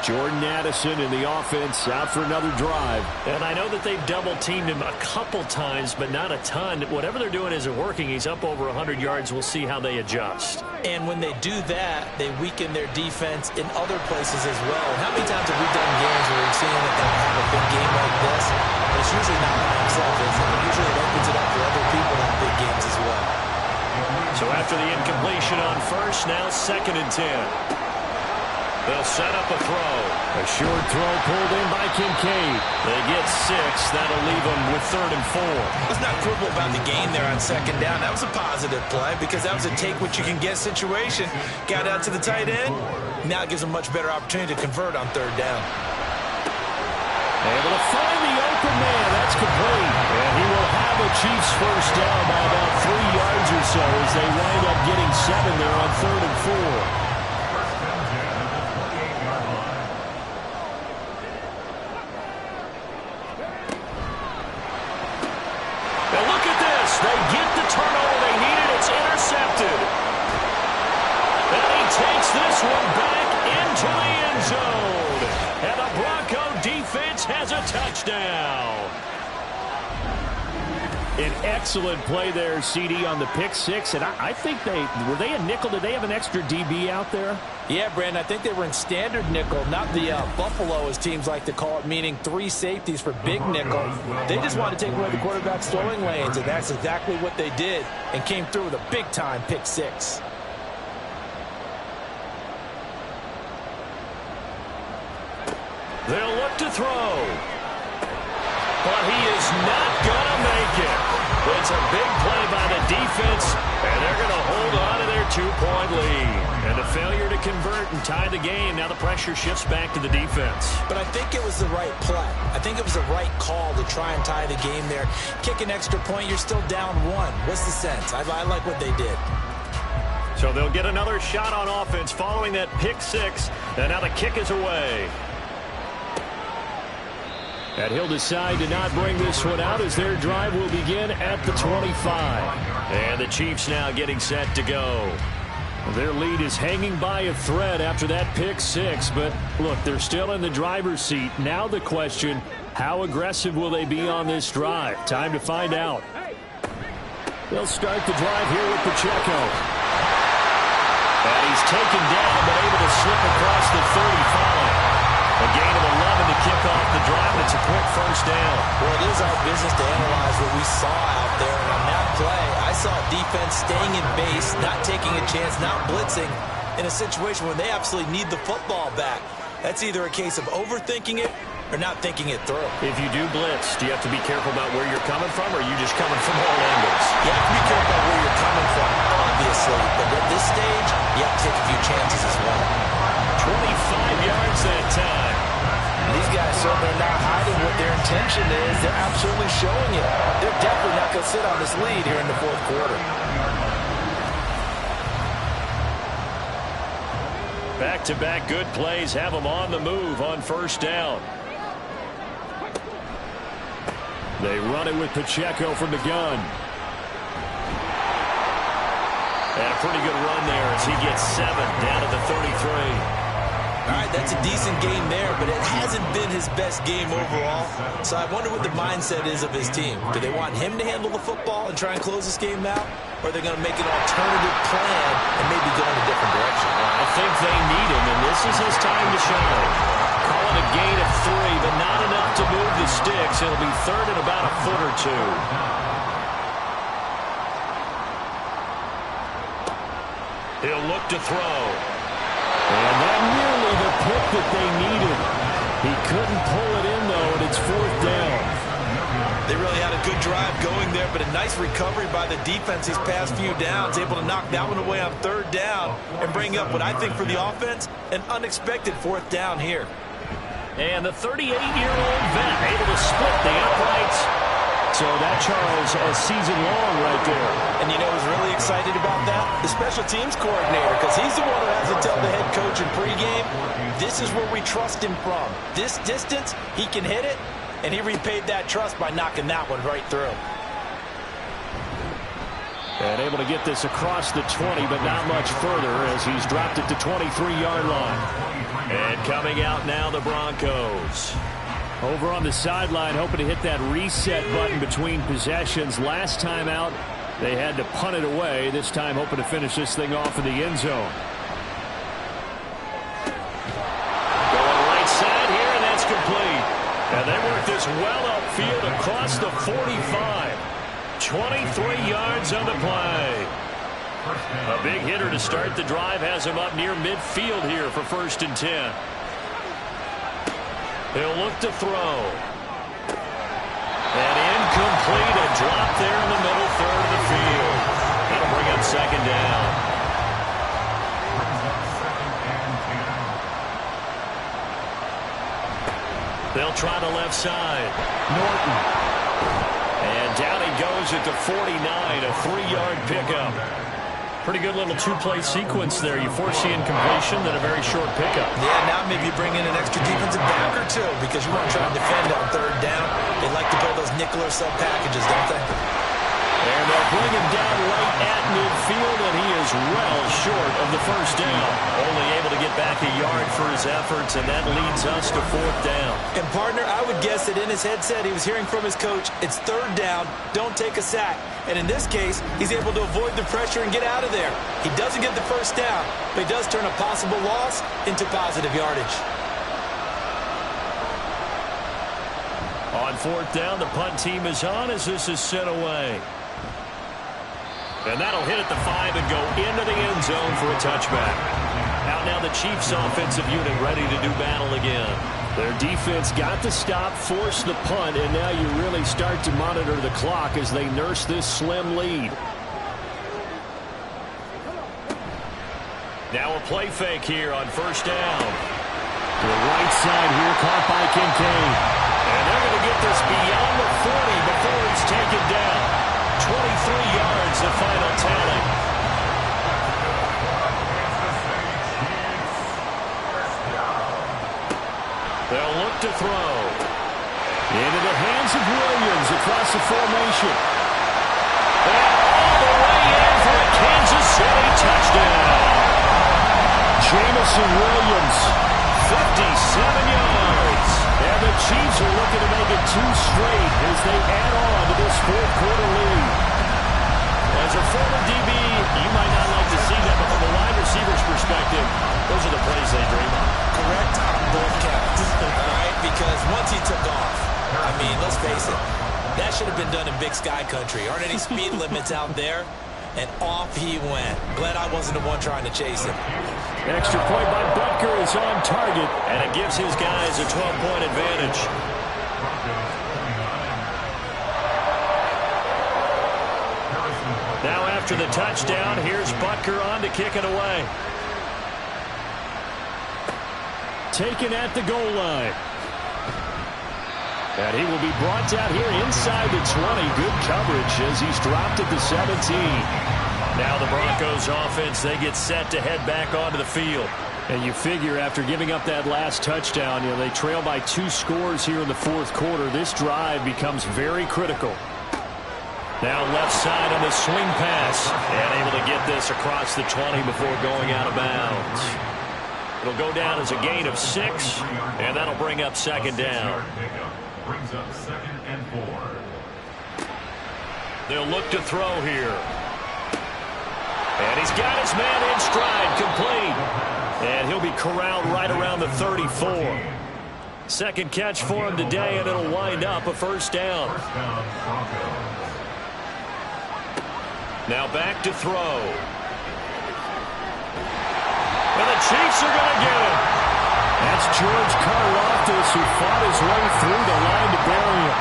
Jordan Addison in the offense out for another drive. And I know that they've double-teamed him a couple times, but not a ton. Whatever they're doing isn't working. He's up over 100 yards. We'll see how they adjust. And when they do that, they weaken their defense in other places as well. How many times have we done games where we've seen that they'll have a big game like this? But it's usually not by himself, is it? Usually it opens it up for other people to have big games as well. So after the incompletion on 1st, now 2nd and 10. They'll set up a throw. A short throw pulled in by Kincaid. They get 6. That'll leave them with 3rd and 4. Let's not quibble about the gain there on 2nd down. That was a positive play because that was a take-what-you-can-get situation. Got out to the tight end. Now it gives them a much better opportunity to convert on 3rd down. Able to find the open man. That's complete. And he will have a Chiefs 1st down by about 3 yards or so as they wind up getting 7 there on 3rd and 4. They get the turnover they needed. It's intercepted. And he takes this one back into the end zone. And the Bronco defense has a touchdown. An excellent play there, CD, on the pick 6. And I think were they a nickel? Did they have an extra DB out there? Yeah, Brandon, I think they were in standard nickel, not the Buffalo, as teams like to call it, meaning 3 safeties for big nickel. They just wanted to take away the quarterback's throwing lanes, and that's exactly what they did and came through with a big-time pick 6. They'll look to throw. But he is not going to make it. It's a big play by the defense, and they're going to hold on to their their 2-point lead. And a failure to convert and tie the game. Now the pressure shifts back to the defense. But I think it was the right play. I think it was the right call to try and tie the game there. Kick an extra point, you're still down 1. What's the sense? I like what they did. So they'll get another shot on offense following that pick 6. And now the kick is away. And he'll decide to not bring this one out as their drive will begin at the 25. And the Chiefs now getting set to go. Their lead is hanging by a thread after that pick 6. But, look, they're still in the driver's seat. Now the question, how aggressive will they be on this drive? Time to find out. They'll start the drive here with Pacheco. And he's taken down but able to slip across the 35. A gain of 11 to kick off the drive. It's a quick first down. Well, it is our business to analyze what we saw out there. And on that play, I saw defense staying in base, not taking a chance, not blitzing in a situation where they absolutely need the football back. That's either a case of overthinking it or not thinking it through. If you do blitz, do you have to be careful about where you're coming from, or are you just coming from all angles? You have to be careful about where you're coming from, obviously. But at this stage, you have to take a few chances as well. 25 yards that time. These guys certainly are not hiding what their intention is. They're absolutely showing it. They're definitely not going to sit on this lead here in the fourth quarter. Back-to-back good plays have them on the move on first down. They run it with Pacheco from the gun. And a pretty good run there as he gets 7 down to the 33. All right, that's a decent game there, but it hasn't been his best game overall. So I wonder what the mindset is of his team. Do they want him to handle the football and try and close this game out? Or are they going to make an alternative plan and maybe go in a different direction? I think they need him, and this is his time to shine. Call it a gain of 3, but not enough to move the sticks. It'll be third and about a foot or 2. He'll look to throw. And that nearly the pick that they needed. He couldn't pull it in, though, and it's fourth down. They really had a good drive going there, but a nice recovery by the defense these past few downs, able to knock that one away on third down and bring up what I think for the offense, an unexpected fourth down here. And the 38-year-old vet able to split the uprights. So that, Charles, a season long right there. And you know who's really excited about that? The special teams coordinator, because he's the one who has to tell the head coach in pregame, this is where we trust him from. This distance, he can hit it, and he repaid that trust by knocking that one right through. And able to get this across the 20, but not much further as he's dropped it to 23-yard line. And coming out now, the Broncos. Over on the sideline, hoping to hit that reset button between possessions. Last time out, they had to punt it away. This time, hoping to finish this thing off in the end zone. Going right side here, and that's complete. And they work this well upfield across the 45. 23 yards on the play. A big hitter to start the drive has him up near midfield here for 1st and 10. He'll look to throw. And incomplete, a drop there in the middle third of the field. That'll bring up second down. They'll try the left side. Norton. And down he goes at the 49, a 3-yard pickup. Pretty good little 2-play sequence there. You foresee incompletion, then a very short pickup. Yeah, now maybe you bring in an extra defensive back or two because you want to try and defend on third down. They like to build those nickel or sub packages, don't they? And they'll bring him down right at midfield, and he is well short of the first down. Only able to get back a yard for his efforts, and that leads us to fourth down. And, partner, I would guess that in his headset he was hearing from his coach, it's third down, don't take a sack. And in this case, he's able to avoid the pressure and get out of there. He doesn't get the first down, but he does turn a possible loss into positive yardage. On fourth down, the punt team is on as this is sent away. And that'll hit at the 5 and go into the end zone for a touchback. Out now the Chiefs offensive unit ready to do battle again. Their defense got the stop, forced the punt, and now you really start to monitor the clock as they nurse this slim lead. Now a play fake here on first down. To the right side here, caught by Kincaid. And they're going to get this beyond the 40 before it's taken down. 23 yards, the final tally. They'll look to throw. Into the hands of Williams across the formation. And all the way in for a Kansas City touchdown. Jamison Williams, 57 yards. And the Chiefs are looking to make it 2 straight as they add on to this fourth-quarter lead. As a former DB, you might not like to see that, but from a wide receiver's perspective, those are the plays they dream of. Correct on both counts, right? Because once he took off, I mean, let's face it, that should have been done in Big Sky Country. Aren't any speed limits out there? And off he went. Glad I wasn't the one trying to chase him. Extra point by Butker is on target, and it gives his guys a 12-point advantage. Now after the touchdown, here's Butker on to kick it away. Taken at the goal line. And he will be brought down here inside the 20. Good coverage as he's dropped at the 17. Now the Broncos offense, they get set to head back onto the field. And you figure after giving up that last touchdown, they trail by 2 scores here in the fourth quarter. This drive becomes very critical. Now left side on the swing pass. And able to get this across the 20 before going out of bounds. It'll go down as a gain of 6, and that'll bring up second down. Brings up 2nd and 4. They'll look to throw here. And he's got his man in stride, complete. And he'll be corralled right around the 34. Second catch for him today, and it'll wind up a first down. Now back to throw. And the Chiefs are going to get him. That's George Karlaftis, who fought his way through the line to bury him.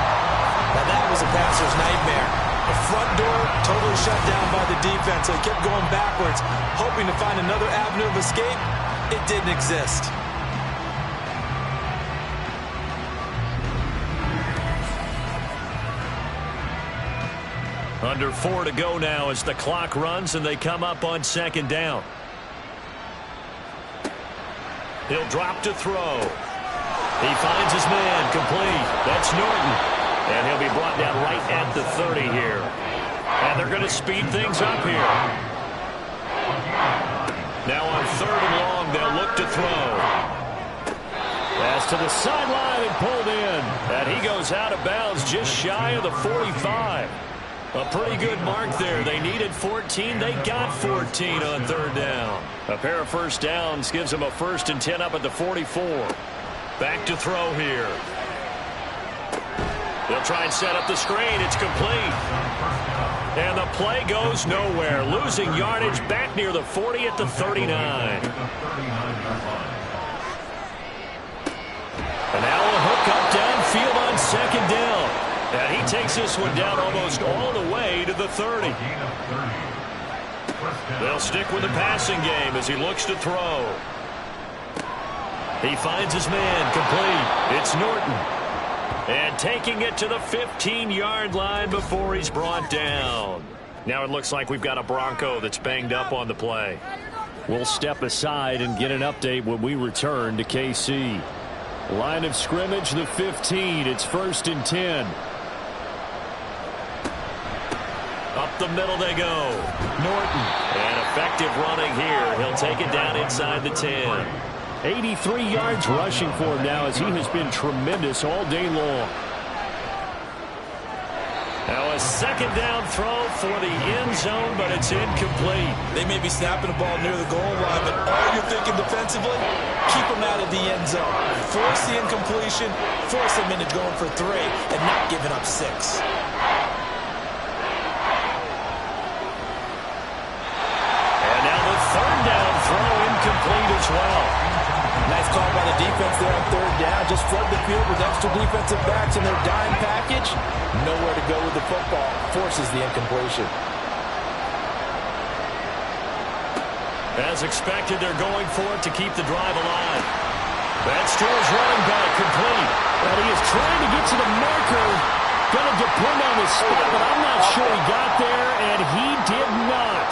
Now that was a passer's nightmare. The front door totally shut down by the defense, so he kept going backwards, hoping to find another avenue of escape. It didn't exist. Under 4 to go now as the clock runs and they come up on second down. He'll drop to throw. He finds his man, complete. That's Norton. And he'll be brought down right at the 30 here. And they're going to speed things up here. Now on 3rd and long, they'll look to throw. Pass to the sideline and pulled in. And he goes out of bounds just shy of the 45. A pretty good mark there. They needed 14. They got 14 on 3rd down. A pair of first downs gives them a 1st and 10 up at the 44. Back to throw here. They'll try and set up the screen. It's complete. And the play goes nowhere. Losing yardage back near the 40 at the 39. And now a hook up downfield on second down. And he takes this one down almost all the way to the 30. They'll stick with the passing game as he looks to throw. He finds his man, complete. It's Norton. And taking it to the 15-yard line before he's brought down. Now it looks like we've got a Bronco that's banged up on the play. We'll step aside and get an update when we return to KC. Line of scrimmage, the 15. It's 1st and 10. Up the middle they go. Norton. And effective running here. He'll take it down inside the 10. 83 yards rushing for him now as he has been tremendous all day long. Now a second down throw for the end zone, but it's incomplete. They may be snapping the ball near the goal line, but all you're thinking defensively, keep them out of the end zone. Force the incompletion, force them into going for 3, and not giving up 6. Incomplete as well. Nice call by the defense there on 3rd down. Just flood the field with extra defensive backs in their dime package. Nowhere to go with the football. Forces the incompletion. As expected, they're going for it to keep the drive alive. That's to his running back, complete. And he is trying to get to the marker. Going to depend on his spot, but I'm not sure he got there, and he did not.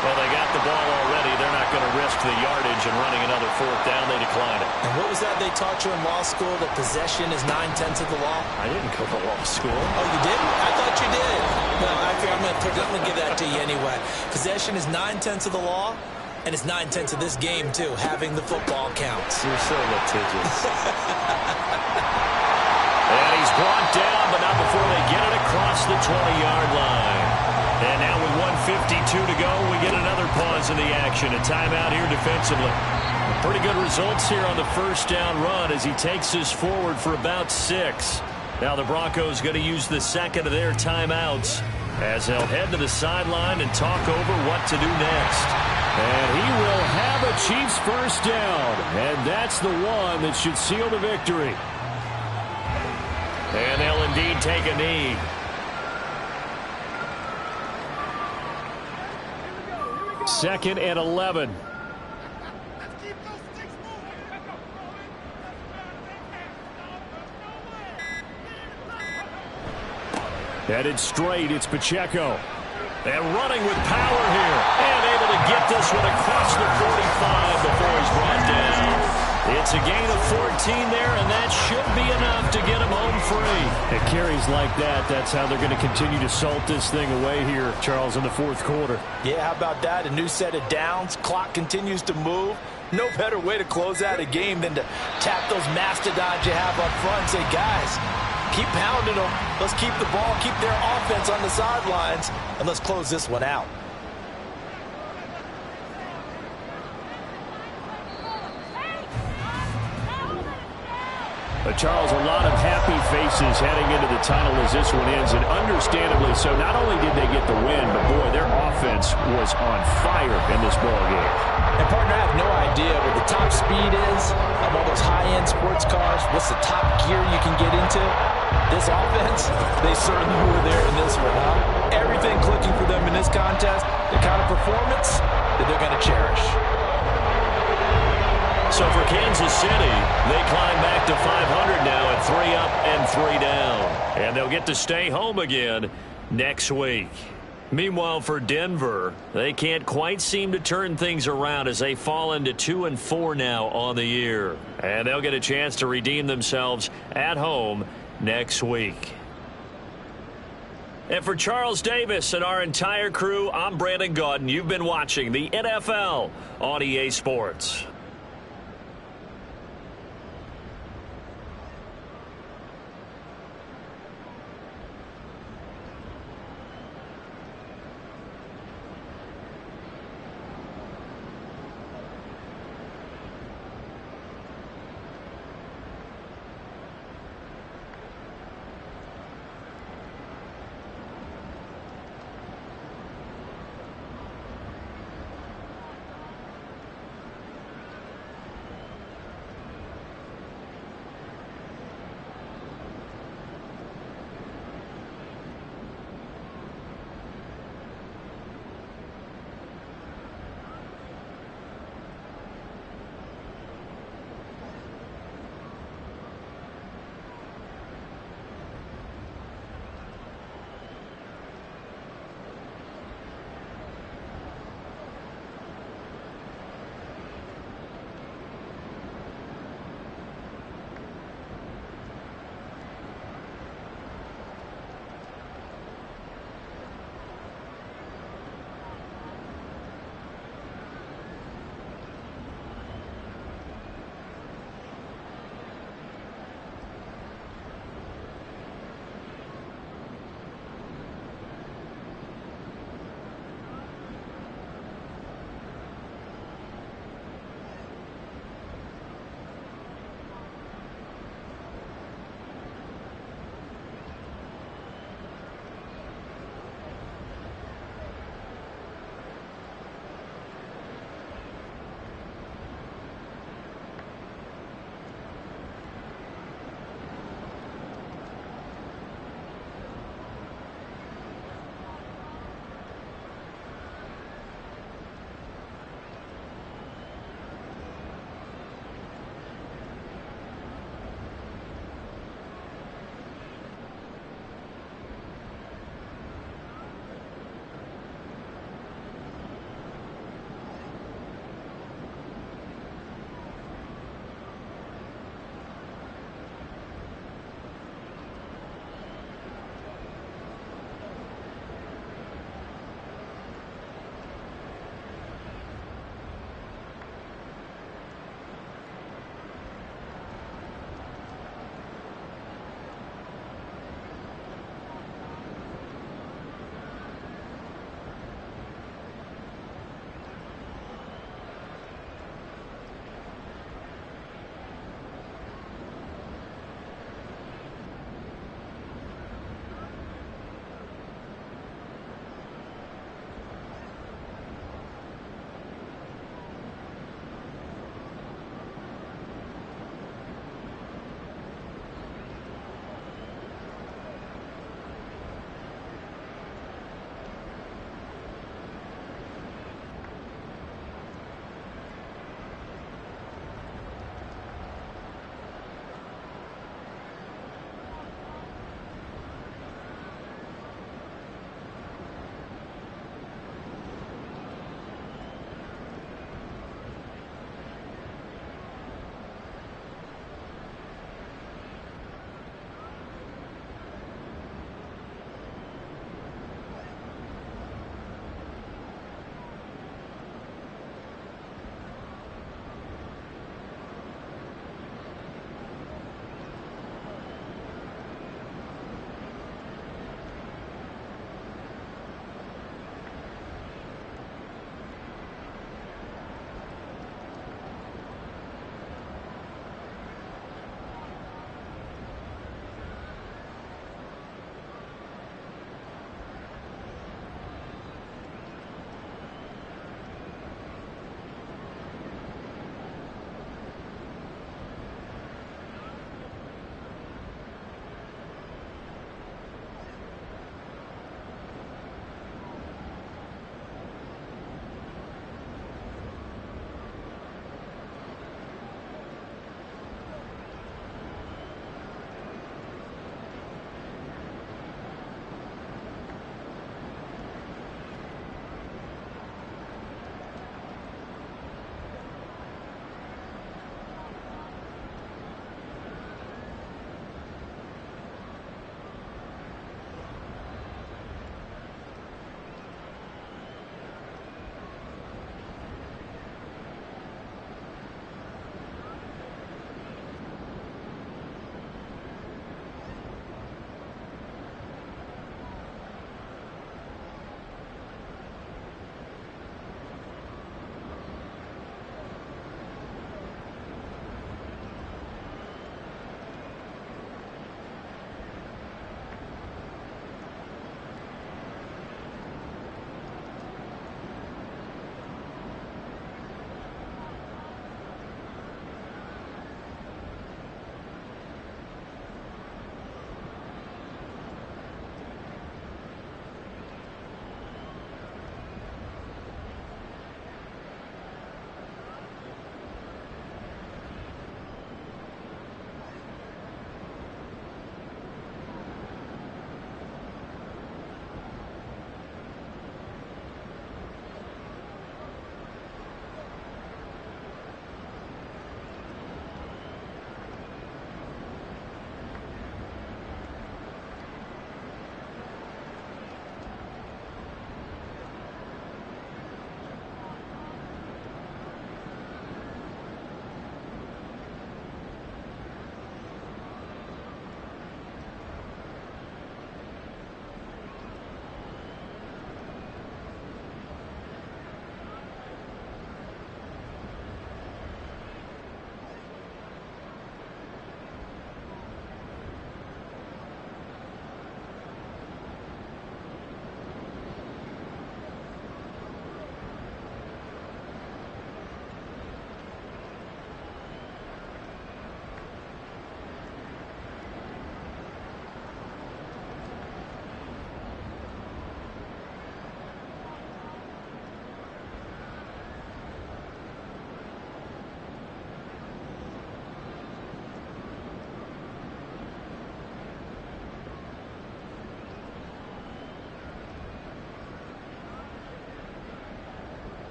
Well, they got the ball already. They're not going to risk the yardage and running another fourth down. They decline it. And what was that they taught you in law school, that possession is 9/10 of the law? I didn't go to law school. Oh, you didn't? I thought you did. No, I'm going to give that to you anyway. Possession is 9/10 of the law, and it's 9/10 of this game, too. Having the football counts. You're so litigious. And he's brought down, but not before they get it across the 20-yard line. And now with 1:52 to go, we get another pause in the action. A timeout here defensively. Pretty good results here on the first down run as he takes us forward for about 6. Now the Broncos going to use the second of their timeouts as they'll head to the sideline and talk over what to do next. And he will have a Chiefs first down. And that's the one that should seal the victory. And they'll indeed take a knee. Second and 11. Headed straight, it's Pacheco. And running with power here. And able to get this one across the 45 before he's brought down. It's a gain of 14 there, and that should be enough to get him home free. It carries like that. That's how they're going to continue to salt this thing away here, Charles, in the fourth quarter. Yeah, how about that? A new set of downs. Clock continues to move. No better way to close out a game than to tap those mastodons you have up front and say, guys, keep pounding them. Let's keep the ball, keep their offense on the sidelines, and let's close this one out. Charles, a lot of happy faces heading into the tunnel as this one ends, and understandably so. Not only did they get the win, but boy, their offense was on fire in this ballgame. And partner, I have no idea what the top speed is of all those high-end sports cars. What's the top gear you can get into? This offense, they certainly were there in this one, huh? Everything clicking for them in this contest, the kind of performance that they're going to cherish. So for Kansas City, they climb back to 500 now at 3 up and 3 down. And they'll get to stay home again next week. Meanwhile, for Denver, they can't quite seem to turn things around as they fall into 2-4 now on the year. And they'll get a chance to redeem themselves at home next week. And for Charles Davis and our entire crew, I'm Brandon Gaudin. You've been watching the NFL on EA Sports.